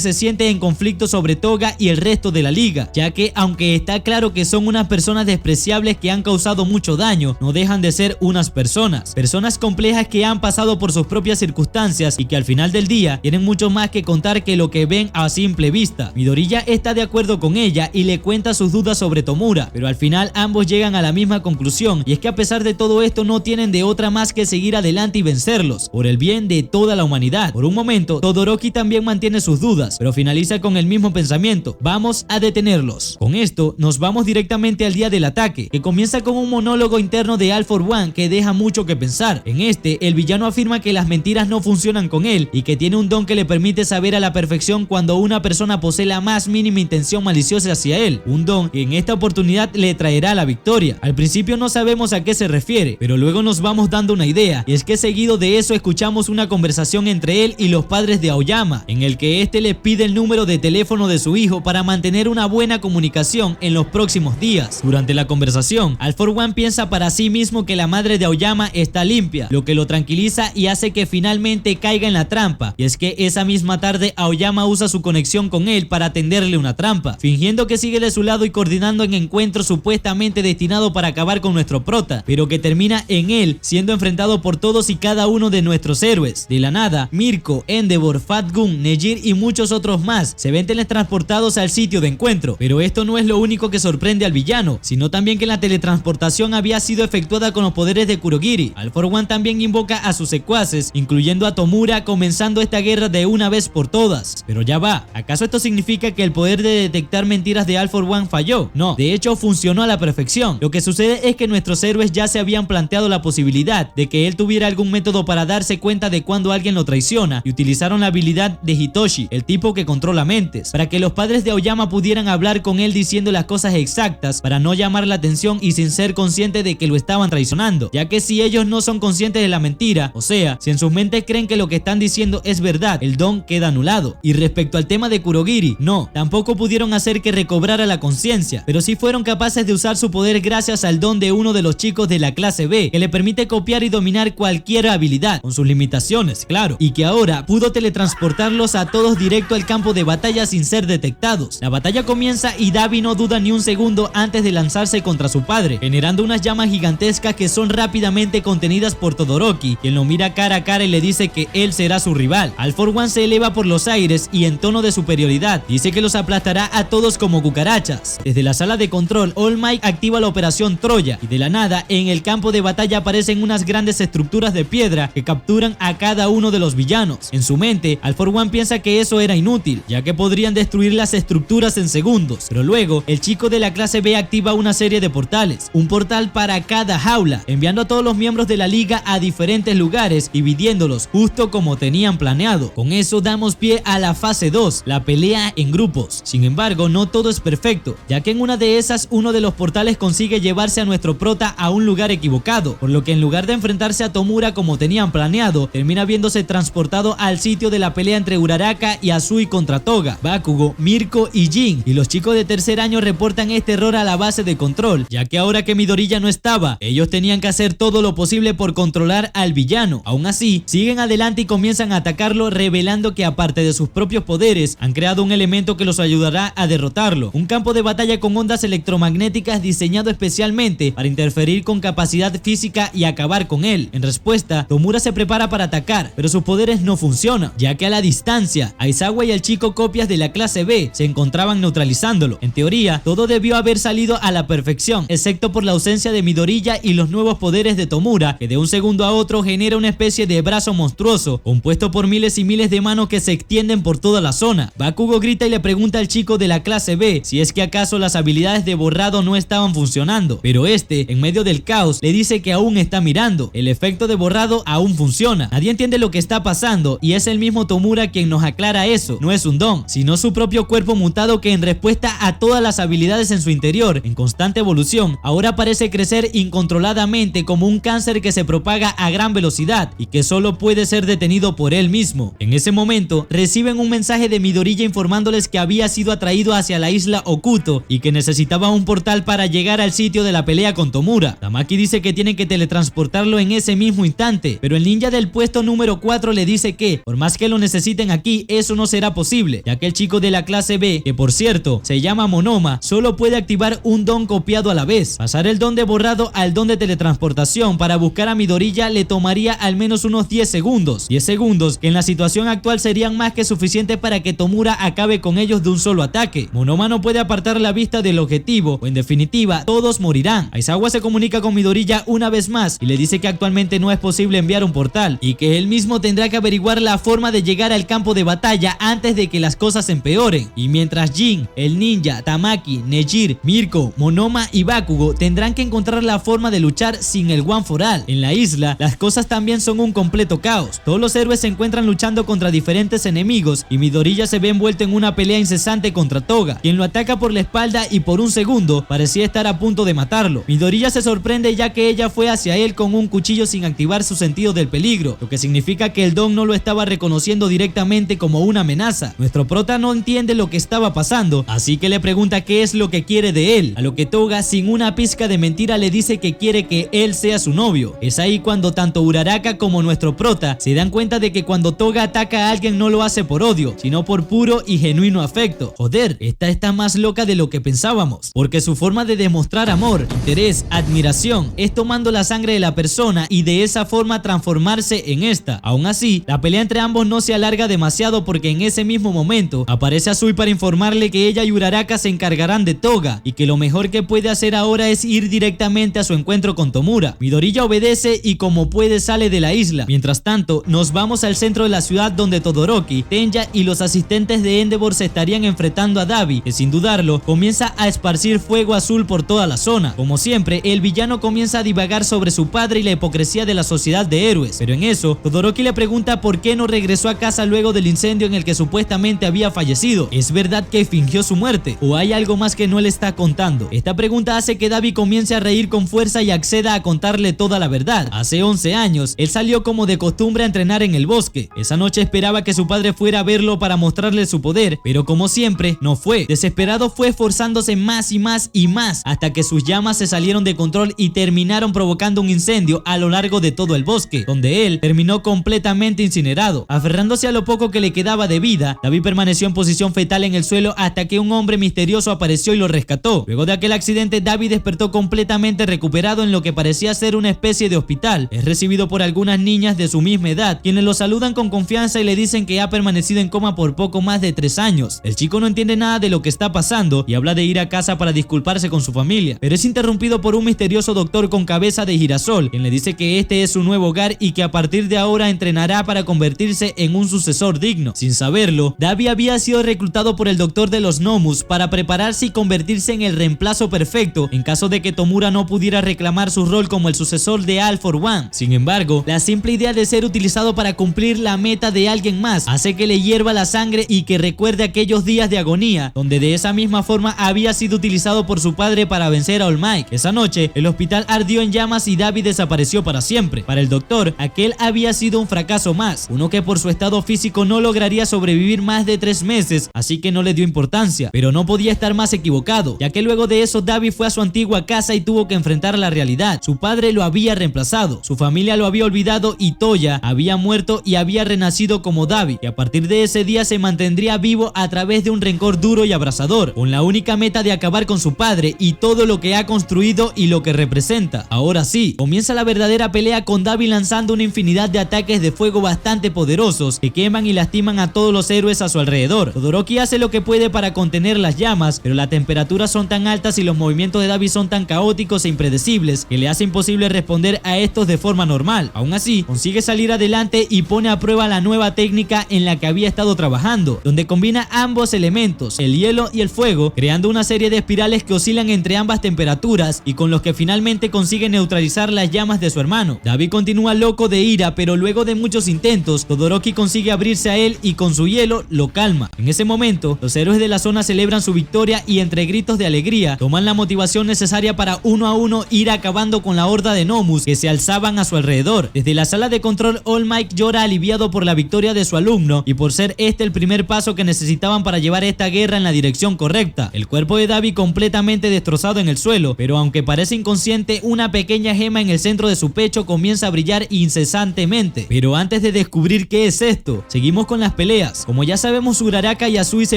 se siente en conflicto sobre Toga y el resto de la liga, ya que aunque está claro que son unas personas despreciables que han causado mucho daño, no dejan de ser unas personas complejas que han pasado por sus propias circunstancias y que al final del día tienen mucho más que contar que lo que ven a simple vista. Midoriya está de acuerdo con ella y le cuenta sus dudas sobre Tomura, pero al final ambos llegan a la misma conclusión, y es que a pesar de todo esto no tienen de otra más que seguir adelante y vencerlos, por el bien de toda la humanidad. Por un momento, Todoroki también mantiene sus dudas, pero finaliza con el mismo pensamiento: vamos a detenerlos. Con esto, nos vamos directamente al día del ataque, que comienza con un monólogo interno de All For One que deja mucho que pensar. En este, el villano afirma que las mentiras no funcionan con él y que tiene un don que le permite saber a la perfección cuando una persona posee la más mínima intención maliciosa hacia él, un don que en esta oportunidad le traerá la victoria. Al principio no sabemos a qué se refiere, pero luego nos vamos dando una idea, y es que seguido de eso escuchamos una conversación entre él y los padres de Aoyama, en el que este le pide el número de teléfono de su hijo para mantener una buena comunicación en los próximos días. Durante la conversación, All For One piensa para sí mismo que la madre de Aoyama está limpia, lo que lo tranquiliza y hace que finalmente caiga en la trampa, y es que esa misma tarde Aoyama usa su conexión con él para tenderle una trampa, fingiendo que sigue de su lado y coordinando en encuentro supuestamente destinado para acabar con nuestro prota, pero que termina en él siendo enfrentado por todos y cada uno de nuestros héroes. De la nada, Mirko, Endeavor, Fat Gun, Nejir y muchos otros más se ven teletransportados al sitio de encuentro, pero esto no es lo único que sorprende al villano, sino también que la teletransportación había sido efectuada con los poderes de Kurogiri. All For One también invoca a sus secuaces, incluyendo a Tomura, comenzando esta guerra de una vez por todas. Pero ya va, ¿acaso esto significa que el poder de detectar mentiras de All For One falló? No, de hecho funcionó a la perfección. Lo que sucede es que nuestros héroes ya se habían planteado la posibilidad de que él tuviera algún método para darse cuenta de cuando alguien lo traiciona, y utilizaron la habilidad de Hitoshi, el tipo que controla mentes, para que los padres de Aoyama pudieran hablar con él diciendo las cosas exactas para no llamar la atención y sin ser consciente de que lo estaban traicionando, ya que si ellos no son conscientes de la mentira, o sea, si en sus mentes creen que lo que están diciendo es verdad, el don queda anulado. Y respecto al tema de Kurogiri, no, tampoco pudieron hacer que recobrara la conciencia, pero sí fueron capaces de usar su poder gracias al don de uno de los chicos de la clase B, que le permite copiar y dominar cualquier habilidad, con sus limitaciones, claro, y que ahora pudo teletransportarlos a todos directo al campo de batalla sin ser detectados. La batalla comienza y Dabi no duda ni un segundo antes de lanzarse contra su padre, generando unas llamas gigantescas que son rápidamente contenidas por Todoroki, quien lo mira cara a cara y le dice que él será su rival. All For One se eleva por los aires y en tono de superioridad dice que los aplastará a todos como cucarachas. Desde la sala de control, All Might activa la operación Troya y de la nada en el campo de batalla aparecen unas grandes estructuras de piedra que capturan a cada uno de los villanos. En su mente, All For One piensa que eso era inútil, ya que podrían destruir las estructuras en segundos, pero luego el chico de la clase B activa una serie de portales, un portal para cada jaula, enviando a todos los miembros de la liga a diferentes lugares, dividiéndolos justo como tenían planeado. Con eso damos pie a la fase 2, la pelea en grupos. Sin embargo, no todo es perfecto, ya que en una de esas uno de los portales consigue llevarse a nuestro prota a un lugar equivocado, por lo que en lugar de enfrentarse a Tomura como tenían planeado, termina viéndose transportado al sitio de la pelea entre Uraraka y Azui contra Toga, Bakugo, Mirko y Jin, y los chicos de tercer año reportan este error a la base de control, ya que ahora que Midoriya no estaba, ellos tenían que hacer todo lo posible por controlar al villano. Aún así, siguen adelante y comienzan a atacarlo, revelando que aparte de sus propios poderes, han creado un elemento que los ayudará a derrotarlo, un campo de batalla con ondas electromagnéticas diseñado especialmente para interferir con capacidad física y acabar con él. En respuesta, Tomura se prepara para atacar, pero sus poderes no funcionan, ya que a la distancia, Aizawa y el chico copias de la clase B se encontraban neutralizándolo. En teoría, todo debió haber salido a la perfección, excepto por la ausencia de Midoriya y los nuevos poderes de Tomura, que de un segundo a otro genera una especie de brazo monstruoso, compuesto por miles y miles de manos que se extienden por toda la zona. Bakugo grita y le pregunta al chico de la clase B si es que acaso las habilidades de borrado no estaban funcionando, pero este, en medio del caos, le dice que aún está mirando. El efecto de borrado aún funciona. Nadie entiende lo que está pasando y es el mismo Tomura quien nos aclara eso. No es un don, sino su propio cuerpo mutado que en respuesta a todas las habilidades en su interior, en constante evolución, ahora parece crecer incontroladamente como un cáncer que se propaga a gran velocidad y que solo puede ser detenido por él mismo. En ese momento, reciben un mensaje de Midoriya informándoles que había sido atraído hacia la isla Okuto y que necesitaba un portal para llegar al sitio de la pelea con Tomura. Tamaki dice que tienen que teletransportarlo en ese mismo instante, pero el ninja del puesto número 4 le dice que, por más que lo necesiten aquí, eso no será posible, ya que el chico de la clase B, que por cierto se llama Monoma, solo puede activar un don copiado a la vez. Pasar el don de borrado al don de teletransportación para buscar a Midoriya le tomaría al menos unos 10 segundos. 10 segundos que en la situación actual serían más que suficientes para que Tomura acabe con ellos de un solo ataque. Monoma no puede apartar la vista del objetivo, o en definitiva, todos morirán. Aizawa se comunica con Midoriya una vez más y le dice que actualmente no es posible enviar un portal y que él mismo tendrá que averiguar la forma de llegar al campo de batalla antes de que las cosas empeoren. Y mientras Jin, el ninja, Tamaki, Nejir, Mirko, Monoma y Bakugo tendrán que encontrar la forma de luchar sin el One for All. En la isla, las cosas también son un completo caos. Todos los héroes se encuentran luchando contra diferentes enemigos y Midoriya se ve envuelto en una pelea incesante contra Toga, quien lo ataca por la espalda y por un segundo parecía estar a punto de matarlo. Midoriya se sorprende ya que ella fue hacia él con un cuchillo cuchillo sin activar su sentido del peligro, lo que significa que el Don no lo estaba reconociendo directamente como una amenaza. Nuestro prota no entiende lo que estaba pasando, así que le pregunta qué es lo que quiere de él, a lo que Toga sin una pizca de mentira le dice que quiere que él sea su novio. Es ahí cuando tanto Uraraka como nuestro prota se dan cuenta de que cuando Toga ataca a alguien no lo hace por odio, sino por puro y genuino afecto. Joder, esta está más loca de lo que pensábamos, porque su forma de demostrar amor, interés, admiración es tomando la sangre de la persona y de esa forma transformarse en esta. Aún así, la pelea entre ambos no se alarga demasiado porque en ese mismo momento aparece Azui para informarle que ella y Uraraka se encargarán de Toga y que lo mejor que puede hacer ahora es ir directamente a su encuentro con Tomura. Midoriya obedece y como puede sale de la isla. Mientras tanto, nos vamos al centro de la ciudad donde Todoroki, Tenja y los asistentes de Endeavor se estarían enfrentando a Dabi, que sin dudarlo comienza a esparcir fuego azul por toda la zona. Como siempre, el villano comienza a divagar sobre su padre y la hipocresía de la sociedad de héroes, pero en eso, Todoroki le pregunta por qué no regresó a casa luego del incendio en el que supuestamente había fallecido. ¿Es verdad que fingió su muerte? ¿O hay algo más que no le está contando? Esta pregunta hace que Dabi comience a reír con fuerza y acceda a contarle toda la verdad. Hace 11 años, él salió como de costumbre a entrenar en el bosque. Esa noche esperaba que su padre fuera a verlo para mostrarle su poder, pero como siempre, no fue. Desesperado fue esforzándose más y más y más, hasta que sus llamas se salieron de control y terminaron provocando un incendio a lo largo de todo el bosque, donde él terminó completamente incinerado. Aferrándose a lo poco que le quedaba de vida, Dabi permaneció en posición fetal en el suelo hasta que un hombre misterioso apareció y lo rescató. Luego de aquel accidente, Dabi despertó completamente recuperado en lo que parecía ser una especie de hospital. Es recibido por algunas niñas de su misma edad, quienes lo saludan con confianza y le dicen que ha permanecido en coma por poco más de 3 años. El chico no entiende nada de lo que está pasando y habla de ir a casa para disculparse con su familia, pero es interrumpido por un misterioso doctor con cabeza de girasol, quien le dice que este es su nuevo hogar y que a partir de ahora entrenará para convertirse en un sucesor digno. Sin saberlo, Dabi había sido reclutado por el doctor de los Nomus para prepararse y convertirse en el reemplazo perfecto en caso de que Tomura no pudiera reclamar su rol como el sucesor de All for One. Sin embargo, la simple idea de ser utilizado para cumplir la meta de alguien más hace que le hierva la sangre y que recuerde aquellos días de agonía, donde de esa misma forma había sido utilizado por su padre para vencer a All Might. Esa noche, el hospital ardió en llamas y Dabi desapareció para siempre. Para el doctor, aquel había sido un fracaso más, uno que por su estado físico no lograría sobrevivir más de 3 meses, así que no le dio importancia, pero no podía estar más equivocado, ya que luego de eso Dabi fue a su antigua casa y tuvo que enfrentar la realidad. Su padre lo había reemplazado, su familia lo había olvidado y Toya había muerto y había renacido como Dabi, y a partir de ese día se mantendría vivo a través de un rencor duro y abrasador, con la única meta de acabar con su padre y todo lo que ha construido y lo que representa. Ahora sí, comienza la verdadera pelea con Dabi lanzando una infinidad de ataques de fuego bastante poderosos que queman y lastiman a todos los héroes a su alrededor. Todoroki hace lo que puede para contener las llamas, pero las temperaturas son tan altas y los movimientos de Dabi son tan caóticos e impredecibles que le hace imposible responder a estos de forma normal. Aún así, consigue salir adelante y pone a prueba la nueva técnica en la que había estado trabajando, donde combina ambos elementos, el hielo y el fuego, creando una serie de espirales que oscilan entre ambas temperaturas y con los que finalmente consigue neutralizar las llamas de su hermano. Dabi continúa loco de ira, pero luego de muchos intentos, Todoroki consigue abrirse a él y con su hielo lo calma. En ese momento, los héroes de la zona celebran su victoria y entre gritos de alegría toman la motivación necesaria para uno a uno ir acabando con la horda de Nomus que se alzaban a su alrededor. Desde la sala de control, All Might llora aliviado por la victoria de su alumno y por ser este el primer paso que necesitaban para llevar esta guerra en la dirección correcta. El cuerpo de Dabi completamente destrozado en el suelo, pero aunque parece inconsciente, una pequeña gema en el centro de su pecho comienza a brillar incesantemente. Pero antes de descubrir qué es esto, seguimos con las peleas. Como ya sabemos, Uraraka y Azui se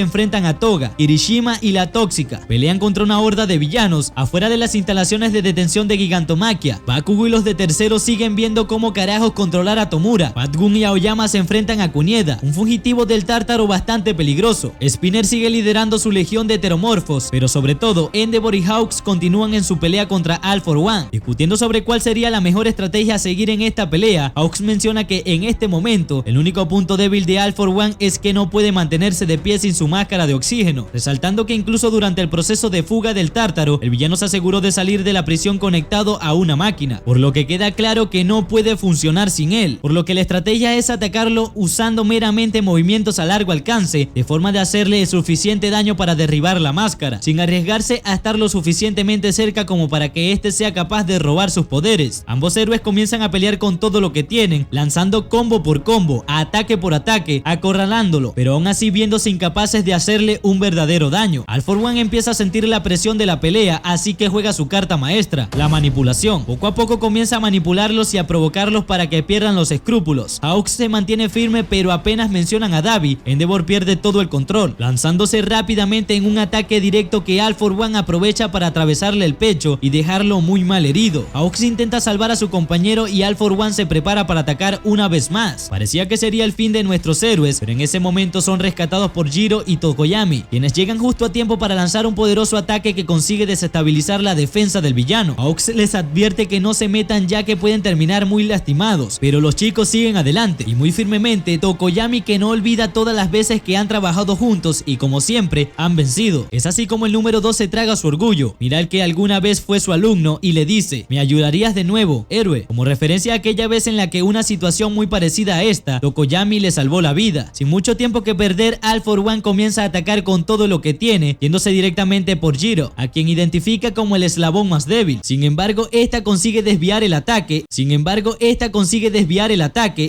enfrentan a Toga, Kirishima y la Tóxica. Pelean contra una horda de villanos afuera de las instalaciones de detención de Gigantomachia. Bakugo y los de tercero siguen viendo cómo carajos controlar a Tomura. Batgun y Aoyama se enfrentan a Kunieda, un fugitivo del Tártaro bastante peligroso. Spinner sigue liderando su legión de heteromorfos, pero sobre todo Endeavor y Hawks continúan en su pelea contra All for One. Discutiendo sobre cuál sería la mejor estrategia a seguir en esta pelea, Hawks menciona que en este momento el único punto débil de All for One es que no puede mantenerse de pie sin su máscara de oxígeno, resaltando que incluso durante el proceso de fuga del Tártaro, el villano se aseguró de salir de la prisión conectado a una máquina, por lo que queda claro que no puede funcionar sin él, por lo que la estrategia es atacarlo usando meramente movimientos a largo alcance, de forma de hacerle el suficiente daño para derribar la máscara, sin arriesgarse a estar lo suficientemente cerca como para que éste sea capaz de robar sus poderes. Ambos héroes comienzan a pelear con todo lo que tienen, lanzando combo por combo, ataque por ataque, acorralándolo, pero aún así viéndose incapaces de hacerle un verdadero daño. All For One empieza a sentir la presión de la pelea, así que juega su carta maestra, la manipulación. Poco a poco comienza a manipularlos y a provocarlos para que pierdan los escrúpulos. Hawks se mantiene firme, pero apenas mencionan a Dabi, Endeavor pierde todo el control, lanzándose rápidamente en un ataque directo que All For One aprovecha para atravesarle el pecho y dejarlo muy mal herido. Hawks intenta salvar a su compañero y All For One se prepara para atacar una vez más. Parecía que sería el fin de nuestros héroes, pero en ese momento son rescatados por Jiro y Tokoyami, quienes llegan justo a tiempo para lanzar un poderoso ataque que consigue desestabilizar la defensa del villano. Hawks les advierte que no se metan ya que pueden terminar muy lastimados, pero los chicos siguen adelante y muy firmemente. Tokoyami, que no olvida todas las veces que han trabajado juntos y como siempre han vencido. Es así como el número 2 se traga su orgullo, mira el que alguna vez fue su alumno y le dice: ¿me ayudarías de nuevo, héroe? Como referencia a aquella vez en la que una situación muy parecida a esta, Tokoyami le salvó la vida. Sin mucho tiempo que perder, All For One comienza a atacar con todo lo que tiene, yéndose directamente por Jiro, a quien identifica como el eslabón más débil. Sin embargo, esta consigue desviar el ataque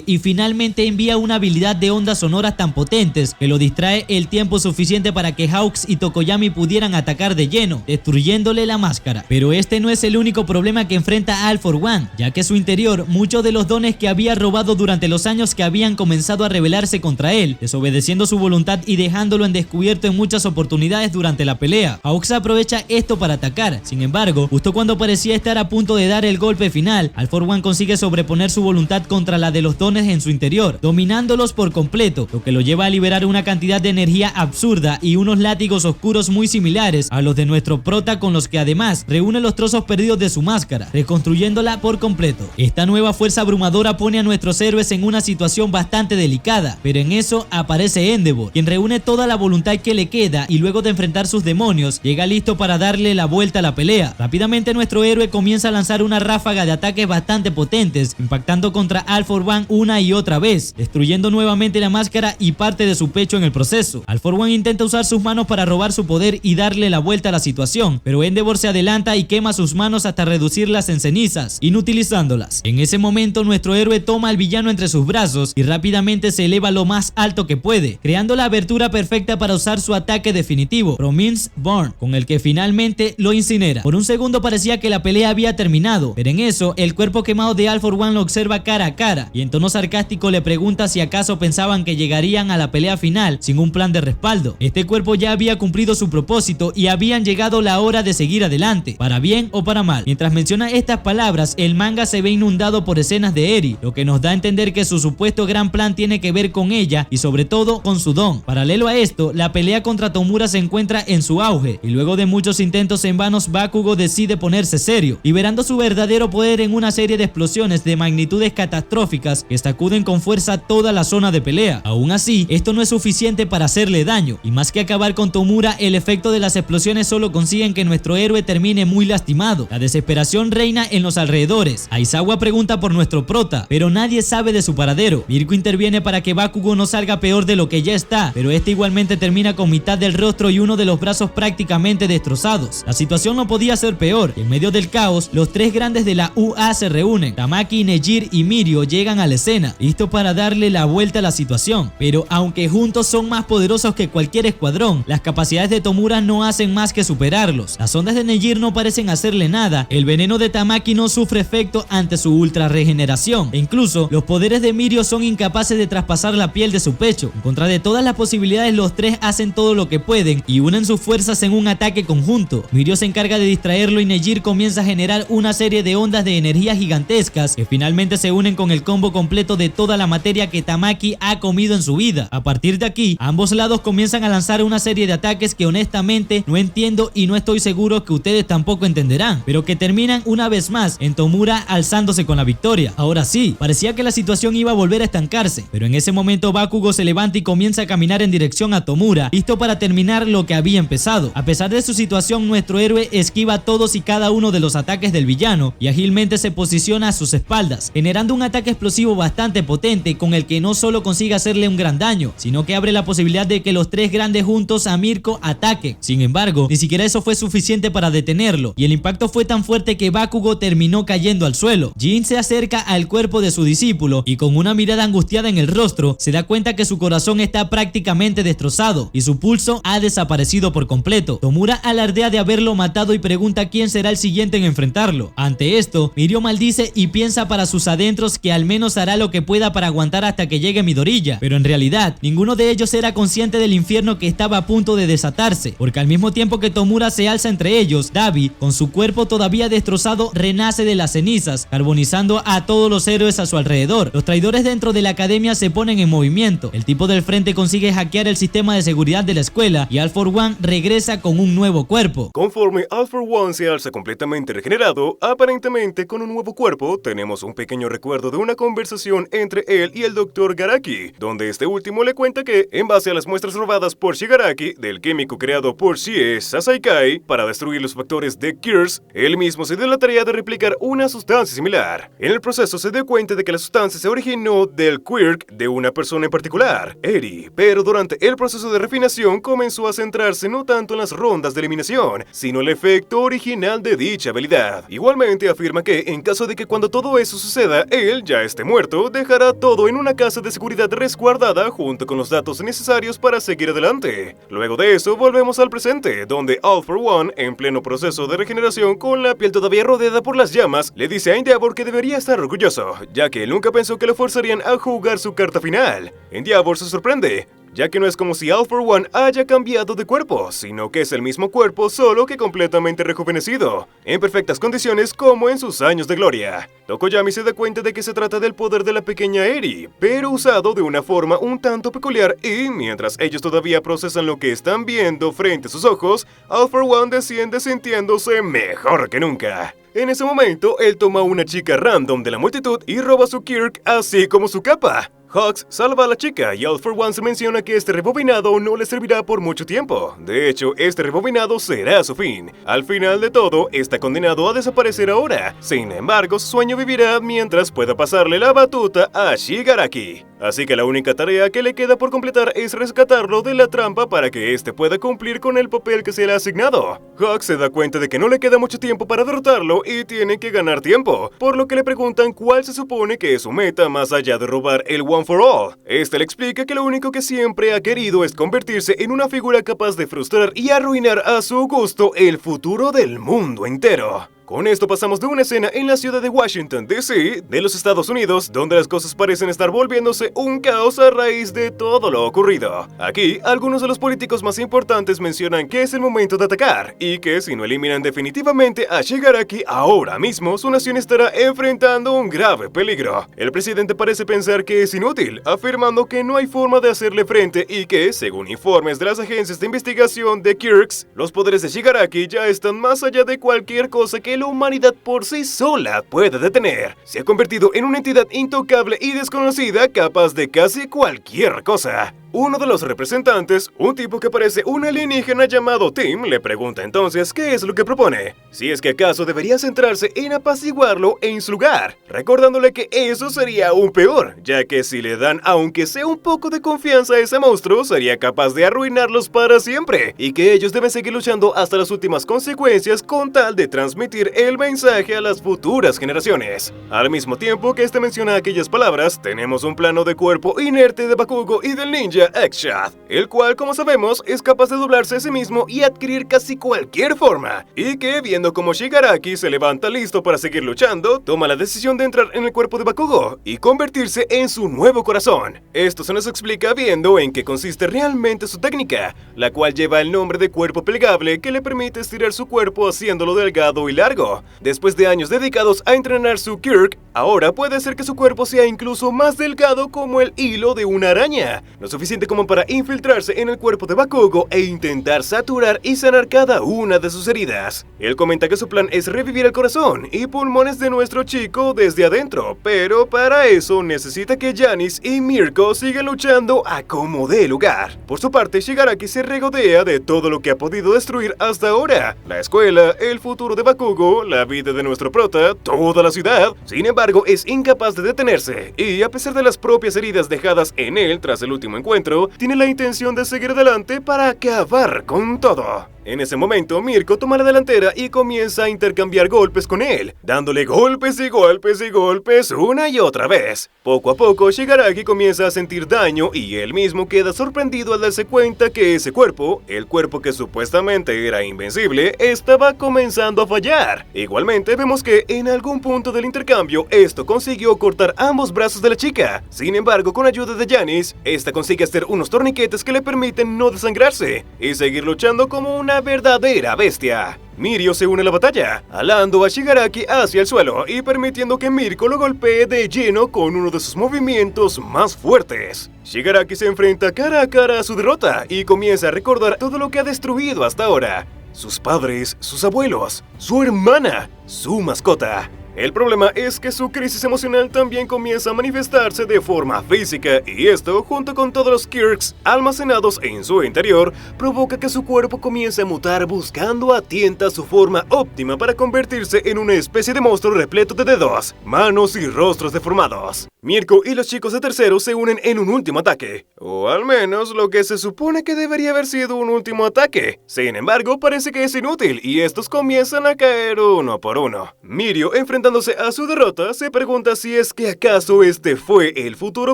y finalmente envía una habilidad de ondas sonoras tan potentes que lo distrae el tiempo suficiente para que Hawks y Tokoyami pudieran atacar de lleno, destruyéndole la máscara. Pero este no es el único problema que enfrenta All For One, ya que su interior, muchos de los dones que había robado durante los años que habían comenzado a rebelarse contra él, desobedeciendo su voluntad y dejándolo en descubierto en muchas oportunidades durante la pelea. Hawks aprovecha esto para atacar. Sin embargo, justo cuando parecía estar a punto de dar el golpe final, All For One consigue sobreponer su voluntad contra la de los dones en su interior, dominándolos por completo, lo que lo lleva a liberar una cantidad de energía absurda y unos látigos oscuros muy similares a los de nuestro prota, con los que además reúne los trozos perdidos de su máscara, reconstruyéndola por completo. Esta nueva fuerza abrumadora pone a nuestros héroes en una situación bastante delicada, pero en eso aparece Endeavor, quien reúne toda la voluntad que le queda y luego de enfrentar sus demonios, llega listo para darle la vuelta a la pelea. Rápidamente nuestro héroe comienza a lanzar una ráfaga de ataques bastante potentes, impactando contra All For One una y otra vez, destruyendo nuevamente la máscara y parte de su pecho en el proceso. All For One intenta usar sus manos para robar su poder y darle la vuelta a la situación, pero Endeavor se adelanta y quema sus manos hasta reducirlas en cenizas, inutilizándolas. En ese momento nuestro héroe toma al villano entre sus brazos y rápidamente se eleva lo más alto que puede, creando la abertura perfecta para usar su ataque definitivo, Prominence Burn, con el que finalmente lo incinera. Por un segundo parecía que la pelea había terminado, pero en eso el cuerpo quemado de All For One lo observa cara a cara y en tono sarcástico le pregunta si acaso pensaban que llegarían a la pelea final sin un plan de respaldo. Este cuerpo ya había cumplido su propósito y habían llegado la hora de seguir adelante, para bien o para mal. Mientras menciona estas palabras, el manga se ve inundado por escenas de Eri, lo que nos da a entender que su supuesto gran plan tiene que ver con ella y sobre todo con su don. Paralelo a esto, la pelea contra Tomura se encuentra en su auge y luego de muchos intentos en vanos, Bakugo decide ponerse serio, liberando su verdadero poder en una serie de explosiones de magnitudes catastróficas que sacuden con fuerza toda la zona de pelea. Aún así, esto no es suficiente para hacerle daño, y más que acabar con Tomura, el efecto de las explosiones solo consiguen que nuestro héroe termine muy lastimado. La desesperación reina en los alrededores. Aizawa pregunta por nuestro prota, pero nadie sabe de su paradero. Mirko interviene para que Bakugo no salga peor de lo que ya está, pero este igualmente termina con mitad del rostro y uno de los brazos prácticamente destrozados. La situación no podía ser peor, y en medio del caos, los tres grandes de la UA se reúnen. Tamaki, Nejir y Mirio llegan a la escena, listos para darle la vuelta a la situación, pero aunque juntos son más poderosos que cualquier escuadrón, las capacidades de Tomura no hacen más que superarlos. Las ondas de Nejir no parecen hacerle nada, el veneno de Tamaki no sufre efecto ante su ultra regeneración, e incluso los poderes de Mirio son incapaces de traspasar la piel de su pecho. En contra de todas las posibilidades, los tres hacen todo lo que pueden y unen sus fuerzas en un ataque conjunto. Mirio se encarga de distraerlo y Nejir comienza a generar una serie de ondas de energía gigantescas que finalmente se unen con el combo completo de toda la materia que Tamaki ha comido en su vida. A partir de aquí, ambos lados comienzan a lanzar una serie de ataques que honestamente no entiendo y no estoy seguro que ustedes tampoco entenderán, pero que terminan una vez más en Tomura alzándose con la victoria. Ahora sí, parecía que la situación iba a volver a estancarse, pero en ese momento Bakugo se levanta y comienza a caminar en dirección a Tomura, listo para terminar lo que había empezado. A pesar de su situación, nuestro héroe esquiva todos y cada uno de los ataques del villano y ágilmente se posiciona a sus espaldas, generando un ataque explosivo bastante potente con el que no solo consigue hacerle un gran daño, sino que abre la posibilidad de que los tres grandes juntos a Mirko ataquen. Sin embargo, ni siquiera eso fue suficiente para detenerlo, y el impacto fue tan fuerte que Bakugo terminó cayendo al suelo. Jin se acerca al cuerpo de su discípulo y con una mirada angustiada en el rostro se da cuenta que su corazón está prácticamente destrozado y su pulso ha desaparecido por completo. Tomura alardea de haberlo matado y pregunta quién será el siguiente en enfrentarlo. Ante esto, Mirio maldice y piensa para sus adentros que al menos hará lo que pueda para aguantar hasta que llegue Midoriya, pero en realidad ninguno de ellos era consciente del infierno que estaba a punto de desatarse, porque al mismo tiempo que Tomura se alza entre ellos, Dabi, con su cuerpo todavía destrozado, renace de las cenizas, carbonizando a todos los héroes a su alrededor. Los traidores dentro de la academia se ponen en movimiento. El tipo del frente consigue hackear el sistema de seguridad de la escuela y All For One regresa con un nuevo cuerpo. Conforme All For One se alza completamente regenerado, aparentemente con un nuevo cuerpo, tenemos un pequeño recuerdo de una conversación entre él y el Dr. Garaki, donde este último le cuenta que, en base a las muestras robadas por Shigaraki del químico creado por Shie Sasaikai para destruir los factores de Gears, él mismo se dio la tarea de replicar una sustancia similar. En el proceso se dio cuenta de que la sustancia se originó del quirk de una persona en particular, Eri, pero durante el proceso de refinación comenzó a centrarse no tanto en las rondas de eliminación, sino el efecto original de dicha habilidad. Igualmente afirma que, en caso de que cuando todo eso suceda, él ya esté muerto, dejará todo en una casa de seguridad resguardada junto con los datos necesarios para seguir adelante. Luego de eso, volvemos al presente, donde All For One, en pleno proceso de regeneración con la piel todavía rodeada por las llamas, le dice a Endeavor que debería estar orgulloso, ya que él nunca pensó que lo forzarían a jugar su carta final. Endeavor se sorprende, ya que no es como si All For One haya cambiado de cuerpo, sino que es el mismo cuerpo, solo que completamente rejuvenecido, en perfectas condiciones como en sus años de gloria. Tokoyami se da cuenta de que se trata del poder de la pequeña Eri, pero usado de una forma un tanto peculiar, y mientras ellos todavía procesan lo que están viendo frente a sus ojos, All For One desciende sintiéndose mejor que nunca. En ese momento, él toma a una chica random de la multitud y roba su quirk, así como su capa. Hawks salva a la chica y All For One se menciona que este rebobinado no le servirá por mucho tiempo. De hecho, este rebobinado será su fin. Al final de todo, está condenado a desaparecer ahora. Sin embargo, su sueño vivirá mientras pueda pasarle la batuta a Shigaraki. Así que la única tarea que le queda por completar es rescatarlo de la trampa para que éste pueda cumplir con el papel que se le ha asignado. Hawks se da cuenta de que no le queda mucho tiempo para derrotarlo y tiene que ganar tiempo, por lo que le preguntan cuál se supone que es su meta más allá de robar el One for All. Este le explica que lo único que siempre ha querido es convertirse en una figura capaz de frustrar y arruinar a su gusto el futuro del mundo entero. Con esto pasamos de una escena en la ciudad de Washington, D.C., de los Estados Unidos, donde las cosas parecen estar volviéndose un caos a raíz de todo lo ocurrido. Aquí, algunos de los políticos más importantes mencionan que es el momento de atacar, y que si no eliminan definitivamente a Shigaraki ahora mismo, su nación estará enfrentando un grave peligro. El presidente parece pensar que es inútil, afirmando que no hay forma de hacerle frente y que, según informes de las agencias de investigación de Kirks, los poderes de Shigaraki ya están más allá de cualquier cosa que la humanidad por sí sola puede detener. Se ha convertido en una entidad intocable y desconocida, capaz de casi cualquier cosa. Uno de los representantes, un tipo que parece un alienígena llamado Tim, le pregunta entonces qué es lo que propone. Si es que acaso debería centrarse en apaciguarlo en su lugar, recordándole que eso sería aún peor, ya que si le dan aunque sea un poco de confianza a ese monstruo, sería capaz de arruinarlos para siempre, y que ellos deben seguir luchando hasta las últimas consecuencias con tal de transmitir el mensaje a las futuras generaciones. Al mismo tiempo que este menciona aquellas palabras, tenemos un plano de cuerpo inerte de Bakugo y del ninja X-Shot, el cual, como sabemos, es capaz de doblarse a sí mismo y adquirir casi cualquier forma, y que, viendo como Shigaraki se levanta listo para seguir luchando, toma la decisión de entrar en el cuerpo de Bakugo y convertirse en su nuevo corazón. Esto se nos explica viendo en qué consiste realmente su técnica, la cual lleva el nombre de cuerpo plegable, que le permite estirar su cuerpo haciéndolo delgado y largo. Después de años dedicados a entrenar su quirk, ahora puede ser que su cuerpo sea incluso más delgado como el hilo de una araña, lo suficiente como para infiltrarse en el cuerpo de Bakugo e intentar saturar y sanar cada una de sus heridas. Él comenta que su plan es revivir el corazón y pulmones de nuestro chico desde adentro, pero para eso necesita que Janice y Mirko sigan luchando a como dé lugar. Por su parte, Shigaraki se regodea de todo lo que ha podido destruir hasta ahora: la escuela, el futuro de Bakugo, la vida de nuestro prota, toda la ciudad. Sin embargo, es incapaz de detenerse, y a pesar de las propias heridas dejadas en él tras el último encuentro, tiene la intención de seguir adelante para acabar con todo. En ese momento, Mirko toma la delantera y comienza a intercambiar golpes con él, dándole golpes y golpes y golpes una y otra vez. Poco a poco, Shigaraki comienza a sentir daño y él mismo queda sorprendido al darse cuenta que ese cuerpo, el cuerpo que supuestamente era invencible, estaba comenzando a fallar. Igualmente, vemos que en algún punto del intercambio, esto consiguió cortar ambos brazos de la chica. Sin embargo, con ayuda de Janice, esta consigue hacer unos torniquetes que le permiten no desangrarse y seguir luchando como una verdadera bestia. Mirio se une a la batalla, alando a Shigaraki hacia el suelo y permitiendo que Mirko lo golpee de lleno con uno de sus movimientos más fuertes. Shigaraki se enfrenta cara a cara a su derrota y comienza a recordar todo lo que ha destruido hasta ahora. Sus padres, sus abuelos, su hermana, su mascota. El problema es que su crisis emocional también comienza a manifestarse de forma física y esto, junto con todos los quirks almacenados en su interior, provoca que su cuerpo comience a mutar buscando a tientas su forma óptima para convertirse en una especie de monstruo repleto de dedos, manos y rostros deformados. Mirko y los chicos de tercero se unen en un último ataque, o al menos lo que se supone que debería haber sido un último ataque. Sin embargo, parece que es inútil y estos comienzan a caer uno por uno. Mirio, enfrentándose a su derrota, se pregunta si es que acaso este fue el futuro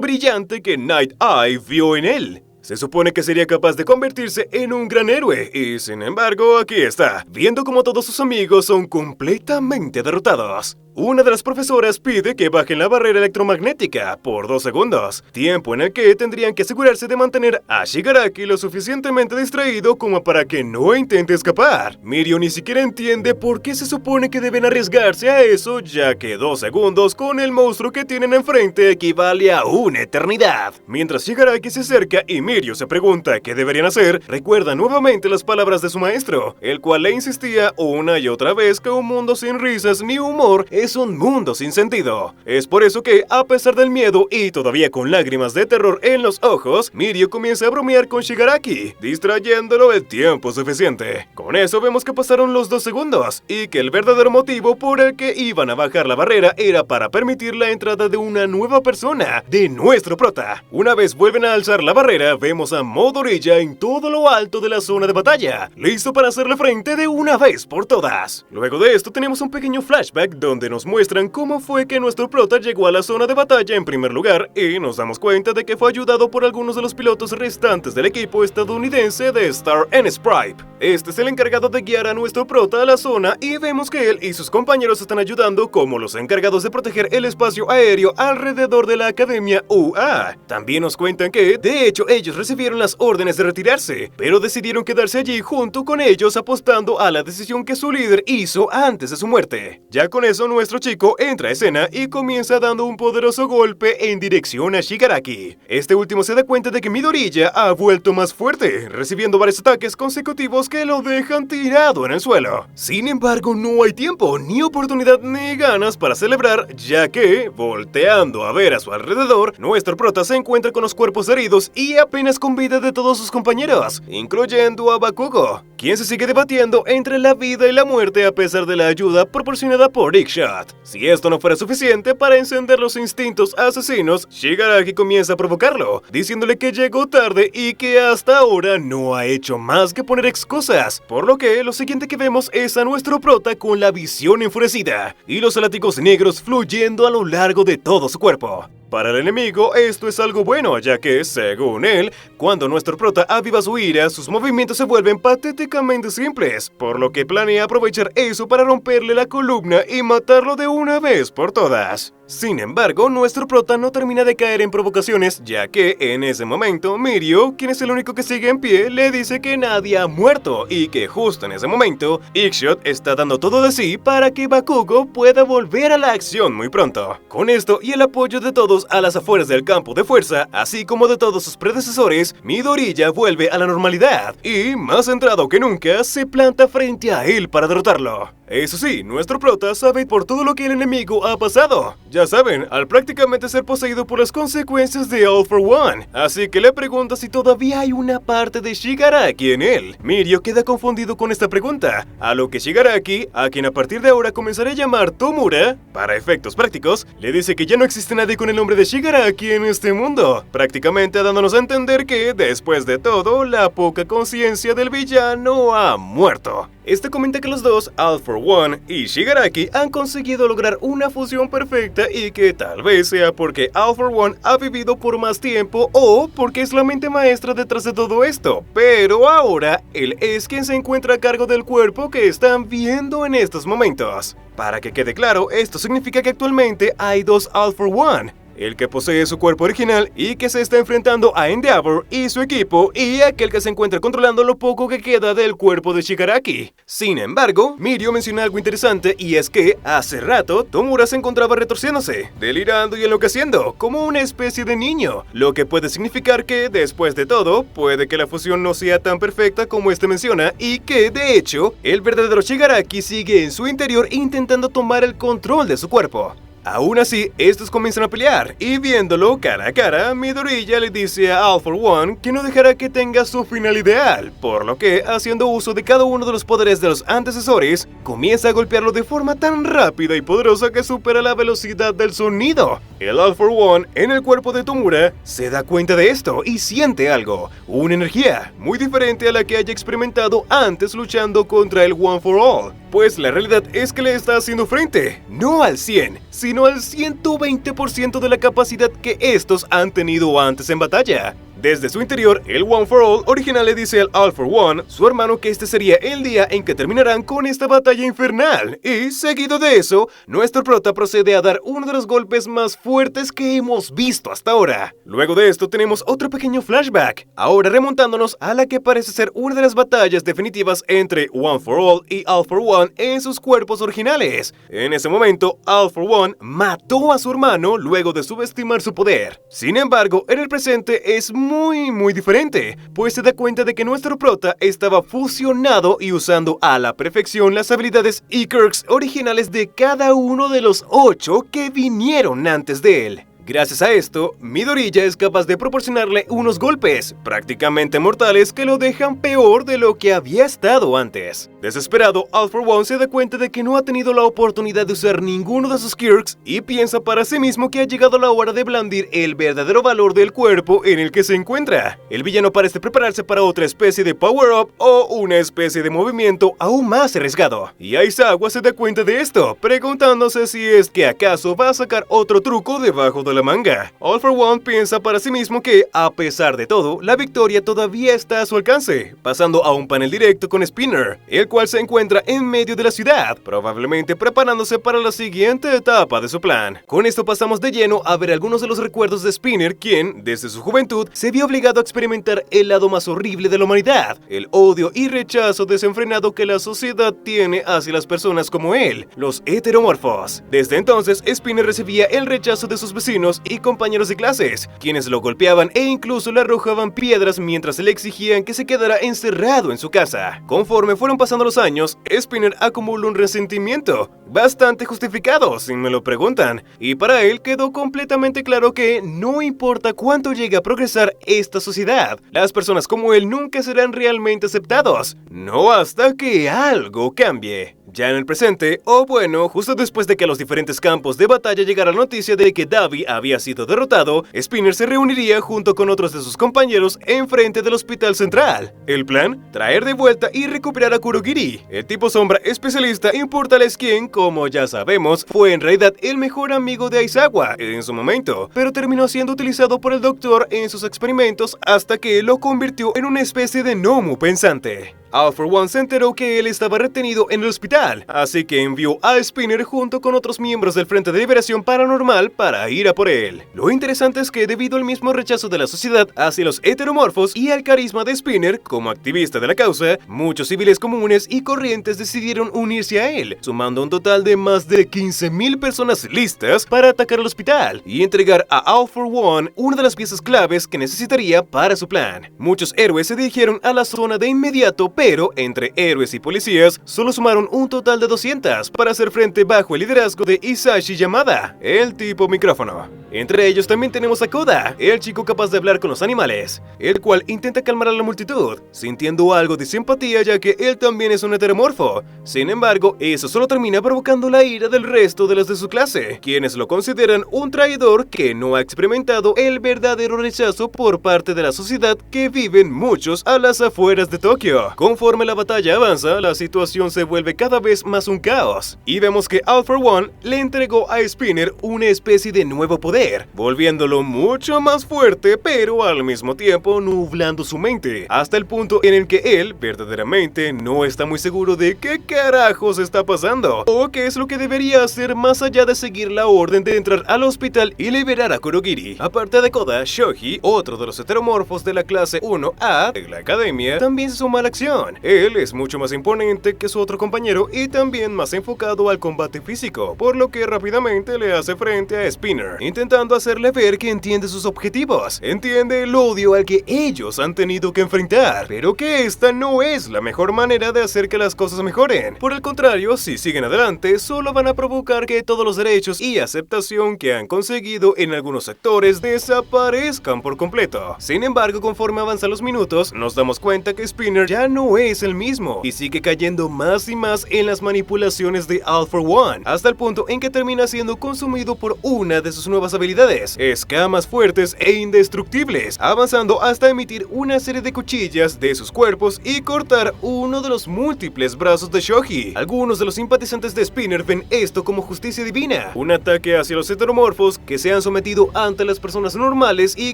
brillante que Night Eye vio en él. Se supone que sería capaz de convertirse en un gran héroe, y sin embargo aquí está, viendo como todos sus amigos son completamente derrotados. Una de las profesoras pide que bajen la barrera electromagnética por 2 segundos, tiempo en el que tendrían que asegurarse de mantener a Shigaraki lo suficientemente distraído como para que no intente escapar. Mirio ni siquiera entiende por qué se supone que deben arriesgarse a eso, ya que 2 segundos con el monstruo que tienen enfrente equivale a una eternidad. Mientras Shigaraki se acerca y Mirio se pregunta qué deberían hacer, recuerda nuevamente las palabras de su maestro, el cual le insistía una y otra vez que un mundo sin risas ni humor es un mundo sin sentido. Es por eso que, a pesar del miedo y todavía con lágrimas de terror en los ojos, Mirio comienza a bromear con Shigaraki, distrayéndolo el tiempo suficiente. Con eso vemos que pasaron los 2 segundos y que el verdadero motivo por el que iban a bajar la barrera era para permitir la entrada de una nueva persona, de nuestro prota. Una vez vuelven a alzar la barrera, vemos a Modorilla en todo lo alto de la zona de batalla, listo para hacerle frente de una vez por todas. Luego de esto tenemos un pequeño flashback donde nos muestran cómo fue que nuestro prota llegó a la zona de batalla en primer lugar y nos damos cuenta de que fue ayudado por algunos de los pilotos restantes del equipo estadounidense de Star and Stripe. Este es el encargado de guiar a nuestro prota a la zona y vemos que él y sus compañeros están ayudando como los encargados de proteger el espacio aéreo alrededor de la Academia UA. También nos cuentan que, de hecho, ellos recibieron las órdenes de retirarse, pero decidieron quedarse allí junto con ellos apostando a la decisión que su líder hizo antes de su muerte. Ya con eso, nuestro chico entra a escena y comienza dando un poderoso golpe en dirección a Shigaraki. Este último se da cuenta de que Midoriya ha vuelto más fuerte, recibiendo varios ataques consecutivos que lo dejan tirado en el suelo. Sin embargo, no hay tiempo, ni oportunidad, ni ganas para celebrar, ya que, volteando a ver a su alrededor, nuestro prota se encuentra con los cuerpos heridos y apenas con vida de todos sus compañeros, incluyendo a Bakugo, quien se sigue debatiendo entre la vida y la muerte a pesar de la ayuda proporcionada por Ikshot. Si esto no fuera suficiente para encender los instintos asesinos, Shigaraki comienza a provocarlo, diciéndole que llegó tarde y que hasta ahora no ha hecho más que poner excusas, por lo que lo siguiente que vemos es a nuestro prota con la visión enfurecida y los látigos negros fluyendo a lo largo de todo su cuerpo. Para el enemigo esto es algo bueno, ya que, según él, cuando nuestro prota aviva su ira, sus movimientos se vuelven patéticamente simples, por lo que planea aprovechar eso para romperle la columna y matarlo de una vez por todas. Sin embargo, nuestro prota no termina de caer en provocaciones, ya que en ese momento Mirio, quien es el único que sigue en pie, le dice que nadie ha muerto y que justo en ese momento Ikshot está dando todo de sí para que Bakugo pueda volver a la acción muy pronto. Con esto y el apoyo de todos a las afueras del campo de fuerza, así como de todos sus predecesores, Midoriya vuelve a la normalidad y, más centrado que nunca, se planta frente a él para derrotarlo. Eso sí, nuestro prota sabe por todo lo que el enemigo ha pasado, ya ya saben, al prácticamente ser poseído por las consecuencias de All for One. Así que le pregunta si todavía hay una parte de Shigaraki en él. Mirio queda confundido con esta pregunta, a lo que Shigaraki, a quien a partir de ahora comenzaré a llamar Tomura, para efectos prácticos, le dice que ya no existe nadie con el nombre de Shigaraki en este mundo, prácticamente dándonos a entender que, después de todo, la poca conciencia del villano ha muerto. Este comenta que los dos, All for One y Shigaraki, han conseguido lograr una fusión perfecta y que tal vez sea porque All for One ha vivido por más tiempo o porque es la mente maestra detrás de todo esto, pero ahora él es quien se encuentra a cargo del cuerpo que están viendo en estos momentos. Para que quede claro, esto significa que actualmente hay dos All for One. El que posee su cuerpo original y que se está enfrentando a Endeavor y su equipo, y aquel que se encuentra controlando lo poco que queda del cuerpo de Shigaraki. Sin embargo, Mirio menciona algo interesante, y es que hace rato Tomura se encontraba retorciéndose, delirando y enloqueciendo, como una especie de niño, lo que puede significar que, después de todo, puede que la fusión no sea tan perfecta como este menciona, y que, de hecho, el verdadero Shigaraki sigue en su interior intentando tomar el control de su cuerpo. Aún así, estos comienzan a pelear, y viéndolo cara a cara, Midoriya le dice a All for One que no dejará que tenga su final ideal, por lo que, haciendo uso de cada uno de los poderes de los antecesores, comienza a golpearlo de forma tan rápida y poderosa que supera la velocidad del sonido. El All for One, en el cuerpo de Tomura, se da cuenta de esto y siente algo, una energía muy diferente a la que haya experimentado antes luchando contra el One for All, pues la realidad es que le está haciendo frente, no al 100, sino al 120% de la capacidad que estos han tenido antes en batalla. Desde su interior, el One for All original le dice al All for One, su hermano, que este sería el día en que terminarán con esta batalla infernal. Y, seguido de eso, nuestro prota procede a dar uno de los golpes más fuertes que hemos visto hasta ahora. Luego de esto tenemos otro pequeño flashback, ahora remontándonos a la que parece ser una de las batallas definitivas entre One for All y All for One en sus cuerpos originales. En ese momento, All for One mató a su hermano luego de subestimar su poder. Sin embargo, en el presente es muy diferente, pues se da cuenta de que nuestro prota estaba fusionado y usando a la perfección las habilidades y quirks originales de cada uno de los 8 que vinieron antes de él. Gracias a esto, Midoriya es capaz de proporcionarle unos golpes, prácticamente mortales, que lo dejan peor de lo que había estado antes. Desesperado, All for One se da cuenta de que no ha tenido la oportunidad de usar ninguno de sus quirks y piensa para sí mismo que ha llegado la hora de blandir el verdadero valor del cuerpo en el que se encuentra. El villano parece prepararse para otra especie de power-up o una especie de movimiento aún más arriesgado. Y Aizawa se da cuenta de esto, preguntándose si es que acaso va a sacar otro truco debajo de la manga. All for One piensa para sí mismo que, a pesar de todo, la victoria todavía está a su alcance, pasando a un panel directo con Spinner, el cual se encuentra en medio de la ciudad, probablemente preparándose para la siguiente etapa de su plan. Con esto pasamos de lleno a ver algunos de los recuerdos de Spinner, quien, desde su juventud, se vio obligado a experimentar el lado más horrible de la humanidad, el odio y rechazo desenfrenado que la sociedad tiene hacia las personas como él, los heteromorfos. Desde entonces, Spinner recibía el rechazo de sus vecinos y compañeros de clases, quienes lo golpeaban e incluso le arrojaban piedras mientras le exigían que se quedara encerrado en su casa. Conforme fueron pasando los años, Spinner acumuló un resentimiento bastante justificado, si me lo preguntan, y para él quedó completamente claro que no importa cuánto llegue a progresar esta sociedad, las personas como él nunca serán realmente aceptados, no hasta que algo cambie. Ya en el presente, o bueno, justo después de que a los diferentes campos de batalla llegara la noticia de que Dabi había sido derrotado, Spinner se reuniría junto con otros de sus compañeros enfrente del hospital central. El plan, traer de vuelta y recuperar a Kurogiri, el tipo sombra especialista en portales quien, como ya sabemos, fue en realidad el mejor amigo de Aizawa en su momento, pero terminó siendo utilizado por el doctor en sus experimentos hasta que lo convirtió en una especie de gnomo pensante. All for One se enteró que él estaba retenido en el hospital, así que envió a Spinner junto con otros miembros del Frente de Liberación Paranormal para ir a por él. Lo interesante es que debido al mismo rechazo de la sociedad hacia los heteromorfos y al carisma de Spinner como activista de la causa, muchos civiles comunes y corrientes decidieron unirse a él, sumando un total de más de 15,000 personas listas para atacar el hospital y entregar a All for One una de las piezas claves que necesitaría para su plan. Muchos héroes se dirigieron a la zona de inmediato, pero entre héroes y policías solo sumaron un total de 200 para hacer frente bajo el liderazgo de Isashi Yamada, el tipo micrófono. Entre ellos también tenemos a Koda, el chico capaz de hablar con los animales, el cual intenta calmar a la multitud, sintiendo algo de simpatía ya que él también es un heteromorfo. Sin embargo, eso solo termina provocando la ira del resto de los de su clase, quienes lo consideran un traidor que no ha experimentado el verdadero rechazo por parte de la sociedad que viven muchos a las afueras de Tokio. Conforme la batalla avanza, la situación se vuelve cada vez más un caos, y vemos que All For One le entregó a Spinner una especie de nuevo poder, volviéndolo mucho más fuerte, pero al mismo tiempo nublando su mente, hasta el punto en el que él verdaderamente no está muy seguro de qué carajos está pasando, o qué es lo que debería hacer más allá de seguir la orden de entrar al hospital y liberar a Kurogiri. Aparte de Koda, Shoji, otro de los heteromorfos de la clase 1A de la academia, también se suma a la acción. Él es mucho más imponente que su otro compañero y también más enfocado al combate físico, por lo que rápidamente le hace frente a Spinner, intentando hacerle ver que entiende sus objetivos, entiende el odio al que ellos han tenido que enfrentar, pero que esta no es la mejor manera de hacer que las cosas mejoren. Por el contrario, si siguen adelante, solo van a provocar que todos los derechos y aceptación que han conseguido en algunos sectores desaparezcan por completo. Sin embargo, conforme avanzan los minutos, nos damos cuenta que Spinner ya no es el mismo y sigue cayendo más y más en las manipulaciones de All For One, hasta el punto en que termina siendo consumido por una de sus nuevas habilidades, escamas fuertes e indestructibles, avanzando hasta emitir una serie de cuchillas de sus cuerpos y cortar uno de los múltiples brazos de Shoji. Algunos de los simpatizantes de Spinner ven esto como justicia divina, un ataque hacia los heteromorfos que se han sometido ante las personas normales y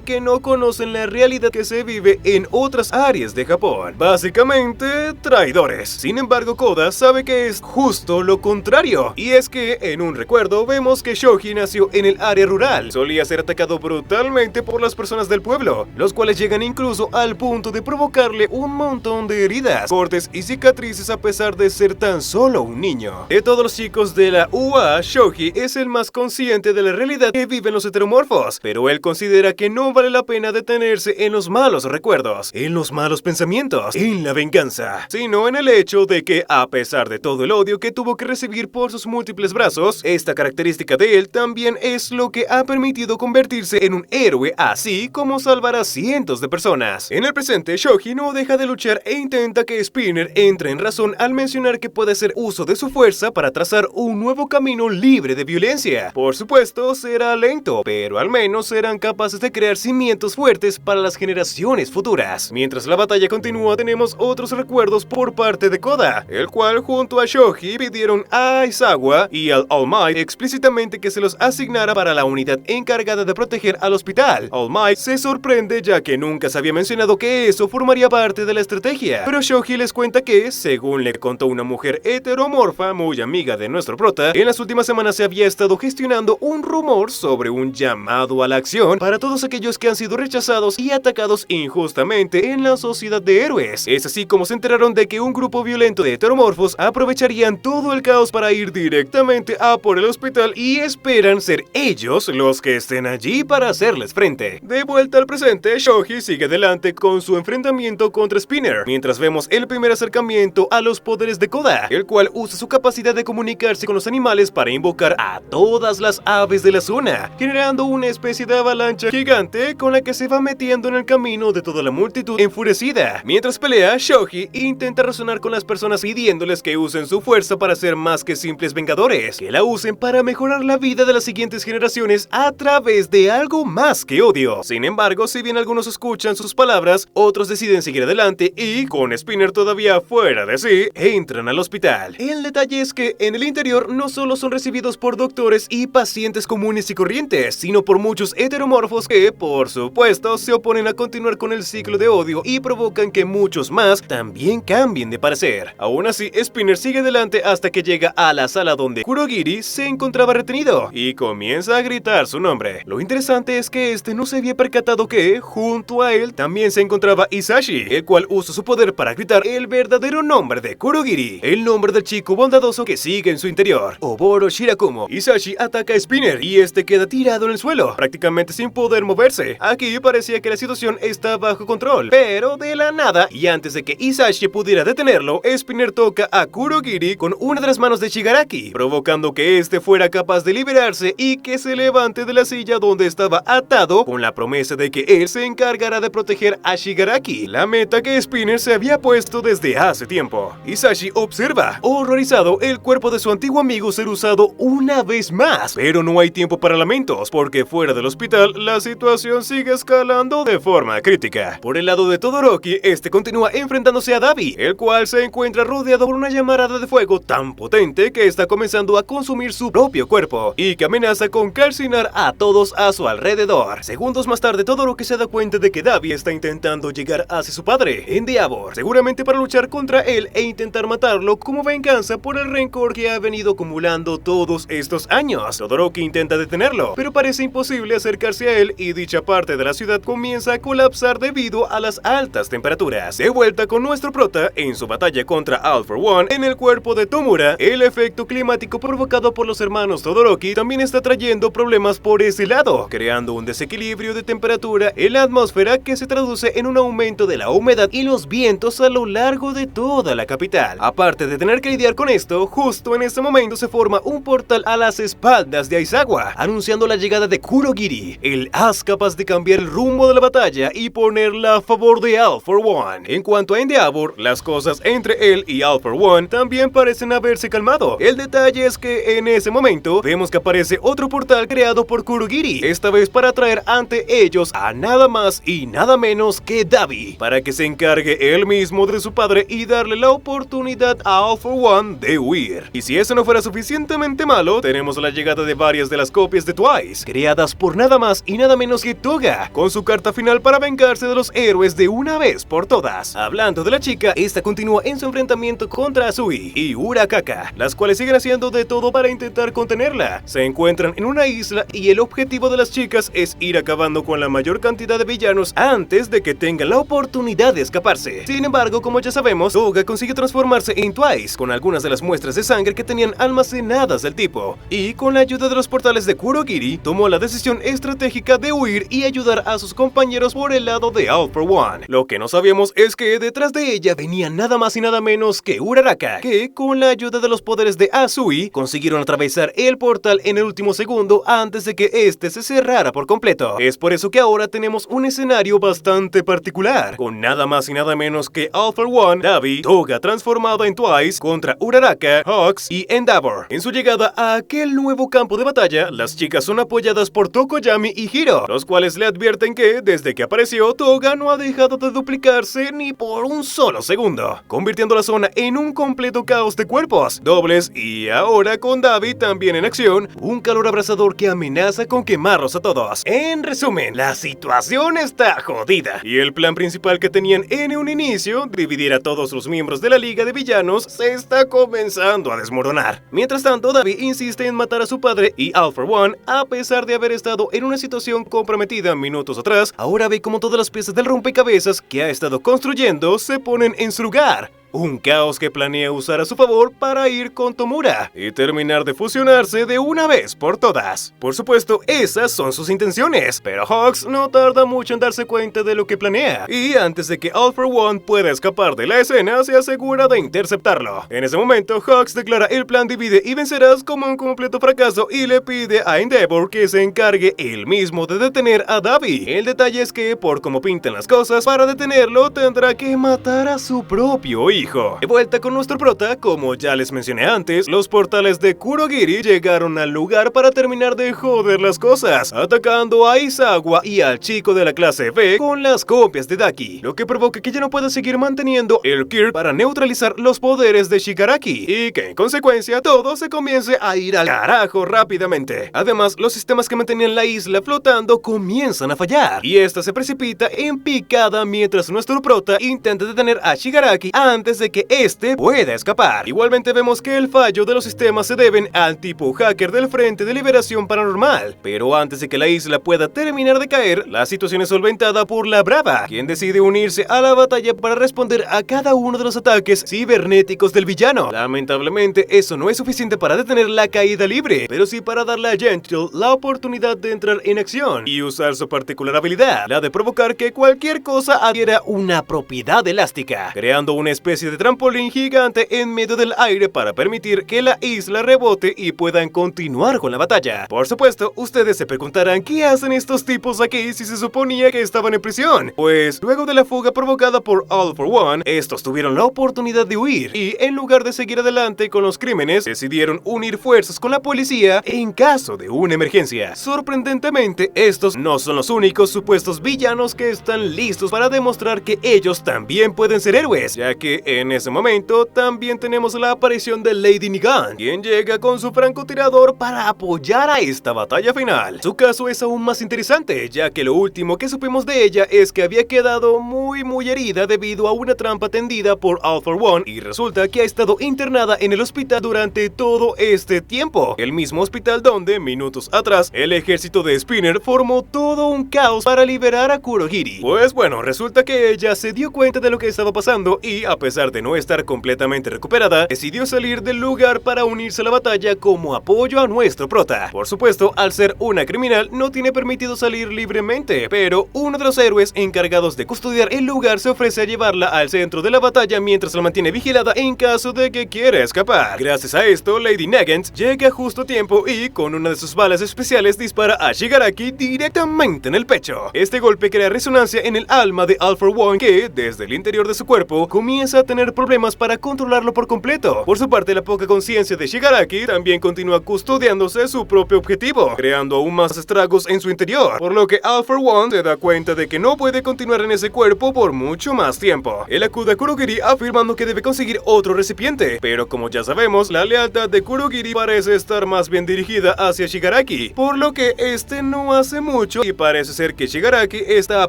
que no conocen la realidad que se vive en otras áreas de Japón. Básicamente, traidores. Sin embargo, Koda sabe que es justo lo contrario, y es que en un recuerdo vemos que Shoji nació en el área rural. Solía ser atacado brutalmente por las personas del pueblo, los cuales llegan incluso al punto de provocarle un montón de heridas, cortes y cicatrices a pesar de ser tan solo un niño. De todos los chicos de la UA, Shoji es el más consciente de la realidad que viven los heteromorfos, pero él considera que no vale la pena detenerse en los malos recuerdos, en los malos pensamientos, en la venganza, sino en el hecho de que, a pesar de todo el odio que tuvo que recibir por sus múltiples brazos, esta característica de él también es lo que ha permitido convertirse en un héroe, así como salvar a cientos de personas. En el presente, Shoji no deja de luchar e intenta que Spinner entre en razón al mencionar que puede hacer uso de su fuerza para trazar un nuevo camino libre de violencia. Por supuesto, será lento, pero al menos serán capaces de crear cimientos fuertes para las generaciones futuras. Mientras la batalla continúa, tenemos otros recuerdos por parte de Koda, el cual junto a Shoji pidieron a Aizawa y al All Might explícitamente que se los asignara para la unidad encargada de proteger al hospital. All Might se sorprende ya que nunca se había mencionado que eso formaría parte de la estrategia, pero Shoji les cuenta que, según le contó una mujer heteromorfa muy amiga de nuestro prota, en las últimas semanas se había estado gestionando un rumor sobre un llamado a la acción para todos aquellos que han sido rechazados y atacados injustamente en la sociedad de héroes. Es así como se enteraron de que un grupo violento de heteromorfos aprovecharían todo el caos para ir directamente a por el hospital y esperan ser ellos los que estén allí para hacerles frente. De vuelta al presente, Shoji sigue adelante con su enfrentamiento contra Spinner, mientras vemos el primer acercamiento a los poderes de Koda, el cual usa su capacidad de comunicarse con los animales para invocar a todas las aves de la zona, generando una especie de avalancha gigante con la que se va metiendo en el camino de toda la multitud enfurecida. Mientras pelea, Shoji intenta razonar con las personas pidiéndoles que usen su fuerza para ser más que simples vengadores, que la usen para mejorar la vida de las siguientes generaciones a través de algo más que odio. Sin embargo, si bien algunos escuchan sus palabras, otros deciden seguir adelante y, con Spinner todavía fuera de sí, entran al hospital. El detalle es que en el interior no solo son recibidos por doctores y pacientes comunes y corrientes, sino por muchos heteromorfos que, por supuesto, se oponen a continuar con el ciclo de odio y provocan que muchos más también cambien de parecer. Aún así, Spinner sigue adelante hasta que llega a la sala donde Kurogiri se encontraba retenido y comienza a gritar su nombre. Lo interesante es que este no se había percatado que, junto a él, también se encontraba Isashi, el cual usa su poder para gritar el verdadero nombre de Kurogiri, el nombre del chico bondadoso que sigue en su interior, Oboro Shirakumo. Isashi ataca a Spinner y este queda tirado en el suelo, prácticamente sin poder moverse. Aquí parecía que la situación está bajo control, pero de la nada, y antes de que Hisashi pudiera detenerlo, Spinner toca a Kurogiri con una de las manos de Shigaraki, provocando que este fuera capaz de liberarse y que se levante de la silla donde estaba atado, con la promesa de que él se encargará de proteger a Shigaraki, la meta que Spinner se había puesto desde hace tiempo. Hisashi observa, horrorizado, el cuerpo de su antiguo amigo ser usado una vez más, pero no hay tiempo para lamentos, porque fuera del hospital la situación sigue escalando de forma crítica. Por el lado de Todoroki, este continúa enfrentándose a Dabi, el cual se encuentra rodeado por una llamarada de fuego tan potente que está comenzando a consumir su propio cuerpo y que amenaza con calcinar a todos a su alrededor. Segundos más tarde, Todoroki se da cuenta de que Dabi está intentando llegar hacia su padre, Endeavor, seguramente para luchar contra él e intentar matarlo como venganza por el rencor que ha venido acumulando todos estos años. Todoroki intenta detenerlo, pero parece imposible acercarse a él y dicha parte de la ciudad comienza a colapsar debido a las altas temperaturas. De vuelta con nuestro prota en su batalla contra All For One en el cuerpo de Tomura, el efecto climático provocado por los hermanos Todoroki también está trayendo problemas por ese lado, creando un desequilibrio de temperatura en la atmósfera que se traduce en un aumento de la humedad y los vientos a lo largo de toda la capital. Aparte de tener que lidiar con esto, justo en este momento se forma un portal a las espaldas de Aizawa, anunciando la llegada de Kurogiri, el as capaz de cambiar el rumbo de la batalla y ponerla a favor de All For One. En cuanto a Endeavor, las cosas entre él y All For One también parecen haberse calmado. El detalle es que en ese momento vemos que aparece otro portal creado por Kurogiri, esta vez para traer ante ellos a nada más y nada menos que Dabi, para que se encargue él mismo de su padre y darle la oportunidad a All For One de huir. Y si eso no fuera suficientemente malo, tenemos la llegada de varias de las copias de Twice, creadas por nada más y nada menos que Toga, con su carta final para vengarse de los héroes de una vez por todas. Hablando de la chica, esta continúa en su enfrentamiento contra Azui y Urakaka, las cuales siguen haciendo de todo para intentar contenerla. Se encuentran en una isla y el objetivo de las chicas es ir acabando con la mayor cantidad de villanos antes de que tengan la oportunidad de escaparse. Sin embargo, como ya sabemos, Toga consigue transformarse en Twice con algunas de las muestras de sangre que tenían almacenadas del tipo, y con la ayuda de los portales de Kurogiri, tomó la decisión estratégica de huir y ayudar a sus compañeros por el lado de All For One. Lo que no sabíamos es que detrás de ella venía nada más y nada menos que Uraraka, que con la ayuda de los poderes de Azui consiguieron atravesar el portal en el último segundo antes de que este se cerrara por completo. Es por eso que ahora tenemos un escenario bastante particular, con nada más y nada menos que All For One, Dabi, Toga transformada en Twice contra Uraraka, Hawks y Endeavor. En su llegada a aquel nuevo campo de batalla, las chicas son apoyadas por Tokoyami y Hiro, los cuales le advierten que desde que apareció, Toga no ha dejado de duplicarse ni por un solo segundo, convirtiendo la zona en un completo caos de cuerpos, dobles y ahora con Dabi también en acción, un calor abrasador que amenaza con quemarlos a todos. En resumen, la situación está jodida y el plan principal que tenían en un inicio, dividir a todos los miembros de la Liga de Villanos, se está comenzando a desmoronar. Mientras tanto, Dabi insiste en matar a su padre y All For One, a pesar de haber estado en una situación comprometida minutos atrás, ahora ve como todas las piezas del rompecabezas que ha estado construyendo se ponen en su lugar. Un caos que planea usar a su favor para ir con Tomura y terminar de fusionarse de una vez por todas. Por supuesto, esas son sus intenciones, pero Hawks no tarda mucho en darse cuenta de lo que planea, y antes de que All For One pueda escapar de la escena, se asegura de interceptarlo. En ese momento, Hawks declara el plan divide y vencerás como un completo fracaso y le pide a Endeavor que se encargue él mismo de detener a Dabi. El detalle es que, por cómo pintan las cosas, para detenerlo tendrá que matar a su propio hijo. De vuelta con nuestro prota, como ya les mencioné antes, los portales de Kurogiri llegaron al lugar para terminar de joder las cosas, atacando a Aizawa y al chico de la clase B con las copias de Daki, lo que provoca que ya no pueda seguir manteniendo el Kirk para neutralizar los poderes de Shigaraki, y que en consecuencia todo se comience a ir al carajo rápidamente. Además, los sistemas que mantenían la isla flotando comienzan a fallar, y esta se precipita en picada mientras nuestro prota intenta detener a Shigaraki antes antes de que este pueda escapar. Igualmente vemos que el fallo de los sistemas se deben al tipo hacker del Frente de Liberación Paranormal, pero antes de que la isla pueda terminar de caer, la situación es solventada por la Brava, quien decide unirse a la batalla para responder a cada uno de los ataques cibernéticos del villano. Lamentablemente eso no es suficiente para detener la caída libre, pero sí para darle a Gentle la oportunidad de entrar en acción y usar su particular habilidad, la de provocar que cualquier cosa adquiera una propiedad elástica, creando una especie de trampolín gigante en medio del aire para permitir que la isla rebote y puedan continuar con la batalla. Por supuesto, ustedes se preguntarán qué hacen estos tipos aquí si se suponía que estaban en prisión. Pues luego de la fuga provocada por All for One, estos tuvieron la oportunidad de huir y en lugar de seguir adelante con los crímenes, decidieron unir fuerzas con la policía en caso de una emergencia. Sorprendentemente, estos no son los únicos supuestos villanos que están listos para demostrar que ellos también pueden ser héroes, ya que en ese momento también tenemos la aparición de Lady Nigan, quien llega con su francotirador para apoyar a esta batalla final. Su caso es aún más interesante, ya que lo último que supimos de ella es que había quedado muy herida debido a una trampa tendida por All for One y resulta que ha estado internada en el hospital durante todo este tiempo, el mismo hospital donde minutos atrás el ejército de Spinner formó todo un caos para liberar a Kurohiri. Pues bueno, resulta que ella se dio cuenta de lo que estaba pasando y a pesar de no estar completamente recuperada, decidió salir del lugar para unirse a la batalla como apoyo a nuestro prota. Por supuesto, al ser una criminal no tiene permitido salir libremente, pero uno de los héroes encargados de custodiar el lugar se ofrece a llevarla al centro de la batalla mientras la mantiene vigilada en caso de que quiera escapar. Gracias a esto, Lady Nagant llega justo a tiempo y con una de sus balas especiales dispara a Shigaraki directamente en el pecho. Este golpe crea resonancia en el alma de All for One que, desde el interior de su cuerpo, comienza a tener problemas para controlarlo por completo. Por su parte, la poca conciencia de Shigaraki también continúa custodiándose su propio objetivo, creando aún más estragos en su interior, por lo que All for One se da cuenta de que no puede continuar en ese cuerpo por mucho más tiempo. Él acude a Kurogiri afirmando que debe conseguir otro recipiente, pero como ya sabemos, la lealtad de Kurogiri parece estar más bien dirigida hacia Shigaraki, por lo que este no hace mucho y parece ser que Shigaraki está a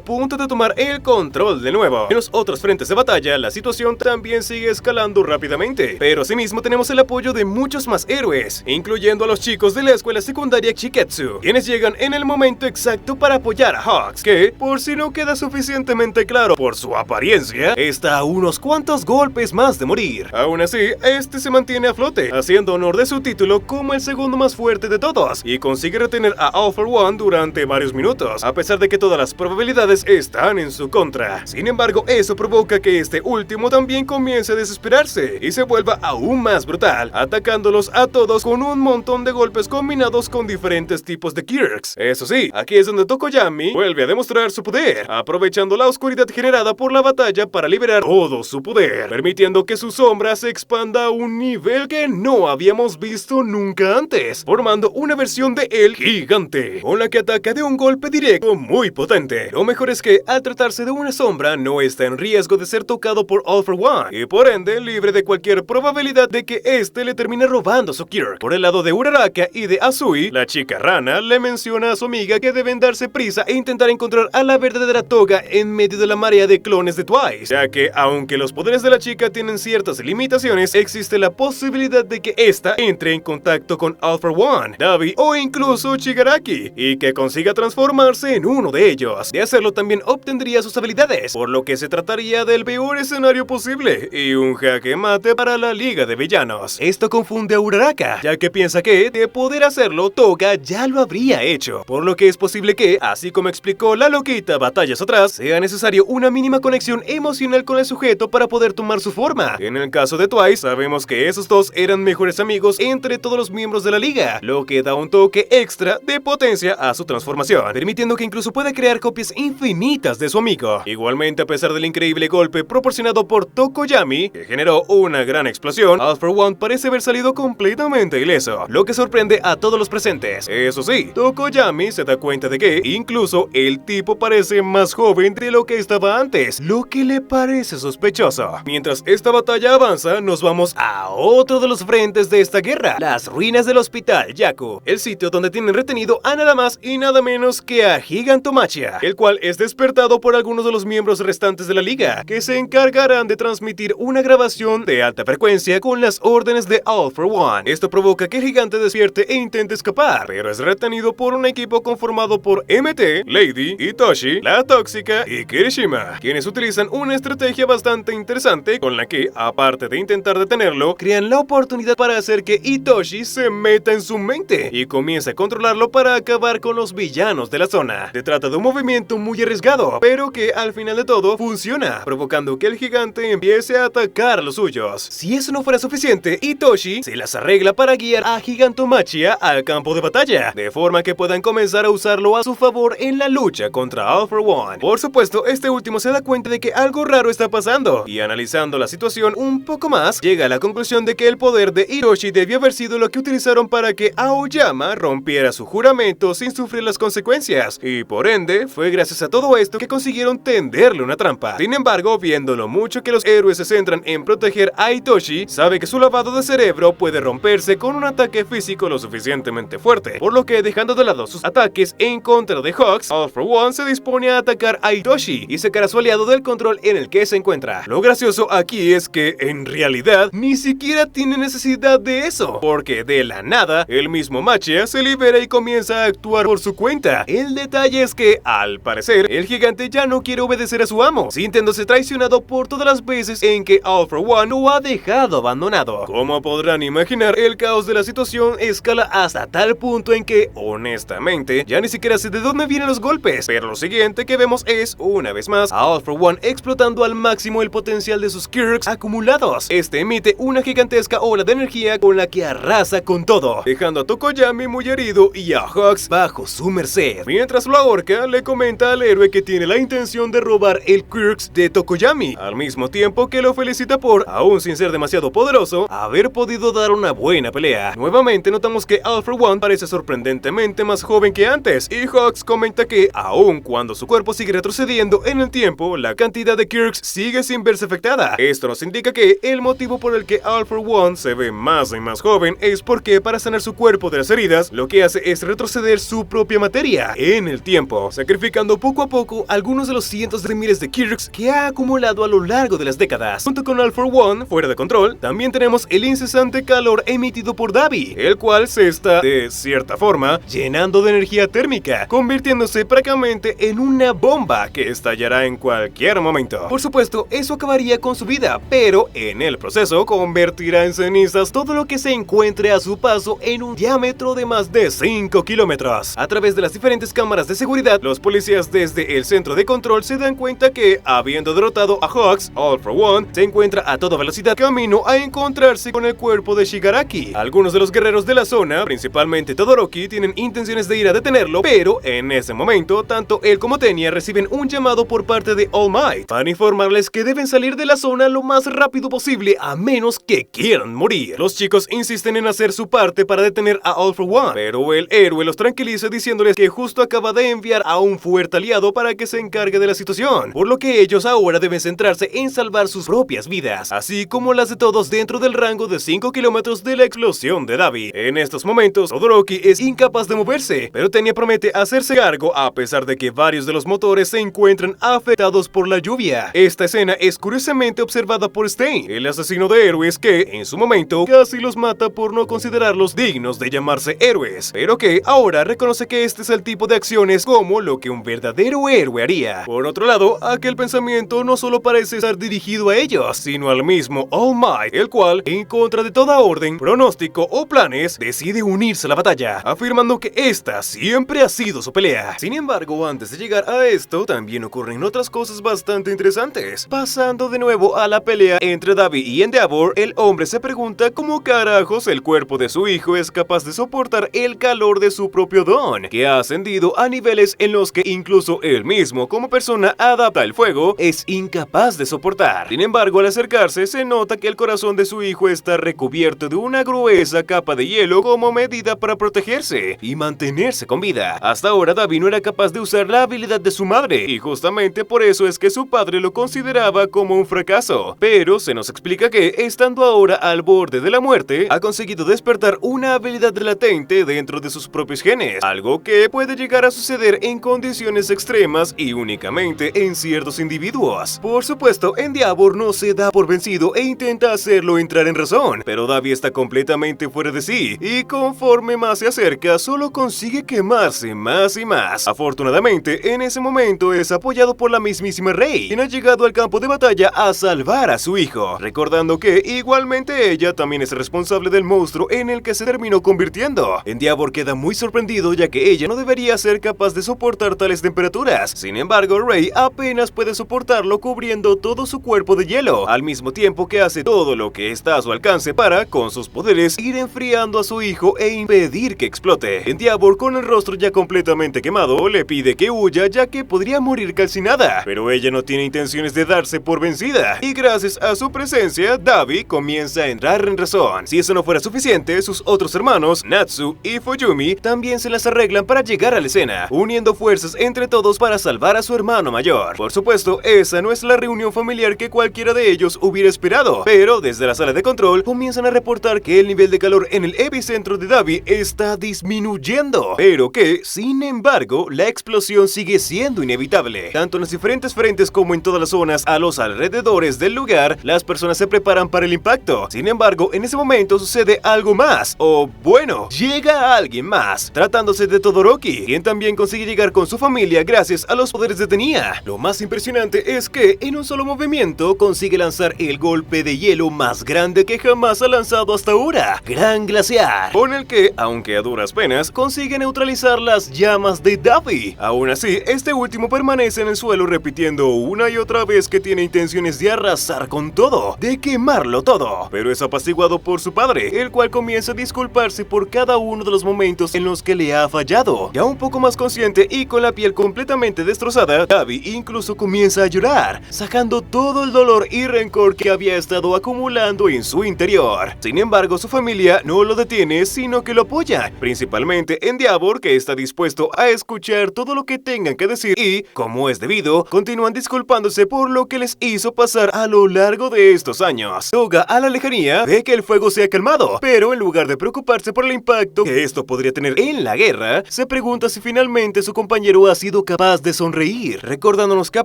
punto de tomar el control de nuevo. En los otros frentes de batalla, la situación también sigue escalando rápidamente, pero asimismo tenemos el apoyo de muchos más héroes, incluyendo a los chicos de la escuela secundaria Chiketsu, quienes llegan en el momento exacto para apoyar a Hawks, que, por si no queda suficientemente claro por su apariencia, está a unos cuantos golpes más de morir. Aún así, este se mantiene a flote, haciendo honor de su título como el segundo más fuerte de todos, y consigue retener a All for One durante varios minutos, a pesar de que todas las probabilidades están en su contra. Sin embargo, eso provoca que este último también comience a desesperarse y se vuelva aún más brutal, atacándolos a todos con un montón de golpes combinados con diferentes tipos de quirks. Eso sí, aquí es donde Tokoyami vuelve a demostrar su poder, aprovechando la oscuridad generada por la batalla para liberar todo su poder, permitiendo que su sombra se expanda a un nivel que no habíamos visto nunca antes, formando una versión de él gigante, con la que ataca de un golpe directo muy potente. Lo mejor es que, al tratarse de una sombra, no está en riesgo de ser tocado por All for One, y por ende libre de cualquier probabilidad de que este le termine robando su Kirk. Por el lado de Uraraka y de Azui, la chica rana le menciona a su amiga que deben darse prisa e intentar encontrar a la verdadera Toga en medio de la marea de clones de Twice, ya que aunque los poderes de la chica tienen ciertas limitaciones, existe la posibilidad de que ésta entre en contacto con All for One, Dabi o incluso Shigaraki, y que consiga transformarse en uno de ellos. De hacerlo también obtendría sus habilidades, por lo que se trataría del peor escenario posible y un jaque mate para la liga de villanos. Esto confunde a Uraraka, ya que piensa que, de poder hacerlo, Toga ya lo habría hecho, por lo que es posible que, así como explicó la loquita batallas atrás, sea necesario una mínima conexión emocional con el sujeto para poder tomar su forma. En el caso de Twice, sabemos que esos dos eran mejores amigos entre todos los miembros de la liga, lo que da un toque extra de potencia a su transformación, permitiendo que incluso pueda crear copias infinitas de su amigo. Igualmente, a pesar del increíble golpe proporcionado por Tokoyami, que generó una gran explosión, All for One parece haber salido completamente ileso, lo que sorprende a todos los presentes. Eso sí, Tokoyami se da cuenta de que incluso el tipo parece más joven de lo que estaba antes, lo que le parece sospechoso. Mientras esta batalla avanza, nos vamos a otro de los frentes de esta guerra, las ruinas del hospital Yaku, el sitio donde tienen retenido a nada más y nada menos que a Gigantomachia, el cual es despertado por algunos de los miembros restantes de la liga, que se encargarán de transformar transmitir una grabación de alta frecuencia con las órdenes de All for One. Esto provoca que el gigante despierte e intente escapar, pero es retenido por un equipo conformado por MT, Lady, Itoshi, la Tóxica y Kirishima, quienes utilizan una estrategia bastante interesante con la que, aparte de intentar detenerlo, crean la oportunidad para hacer que Itoshi se meta en su mente y comience a controlarlo para acabar con los villanos de la zona. Se trata de un movimiento muy arriesgado, pero que al final de todo funciona, provocando que el gigante empiece a atacar a los suyos. Si eso no fuera suficiente, Itoshi se las arregla para guiar a Gigantomachia al campo de batalla, de forma que puedan comenzar a usarlo a su favor en la lucha contra All for One. Por supuesto, este último se da cuenta de que algo raro está pasando, y analizando la situación un poco más, llega a la conclusión de que el poder de Itoshi debió haber sido lo que utilizaron para que Aoyama rompiera su juramento sin sufrir las consecuencias, y por ende, fue gracias a todo esto que consiguieron tenderle una trampa. Sin embargo, viendo lo mucho que los héroes se centran en proteger a Itoshi, sabe que su lavado de cerebro puede romperse con un ataque físico lo suficientemente fuerte, por lo que dejando de lado sus ataques en contra de Hawks, All for One se dispone a atacar a Itoshi y sacar a su aliado del control en el que se encuentra. Lo gracioso aquí es que, en realidad, ni siquiera tiene necesidad de eso, porque de la nada, el mismo Machia se libera y comienza a actuar por su cuenta. El detalle es que, al parecer, el gigante ya no quiere obedecer a su amo, sintiéndose traicionado por todas las veces en que All for One lo ha dejado abandonado. Como podrán imaginar, el caos de la situación escala hasta tal punto en que, honestamente, ya ni siquiera sé de dónde vienen los golpes, pero lo siguiente que vemos es, una vez más, a All for One explotando al máximo el potencial de sus quirks acumulados. Este emite una gigantesca ola de energía con la que arrasa con todo, dejando a Tokoyami muy herido y a Hawks bajo su merced. Mientras lo ahorca, le comenta al héroe que tiene la intención de robar el quirks de Tokoyami, al mismo tiempo que lo felicita por, aún sin ser demasiado poderoso, haber podido dar una buena pelea. Nuevamente notamos que All for One parece sorprendentemente más joven que antes, y Hawks comenta que, aun cuando su cuerpo sigue retrocediendo en el tiempo, la cantidad de quirks sigue sin verse afectada. Esto nos indica que el motivo por el que All for One se ve más y más joven es porque, para sanar su cuerpo de las heridas, lo que hace es retroceder su propia materia en el tiempo, sacrificando poco a poco algunos de los cientos de miles de quirks que ha acumulado a lo largo de las décadas. Junto con All for One, fuera de control, también tenemos el incesante calor emitido por Dabi, el cual se está, de cierta forma, llenando de energía térmica, convirtiéndose prácticamente en una bomba que estallará en cualquier momento. Por supuesto, eso acabaría con su vida, pero en el proceso convertirá en cenizas todo lo que se encuentre a su paso en un diámetro de más de 5 kilómetros. A través de las diferentes cámaras de seguridad, los policías desde el centro de control se dan cuenta que, habiendo derrotado a Hawks, All for One se encuentra a toda velocidad camino a encontrarse con el cuerpo de Shigaraki. Algunos de los guerreros de la zona, principalmente Todoroki, tienen intenciones de ir a detenerlo, pero en ese momento, tanto él como Tenya reciben un llamado por parte de All Might para informarles que deben salir de la zona lo más rápido posible, a menos que quieran morir. Los chicos insisten en hacer su parte para detener a All for One, pero el héroe los tranquiliza diciéndoles que justo acaba de enviar a un fuerte aliado para que se encargue de la situación, por lo que ellos ahora deben centrarse en salvar sus propias vidas, así como las de todos dentro del rango de 5 kilómetros de la explosión de Dabi. En estos momentos, Todoroki es incapaz de moverse, pero Tenya promete hacerse cargo a pesar de que varios de los motores se encuentran afectados por la lluvia. Esta escena es curiosamente observada por Stein, el asesino de héroes que, en su momento, casi los mata por no considerarlos dignos de llamarse héroes, pero que ahora reconoce que este es el tipo de acciones como lo que un verdadero héroe haría. Por otro lado, aquel pensamiento no solo parece estar dirigido a ellos, sino al mismo All Might, el cual, en contra de toda orden, pronóstico o planes, decide unirse a la batalla, afirmando que esta siempre ha sido su pelea. Sin embargo, antes de llegar a esto, también ocurren otras cosas bastante interesantes. Pasando de nuevo a la pelea entre Dabi y Endeavor, el hombre se pregunta cómo carajos el cuerpo de su hijo es capaz de soportar el calor de su propio don, que ha ascendido a niveles en los que incluso él mismo, como persona adapta al fuego, es incapaz de soportar. Sin embargo, al acercarse, se nota que el corazón de su hijo está recubierto de una gruesa capa de hielo como medida para protegerse y mantenerse con vida. Hasta ahora, Dabi no era capaz de usar la habilidad de su madre, y justamente por eso es que su padre lo consideraba como un fracaso. Pero se nos explica que, estando ahora al borde de la muerte, ha conseguido despertar una habilidad latente dentro de sus propios genes, algo que puede llegar a suceder en condiciones extremas y únicamente en ciertos individuos. Por supuesto, Endeavor Endeavor no se da por vencido e intenta hacerlo entrar en razón, pero Davi está completamente fuera de sí, y conforme más se acerca, solo consigue quemarse más y más. Afortunadamente, en ese momento es apoyado por la mismísima Rei, quien ha llegado al campo de batalla a salvar a su hijo, recordando que igualmente ella también es responsable del monstruo en el que se terminó convirtiendo. Endeavor queda muy sorprendido, ya que ella no debería ser capaz de soportar tales temperaturas. Sin embargo, Rei apenas puede soportarlo, cubriendo todo su cuerpo de hielo, al mismo tiempo que hace todo lo que está a su alcance para, con sus poderes, ir enfriando a su hijo e impedir que explote. Endeavor, con el rostro ya completamente quemado, le pide que huya, ya que podría morir calcinada, pero ella no tiene intenciones de darse por vencida, y gracias a su presencia, Davi comienza a entrar en razón. Si eso no fuera suficiente, sus otros hermanos, Natsu y Fuyumi, también se las arreglan para llegar a la escena, uniendo fuerzas entre todos para salvar a su hermano mayor. Por supuesto, esa no es la reunión familiar que cualquiera de ellos hubiera esperado, pero desde la sala de control comienzan a reportar que el nivel de calor en el epicentro de Davi está disminuyendo, pero que, sin embargo, la explosión sigue siendo inevitable. Tanto en los diferentes frentes como en todas las zonas a los alrededores del lugar, las personas se preparan para el impacto. Sin embargo, en ese momento sucede algo más, o bueno, llega alguien más, tratándose de Todoroki, quien también consigue llegar con su familia gracias a los poderes de Tenia. Lo más impresionante es que, en un solo movimiento, consigue lanzar el golpe de hielo más grande que jamás ha lanzado hasta ahora, Gran Glaciar, con el que, aunque a duras penas, consigue neutralizar las llamas de Davi. Aún así, este último permanece en el suelo repitiendo una y otra vez que tiene intenciones de arrasar con todo, de quemarlo todo, pero es apaciguado por su padre, el cual comienza a disculparse por cada uno de los momentos en los que le ha fallado. Ya un poco más consciente y con la piel completamente destrozada, Davi incluso comienza a llorar, sacando todo el dolor y rencor que había estado acumulando en su interior. Sin embargo, su familia no lo detiene, sino que lo apoya, principalmente Endeavor, que está dispuesto a escuchar todo lo que tengan que decir y, como es debido, continúan disculpándose por lo que les hizo pasar a lo largo de estos años. Toga, a la lejanía, ve que el fuego se ha calmado, pero en lugar de preocuparse por el impacto que esto podría tener en la guerra, se pregunta si finalmente su compañero ha sido capaz de sonreír, recordándonos que a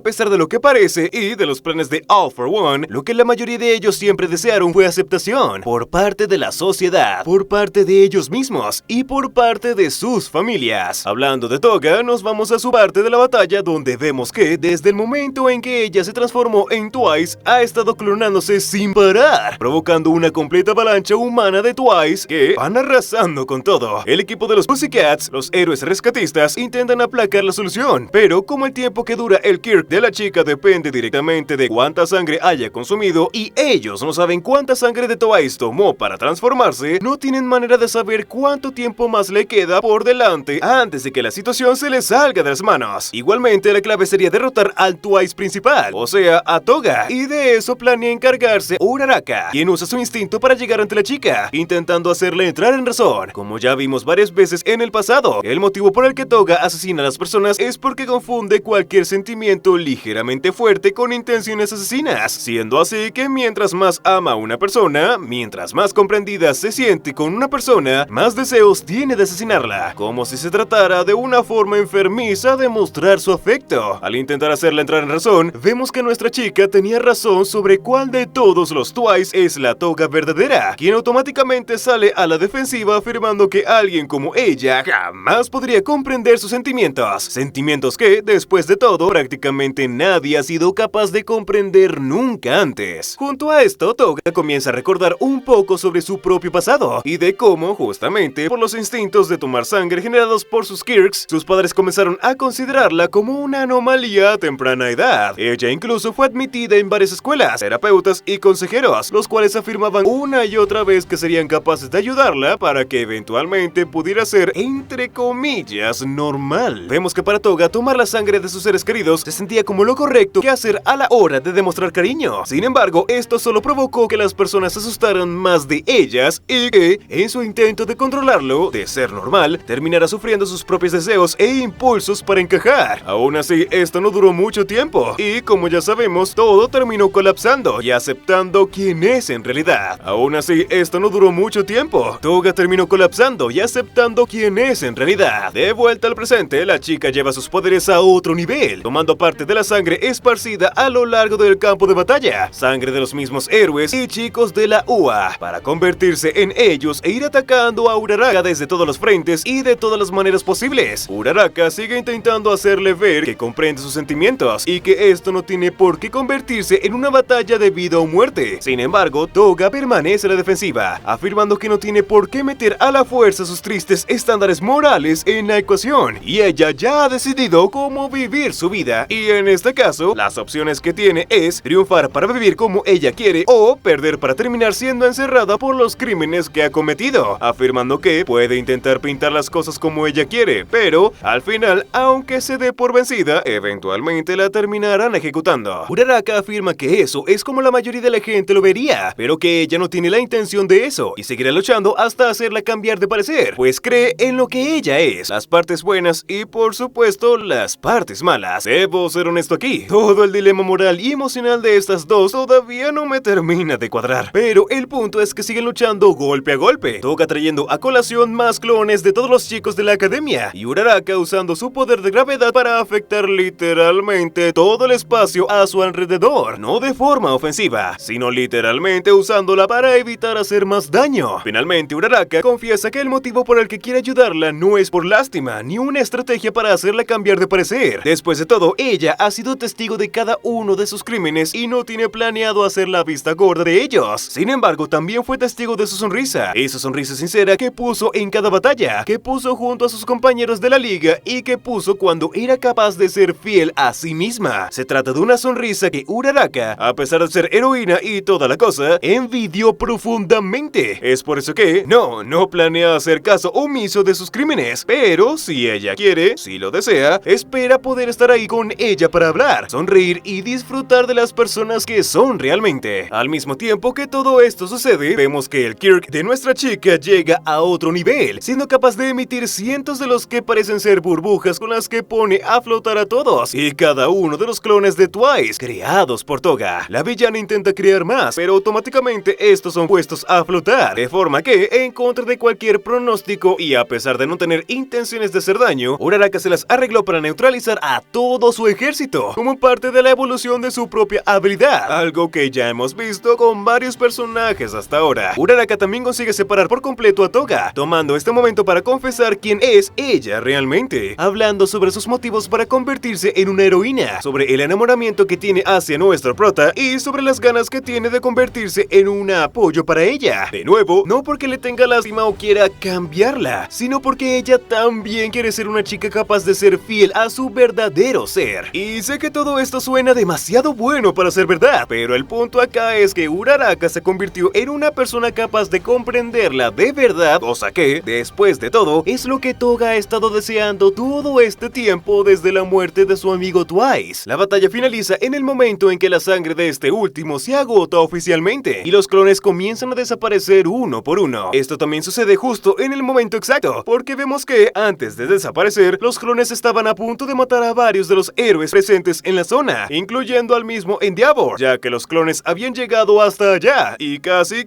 pesar de lo que parece y de los planes de All for One, lo que la mayoría de ellos siempre desearon fue aceptación por parte de la sociedad, por parte de ellos mismos y por parte de sus familias. Hablando de Toga, nos vamos a su parte de la batalla, donde vemos que desde el momento en que ella se transformó en Twice, ha estado clonándose sin parar, provocando una completa avalancha humana de Twice que van arrasando con todo. El equipo de los Pussycats, los héroes rescatistas, intentan aplacar la solución, pero como el tiempo que dura el Kirk de la chica depende directamente de cuánta sangre haya consumido y ellos no saben cuánta sangre de Twice tomó para transformarse, no tienen manera de saber cuánto tiempo más le queda por delante antes de que la situación se les salga de las manos. Igualmente, la clave sería derrotar al Twice principal, o sea, a Toga, y de eso planea encargarse Uraraka, quien usa su instinto para llegar ante la chica, intentando hacerle entrar en razón. Como ya vimos varias veces en el pasado, el motivo por el que Toga asesina a las personas es porque confunde cualquier sentimiento ligeramente fuerte con intenciones asesinas, siendo así que mientras más ama a una persona, mientras más comprendida se siente con una persona, más deseos tiene de asesinarla, como si se tratara de una forma enfermiza de mostrar su afecto. Al intentar hacerla entrar en razón, vemos que nuestra chica tenía razón sobre cuál de todos los Twice es la Toga verdadera, quien automáticamente sale a la defensiva afirmando que alguien como ella jamás podría comprender sus sentimientos que, después de todo, prácticamente nadie ha sido capaz de comprender nunca antes. Junto a esto, Toga comienza a recordar un poco sobre su propio pasado y de cómo, justamente por los instintos de tomar sangre generados por sus Kirks, sus padres comenzaron a considerarla como una anomalía a temprana edad. Ella incluso fue admitida en varias escuelas, terapeutas y consejeros, los cuales afirmaban una y otra vez que serían capaces de ayudarla para que eventualmente pudiera ser, entre comillas, normal. Vemos que para Toga, tomar la sangre de sus seres queridos se sentía como lo correcto que hacer a la hora de demostrar cariño. Sin embargo, esto solo provocó que las personas se asustaran más de ellas y que, en su intento de controlarlo, de ser normal, terminara sufriendo sus propios deseos e impulsos para encajar. Aún así, esto no duró mucho tiempo y, como ya sabemos, todo terminó colapsando y aceptando quién es en realidad. Aún así, esto no duró mucho tiempo. Toga terminó colapsando y aceptando quién es en realidad. De vuelta al presente, la chica lleva sus poderes a otro nivel, tomando parte de la sangre esparcida a lo largo del campo de batalla, sangre de los mismos héroes y chicos de la UA, para convertirse en ellos e ir atacando a Uraraka desde todos los frentes y de todas las maneras posibles. Uraraka sigue intentando hacerle ver que comprende sus sentimientos y que esto no tiene por qué convertirse en una batalla de vida o muerte. Sin embargo, Toga permanece a la defensiva, afirmando que no tiene por qué meter a la fuerza sus tristes estándares morales en la ecuación, y ella ya ha decidido cómo vivir su vida, y en este caso, las opciones que tiene es triunfar para vivir como ella quiere o perder para terminar siendo encerrada por los crímenes que ha cometido, afirmando que puede intentar pintar las cosas como ella quiere, pero al final, aunque se dé por vencida, eventualmente la terminarán ejecutando. Uraraka afirma que eso es como la mayoría de la gente lo vería, pero que ella no tiene la intención de eso y seguirá luchando hasta hacerla cambiar de parecer, pues cree en lo que ella es, las partes buenas y por supuesto las partes malas. Debo ser honesto aquí, todo el dilema moral y emocional de estas dos todavía no me termina de cuadrar, pero el punto es que siguen luchando golpe a golpe, Toga trayendo a colación más clones de todos los chicos de la academia y Uraraka usando su poder de gravedad para afectar literalmente todo el espacio a su alrededor, no de forma ofensiva, sino literalmente usándola para evitar hacer más daño. Finalmente Uraraka confiesa que el motivo por el que quiere ayudarla no es por lástima, ni una estrategia para hacerla cambiar de parecer. Después de todo, ella ha sido testigo de cada uno de sus crímenes y no tiene planeado hacer la vista gorda de ellos. Sin embargo, también fue testigo de su sonrisa, esa sonrisa sincera que puso en cada batalla, que puso junto a sus compañeros de la liga y que puso cuando era capaz de ser fiel a sí misma. Se trata de una sonrisa que Uraraka, a pesar de ser heroína y toda la cosa, envidió profundamente. Es por eso que no planea hacer caso omiso de sus crímenes, pero si ella quiere, si lo desea, espera poder estar ahí con ella para hablar, sonreír y disfrutar de las personas que son realmente. Al mismo tiempo que todo esto sucede, vemos que el Kirk de nuestra chica llega a otro nivel, siendo capaz de emitir cientos de los que parecen ser burbujas con las que pone a flotar a todos y cada uno de los clones de Twice creados por Toga. La villana intenta crear más, pero automáticamente estos son puestos a flotar, de forma que, en contra de cualquier pronóstico y a pesar de no tener intenciones de hacer daño, Uraraka se las arregló para neutralizar a todo su ejército, como parte de la evolución de su propia habilidad, algo que ya hemos visto con varios personajes hasta ahora. Uraraka también consigue separar por completo a Toga, tomando este momento para confesar quién es ella realmente, hablando sobre sus motivos para convertirse en una heroína, sobre el enamoramiento que tiene hacia nuestro prota y sobre las ganas que tiene de convertirse en un apoyo para ella. De nuevo, no porque le tenga lástima o quiera cambiarla, sino porque ella también quiere ser una chica capaz de ser fiel a su verdadero ser. Y sé que todo esto suena demasiado bueno para ser verdad, pero el punto acá es que Uraraka se convirtió en una persona capaz de comprenderla de verdad, cosa que, después de todo, es lo que Toga ha estado deseando todo este tiempo desde la muerte de su amigo Twice. La batalla finaliza en el momento en que la sangre de este último se agota oficialmente y los clones comienzan a desaparecer uno por uno. Esto también sucede justo en el momento exacto, porque vemos que, antes de desaparecer, los clones estaban a punto de matar a varios de los héroes presentes en la zona, incluyendo al mismo Endeavor, ya que los clones habían llegado hasta allá y casi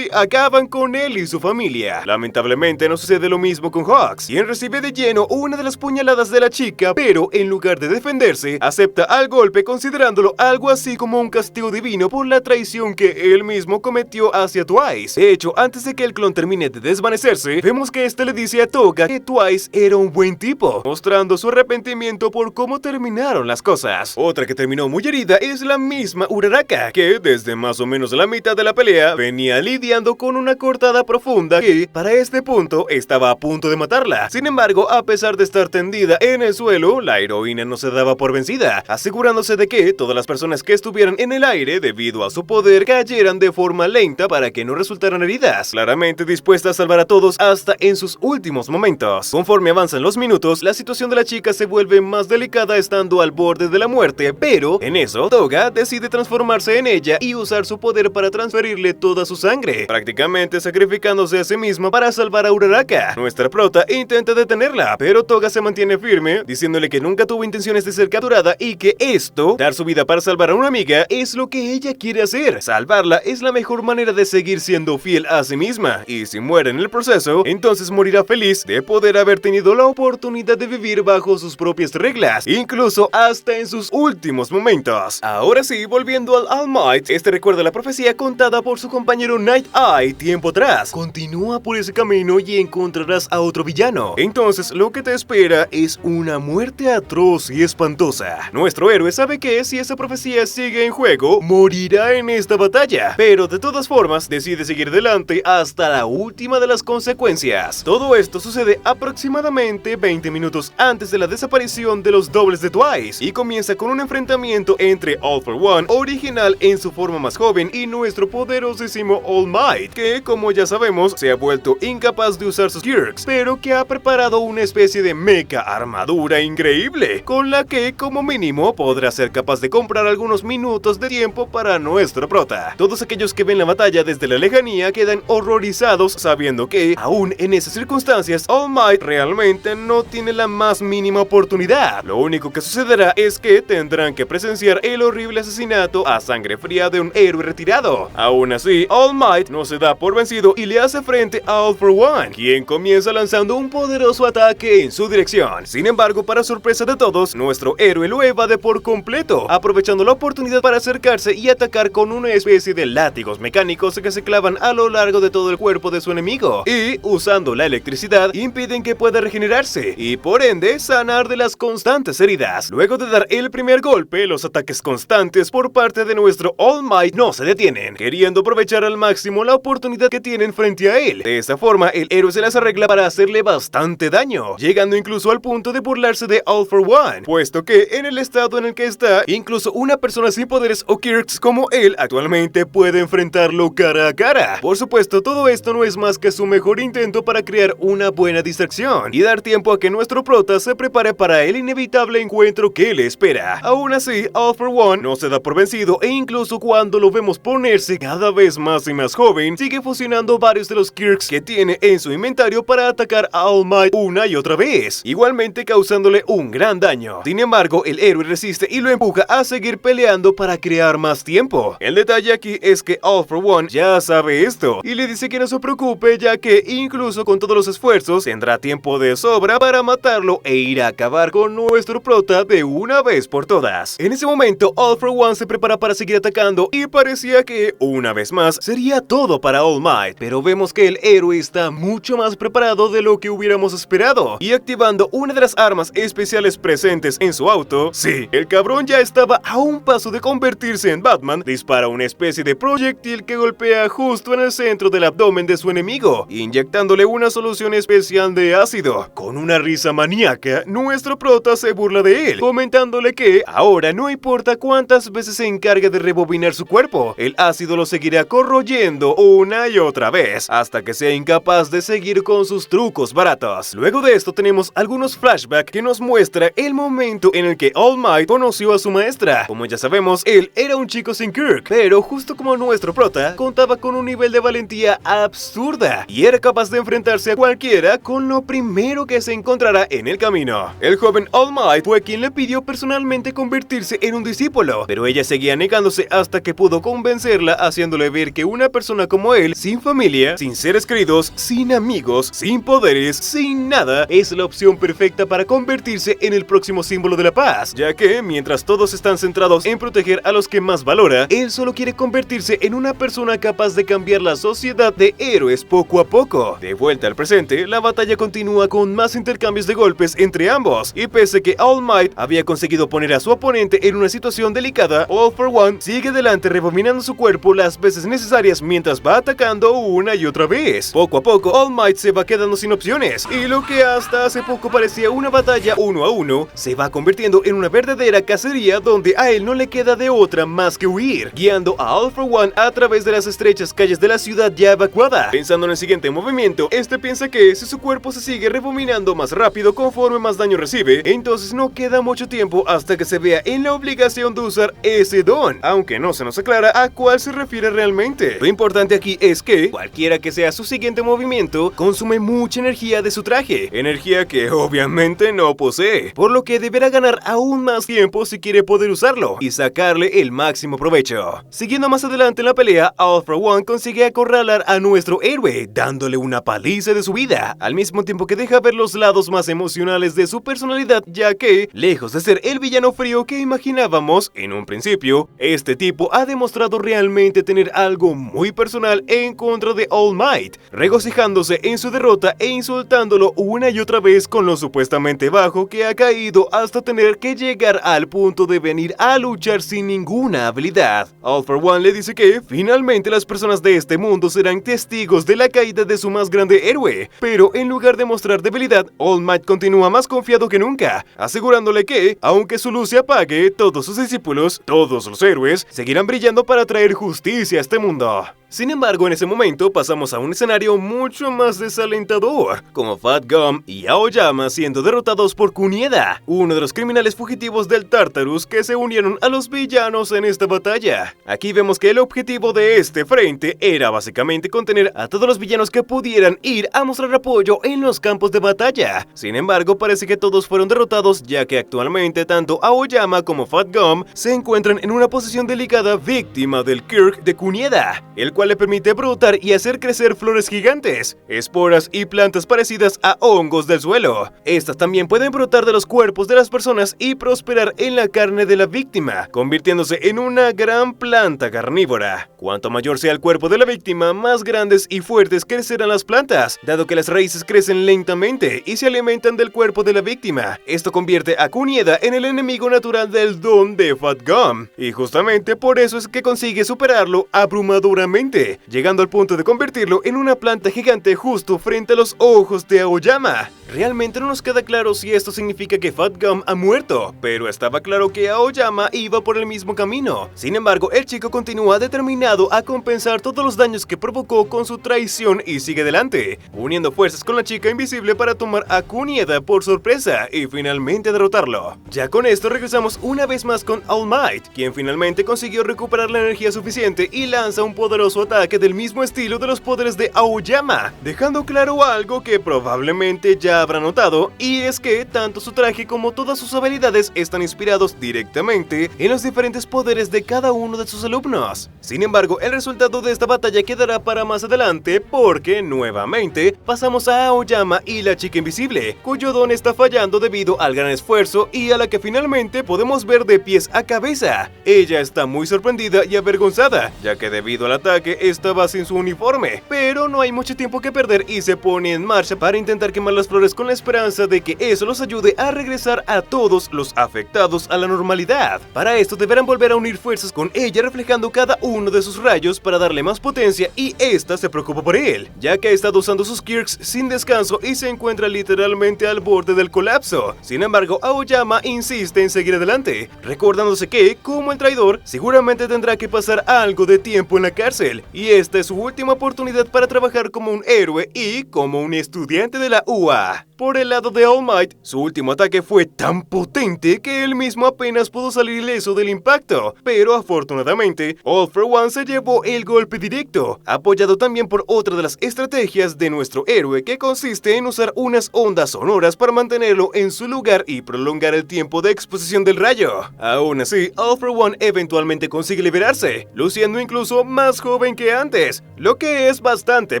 acaban con él y su familia. Lamentablemente no sucede lo mismo con Hawks, quien recibe de lleno una de las puñaladas de la chica, pero en lugar de defenderse, acepta al golpe considerándolo algo así como un castigo divino por la traición que él mismo cometió hacia Twice. De hecho, antes de que el clon termine de desvanecerse, vemos que este le dice a Toga que Twice era un buen tipo, mostrando su arrepentimiento por cómo terminaron las cosas. Otra que terminó muy herida es la misma Uraraka, que desde más o menos la mitad de la pelea venía lidiando con una cortada profunda que, para este punto, estaba a punto de matarla. Sin embargo, a pesar de estar tendida en el suelo, la heroína no se daba por vencida, asegurándose de que todas las personas que estuvieran en el aire debido a su poder cayeran de forma lenta para que no resultaran heridas, claramente dispuesta a salvar a todos hasta en sus últimos momentos. Conforme avanzan los minutos, la situación de la chica se vuelve más delicada estando al borde de la muerte, pero en eso, Toga decide transformarse en ella y usar su poder para transferirle toda su sangre, prácticamente sacrificándose a sí misma para salvar a Uraraka. Nuestra prota intenta detenerla, pero Toga se mantiene firme, diciéndole que nunca tuvo intenciones de ser capturada y que esto, dar su vida para salvar a una amiga, es lo que ella quiere hacer. Salvarla es la mejor manera de seguir siendo fiel a sí misma, y si muere en el proceso, entonces morirá feliz de poder haber tenido la oportunidad de vivir bajo sus propias reglas, incluso hasta en sus últimos momentos. Ahora sí, volviendo al All Might, este recuerda la profecía contada por su compañero Night Eye tiempo atrás. Continúa por ese camino y encontrarás a otro villano. Entonces lo que te espera es una muerte atroz y espantosa. Nuestro héroe sabe que si esa profecía sigue en juego, morirá en esta batalla, pero de todas formas decide seguir adelante hasta la última de las consecuencias. Todo esto sucede aproximadamente 20 minutos antes de la desaparición de los dobles de Twice y comienza con un enfrentamiento entre All For One original en su forma más joven y nuestro poderosísimo All Might, que como ya sabemos se ha vuelto incapaz de usar sus quirks, pero que ha preparado una especie de mecha armadura increíble, con la que como mínimo podrá ser capaz de comprar algunos minutos de tiempo para nuestro prota. Todos aquellos que ven la batalla desde la lejanía quedan horrorizados sabiendo que, aún en esas circunstancias, All Might realmente no tiene la más mínima oportunidad. Lo único que sucederá es que tendrán que presenciar el horrible asesinato a sangre fría de un héroe retirado. Aún así, All Might no se da por vencido y le hace frente a All For One, quien comienza lanzando un poderoso ataque en su dirección. Sin embargo, para sorpresa de todos, nuestro héroe lo evade por completo, aprovechando la oportunidad para acercarse y atacar con una especie de látigos mecánicos que se clavan a lo largo de todo el cuerpo de su enemigo y, usando la electricidad, impiden que pueda regenerarse y por ende sanar de las constantes heridas. Luego de dar el primer golpe, los ataques constantes por parte de nuestro All Might no se detienen, queriendo aprovechar al máximo la oportunidad que tienen frente a él. De esta forma, el héroe se las arregla para hacerle bastante daño, llegando incluso al punto de burlarse de All For One, puesto que en el estado en el que está, incluso una persona sin poderes o quirks como él actualmente puede enfrentarlo cara a cara. Por supuesto, todo esto no es más que su mejor intento para crear una buena distracción y dar tiempo a que nuestro prota se prepare para el inevitable encuentro que le espera. Aún así, All For One no se da por vencido e incluso cuando lo vemos ponerse cada vez más y más joven, sigue fusionando varios de los quirks que tiene en su inventario para atacar a All Might una y otra vez, igualmente causándole un gran daño. Sin embargo, el héroe resiste y lo empuja a seguir peleando para crear más tiempo. El detalle aquí es que All For One ya sabe esto y le dice que no se preocupe, ya que incluso con todos los esfuerzos tendrá tiempo de sobra para matarlo e ir a acabar con nuestro prota de una vez por todas. En ese momento, All For One se prepara para seguir atacando y parecía que, una vez más, sería todo para All Might, pero vemos que el héroe está mucho más preparado de lo que hubiéramos esperado y activando una de las armas especiales presentes en su auto, sí, el cabrón ya estaba a un paso de convertirse en Batman, dispara una especie de proyectil que golpea justo en el centro del abdomen de su enemigo, inyectándole una solución especial de ácido. Con una risa maníaca, nuestro prota se burla de él, comentándole que ahora no importa cuántas veces se encargue de rebobinar su cuerpo, el ácido lo seguirá corroyendo una y otra vez, hasta que sea incapaz de seguir con sus trucos baratos. Luego de esto tenemos algunos flashbacks que nos muestra el momento en el que All Might conoció a su maestra. Como ya sabemos, él era un chico sin quirk, pero justo como nuestro prota, contaba con un nivel de valentía absurda y era capaz de enfrentarse a cualquiera con lo primero que se encontrara en el camino. El joven All Might fue quien le pidió personalmente convertirse en un discípulo, pero ella seguía negándose hasta que pudo convencerla, haciéndole ver que una persona como él, sin familia, sin seres queridos, sin amigos, sin poderes, sin nada, es la opción perfecta para convertirse en el próximo símbolo de la paz, ya que mientras todos están centrados en proteger a los que más valora, él solo quiere convertirse en una persona capaz de cambiar la sociedad de héroes poco a poco. De vuelta al presente, la batalla continúa con más intercambios de golpes entre ambos, y pese a que All Might había conseguido poner a su oponente en una situación delicada, All For One sigue adelante rebobinando su cuerpo las veces necesarias mientras va atacando una y otra vez. Poco a poco, All Might se va quedando sin opciones, y lo que hasta hace poco parecía una batalla 1 a 1, se va convirtiendo en una verdadera cacería donde a él no le queda de otra más que huir, guiando a All For One a través de las estrechas calles de la ciudad ya evacuada. Pensando en el siguiente movimiento, este piensa que si su cuerpo se sigue rebobinando más rápido conforme más daño recibe, entonces no queda mucho tiempo hasta que se vea en la obligación de usar ese don, aunque no se nos aclara a cuál se refiere realmente. Lo importante aquí es que, cualquiera que sea su siguiente movimiento, consume mucha energía de su traje, energía que obviamente no posee, por lo que deberá ganar aún más tiempo si quiere poder usarlo y sacarle el máximo provecho. Siguiendo más adelante en la pelea, All For One consigue acorralar a nuestro héroe, dándole una paliza de su vida, al mismo tiempo que deja ver los lados más emocionales de su personalidad, ya que, lejos de ser el villano frío que imaginábamos, decíamos en un principio, este tipo ha demostrado realmente tener algo muy personal en contra de All Might, regocijándose en su derrota e insultándolo una y otra vez con lo supuestamente bajo que ha caído hasta tener que llegar al punto de venir a luchar sin ninguna habilidad. All for One le dice que finalmente las personas de este mundo serán testigos de la caída de su más grande héroe, pero en lugar de mostrar debilidad, All Might continúa más confiado que nunca, asegurándole que, aunque su luz se apague, todos sus discípulos, todos los héroes, seguirán brillando para traer justicia a este mundo. Sin embargo, en ese momento pasamos a un escenario mucho más desalentador, como Fat Gum y Aoyama siendo derrotados por Kunieda, uno de los criminales fugitivos del Tartarus que se unieron a los villanos en esta batalla. Aquí vemos que el objetivo de este frente era básicamente contener a todos los villanos que pudieran ir a mostrar apoyo en los campos de batalla. Sin embargo, parece que todos fueron derrotados, ya que actualmente tanto Aoyama como Fat Gum se encuentran en una posición delicada víctima del Kirk de Kunieda, el cual le permite brotar y hacer crecer flores gigantes, esporas y plantas parecidas a hongos del suelo. Estas también pueden brotar de los cuerpos de las personas y prosperar en la carne de la víctima, convirtiéndose en una gran planta carnívora. Cuanto mayor sea el cuerpo de la víctima, más grandes y fuertes crecerán las plantas, dado que las raíces crecen lentamente y se alimentan del cuerpo de la víctima. Esto convierte a Kunieda en el enemigo natural del don de Fat Gum, y justamente por eso es que consigue superarlo abrumadoramente, llegando al punto de convertirlo en una planta gigante justo frente a los ojos de Aoyama. Realmente no nos queda claro si esto significa que Fat Gum ha muerto, pero estaba claro que Aoyama iba por el mismo camino. Sin embargo, el chico continúa determinado a compensar todos los daños que provocó con su traición y sigue adelante, uniendo fuerzas con la chica invisible para tomar a Kunieda por sorpresa y finalmente derrotarlo. Ya con esto regresamos una vez más con All Might, quien finalmente consiguió recuperar la energía suficiente y lanza un poderoso ataque del mismo estilo de los poderes de Aoyama, dejando claro algo que probablemente ya habrá notado, y es que tanto su traje como todas sus habilidades están inspirados directamente en los diferentes poderes de cada uno de sus alumnos. Sin embargo, el resultado de esta batalla quedará para más adelante porque, nuevamente, pasamos a Aoyama y la chica invisible, cuyo don está fallando debido al gran esfuerzo y a la que finalmente podemos ver de pies a cabeza. Ella está muy sorprendida y avergonzada, ya que debido al ataque estaba sin su uniforme, pero no hay mucho tiempo que perder y se pone en marcha para intentar quemar las flores con la esperanza de que eso los ayude a regresar a todos los afectados a la normalidad. Para esto deberán volver a unir fuerzas con ella, reflejando cada uno de sus rayos para darle más potencia, y esta se preocupa por él, ya que ha estado usando sus Kirks sin descanso y se encuentra literalmente al borde del colapso. Sin embargo, Aoyama insiste en seguir adelante, recordándose que, como el traidor, seguramente tendrá que pasar algo de tiempo en la cárcel, y esta es su última oportunidad para trabajar como un héroe y como un estudiante de la UA. Por el lado de All Might, su último ataque fue tan potente que él mismo apenas pudo salir ileso del impacto, pero afortunadamente, All for One se llevó el golpe directo, apoyado también por otra de las estrategias de nuestro héroe, que consiste en usar unas ondas sonoras para mantenerlo en su lugar y prolongar el tiempo de exposición del rayo. Aún así, All for One eventualmente consigue liberarse, luciendo incluso más joven que antes, lo que es bastante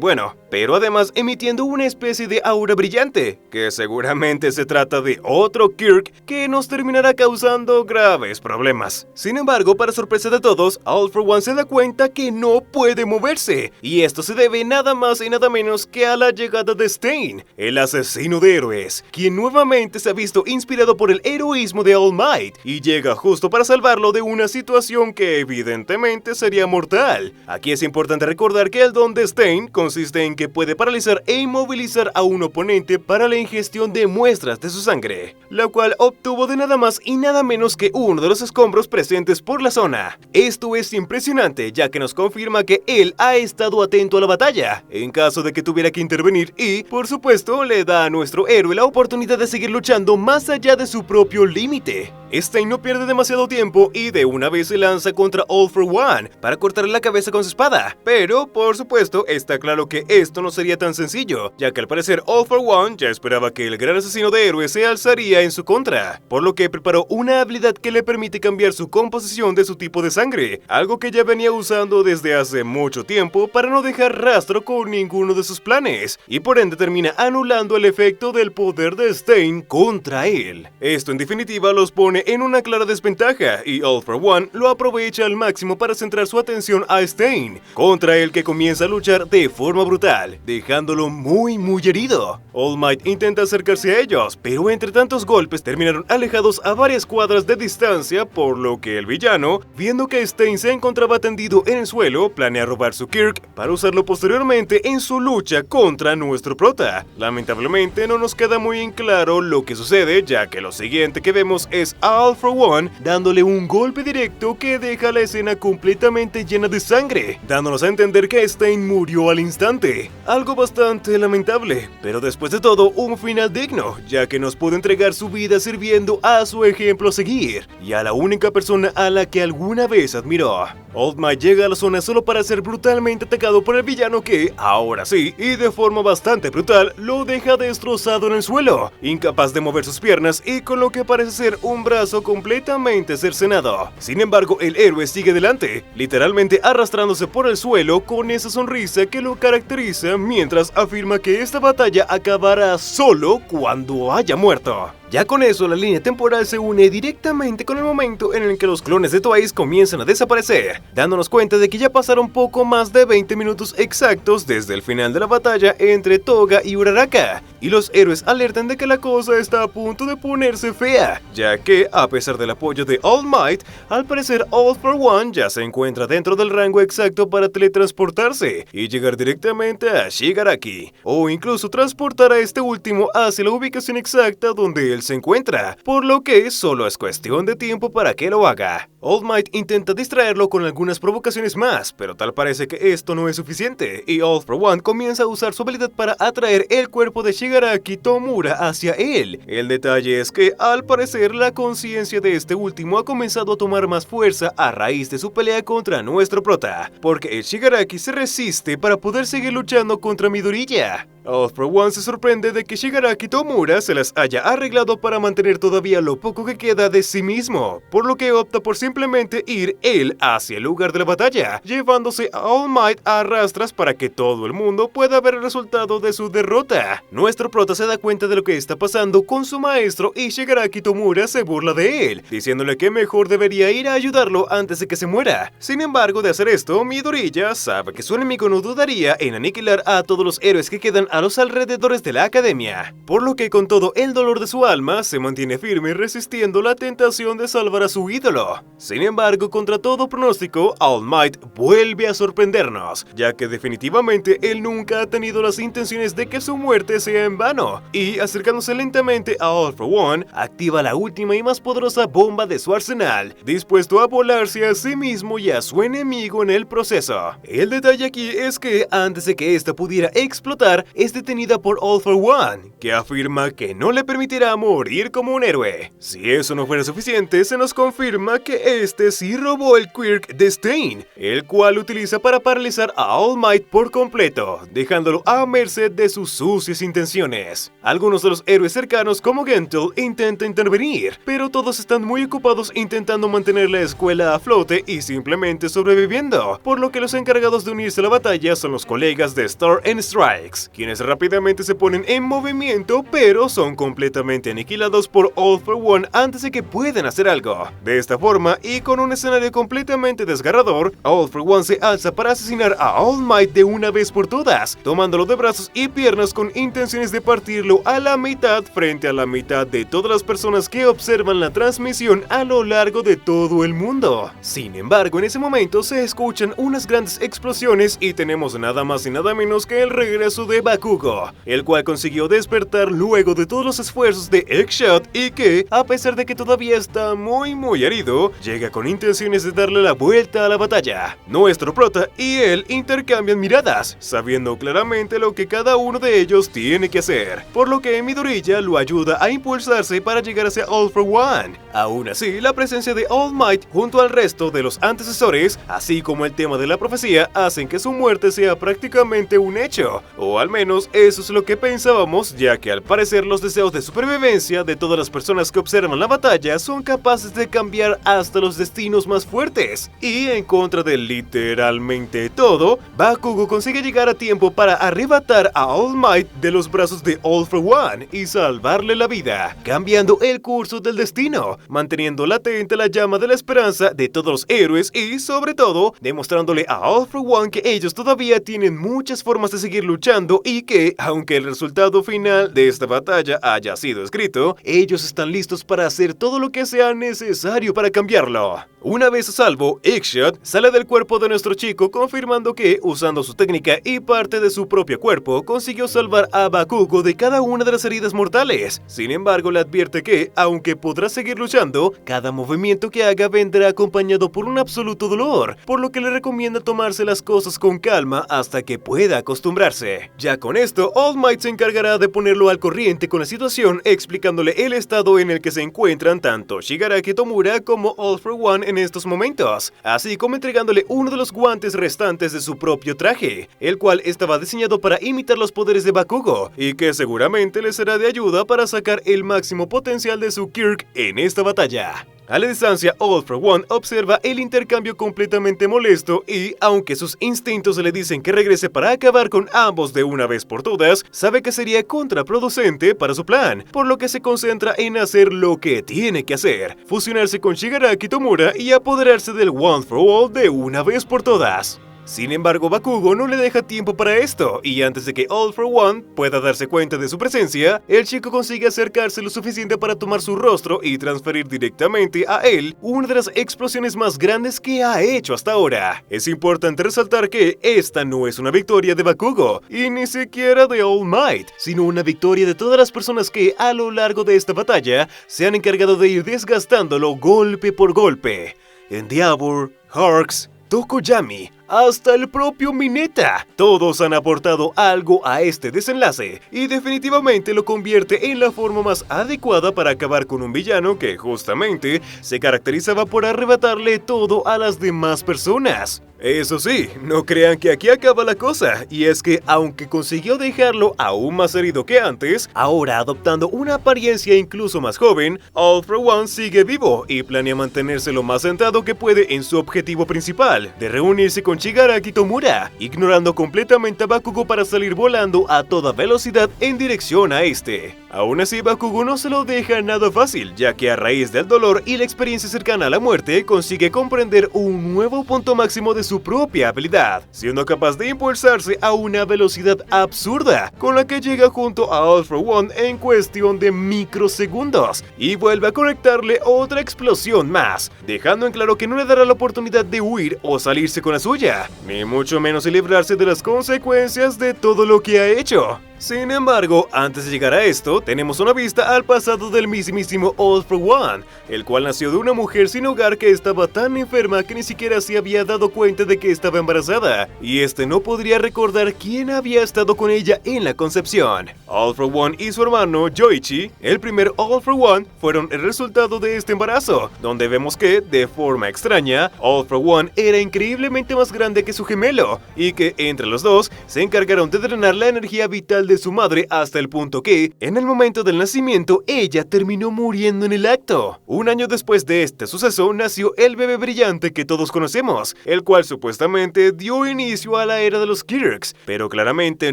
bueno, pero además emitiendo una especie de aura brillante, que seguramente se trata de otro Kirk que nos terminará causando graves problemas. Sin embargo, para sorpresa de todos, All for One se da cuenta que no puede moverse, y esto se debe nada más y nada menos que a la llegada de Stain, el asesino de héroes, quien nuevamente se ha visto inspirado por el heroísmo de All Might, y llega justo para salvarlo de una situación que evidentemente sería mortal. Aquí es importante recordar que el don de Stain consiste en que puede paralizar e inmovilizar a un oponente para la ingestión de muestras de su sangre, la cual obtuvo de nada más y nada menos que uno de los escombros presentes por la zona. Esto es impresionante, ya que nos confirma que él ha estado atento a la batalla, en caso de que tuviera que intervenir, y, por supuesto, le da a nuestro héroe la oportunidad de seguir luchando más allá de su propio límite. Stain no pierde demasiado tiempo y de una vez se lanza contra All for One para cortarle la cabeza con su espada, pero, por supuesto, está claro que esto esto no sería tan sencillo, ya que al parecer All for One ya esperaba que el gran asesino de héroes se alzaría en su contra, por lo que preparó una habilidad que le permite cambiar su composición de su tipo de sangre, algo que ya venía usando desde hace mucho tiempo para no dejar rastro con ninguno de sus planes, y por ende termina anulando el efecto del poder de Stein contra él. Esto en definitiva los pone en una clara desventaja, y All for One lo aprovecha al máximo para centrar su atención a Stein, contra el que comienza a luchar de forma brutal, dejándolo muy herido. All Might intenta acercarse a ellos, pero entre tantos golpes terminaron alejados a varias cuadras de distancia, por lo que el villano, viendo que Stein se encontraba tendido en el suelo, planea robar su Kirk para usarlo posteriormente en su lucha contra nuestro prota. Lamentablemente no nos queda muy en claro lo que sucede, ya que lo siguiente que vemos es a All for One dándole un golpe directo que deja la escena completamente llena de sangre, dándonos a entender que Stein murió al instante. Algo bastante lamentable, pero después de todo un final digno, ya que nos puede entregar su vida sirviendo a su ejemplo a seguir, y a la única persona a la que alguna vez admiró. All Might llega a la zona solo para ser brutalmente atacado por el villano que, ahora sí, y de forma bastante brutal, lo deja destrozado en el suelo, incapaz de mover sus piernas y con lo que parece ser un brazo completamente cercenado. Sin embargo, el héroe sigue adelante, literalmente arrastrándose por el suelo con esa sonrisa que lo caracteriza mientras afirma que esta batalla acabará solo cuando haya muerto. Ya con eso, la línea temporal se une directamente con el momento en el que los clones de Twice comienzan a desaparecer, dándonos cuenta de que ya pasaron poco más de 20 minutos exactos desde el final de la batalla entre Toga y Uraraka, y los héroes alertan de que la cosa está a punto de ponerse fea, ya que, a pesar del apoyo de All Might, al parecer All for One ya se encuentra dentro del rango exacto para teletransportarse y llegar directamente a Shigaraki, o incluso transportar a este último hacia la ubicación exacta donde él se encuentra, por lo que solo es cuestión de tiempo para que lo haga. All Might intenta distraerlo con algunas provocaciones más, pero tal parece que esto no es suficiente, y All for One comienza a usar su habilidad para atraer el cuerpo de Shigaraki Tomura hacia él. El detalle es que, al parecer, la conciencia de este último ha comenzado a tomar más fuerza a raíz de su pelea contra nuestro prota, porque el Shigaraki se resiste para poder seguir luchando contra Midoriya. All for One se sorprende de que Shigaraki Tomura se las haya arreglado para mantener todavía lo poco que queda de sí mismo, por lo que opta por simplemente ir él hacia el lugar de la batalla, llevándose a All Might a rastras para que todo el mundo pueda ver el resultado de su derrota. Nuestro prota se da cuenta de lo que está pasando con su maestro y Shigaraki Tomura se burla de él, diciéndole que mejor debería ir a ayudarlo antes de que se muera. Sin embargo, de hacer esto, Midoriya sabe que su enemigo no dudaría en aniquilar a todos los héroes que quedan a los alrededores de la academia, por lo que con todo el dolor de su alma se mantiene firme resistiendo la tentación de salvar a su ídolo. Sin embargo, contra todo pronóstico, All Might vuelve a sorprendernos, ya que definitivamente él nunca ha tenido las intenciones de que su muerte sea en vano, y acercándose lentamente a All for One, activa la última y más poderosa bomba de su arsenal, dispuesto a volarse a sí mismo y a su enemigo en el proceso. El detalle aquí es que antes de que esta pudiera explotar, es detenida por All for One, que afirma que no le permitirá morir como un héroe. Si eso no fuera suficiente, se nos confirma que este sí robó el Quirk de Stein, el cual utiliza para paralizar a All Might por completo, dejándolo a merced de sus sucias intenciones. Algunos de los héroes cercanos como Gentle intentan intervenir, pero todos están muy ocupados intentando mantener la escuela a flote y simplemente sobreviviendo, por lo que los encargados de unirse a la batalla son los colegas de Star and Strikes, quienes rápidamente se ponen en movimiento, pero son completamente aniquilados por All for One antes de que puedan hacer algo. De esta forma, y con un escenario completamente desgarrador, All for One se alza para asesinar a All Might de una vez por todas, tomándolo de brazos y piernas con intenciones de partirlo a la mitad frente a la mitad de todas las personas que observan la transmisión a lo largo de todo el mundo. Sin embargo, en ese momento se escuchan unas grandes explosiones y tenemos nada más y nada menos que el regreso de Bakugo Bakugo, el cual consiguió despertar luego de todos los esfuerzos de Eggshot y que, a pesar de que todavía está muy herido, llega con intenciones de darle la vuelta a la batalla. Nuestro prota y él intercambian miradas, sabiendo claramente lo que cada uno de ellos tiene que hacer, por lo que Midoriya lo ayuda a impulsarse para llegar hacia All for One. Aún así, la presencia de All Might junto al resto de los antecesores, así como el tema de la profecía, hacen que su muerte sea prácticamente un hecho, o al menos eso es lo que pensábamos, ya que al parecer los deseos de supervivencia de todas las personas que observan la batalla son capaces de cambiar hasta los destinos más fuertes, y en contra de literalmente todo, Bakugo consigue llegar a tiempo para arrebatar a All Might de los brazos de All for One y salvarle la vida, cambiando el curso del destino, manteniendo latente la llama de la esperanza de todos los héroes y, sobre todo, demostrándole a All for One que ellos todavía tienen muchas formas de seguir luchando y que, aunque el resultado final de esta batalla haya sido escrito, ellos están listos para hacer todo lo que sea necesario para cambiarlo. Una vez a salvo, Eggshot sale del cuerpo de nuestro chico confirmando que, usando su técnica y parte de su propio cuerpo, consiguió salvar a Bakugo de cada una de las heridas mortales. Sin embargo, le advierte que, aunque podrá seguir luchando, cada movimiento que haga vendrá acompañado por un absoluto dolor, por lo que le recomienda tomarse las cosas con calma hasta que pueda acostumbrarse. Ya con esto, All Might se encargará de ponerlo al corriente con la situación, explicándole el estado en el que se encuentran tanto Shigaraki Tomura como All for One en estos momentos, así como entregándole uno de los guantes restantes de su propio traje, el cual estaba diseñado para imitar los poderes de Bakugo, y que seguramente le será de ayuda para sacar el máximo potencial de su Kirk en esta batalla. A la distancia, All for One observa el intercambio completamente molesto y, aunque sus instintos le dicen que regrese para acabar con ambos de una vez por todas, sabe que sería contraproducente para su plan, por lo que se concentra en hacer lo que tiene que hacer, fusionarse con Shigaraki Tomura y apoderarse del One for All de una vez por todas. Sin embargo, Bakugo no le deja tiempo para esto, y antes de que All for One pueda darse cuenta de su presencia, el chico consigue acercarse lo suficiente para tomar su rostro y transferir directamente a él una de las explosiones más grandes que ha hecho hasta ahora. Es importante resaltar que esta no es una victoria de Bakugo, y ni siquiera de All Might, sino una victoria de todas las personas que a lo largo de esta batalla se han encargado de ir desgastándolo golpe por golpe. Endeavor, Harks, Tokoyami, hasta el propio Mineta. Todos han aportado algo a este desenlace y definitivamente lo convierte en la forma más adecuada para acabar con un villano que justamente se caracterizaba por arrebatarle todo a las demás personas. Eso sí, no crean que aquí acaba la cosa, y es que aunque consiguió dejarlo aún más herido que antes, ahora adoptando una apariencia incluso más joven, All for One sigue vivo y planea mantenerse lo más centrado que puede en su objetivo principal, de reunirse con Shigaraki Tomura, ignorando completamente a Bakugo para salir volando a toda velocidad en dirección a este. Aún así, Bakugo no se lo deja nada fácil, ya que a raíz del dolor y la experiencia cercana a la muerte, consigue comprender un nuevo punto máximo de su propia habilidad, siendo capaz de impulsarse a una velocidad absurda, con la que llega junto a All for One en cuestión de microsegundos, y vuelve a conectarle otra explosión más, dejando en claro que no le dará la oportunidad de huir o salirse con la suya, ni mucho menos de librarse de las consecuencias de todo lo que ha hecho. Sin embargo, antes de llegar a esto, tenemos una vista al pasado del mismísimo All for One, el cual nació de una mujer sin hogar que estaba tan enferma que ni siquiera se había dado cuenta de que estaba embarazada, y este no podría recordar quién había estado con ella en la concepción. All for One y su hermano Yoichi, el primer All for One, fueron el resultado de este embarazo, donde vemos que, de forma extraña, All for One era increíblemente más grande que su gemelo, y que entre los dos se encargaron de drenar la energía vital de su madre hasta el punto que, en el momento del nacimiento, ella terminó muriendo en el acto. Un año después de este suceso, nació el bebé brillante que todos conocemos, el cual supuestamente dio inicio a la era de los Kirks, pero claramente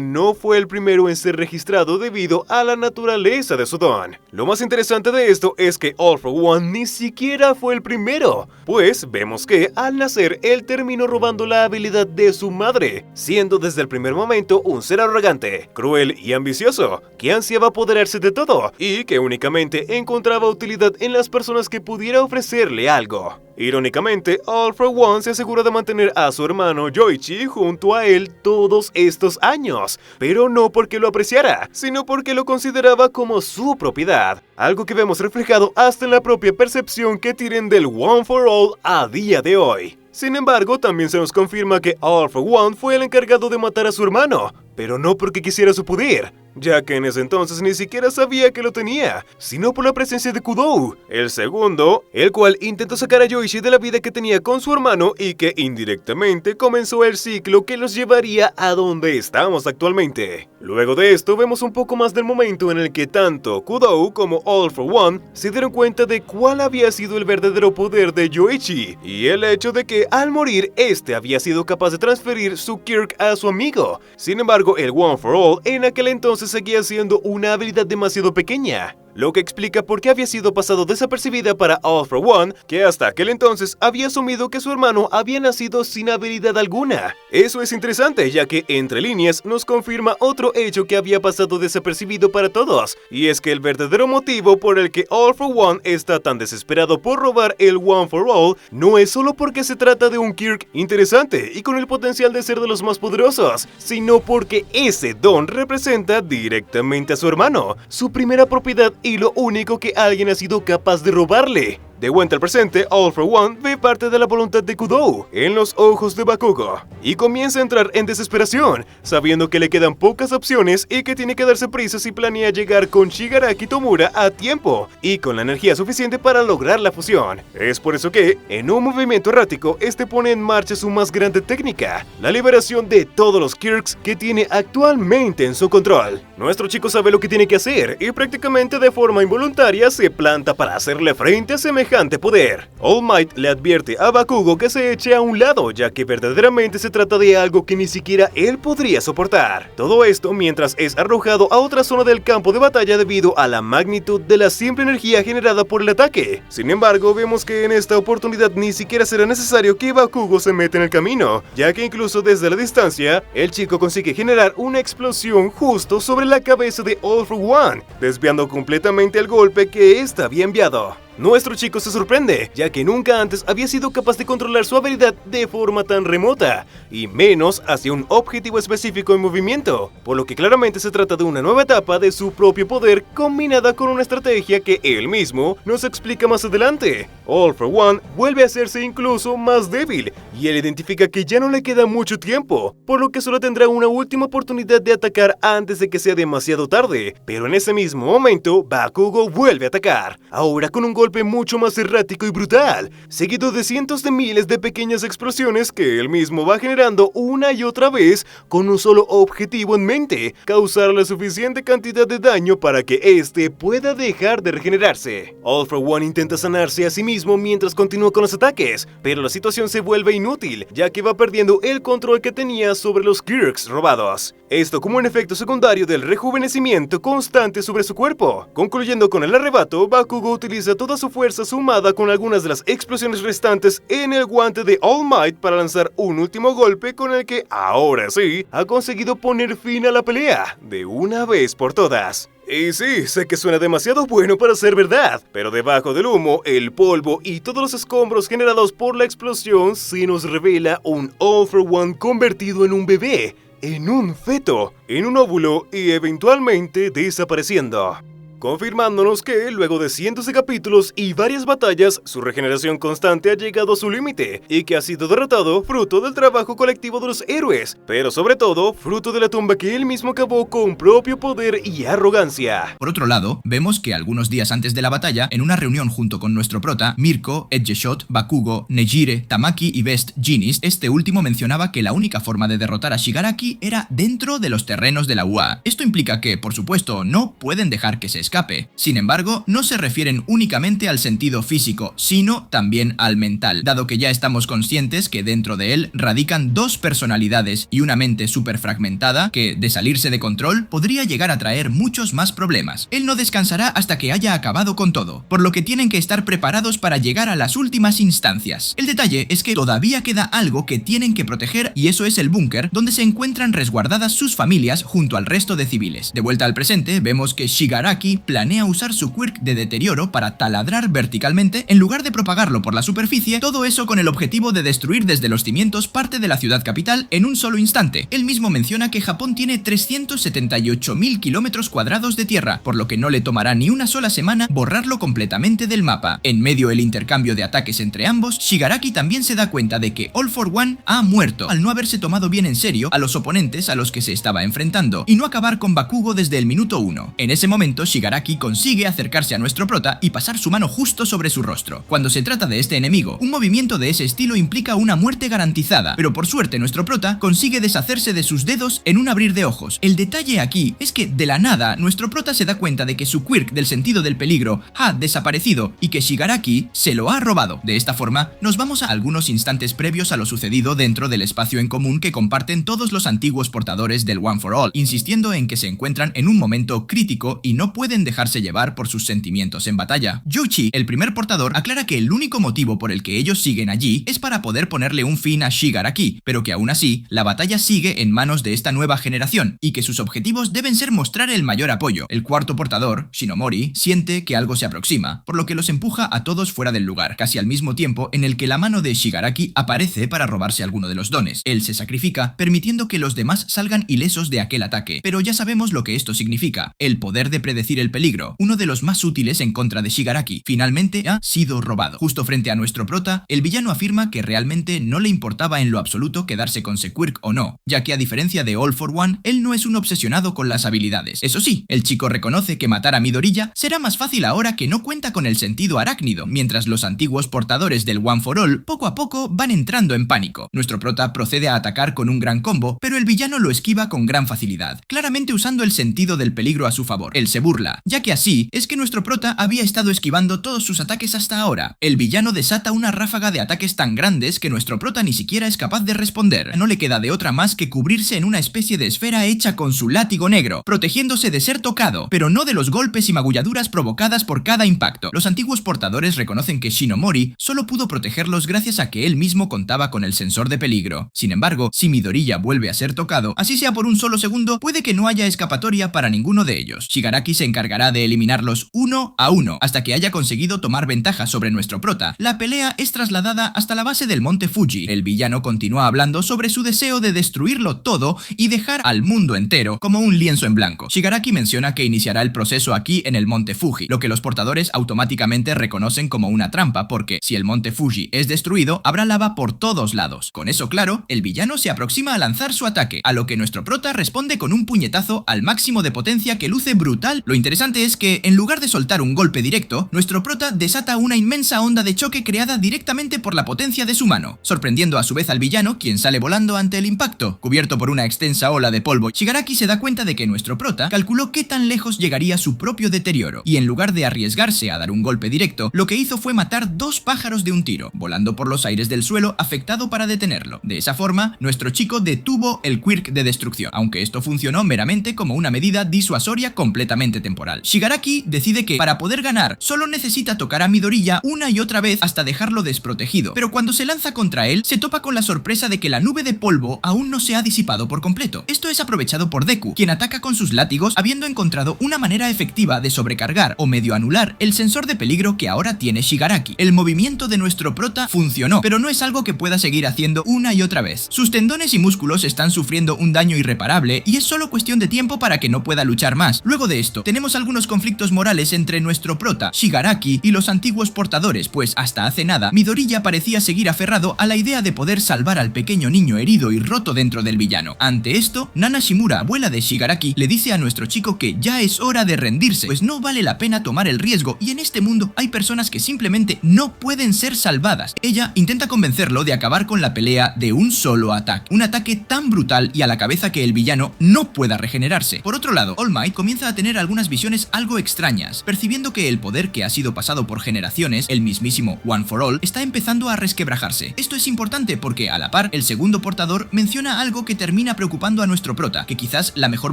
no fue el primero en ser registrado debido a la naturaleza de su don. Lo más interesante de esto es que All for One ni siquiera fue el primero, pues vemos que al nacer él terminó robando la habilidad de su madre, siendo desde el primer momento un ser arrogante, cruel y ambicioso, que ansiaba apoderarse de todo y que únicamente encontraba utilidad en las personas que pudiera ofrecerle algo. Irónicamente, All for One se asegura de mantener a su hermano Yoichi junto a él todos estos años, pero no porque lo apreciara, sino porque lo consideraba como su propiedad, algo que vemos reflejado hasta en la propia percepción que tienen del One for All a día de hoy. Sin embargo, también se nos confirma que All for One fue el encargado de matar a su hermano, pero no porque quisiera su poder, ya que en ese entonces ni siquiera sabía que lo tenía, sino por la presencia de Kudou, el segundo, el cual intentó sacar a Yoichi de la vida que tenía con su hermano y que indirectamente comenzó el ciclo que los llevaría a donde estamos actualmente. Luego de esto vemos un poco más del momento en el que tanto Kudou como All for One se dieron cuenta de cuál había sido el verdadero poder de Yoichi, y el hecho de que al morir este había sido capaz de transferir su quirk a su amigo. Sin embargo, el One for All en aquel entonces seguía siendo una habilidad demasiado pequeña, lo que explica por qué había sido pasado desapercibida para All for One, que hasta aquel entonces había asumido que su hermano había nacido sin habilidad alguna. Eso es interesante, ya que entre líneas nos confirma otro hecho que había pasado desapercibido para todos, y es que el verdadero motivo por el que All for One está tan desesperado por robar el One for All no es solo porque se trata de un quirk interesante y con el potencial de ser de los más poderosos, sino porque ese don representa directamente a su hermano, su primera propiedad y lo único que alguien ha sido capaz de robarle. De vuelta al presente, All for One ve parte de la voluntad de Kudou en los ojos de Bakugo y comienza a entrar en desesperación, sabiendo que le quedan pocas opciones y que tiene que darse prisa si planea llegar con Shigaraki Tomura a tiempo y con la energía suficiente para lograr la fusión. Es por eso que, en un movimiento errático, este pone en marcha su más grande técnica, la liberación de todos los quirks que tiene actualmente en su control. Nuestro chico sabe lo que tiene que hacer y prácticamente de forma involuntaria se planta para hacerle frente a semejante poder. All Might le advierte a Bakugo que se eche a un lado, ya que verdaderamente se trata de algo que ni siquiera él podría soportar. Todo esto mientras es arrojado a otra zona del campo de batalla debido a la magnitud de la simple energía generada por el ataque. Sin embargo, vemos que en esta oportunidad ni siquiera será necesario que Bakugo se meta en el camino, ya que incluso desde la distancia, el chico consigue generar una explosión justo sobre la cabeza de All for One, desviando completamente el golpe que ésta había enviado. Nuestro chico se sorprende, ya que nunca antes había sido capaz de controlar su habilidad de forma tan remota, y menos hacia un objetivo específico en movimiento, por lo que claramente se trata de una nueva etapa de su propio poder combinada con una estrategia que él mismo nos explica más adelante. All for One vuelve a hacerse incluso más débil, y él identifica que ya no le queda mucho tiempo, por lo que solo tendrá una última oportunidad de atacar antes de que sea demasiado tarde, pero en ese mismo momento, Bakugo vuelve a atacar, ahora con un golpe mucho más errático y brutal, seguido de cientos de miles de pequeñas explosiones que él mismo va generando una y otra vez con un solo objetivo en mente: causar la suficiente cantidad de daño para que éste pueda dejar de regenerarse. All for One intenta sanarse a sí mismo mientras continúa con los ataques, pero la situación se vuelve inútil, ya que va perdiendo el control que tenía sobre los quirks robados. Esto como un efecto secundario del rejuvenecimiento constante sobre su cuerpo. Concluyendo con el arrebato, Bakugo utiliza toda su fuerza sumada con algunas de las explosiones restantes en el guante de All Might para lanzar un último golpe con el que, ahora sí, ha conseguido poner fin a la pelea, de una vez por todas. Y sí, sé que suena demasiado bueno para ser verdad, pero debajo del humo, el polvo y todos los escombros generados por la explosión se nos revela un All for One convertido en un bebé, en un feto, en un óvulo y eventualmente desapareciendo, confirmándonos que, luego de cientos de capítulos y varias batallas, su regeneración constante ha llegado a su límite y que ha sido derrotado fruto del trabajo colectivo de los héroes, pero sobre todo, fruto de la tumba que él mismo cavó con propio poder y arrogancia. Por otro lado, vemos que algunos días antes de la batalla, en una reunión junto con nuestro prota, Mirko, Edgeshot, Bakugo, Nejire, Tamaki y Best Jeanist, este último mencionaba que la única forma de derrotar a Shigaraki era dentro de los terrenos de la UA. Esto implica que, por supuesto, no pueden dejar que se escape. Sin embargo, no se refieren únicamente al sentido físico, sino también al mental, dado que ya estamos conscientes que dentro de él radican dos personalidades y una mente súper fragmentada que, de salirse de control, podría llegar a traer muchos más problemas. Él no descansará hasta que haya acabado con todo, por lo que tienen que estar preparados para llegar a las últimas instancias. El detalle es que todavía queda algo que tienen que proteger, y eso es el búnker donde se encuentran resguardadas sus familias junto al resto de civiles. De vuelta al presente, vemos que Shigaraki planea usar su quirk de deterioro para taladrar verticalmente en lugar de propagarlo por la superficie, todo eso con el objetivo de destruir desde los cimientos parte de la ciudad capital en un solo instante. Él mismo menciona que Japón tiene 378.000 kilómetros cuadrados de tierra, por lo que no le tomará ni una sola semana borrarlo completamente del mapa. En medio del intercambio de ataques entre ambos, Shigaraki también se da cuenta de que All for One ha muerto al no haberse tomado bien en serio a los oponentes a los que se estaba enfrentando y no acabar con Bakugo desde el minuto 1. En ese momento, Shigaraki consigue acercarse a nuestro prota y pasar su mano justo sobre su rostro. Cuando se trata de este enemigo, un movimiento de ese estilo implica una muerte garantizada, pero por suerte nuestro prota consigue deshacerse de sus dedos en un abrir de ojos. El detalle aquí es que de la nada nuestro prota se da cuenta de que su quirk del sentido del peligro ha desaparecido y que Shigaraki se lo ha robado. De esta forma, nos vamos a algunos instantes previos a lo sucedido dentro del espacio en común que comparten todos los antiguos portadores del One for All, insistiendo en que se encuentran en un momento crítico y no pueden dejarse llevar por sus sentimientos en batalla. Yuichi, el primer portador, aclara que el único motivo por el que ellos siguen allí es para poder ponerle un fin a Shigaraki, pero que aún así, la batalla sigue en manos de esta nueva generación y que sus objetivos deben ser mostrar el mayor apoyo. El cuarto portador, Shinomori, siente que algo se aproxima, por lo que los empuja a todos fuera del lugar, casi al mismo tiempo en el que la mano de Shigaraki aparece para robarse alguno de los dones. Él se sacrifica, permitiendo que los demás salgan ilesos de aquel ataque, pero ya sabemos lo que esto significa: el poder de predecir el peligro, uno de los más útiles en contra de Shigaraki, finalmente ha sido robado. Justo frente a nuestro prota, el villano afirma que realmente no le importaba en lo absoluto quedarse con Quirk o no, ya que a diferencia de All for One, él no es un obsesionado con las habilidades. Eso sí, el chico reconoce que matar a Midoriya será más fácil ahora que no cuenta con el sentido arácnido, mientras los antiguos portadores del One for All poco a poco van entrando en pánico. Nuestro prota procede a atacar con un gran combo, pero el villano lo esquiva con gran facilidad, claramente usando el sentido del peligro a su favor. Él se burla, ya que así es que nuestro prota había estado esquivando todos sus ataques hasta ahora. El villano desata una ráfaga de ataques tan grandes que nuestro prota ni siquiera es capaz de responder. No le queda de otra más que cubrirse en una especie de esfera hecha con su látigo negro, protegiéndose de ser tocado, pero no de los golpes y magulladuras provocadas por cada impacto. Los antiguos portadores reconocen que Shinomori solo pudo protegerlos gracias a que él mismo contaba con el sensor de peligro. Sin embargo, si Midoriya vuelve a ser tocado, así sea por un solo segundo, puede que no haya escapatoria para ninguno de ellos. Shigaraki se encargará de eliminarlos uno a uno, hasta que haya conseguido tomar ventaja sobre nuestro prota. La pelea es trasladada hasta la base del monte Fuji. El villano continúa hablando sobre su deseo de destruirlo todo y dejar al mundo entero como un lienzo en blanco. Shigaraki menciona que iniciará el proceso aquí en el monte Fuji, lo que los portadores automáticamente reconocen como una trampa, porque si el monte Fuji es destruido, habrá lava por todos lados. Con eso claro, el villano se aproxima a lanzar su ataque, a lo que nuestro prota responde con un puñetazo al máximo de potencia que luce brutal. Lo interesante es que, en lugar de soltar un golpe directo, nuestro prota desata una inmensa onda de choque creada directamente por la potencia de su mano, sorprendiendo a su vez al villano, quien sale volando ante el impacto. Cubierto por una extensa ola de polvo, Shigaraki se da cuenta de que nuestro prota calculó qué tan lejos llegaría su propio deterioro, y en lugar de arriesgarse a dar un golpe directo, lo que hizo fue matar dos pájaros de un tiro, volando por los aires del suelo afectado para detenerlo. De esa forma, nuestro chico detuvo el quirk de destrucción, aunque esto funcionó meramente como una medida disuasoria completamente temporal. Shigaraki decide que, para poder ganar, solo necesita tocar a Midoriya una y otra vez hasta dejarlo desprotegido, pero cuando se lanza contra él, se topa con la sorpresa de que la nube de polvo aún no se ha disipado por completo. Esto es aprovechado por Deku, quien ataca con sus látigos, habiendo encontrado una manera efectiva de sobrecargar o medio anular el sensor de peligro que ahora tiene Shigaraki. El movimiento de nuestro prota funcionó, pero no es algo que pueda seguir haciendo una y otra vez. Sus tendones y músculos están sufriendo un daño irreparable y es solo cuestión de tiempo para que no pueda luchar más. Luego de esto, tenemos algunos conflictos morales entre nuestro prota, Shigaraki, y los antiguos portadores, pues hasta hace nada, Midoriya parecía seguir aferrado a la idea de poder salvar al pequeño niño herido y roto dentro del villano. Ante esto, Nana Shimura, abuela de Shigaraki, le dice a nuestro chico que ya es hora de rendirse, pues no vale la pena tomar el riesgo y en este mundo hay personas que simplemente no pueden ser salvadas. Ella intenta convencerlo de acabar con la pelea de un solo ataque, un ataque tan brutal y a la cabeza que el villano no pueda regenerarse. Por otro lado, All Might comienza a tener algunas visiones algo extrañas, percibiendo que el poder que ha sido pasado por generaciones, el mismísimo One for All, está empezando a resquebrajarse. Esto es importante porque, a la par, el segundo portador menciona algo que termina preocupando a nuestro prota, que quizás la mejor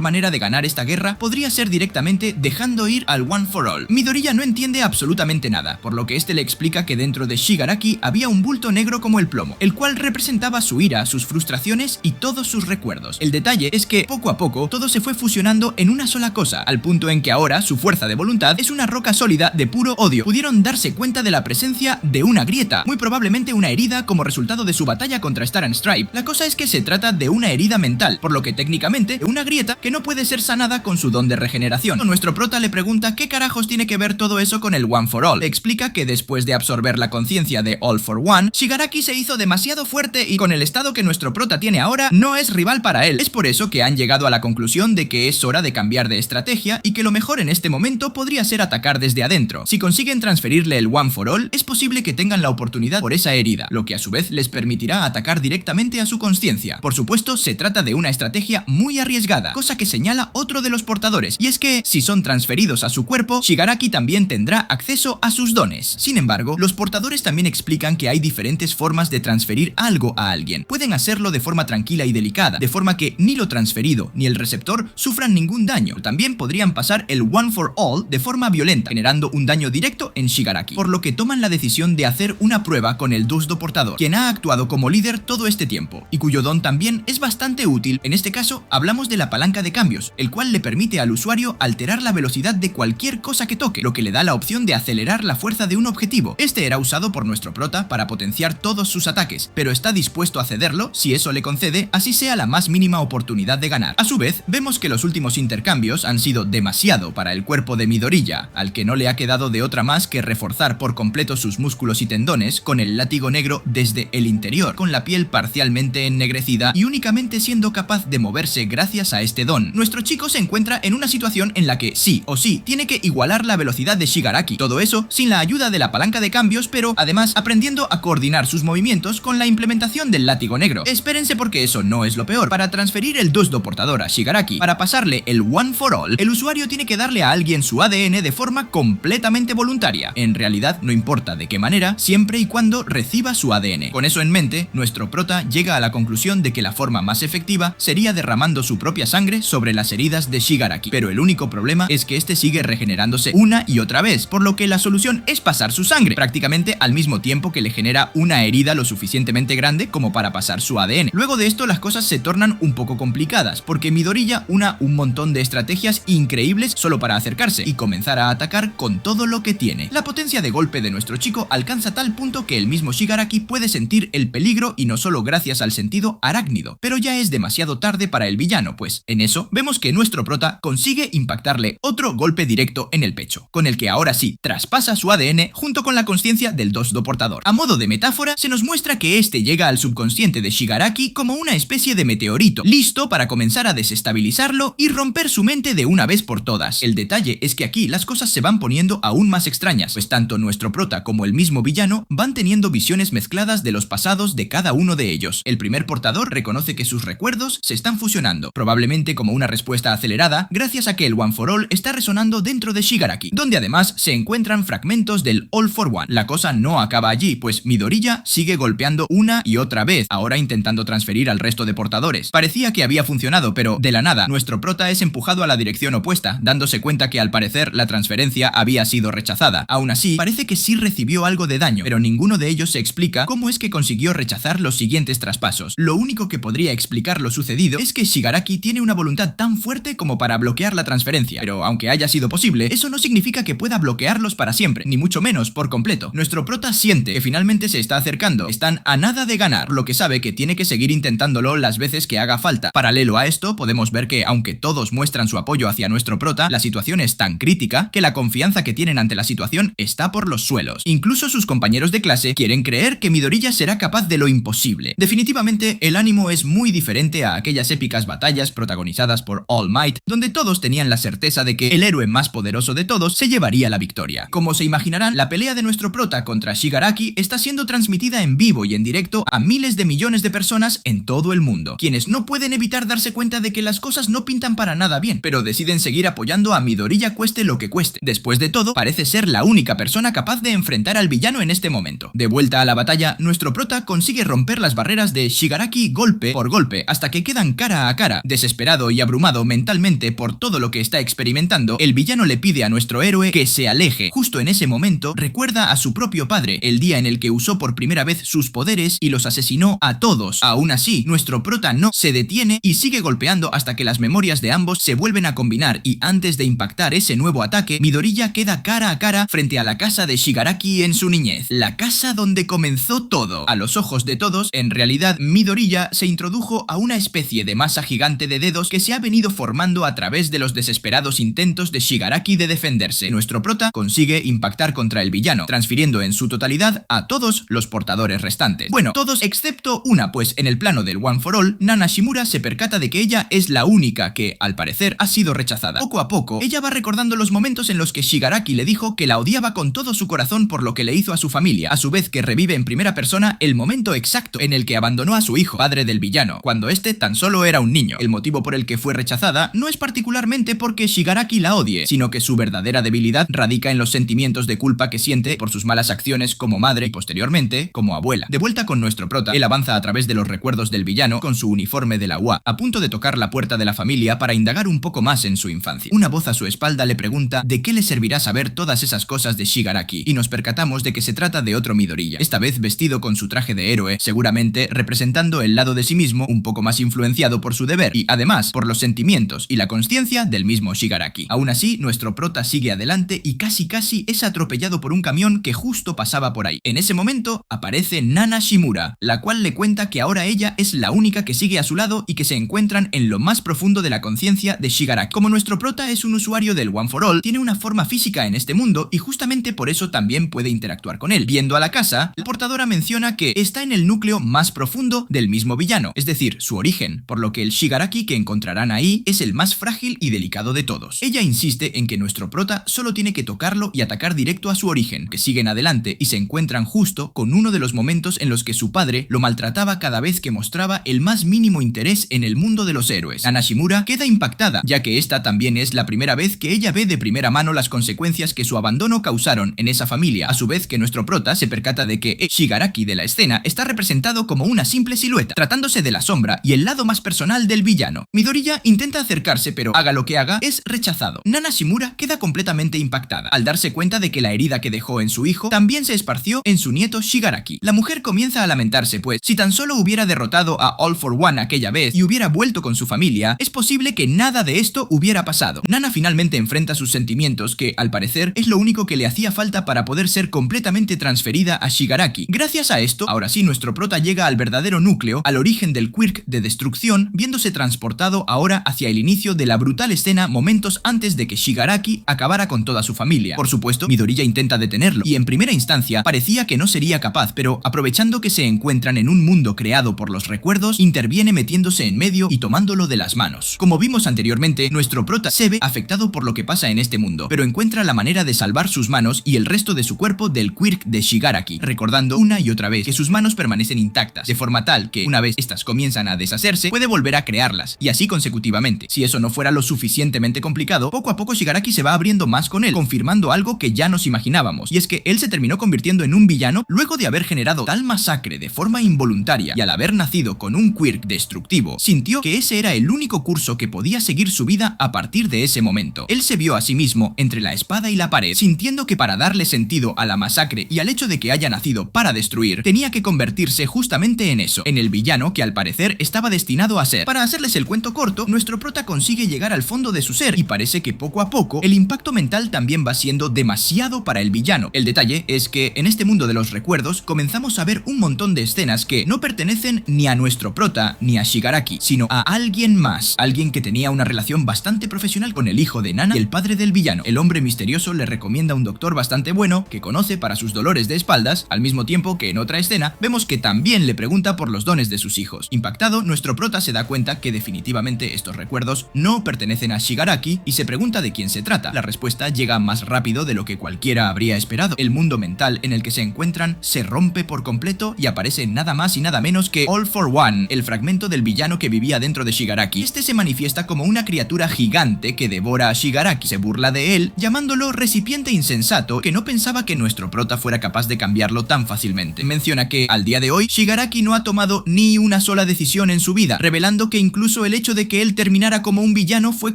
manera de ganar esta guerra podría ser directamente dejando ir al One for All. Midoriya no entiende absolutamente nada, por lo que este le explica que dentro de Shigaraki había un bulto negro como el plomo, el cual representaba su ira, sus frustraciones y todos sus recuerdos. El detalle es que, poco a poco, todo se fue fusionando en una sola cosa, al punto en que que ahora su fuerza de voluntad es una roca sólida de puro odio. Pudieron darse cuenta de la presencia de una grieta, muy probablemente una herida como resultado de su batalla contra Star and Stripe. La cosa es que se trata de una herida mental, por lo que técnicamente una grieta que no puede ser sanada con su don de regeneración. Nuestro prota le pregunta qué carajos tiene que ver todo eso con el One for All. Le explica que después de absorber la conciencia de All for One, Shigaraki se hizo demasiado fuerte y con el estado que nuestro prota tiene ahora, no es rival para él. Es por eso que han llegado a la conclusión de que es hora de cambiar de estrategia y que lo mejor en este momento podría ser atacar desde adentro. Si consiguen transferirle el One for All, es posible que tengan la oportunidad por esa herida, lo que a su vez les permitirá atacar directamente a su conciencia. Por supuesto, se trata de una estrategia muy arriesgada, cosa que señala otro de los portadores, y es que si son transferidos a su cuerpo, Shigaraki también tendrá acceso a sus dones. Sin embargo, los portadores también explican que hay diferentes formas de transferir algo a alguien. Pueden hacerlo de forma tranquila y delicada, de forma que ni lo transferido ni el receptor sufran ningún daño. También podrían pasar el One for All de forma violenta, generando un daño directo en Shigaraki, por lo que toman la decisión de hacer una prueba con el Dusdo portador, quien ha actuado como líder todo este tiempo, y cuyo don también es bastante útil. En este caso, hablamos de la palanca de cambios, el cual le permite al usuario alterar la velocidad de cualquier cosa que toque, lo que le da la opción de acelerar la fuerza de un objetivo. Este era usado por nuestro prota para potenciar todos sus ataques, pero está dispuesto a cederlo si eso le concede, así sea la más mínima oportunidad de ganar. A su vez, vemos que los últimos intercambios han sido demasiado para el cuerpo de Midoriya, al que no le ha quedado de otra más que reforzar por completo sus músculos y tendones con el látigo negro desde el interior, con la piel parcialmente ennegrecida y únicamente siendo capaz de moverse gracias a este don. Nuestro chico se encuentra en una situación en la que sí o sí tiene que igualar la velocidad de Shigaraki, todo eso sin la ayuda de la palanca de cambios, pero además aprendiendo a coordinar sus movimientos con la implementación del látigo negro. Espérense, porque eso no es lo peor. Para transferir el Dusdo portador a Shigaraki, para pasarle el One for All, el usuario tiene que darle a alguien su ADN de forma completamente voluntaria. En realidad no importa de qué manera, siempre y cuando reciba su ADN. Con eso en mente, nuestro prota llega a la conclusión de que la forma más efectiva sería derramando su propia sangre sobre las heridas de Shigaraki, pero el único problema es que este sigue regenerándose una y otra vez, por lo que la solución es pasar su sangre, prácticamente al mismo tiempo que le genera una herida lo suficientemente grande como para pasar su ADN. Luego de esto las cosas se tornan un poco complicadas, porque Midoriya una un montón de estrategias increíbles solo para acercarse y comenzar a atacar con todo lo que tiene. La potencia de golpe de nuestro chico alcanza tal punto que el mismo Shigaraki puede sentir el peligro, y no solo gracias al sentido arácnido, pero ya es demasiado tarde para el villano, pues en eso vemos que nuestro prota consigue impactarle otro golpe directo en el pecho, con el que ahora sí traspasa su ADN junto con la consciencia del Dusdo portador. A modo de metáfora, se nos muestra que este llega al subconsciente de Shigaraki como una especie de meteorito, listo para comenzar a desestabilizarlo y romper su mente de una vez por todas. El detalle es que aquí las cosas se van poniendo aún más extrañas, pues tanto nuestro prota como el mismo villano van teniendo visiones mezcladas de los pasados de cada uno de ellos. El primer portador reconoce que sus recuerdos se están fusionando, probablemente como una respuesta acelerada gracias a que el One for All está resonando dentro de Shigaraki, donde además se encuentran fragmentos del All for One. La cosa no acaba allí, pues Midoriya sigue golpeando una y otra vez, ahora intentando transferir al resto de portadores. Parecía que había funcionado, pero de la nada nuestro prota es empujado a la dirección opuesta, dándose cuenta que al parecer la transferencia había sido rechazada. Aún así, parece que sí recibió algo de daño, pero ninguno de ellos se explica cómo es que consiguió rechazar los siguientes traspasos. Lo único que podría explicar lo sucedido es que Shigaraki tiene una voluntad tan fuerte como para bloquear la transferencia, pero aunque haya sido posible, eso no significa que pueda bloquearlos para siempre, ni mucho menos por completo. Nuestro prota siente que finalmente se está acercando, están a nada de ganar, por lo que sabe que tiene que seguir intentándolo las veces que haga falta. Paralelo a esto, podemos ver que aunque todos muestran su apoyo hacia nuestro prota, la situación es tan crítica que la confianza que tienen ante la situación está por los suelos. Incluso sus compañeros de clase quieren creer que Midoriya será capaz de lo imposible. Definitivamente, el ánimo es muy diferente a aquellas épicas batallas protagonizadas por All Might, donde todos tenían la certeza de que el héroe más poderoso de todos se llevaría la victoria. Como se imaginarán, la pelea de nuestro prota contra Shigaraki está siendo transmitida en vivo y en directo a miles de millones de personas en todo el mundo, quienes no pueden evitar darse cuenta de que las cosas no pintan para nada bien, pero deciden seguir apoyando a Midoriya cueste lo que cueste. Después de todo, parece ser la única persona capaz de enfrentar al villano en este momento. De vuelta a la batalla, nuestro prota consigue romper las barreras de Shigaraki golpe por golpe, hasta que quedan cara a cara. Desesperado y abrumado mentalmente por todo lo que está experimentando, el villano le pide a nuestro héroe que se aleje. Justo en ese momento, recuerda a su propio padre, el día en el que usó por primera vez sus poderes y los asesinó a todos. Aún así, nuestro prota no se detiene y sigue golpeando hasta que las memorias de ambos se vuelven a combinar y antes de impactar ese nuevo ataque, Midoriya queda cara a cara frente a la casa de Shigaraki en su niñez. La casa donde comenzó todo. A los ojos de todos, en realidad, Midoriya se introdujo a una especie de masa gigante de dedos que se ha venido formando a través de los desesperados intentos de Shigaraki de defenderse. Nuestro prota consigue impactar contra el villano, transfiriendo en su totalidad a todos los portadores restantes. Bueno, todos excepto una, pues en el plano del One for All, Nana Shimura se percata de que ella es la única que, al parecer, ha sido rechazada. Poco a poco, ella va recordando los momentos en los que Shigaraki le dijo que la odiaba con todo su corazón por lo que le hizo a su familia, a su vez que revive en primera persona el momento exacto en el que abandonó a su hijo, padre del villano, cuando este tan solo era un niño. El motivo por el que fue rechazada no es particularmente porque Shigaraki la odie, sino que su verdadera debilidad radica en los sentimientos de culpa que siente por sus malas acciones como madre y posteriormente como abuela. De vuelta con nuestro prota, él avanza a través de los recuerdos del villano con su uniforme de la UA, a punto de tocar la puerta de la familia para indagar un poco más en su infancia. Una voz a su espalda le pregunta de qué le servirá saber todas esas cosas de Shigaraki, y nos percatamos de que se trata de otro Midoriya, esta vez vestido con su traje de héroe, seguramente representando el lado de sí mismo un poco más influenciado por su deber y además por los sentimientos y la consciencia del mismo Shigaraki. Aún así, nuestro prota sigue adelante y casi es atropellado por un camión que justo pasaba por ahí. En ese momento aparece Nana Shimura, la cual le cuenta que ahora ella es la única que sigue a su lado y que se encuentran en lo más profundo de la conciencia de Shigaraki. Como nuestro prota es un usuario del One for All, tiene una forma física en este mundo y justamente por eso también puede interactuar con él. Viendo a la casa, la portadora menciona que está en el núcleo más profundo del mismo villano, es decir, su origen, por lo que el Shigaraki que encontrarán ahí es el más frágil y delicado de todos. Ella insiste en que nuestro prota solo tiene que tocarlo y atacar directo a su origen, que siguen adelante y se encuentran justo con uno de los momentos en los que su padre lo maltrataba cada vez que mostraba el más mínimo interés en el mundo de los héroes. Nana Shimura queda impactada, ya que esta también es la primera vez que ella ve de primera mano las consecuencias que su abandono causaron en esa familia, a su vez que nuestro prota se percata de que el Shigaraki de la escena está representado como una simple silueta, tratándose de la sombra y el lado más personal del villano. Midoriya intenta acercarse, pero haga lo que haga, es rechazado. Nana Shimura queda completamente impactada, al darse cuenta de que la herida que dejó en su hijo también se esparció en su nieto Shigaraki. La mujer comienza a lamentarse, pues si tan solo hubiera derrotado a All for One aquella vez y hubiera vuelto con su familia, es posible que nada de esto hubiera pasado. Nana finalmente enfrenta sus sentimientos, que al parecer es lo único que le hacía falta para poder ser completamente transferida a Shigaraki. Gracias a esto, ahora sí nuestro prota llega al verdadero núcleo, al origen del quirk de destrucción, viéndose transportado ahora hacia el inicio de la brutal escena momentos antes de que Shigaraki acabara con toda su familia. Por supuesto, Midoriya intenta detenerlo, y en primera instancia parecía que no sería capaz, pero aprovechando que se encuentran en un mundo creado por los recuerdos, interviene metiéndose en medio y tomándolo de las manos. Como vimos anteriormente, nuestro prota se ve afectado por lo que pasa en este mundo, pero encuentra la manera de salvar sus manos y el resto de su cuerpo del quirk de Shigaraki, recordando una y otra vez que sus manos permanecen intactas, de forma tal que una vez estas comienzan a deshacerse, puede volver a crearlas, y así consecutivamente. Si eso no fuera lo suficientemente complicado, poco a poco Shigaraki se va abriendo más con él, confirmando algo que ya nos imaginábamos, y es que él se terminó convirtiendo en un villano luego de haber generado tal masacre de forma involuntaria, y al haber nacido con un quirk destructivo, sintió que ese era el único curso que podía seguir su vida a partir de ese momento. Él se vio a sí mismo entre la espada y la pared, sintiendo que para darle sentido a la masacre y al hecho de que haya nacido para destruir, tenía que convertirse justamente en eso, en el villano que al parecer estaba destinado a ser. Para hacerles el cuento corto, nuestro prota consigue llegar al fondo de su ser, y parece que poco a poco el impacto mental también va siendo demasiado para el villano. El detalle es que en este mundo de los recuerdos comenzamos a ver un montón de escenas que no pertenecen ni a nuestro prota ni a Shigaraki, sino a alguien más, alguien que tenía una relación bastante profesional con el hijo de Nana y el padre del villano. El hombre misterioso le recomienda a un doctor bastante bueno que conoce para sus dolores de espaldas, al mismo tiempo que en otra escena vemos que también le pregunta por los dones de sus hijos. Impactado, nuestro prota se da cuenta que definitivamente estos recuerdos no pertenecen a Shigaraki y se pregunta de quién se trata. La respuesta llega más rápido de lo que cualquiera habría esperado. El mundo mental en el que se encuentran se rompe por completo y aparece nada más y nada menos que All for One, el fragmento del villano que vivía dentro de Shigaraki. Este se manifiesta como una criatura gigante que devora a Shigaraki, se burla de él, llamándolo recipiente insensato, que no pensaba que nuestro prota fuera capaz de cambiarlo tan fácilmente. Menciona que, al día de hoy, Shigaraki no ha tomado ni una sola decisión en su vida, revelando que incluso el hecho de que él terminara como un villano fue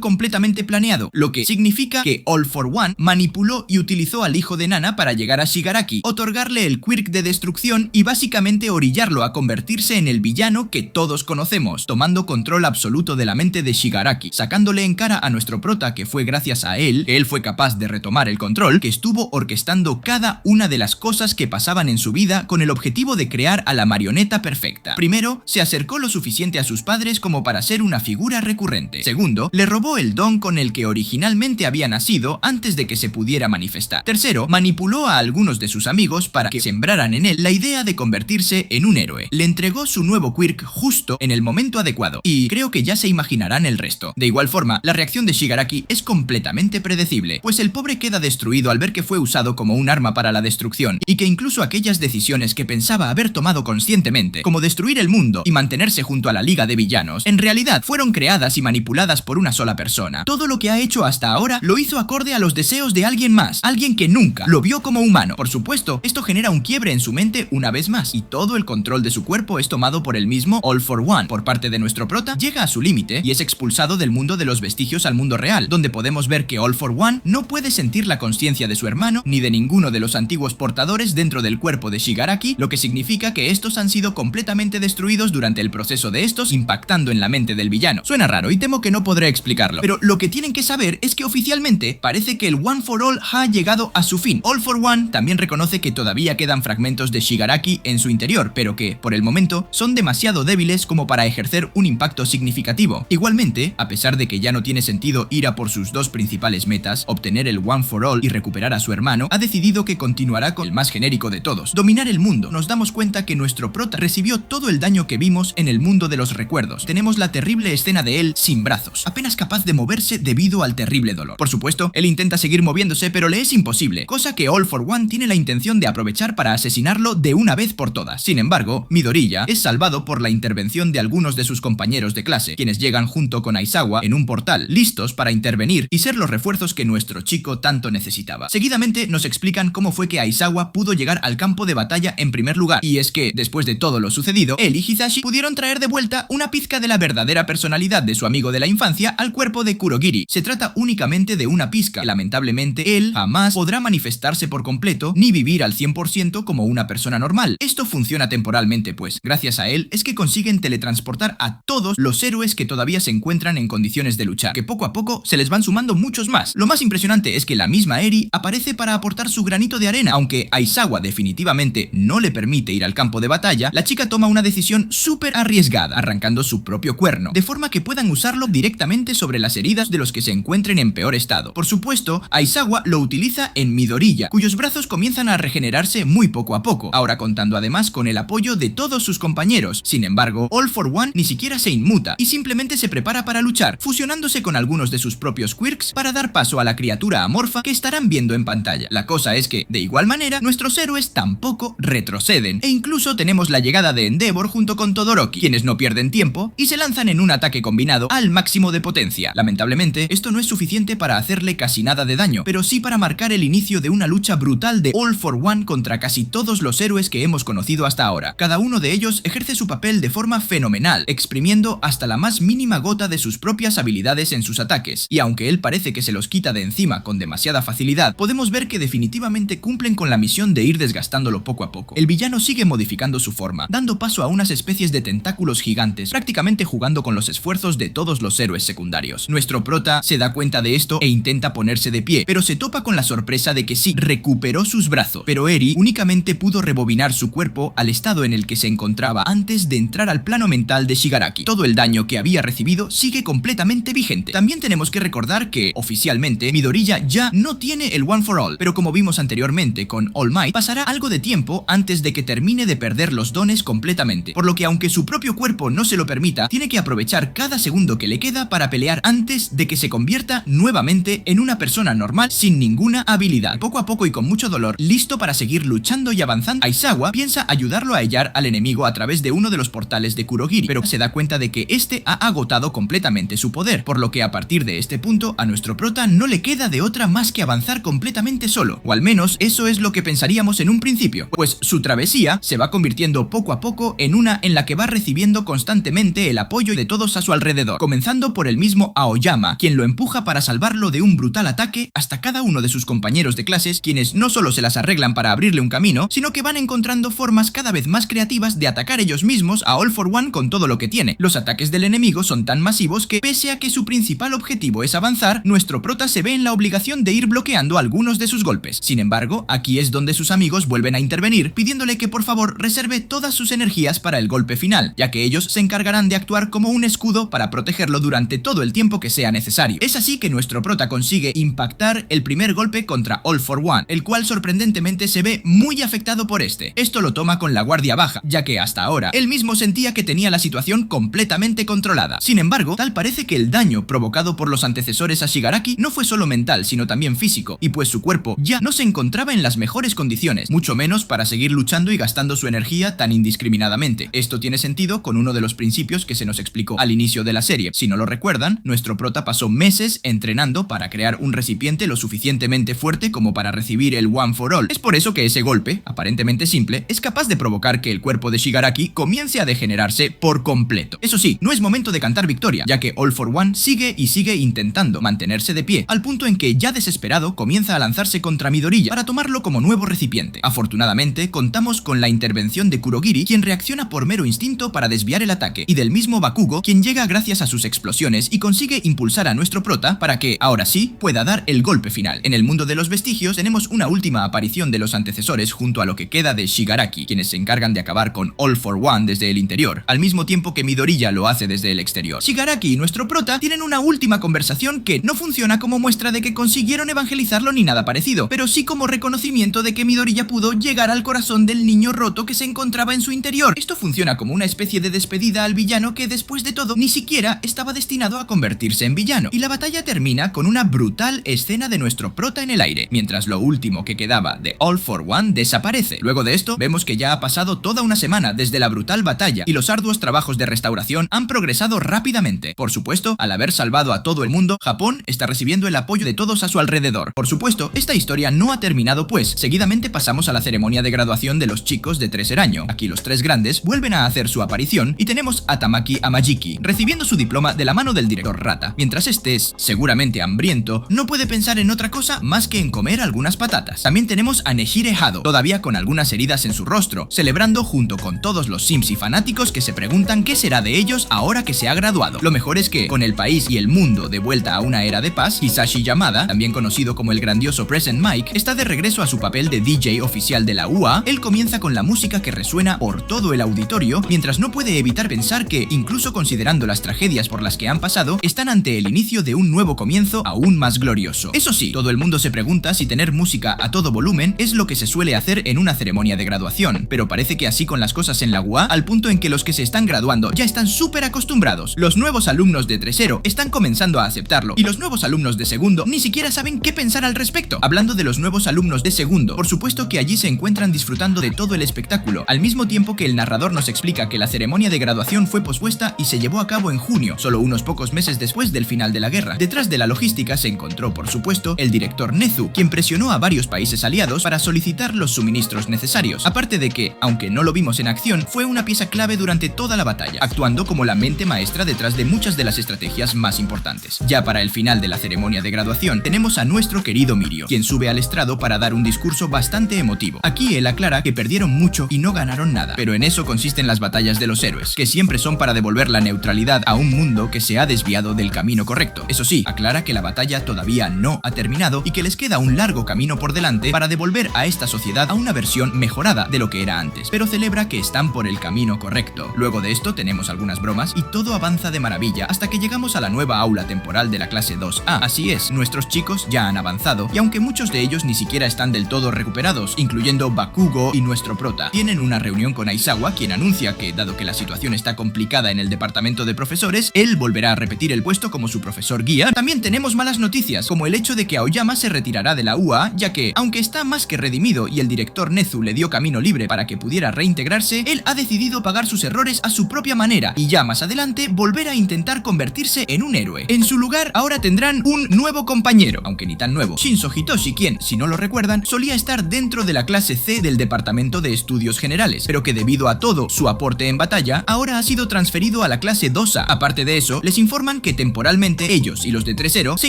completamente planeado, lo que significa que All for One manipuló y utilizó al hijo de Nana para llegar a Shigaraki, otorgarle el quirk de destrucción y básicamente orillarlo a convertirse en el villano que todos conocemos, tomando control absoluto de la mente de Shigaraki, sacándole en cara a nuestro nuestro prota que fue gracias a él, que él fue capaz de retomar el control, que estuvo orquestando cada una de las cosas que pasaban en su vida con el objetivo de crear a la marioneta perfecta. Primero, se acercó lo suficiente a sus padres como para ser una figura recurrente. Segundo, le robó el don con el que originalmente había nacido antes de que se pudiera manifestar. Tercero, manipuló a algunos de sus amigos para que sembraran en él la idea de convertirse en un héroe. Le entregó su nuevo quirk justo en el momento adecuado, y creo que ya se imaginarán el resto. De igual forma, la reacción de Shigaraki es completamente predecible, pues el pobre queda destruido al ver que fue usado como un arma para la destrucción, y que incluso aquellas decisiones que pensaba haber tomado conscientemente, como destruir el mundo y mantenerse junto a la Liga de Villanos, en realidad fueron creadas y manipuladas por una sola persona. Todo lo que ha hecho hasta ahora lo hizo acorde a los deseos de alguien más, alguien que nunca lo vio como humano. Por supuesto, esto genera un quiebre en su mente una vez más, y todo el control de su cuerpo es tomado por el mismo All for One. Por parte de nuestro prota, llega a su límite y es expulsado del mundo de los vestigios al mundo real, donde podemos ver que All for One no puede sentir la conciencia de su hermano ni de ninguno de los antiguos portadores dentro del cuerpo de Shigaraki, lo que significa que estos han sido completamente destruidos durante el proceso de estos, impactando en la mente del villano. Suena raro y temo que no podré explicarlo, pero lo que tienen que saber es que oficialmente parece que el One for All ha llegado a su fin. All for One también reconoce que todavía quedan fragmentos de Shigaraki en su interior, pero que, por el momento, son demasiado débiles como para ejercer un impacto significativo. Igualmente, a pesar de que ya no tiene sentido ir a por sus dos principales metas, obtener el One for All y recuperar a su hermano, ha decidido que continuará con el más genérico de todos, dominar el mundo. Nos damos cuenta que nuestro prota recibió todo el daño que vimos en el mundo de los recuerdos. Tenemos la terrible escena de él sin brazos, apenas capaz de moverse debido al terrible dolor. Por supuesto, él intenta seguir moviéndose, pero le es imposible, cosa que All for One tiene la intención de aprovechar para asesinarlo de una vez por todas. Sin embargo, Midoriya es salvado por la intervención de algunos de sus compañeros de clase, quienes llegan junto con Aizawa en un portal, listos para intervenir y ser los refuerzos que nuestro chico tanto necesitaba. Seguidamente nos explican cómo fue que Aizawa pudo llegar al campo de batalla en primer lugar, y es que, después de todo lo sucedido, él y Hisashi pudieron traer de vuelta una pizca de la verdadera personalidad de su amigo de la infancia al cuerpo de Kurogiri. Se trata únicamente de una pizca, que lamentablemente él jamás podrá manifestarse por completo ni vivir al 100% como una persona normal. Esto funciona temporalmente, pues gracias a él es que consiguen teletransportar a todos los héroes que todavía se encuentran en condiciones de luchar, que poco a poco se les van sumando muchos más. Lo más impresionante es que la misma Eri aparece para aportar su granito de arena. Aunque Aizawa definitivamente no le permite ir al campo de batalla, la chica toma una decisión súper arriesgada, arrancando su propio cuerno, de forma que puedan usarlo directamente sobre las heridas de los que se encuentren en peor estado. Por supuesto, Aizawa lo utiliza en Midoriya, cuyos brazos comienzan a regenerarse muy poco a poco, ahora contando además con el apoyo de todos sus compañeros. Sin embargo, All for One ni siquiera se inmuta y simplemente se prepara para luchar, fusionándose con algunos de sus propios quirks para dar paso a la criatura amorfa que estarán viendo en pantalla. La cosa es que, de igual manera, nuestros héroes tampoco retroceden, e incluso tenemos la llegada de Endeavor junto con Todoroki, quienes no pierden tiempo y se lanzan en un ataque combinado al máximo de potencia. Lamentablemente, esto no es suficiente para hacerle casi nada de daño, pero sí para marcar el inicio de una lucha brutal de All for One contra casi todos los héroes que hemos conocido hasta ahora. Cada uno de ellos ejerce su papel de forma fenomenal, exprimiendo hasta la más mínima gota de sus propias habilidades en sus ataques, y aunque él parece que se los quita de encima con demasiada facilidad, podemos ver que definitivamente cumplen con la misión de ir desgastándolo poco a poco. El villano sigue modificando su forma, dando paso a unas especies de tentáculos gigantes, prácticamente jugando con los esfuerzos de todos los héroes secundarios. Nuestro prota se da cuenta de esto e intenta ponerse de pie, pero se topa con la sorpresa de que sí, recuperó sus brazos, pero Eri únicamente pudo rebobinar su cuerpo al estado en el que se encontraba antes de entrar al plano mental de Shigaraki. Todo el daño que había recibido sigue completamente vigente. También tenemos que recordar que, oficialmente, Midoriya ya no tiene el One for All, pero como vimos anteriormente con All Might, pasará algo de tiempo antes de que termine de perder los dones completamente, por lo que aunque su propio cuerpo no se lo permita, tiene que aprovechar cada segundo que le queda para pelear antes de que se convierta nuevamente en una persona normal sin ninguna habilidad. Poco a poco y con mucho dolor, listo para seguir luchando y avanzando, Aizawa piensa ayudarlo a hallar al enemigo a través de uno de los portales de Kurogiri, pero se da cuenta de que este ha agotado completamente su poder, por lo que a partir de este punto a nuestro prota no le queda de otra más que avanzar completamente solo, o al menos eso es lo que pensaríamos en un principio, pues su travesía se va convirtiendo poco a poco en una en la que va recibiendo constantemente el apoyo de todos a su alrededor, comenzando por el mismo Aoyama, quien lo empuja para salvarlo de un brutal ataque, hasta cada uno de sus compañeros de clases, quienes no solo se las arreglan para abrirle un camino, sino que van encontrando formas cada vez más creativas de atacar ellos mismos a All for One con todo lo que tiene. Los ataques del enemigo son tan masivos que, pese a que su principal objetivo objetivo es avanzar, nuestro prota se ve en la obligación de ir bloqueando algunos de sus golpes. Sin embargo, aquí es donde sus amigos vuelven a intervenir, pidiéndole que por favor reserve todas sus energías para el golpe final, ya que ellos se encargarán de actuar como un escudo para protegerlo durante todo el tiempo que sea necesario. Es así que nuestro prota consigue impactar el primer golpe contra All for One, el cual sorprendentemente se ve muy afectado por este. Esto lo toma con la guardia baja, ya que hasta ahora él mismo sentía que tenía la situación completamente controlada. Sin embargo, tal parece que el daño provocado por los antecesores a Shigaraki no fue solo mental, sino también físico, y pues su cuerpo ya no se encontraba en las mejores condiciones, mucho menos para seguir luchando y gastando su energía tan indiscriminadamente. Esto tiene sentido con uno de los principios que se nos explicó al inicio de la serie. Si no lo recuerdan, nuestro prota pasó meses entrenando para crear un recipiente lo suficientemente fuerte como para recibir el One for All. Es por eso que ese golpe, aparentemente simple, es capaz de provocar que el cuerpo de Shigaraki comience a degenerarse por completo. Eso sí, no es momento de cantar victoria, ya que All for One sigue y sigue intentando mantenerse de pie, al punto en que ya desesperado comienza a lanzarse contra Midoriya para tomarlo como nuevo recipiente. Afortunadamente, contamos con la intervención de Kurogiri, quien reacciona por mero instinto para desviar el ataque, y del mismo Bakugo, quien llega gracias a sus explosiones y consigue impulsar a nuestro prota para que, ahora sí, pueda dar el golpe final. En el mundo de los vestigios tenemos una última aparición de los antecesores junto a lo que queda de Shigaraki, quienes se encargan de acabar con All for One desde el interior, al mismo tiempo que Midoriya lo hace desde el exterior. Shigaraki y nuestro prota tienen una última conversación que no funciona como muestra de que consiguieron evangelizarlo ni nada parecido, pero sí como reconocimiento de que Midoriya pudo llegar al corazón del niño roto que se encontraba en su interior. Esto funciona como una especie de despedida al villano que después de todo ni siquiera estaba destinado a convertirse en villano, y la batalla termina con una brutal escena de nuestro prota en el aire, mientras lo último que quedaba de All for One desaparece. Luego de esto, vemos que ya ha pasado toda una semana desde la brutal batalla y los arduos trabajos de restauración han progresado rápidamente. Por supuesto, al haber salvado a todo el mundo, Japón está recibiendo el apoyo de todos a su alrededor. Por supuesto, esta historia no ha terminado, pues seguidamente pasamos a la ceremonia de graduación de los chicos de tercer año. Aquí los tres grandes vuelven a hacer su aparición y tenemos a Tamaki Amajiki recibiendo su diploma de la mano del director Rata. Mientras este es seguramente hambriento, no puede pensar en otra cosa más que en comer algunas patatas. También tenemos a Nejire Hado, todavía con algunas heridas en su rostro, celebrando junto con todos los Sims y fanáticos que se preguntan qué será de ellos ahora que se ha graduado. Lo mejor es que, con el país y el mundo de vuelta a una era de paz, Hisashi Yamada, también conocido como el grandioso Present Mic, está de regreso a su papel de DJ oficial de la UA. Él comienza con la música que resuena por todo el auditorio, mientras no puede evitar pensar que, incluso considerando las tragedias por las que han pasado, están ante el inicio de un nuevo comienzo aún más glorioso. Eso sí, todo el mundo se pregunta si tener música a todo volumen es lo que se suele hacer en una ceremonia de graduación, pero parece que así con las cosas en la UA, al punto en que los que se están graduando ya están súper acostumbrados. Los nuevos alumnos de tercero están comenzando a aceptarlo, y los nuevos alumnos de segundo ni siquiera saben qué pensar al respecto. Hablando de los nuevos alumnos de segundo, por supuesto que allí se encuentran disfrutando de todo el espectáculo, al mismo tiempo que el narrador nos explica que la ceremonia de graduación fue pospuesta y se llevó a cabo en junio, solo unos pocos meses después del final de la guerra. Detrás de la logística se encontró, por supuesto, el director Nezu, quien presionó a varios países aliados para solicitar los suministros necesarios. Aparte de que, aunque no lo vimos en acción, fue una pieza clave durante toda la batalla, actuando como la mente maestra detrás de muchas de las estrategias más importantes. Ya para el final de la ceremonia de graduación, tenemos a nuestro querido Mirio, quien sube al estrado para dar un discurso bastante emotivo. Aquí él aclara que perdieron mucho y no ganaron nada, pero en eso consisten las batallas de los héroes, que siempre son para devolver la neutralidad a un mundo que se ha desviado del camino correcto. Eso sí, aclara que la batalla todavía no ha terminado y que les queda un largo camino por delante para devolver a esta sociedad a una versión mejorada de lo que era antes, pero celebra que están por el camino correcto. Luego de esto tenemos algunas bromas y todo avanza de maravilla hasta que llegamos a la nueva aula temporal de la clase 2A. Así es, nuestros chicos ya han avanzado, y aunque muchos de ellos ni siquiera están del todo recuperados, incluyendo Bakugo y nuestro prota, tienen una reunión con Aizawa, quien anuncia que, dado que la situación está complicada en el departamento de profesores, él volverá a repetir el puesto como su profesor guía. También tenemos malas noticias, como el hecho de que Aoyama se retirará de la UA, ya que, aunque está más que redimido y el director Nezu le dio camino libre para que pudiera reintegrarse, él ha decidido pagar sus errores a su propia manera y ya más adelante volver a intentar convertirse en un héroe. En su lugar, ahora tendrán un nuevo compañero, aunque ni tan nuevo, Shinzo Hitoshi, quien, si no lo recuerdan, solía estar dentro de la clase C del departamento de estudios generales, pero que debido a todo su aporte en batalla, ahora ha sido transferido a la clase 2A. Aparte de eso, les informan que temporalmente ellos y los de tercero se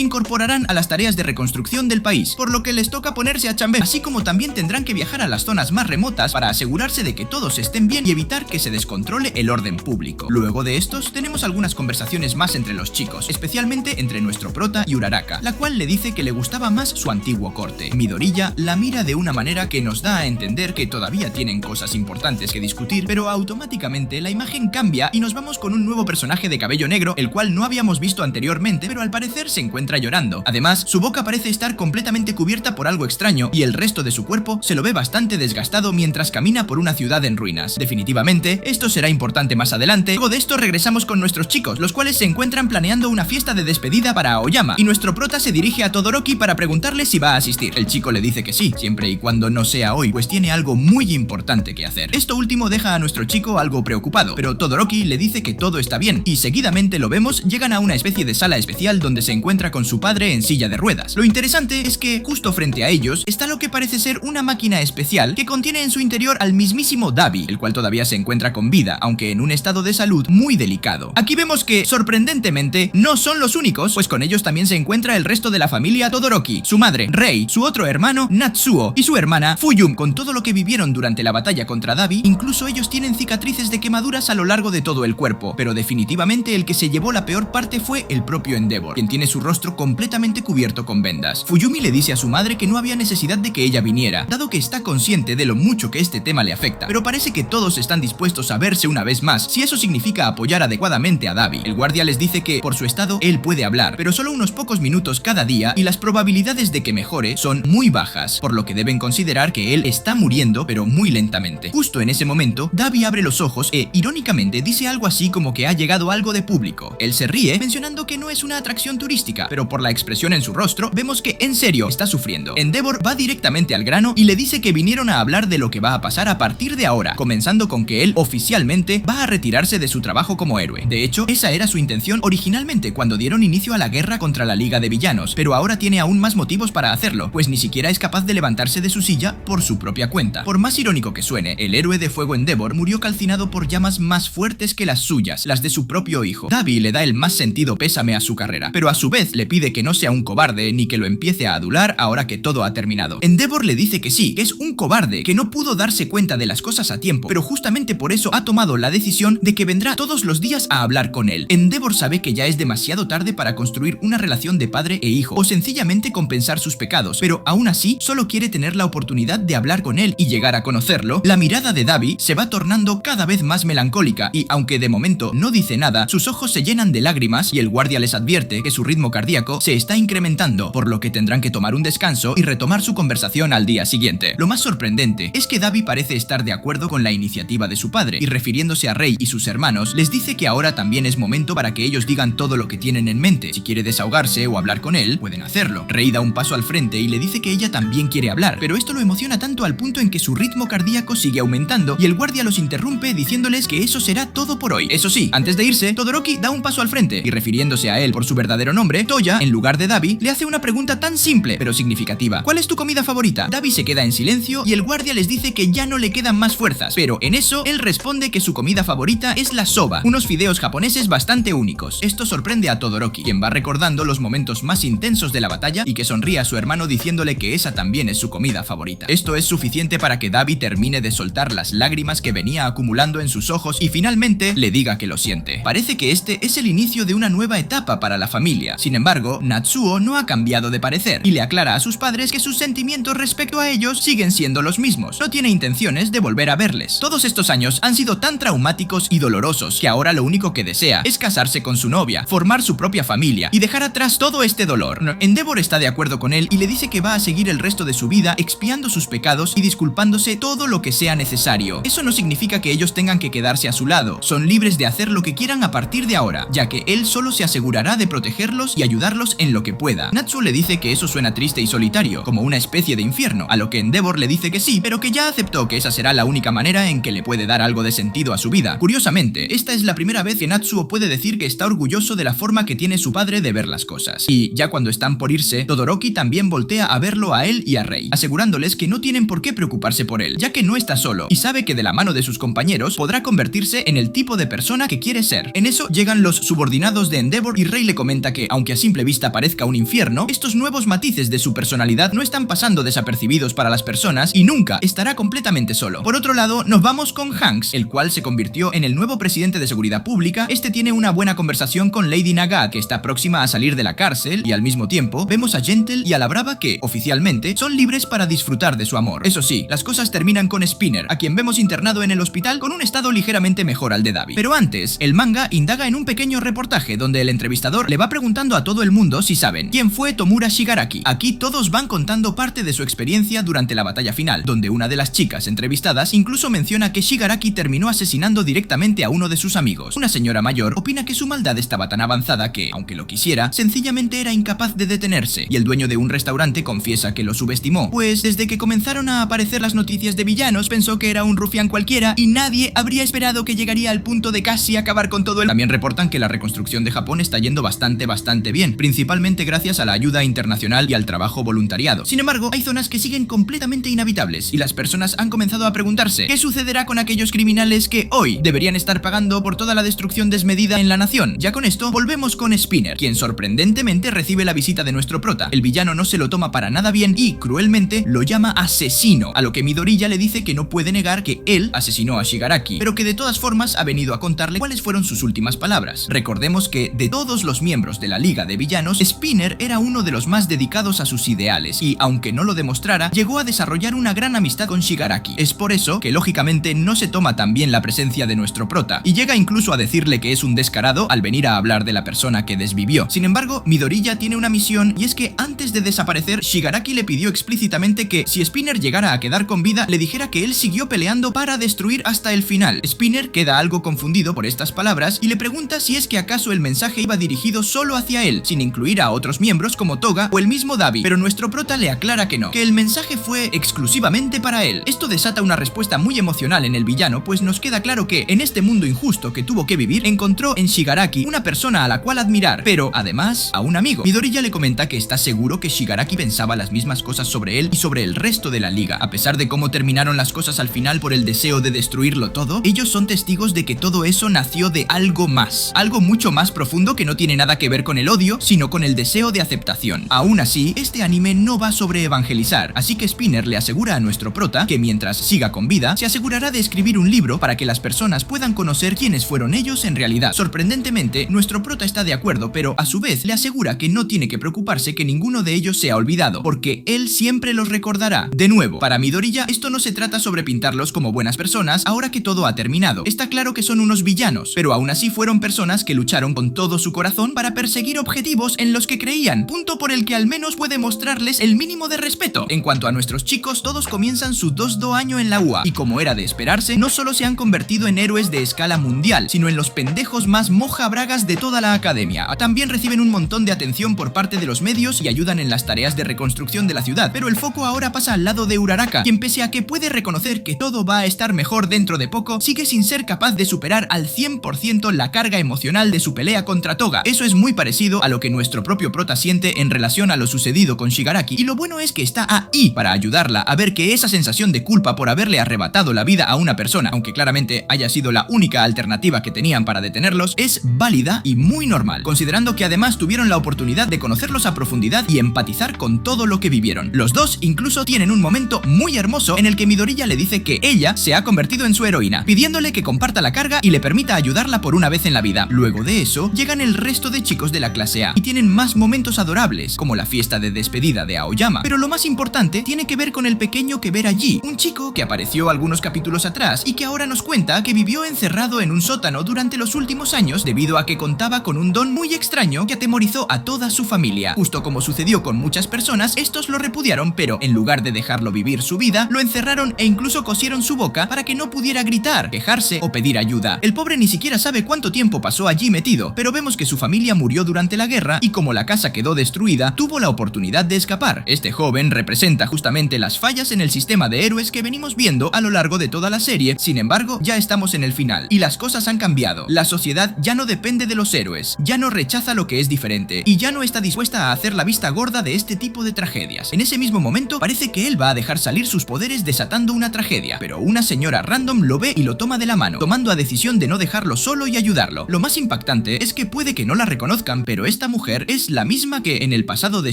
incorporarán a las tareas de reconstrucción del país, por lo que les toca ponerse a chambear, así como también tendrán que viajar a las zonas más remotas para asegurarse de que todos estén bien y evitar que se descontrole el orden público. Luego de estos, tenemos algunas conversaciones más entre los chicos, especialmente especialmente entre nuestro prota y Uraraka, la cual le dice que le gustaba más su antiguo corte. Midoriya la mira de una manera que nos da a entender que todavía tienen cosas importantes que discutir, pero automáticamente la imagen cambia y nos vamos con un nuevo personaje de cabello negro, el cual no habíamos visto anteriormente, pero al parecer se encuentra llorando. Además, su boca parece estar completamente cubierta por algo extraño y el resto de su cuerpo se lo ve bastante desgastado mientras camina por una ciudad en ruinas. Definitivamente, esto será importante más adelante. Luego de esto regresamos con nuestros chicos, los cuales se encuentran planeando una fiesta de despedida para Aoyama, y nuestro prota se dirige a Todoroki para preguntarle si va a asistir. El chico le dice que sí, siempre y cuando no sea hoy, pues tiene algo muy importante que hacer. Esto último deja a nuestro chico algo preocupado, pero Todoroki le dice que todo está bien, y seguidamente lo vemos, llegan a una especie de sala especial donde se encuentra con su padre en silla de ruedas. Lo interesante es que justo frente a ellos está lo que parece ser una máquina especial que contiene en su interior al mismísimo Dabi, el cual todavía se encuentra con vida, aunque en un estado de salud muy delicado. Aquí vemos que, sorprendentemente, no son los únicos, pues con ellos también se encuentra el resto de la familia Todoroki, su madre, Rei, su otro hermano, Natsuo, y su hermana, Fuyumi. Con todo lo que vivieron durante la batalla contra Dabi, incluso ellos tienen cicatrices de quemaduras a lo largo de todo el cuerpo, pero definitivamente el que se llevó la peor parte fue el propio Endeavor, quien tiene su rostro completamente cubierto con vendas. Fuyumi le dice a su madre que no había necesidad de que ella viniera, dado que está consciente de lo mucho que este tema le afecta, pero parece que todos están dispuestos a verse una vez más, si eso significa apoyar adecuadamente a Dabi. El guardia les dice que, por su estado, él puede hablar, pero solo unos pocos minutos cada día y las probabilidades de que mejore son muy bajas, por lo que deben considerar que él está muriendo, pero muy lentamente. Justo en ese momento, Dabi abre los ojos e, irónicamente, dice algo así como que ha llegado algo de público. Él se ríe, mencionando que no es una atracción turística, pero por la expresión en su rostro, vemos que en serio está sufriendo. Endeavor va directamente al grano y le dice que vinieron a hablar de lo que va a pasar a partir de ahora, comenzando con que él oficialmente va a retirarse de su trabajo como héroe. De hecho, esa era su intención originalmente cuando dieron inicio a la guerra contra la Liga de Villanos, pero ahora tiene aún más motivos para hacerlo, pues ni siquiera es capaz de levantarse de su silla por su propia cuenta. Por más irónico que suene, el héroe de fuego Endeavor murió calcinado por llamas más fuertes que las suyas, las de su propio hijo. Dabi le da el más sentido pésame a su carrera, pero a su vez le pide que no sea un cobarde ni que lo empiece a adular ahora que todo ha terminado. Endeavor le dice que sí, que es un cobarde, que no pudo darse cuenta de las cosas a tiempo, pero justamente por eso ha tomado la decisión de que vendrá todos los días a hablar con él. Endeavor sabe que ya es demasiado tarde para construir una relación de padre e hijo, o sencillamente compensar sus pecados, pero aún así solo quiere tener la oportunidad de hablar con él y llegar a conocerlo. La mirada de Dabi se va tornando cada vez más melancólica y, aunque de momento no dice nada, sus ojos se llenan de lágrimas y el guardia les advierte que su ritmo cardíaco se está incrementando, por lo que tendrán que tomar un descanso y retomar su conversación al día siguiente. Lo más sorprendente es que Dabi parece estar de acuerdo con la iniciativa de su padre y, refiriéndose a Rei y sus hermanos, les dice que ahora también es momento para que ellos digan todo lo que tienen en mente. Si quiere desahogarse o hablar con él, pueden hacerlo. Rei da un paso al frente y le dice que ella también quiere hablar, pero esto lo emociona tanto al punto en que su ritmo cardíaco sigue aumentando y el guardia los interrumpe diciéndoles que eso será todo por hoy. Eso sí, antes de irse, Todoroki da un paso al frente y, refiriéndose a él por su verdadero nombre, Toya, en lugar de Dabi, le hace una pregunta tan simple pero significativa: ¿cuál es tu comida favorita? Dabi se queda en silencio y el guardia les dice que ya no le quedan más fuerzas, pero en eso él responde que su comida favorita es la soba, unos fideos japoneses bastante únicos. Esto sorprende a Todoroki, quien va recordando los momentos más intensos de la batalla y que sonríe a su hermano diciéndole que esa también es su comida favorita. Esto es suficiente para que Dabi termine de soltar las lágrimas que venía acumulando en sus ojos y finalmente le diga que lo siente. Parece que este es el inicio de una nueva etapa para la familia. Sin embargo, Natsuo no ha cambiado de parecer y le aclara a sus padres que sus sentimientos respecto a ellos siguen siendo los mismos. No tiene intenciones de volver a verles. Todos estos años han sido tan traumáticos y dolorosos que ahora lo único que desea es casarse con su novia, formar su propia familia y dejar atrás todo este dolor. Endeavor está de acuerdo con él y le dice que va a seguir el resto de su vida expiando sus pecados y disculpándose todo lo que sea necesario. Eso no significa que ellos tengan que quedarse a su lado. Son libres de hacer lo que quieran a partir de ahora, ya que él solo se asegurará de protegerlos y ayudarlos en lo que pueda. Natsuo le dice que eso suena triste y solitario, como una especie de infierno, a lo que Endeavor le dice que sí, pero que ya aceptó que esa será la única manera en que le puede dar algo de sentido a su vida. Curiosamente, esta es la primera vez que Natsuo puede decir que está orgulloso de la forma que tiene su padre de ver las cosas. Y ya cuando están por irse, Todoroki también voltea a verlo a él y a Rei, asegurándoles que no tienen por qué preocuparse por él, ya que no está solo y sabe que de la mano de sus compañeros podrá convertirse en el tipo de persona que quiere ser. En eso llegan los subordinados de Endeavor y Rei le comenta que, aunque a simple vista parezca un infierno, estos nuevos matices de su personalidad no están pasando desapercibidos para las personas y nunca estará completamente solo. Por otro lado, nos vamos con Hanks, el cual se convirtió en el nuevo presidente de seguridad pública. Este tiene una buena conversación con Lady Lady Naga, que está próxima a salir de la cárcel, y al mismo tiempo vemos a Gentle y a la Brava que, oficialmente, son libres para disfrutar de su amor. Eso sí, las cosas terminan con Spinner, a quien vemos internado en el hospital con un estado ligeramente mejor al de Dabi. Pero antes, el manga indaga en un pequeño reportaje donde el entrevistador le va preguntando a todo el mundo si saben quién fue Tomura Shigaraki. Aquí todos van contando parte de su experiencia durante la batalla final, donde una de las chicas entrevistadas incluso menciona que Shigaraki terminó asesinando directamente a uno de sus amigos. Una señora mayor opina que su maldad estaba tan avanzada que, aunque lo quisiera, sencillamente era incapaz de detenerse, y el dueño de un restaurante confiesa que lo subestimó, pues desde que comenzaron a aparecer las noticias de villanos pensó que era un rufián cualquiera y nadie habría esperado que llegaría al punto de casi acabar con todo el... También reportan que la reconstrucción de Japón está yendo bastante bien, principalmente gracias a la ayuda internacional y al trabajo voluntariado. Sin embargo, hay zonas que siguen completamente inhabitables y las personas han comenzado a preguntarse ¿qué sucederá con aquellos criminales que hoy deberían estar pagando por toda la destrucción desmedida en la nación? Ya con esto, volvemos con Spinner, quien sorprendentemente recibe la visita de nuestro prota. El villano no se lo toma para nada bien y, cruelmente, lo llama asesino, a lo que Midoriya le dice que no puede negar que él asesinó a Shigaraki, pero que de todas formas ha venido a contarle cuáles fueron sus últimas palabras. Recordemos que, de todos los miembros de la Liga de Villanos, Spinner era uno de los más dedicados a sus ideales y, aunque no lo demostrara, llegó a desarrollar una gran amistad con Shigaraki. Es por eso que, lógicamente, no se toma tan bien la presencia de nuestro prota, y llega incluso a decirle que es un descarado al venir a hablar de la persona que desvivió. Sin embargo, Midoriya tiene una misión, y es que antes de desaparecer, Shigaraki le pidió explícitamente que, si Spinner llegara a quedar con vida, le dijera que él siguió peleando para destruir hasta el final. Spinner queda algo confundido por estas palabras y le pregunta si es que acaso el mensaje iba dirigido solo hacia él, sin incluir a otros miembros como Toga o el mismo Dabi, pero nuestro prota le aclara que no, que el mensaje fue exclusivamente para él. Esto desata una respuesta muy emocional en el villano, pues nos queda claro que, en este mundo injusto que tuvo que vivir, encontró en Shigaraki una persona a la cual admirar, pero además a un amigo. Midoriya le comenta que está seguro que Shigaraki pensaba las mismas cosas sobre él y sobre el resto de la liga. A pesar de cómo terminaron las cosas al final por el deseo de destruirlo todo, ellos son testigos de que todo eso nació de algo más, algo mucho más profundo que no tiene nada que ver con el odio, sino con el deseo de aceptación. Aún así, este anime no va sobre evangelizar, así que Spinner le asegura a nuestro prota que mientras siga con vida, se asegurará de escribir un libro para que las personas puedan conocer quiénes fueron ellos en realidad. Sorprendentemente, nuestro prota está de acuerdo, pero a su vez le asegura que no tiene que preocuparse que ninguno de ellos sea olvidado, porque él siempre los recordará. De nuevo, para Midoriya, esto no se trata sobre pintarlos como buenas personas ahora que todo ha terminado. Está claro que son unos villanos, pero aún así fueron personas que lucharon con todo su corazón para perseguir objetivos en los que creían, punto por el que al menos puede mostrarles el mínimo de respeto. En cuanto a nuestros chicos, todos comienzan su 2-2 año en la UA, y como era de esperarse, no solo se han convertido en héroes de escala mundial, sino en los pendejos más moja bragas de toda la academia. También reciben un montón de atención por parte de los medios y ayudan en las tareas de reconstrucción de la ciudad, pero el foco ahora pasa al lado de Uraraka, quien pese a que puede reconocer que todo va a estar mejor dentro de poco, sigue sin ser capaz de superar al 100% la carga emocional de su pelea contra Toga. Eso es muy parecido a lo que nuestro propio prota siente en relación a lo sucedido con Shigaraki, y lo bueno es que está ahí para ayudarla a ver que esa sensación de culpa por haberle arrebatado la vida a una persona, aunque claramente haya sido la única alternativa que tenían para detenerlos, es válida y muy normal, considerando que además tuvieron la oportunidad de conocerlos a profundidad y empatizar con todo lo que vivieron. Los dos incluso tienen un momento muy hermoso en el que Midoriya le dice que ella se ha convertido en su heroína, pidiéndole que comparta la carga y le permita ayudarla por una vez en la vida. Luego de eso, llegan el resto de chicos de la clase A y tienen más momentos adorables, como la fiesta de despedida de Aoyama, pero lo más importante tiene que ver con el pequeño Keberaji, un chico que apareció algunos capítulos atrás y que ahora nos cuenta que vivió encerrado en un sótano durante los últimos años debido a que contaba con un don muy extraño que atemorizó a toda su familia. Justo como sucedió con muchas personas, estos lo repudiaron, pero en lugar de dejarlo vivir su vida, lo encerraron e incluso cosieron su boca para que no pudiera gritar, quejarse o pedir ayuda. El pobre ni siquiera sabe cuánto tiempo pasó allí metido, pero vemos que su familia murió durante la guerra y como la casa quedó destruida, tuvo la oportunidad de escapar. Este joven representa justamente las fallas en el sistema de héroes que venimos viendo a lo largo de toda la serie. Sin embargo, ya estamos en el final y las cosas han cambiado. La sociedad ya no depende de los héroes, ya no rechaza lo que es diferente y ya no está dispuesta a hacer la vista gorda de este tipo de tragedias. En ese mismo momento parece que él va a dejar salir sus poderes desatando una tragedia, pero una señora random lo ve y lo toma de la mano, tomando la decisión de no dejarlo solo y ayudarlo. Lo más impactante es que puede que no la reconozcan, pero esta mujer es la misma que en el pasado de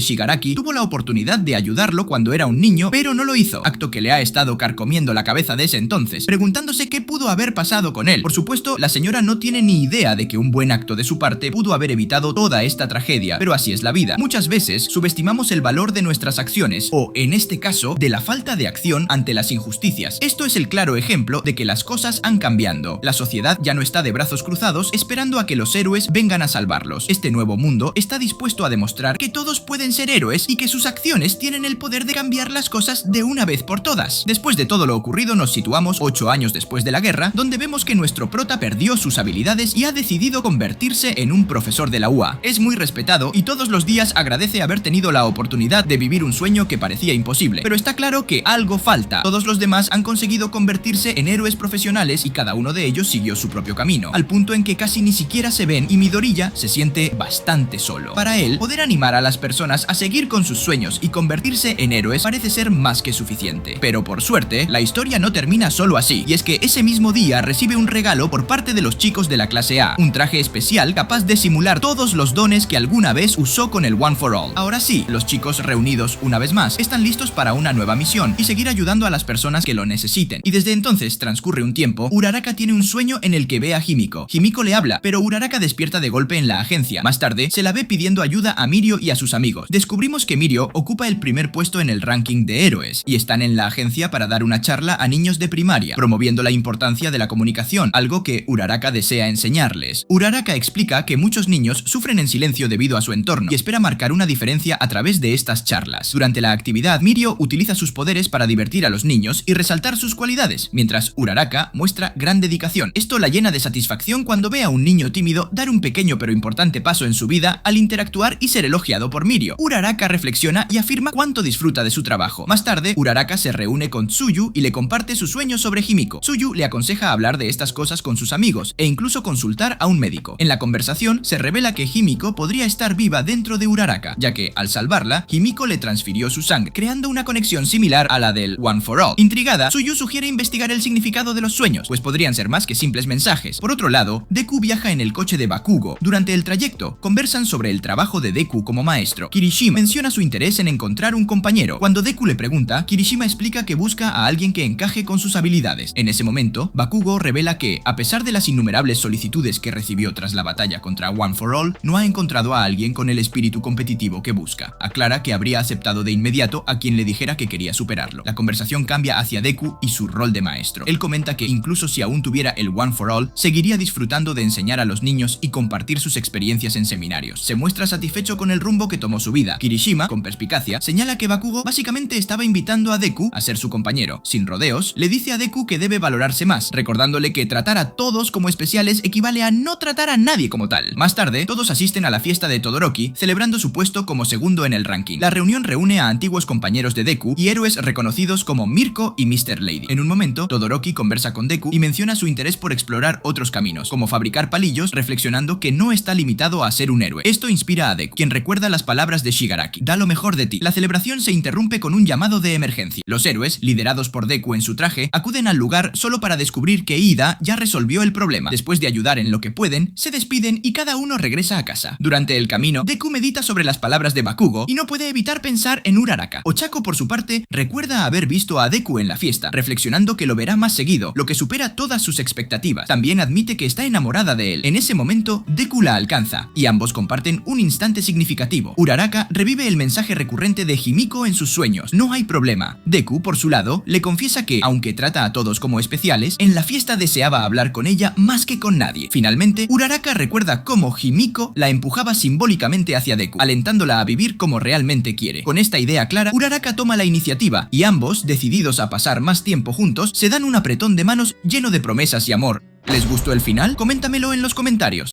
Shigaraki tuvo la oportunidad de ayudarlo cuando era un niño, pero no lo hizo, acto que le ha estado carcomiendo la cabeza desde entonces, preguntándose qué pudo haber pasado con él. Por supuesto, la señora no tiene ni idea de que un buen acto de su parte parte, pudo haber evitado toda esta tragedia, pero así es la vida. Muchas veces subestimamos el valor de nuestras acciones, o en este caso, de la falta de acción ante las injusticias. Esto es el claro ejemplo de que las cosas han cambiado. La sociedad ya no está de brazos cruzados esperando a que los héroes vengan a salvarlos. Este nuevo mundo está dispuesto a demostrar que todos pueden ser héroes y que sus acciones tienen el poder de cambiar las cosas de una vez por todas. Después de todo lo ocurrido, nos situamos 8 años después de la guerra, donde vemos que nuestro prota perdió sus habilidades y ha decidido convertirse en un profesor de la UA. Es muy respetado y todos los días agradece haber tenido la oportunidad de vivir un sueño que parecía imposible. Pero está claro que algo falta. Todos los demás han conseguido convertirse en héroes profesionales y cada uno de ellos siguió su propio camino, al punto en que casi ni siquiera se ven y Midoriya se siente bastante solo. Para él, poder animar a las personas a seguir con sus sueños y convertirse en héroes parece ser más que suficiente. Pero por suerte, la historia no termina solo así, y es que ese mismo día recibe un regalo por parte de los chicos de la clase A, un traje especial capaz de simular todos los dones que alguna vez usó con el One for All. Ahora sí, los chicos reunidos una vez más están listos para una nueva misión y seguir ayudando a las personas que lo necesiten. Y desde entonces transcurre un tiempo. Uraraka tiene un sueño en el que ve a Himiko. Himiko le habla, pero Uraraka despierta de golpe en la agencia. Más tarde, se la ve pidiendo ayuda a Mirio y a sus amigos. Descubrimos que Mirio ocupa el primer puesto en el ranking de héroes y están en la agencia para dar una charla a niños de primaria, promoviendo la importancia de la comunicación, algo que Uraraka desea enseñarles. Uraraka explica que muchos niños sufren en silencio debido a su entorno y espera marcar una diferencia a través de estas charlas. Durante la actividad, Mirio utiliza sus poderes para divertir a los niños y resaltar sus cualidades, mientras Uraraka muestra gran dedicación. Esto la llena de satisfacción cuando ve a un niño tímido dar un pequeño pero importante paso en su vida al interactuar y ser elogiado por Mirio. Uraraka reflexiona y afirma cuánto disfruta de su trabajo. Más tarde, Uraraka se reúne con Tsuyu y le comparte sus sueños sobre Himiko. Tsuyu le aconseja hablar de estas cosas con sus amigos e incluso consultar a un médico. En la conversación se revela que Himiko podría estar viva dentro de Uraraka, ya que al salvarla, Himiko le transfirió su sangre, creando una conexión similar a la del One for All. Intrigada, Tsuyu sugiere investigar el significado de los sueños, pues podrían ser más que simples mensajes. Por otro lado, Deku viaja en el coche de Bakugo. Durante el trayecto, conversan sobre el trabajo de Deku como maestro. Kirishima menciona su interés en encontrar un compañero. Cuando Deku le pregunta, Kirishima explica que busca a alguien que encaje con sus habilidades. En ese momento, Bakugo revela que, a pesar de las innumerables solicitudes que recibió tras la batalla contra One for All, no ha encontrado a alguien con el espíritu competitivo que busca. Aclara que habría aceptado de inmediato a quien le dijera que quería superarlo. La conversación cambia hacia Deku y su rol de maestro. Él comenta que incluso si aún tuviera el One for All, seguiría disfrutando de enseñar a los niños y compartir sus experiencias en seminarios. Se muestra satisfecho con el rumbo que tomó su vida. Kirishima, con perspicacia, señala que Bakugo básicamente estaba invitando a Deku a ser su compañero. Sin rodeos, le dice a Deku que debe valorarse más, recordándole que tratar a todos como especiales equivale a no tratar a nadie como tal. Más tarde, todos asisten a la fiesta de Todoroki, celebrando su puesto como segundo en el ranking. La reunión reúne a antiguos compañeros de Deku y héroes reconocidos como Mirko y Mr. Lady. En un momento, Todoroki conversa con Deku y menciona su interés por explorar otros caminos, como fabricar palillos, reflexionando que no está limitado a ser un héroe. Esto inspira a Deku, quien recuerda las palabras de Shigaraki: da lo mejor de ti. La celebración se interrumpe con un llamado de emergencia. Los héroes, liderados por Deku en su traje, acuden al lugar solo para descubrir que Ida ya resolvió el problema. Después de ayudar en lo que pueden, se despiden y cada uno regresa a casa. Durante el camino, Deku medita sobre las palabras de Bakugo y no puede evitar pensar en Uraraka. Ochako, por su parte, recuerda haber visto a Deku en la fiesta, reflexionando que lo verá más seguido, lo que supera todas sus expectativas. También admite que está enamorada de él. En ese momento, Deku la alcanza y ambos comparten un instante significativo. Uraraka revive el mensaje recurrente de Himiko en sus sueños: no hay problema. Deku, por su lado, le confiesa que, aunque trata a todos como especiales, en la fiesta deseaba hablar con ella más que con nadie. Finalmente, Uraraka recuerda cómo Himiko la empujaba simbólicamente hacia Deku, alentándola a vivir como realmente quiere. Con esta idea clara, Uraraka toma la iniciativa y ambos, decididos a pasar más tiempo juntos, se dan un apretón de manos lleno de promesas y amor. ¿Les gustó el final? Coméntamelo en los comentarios.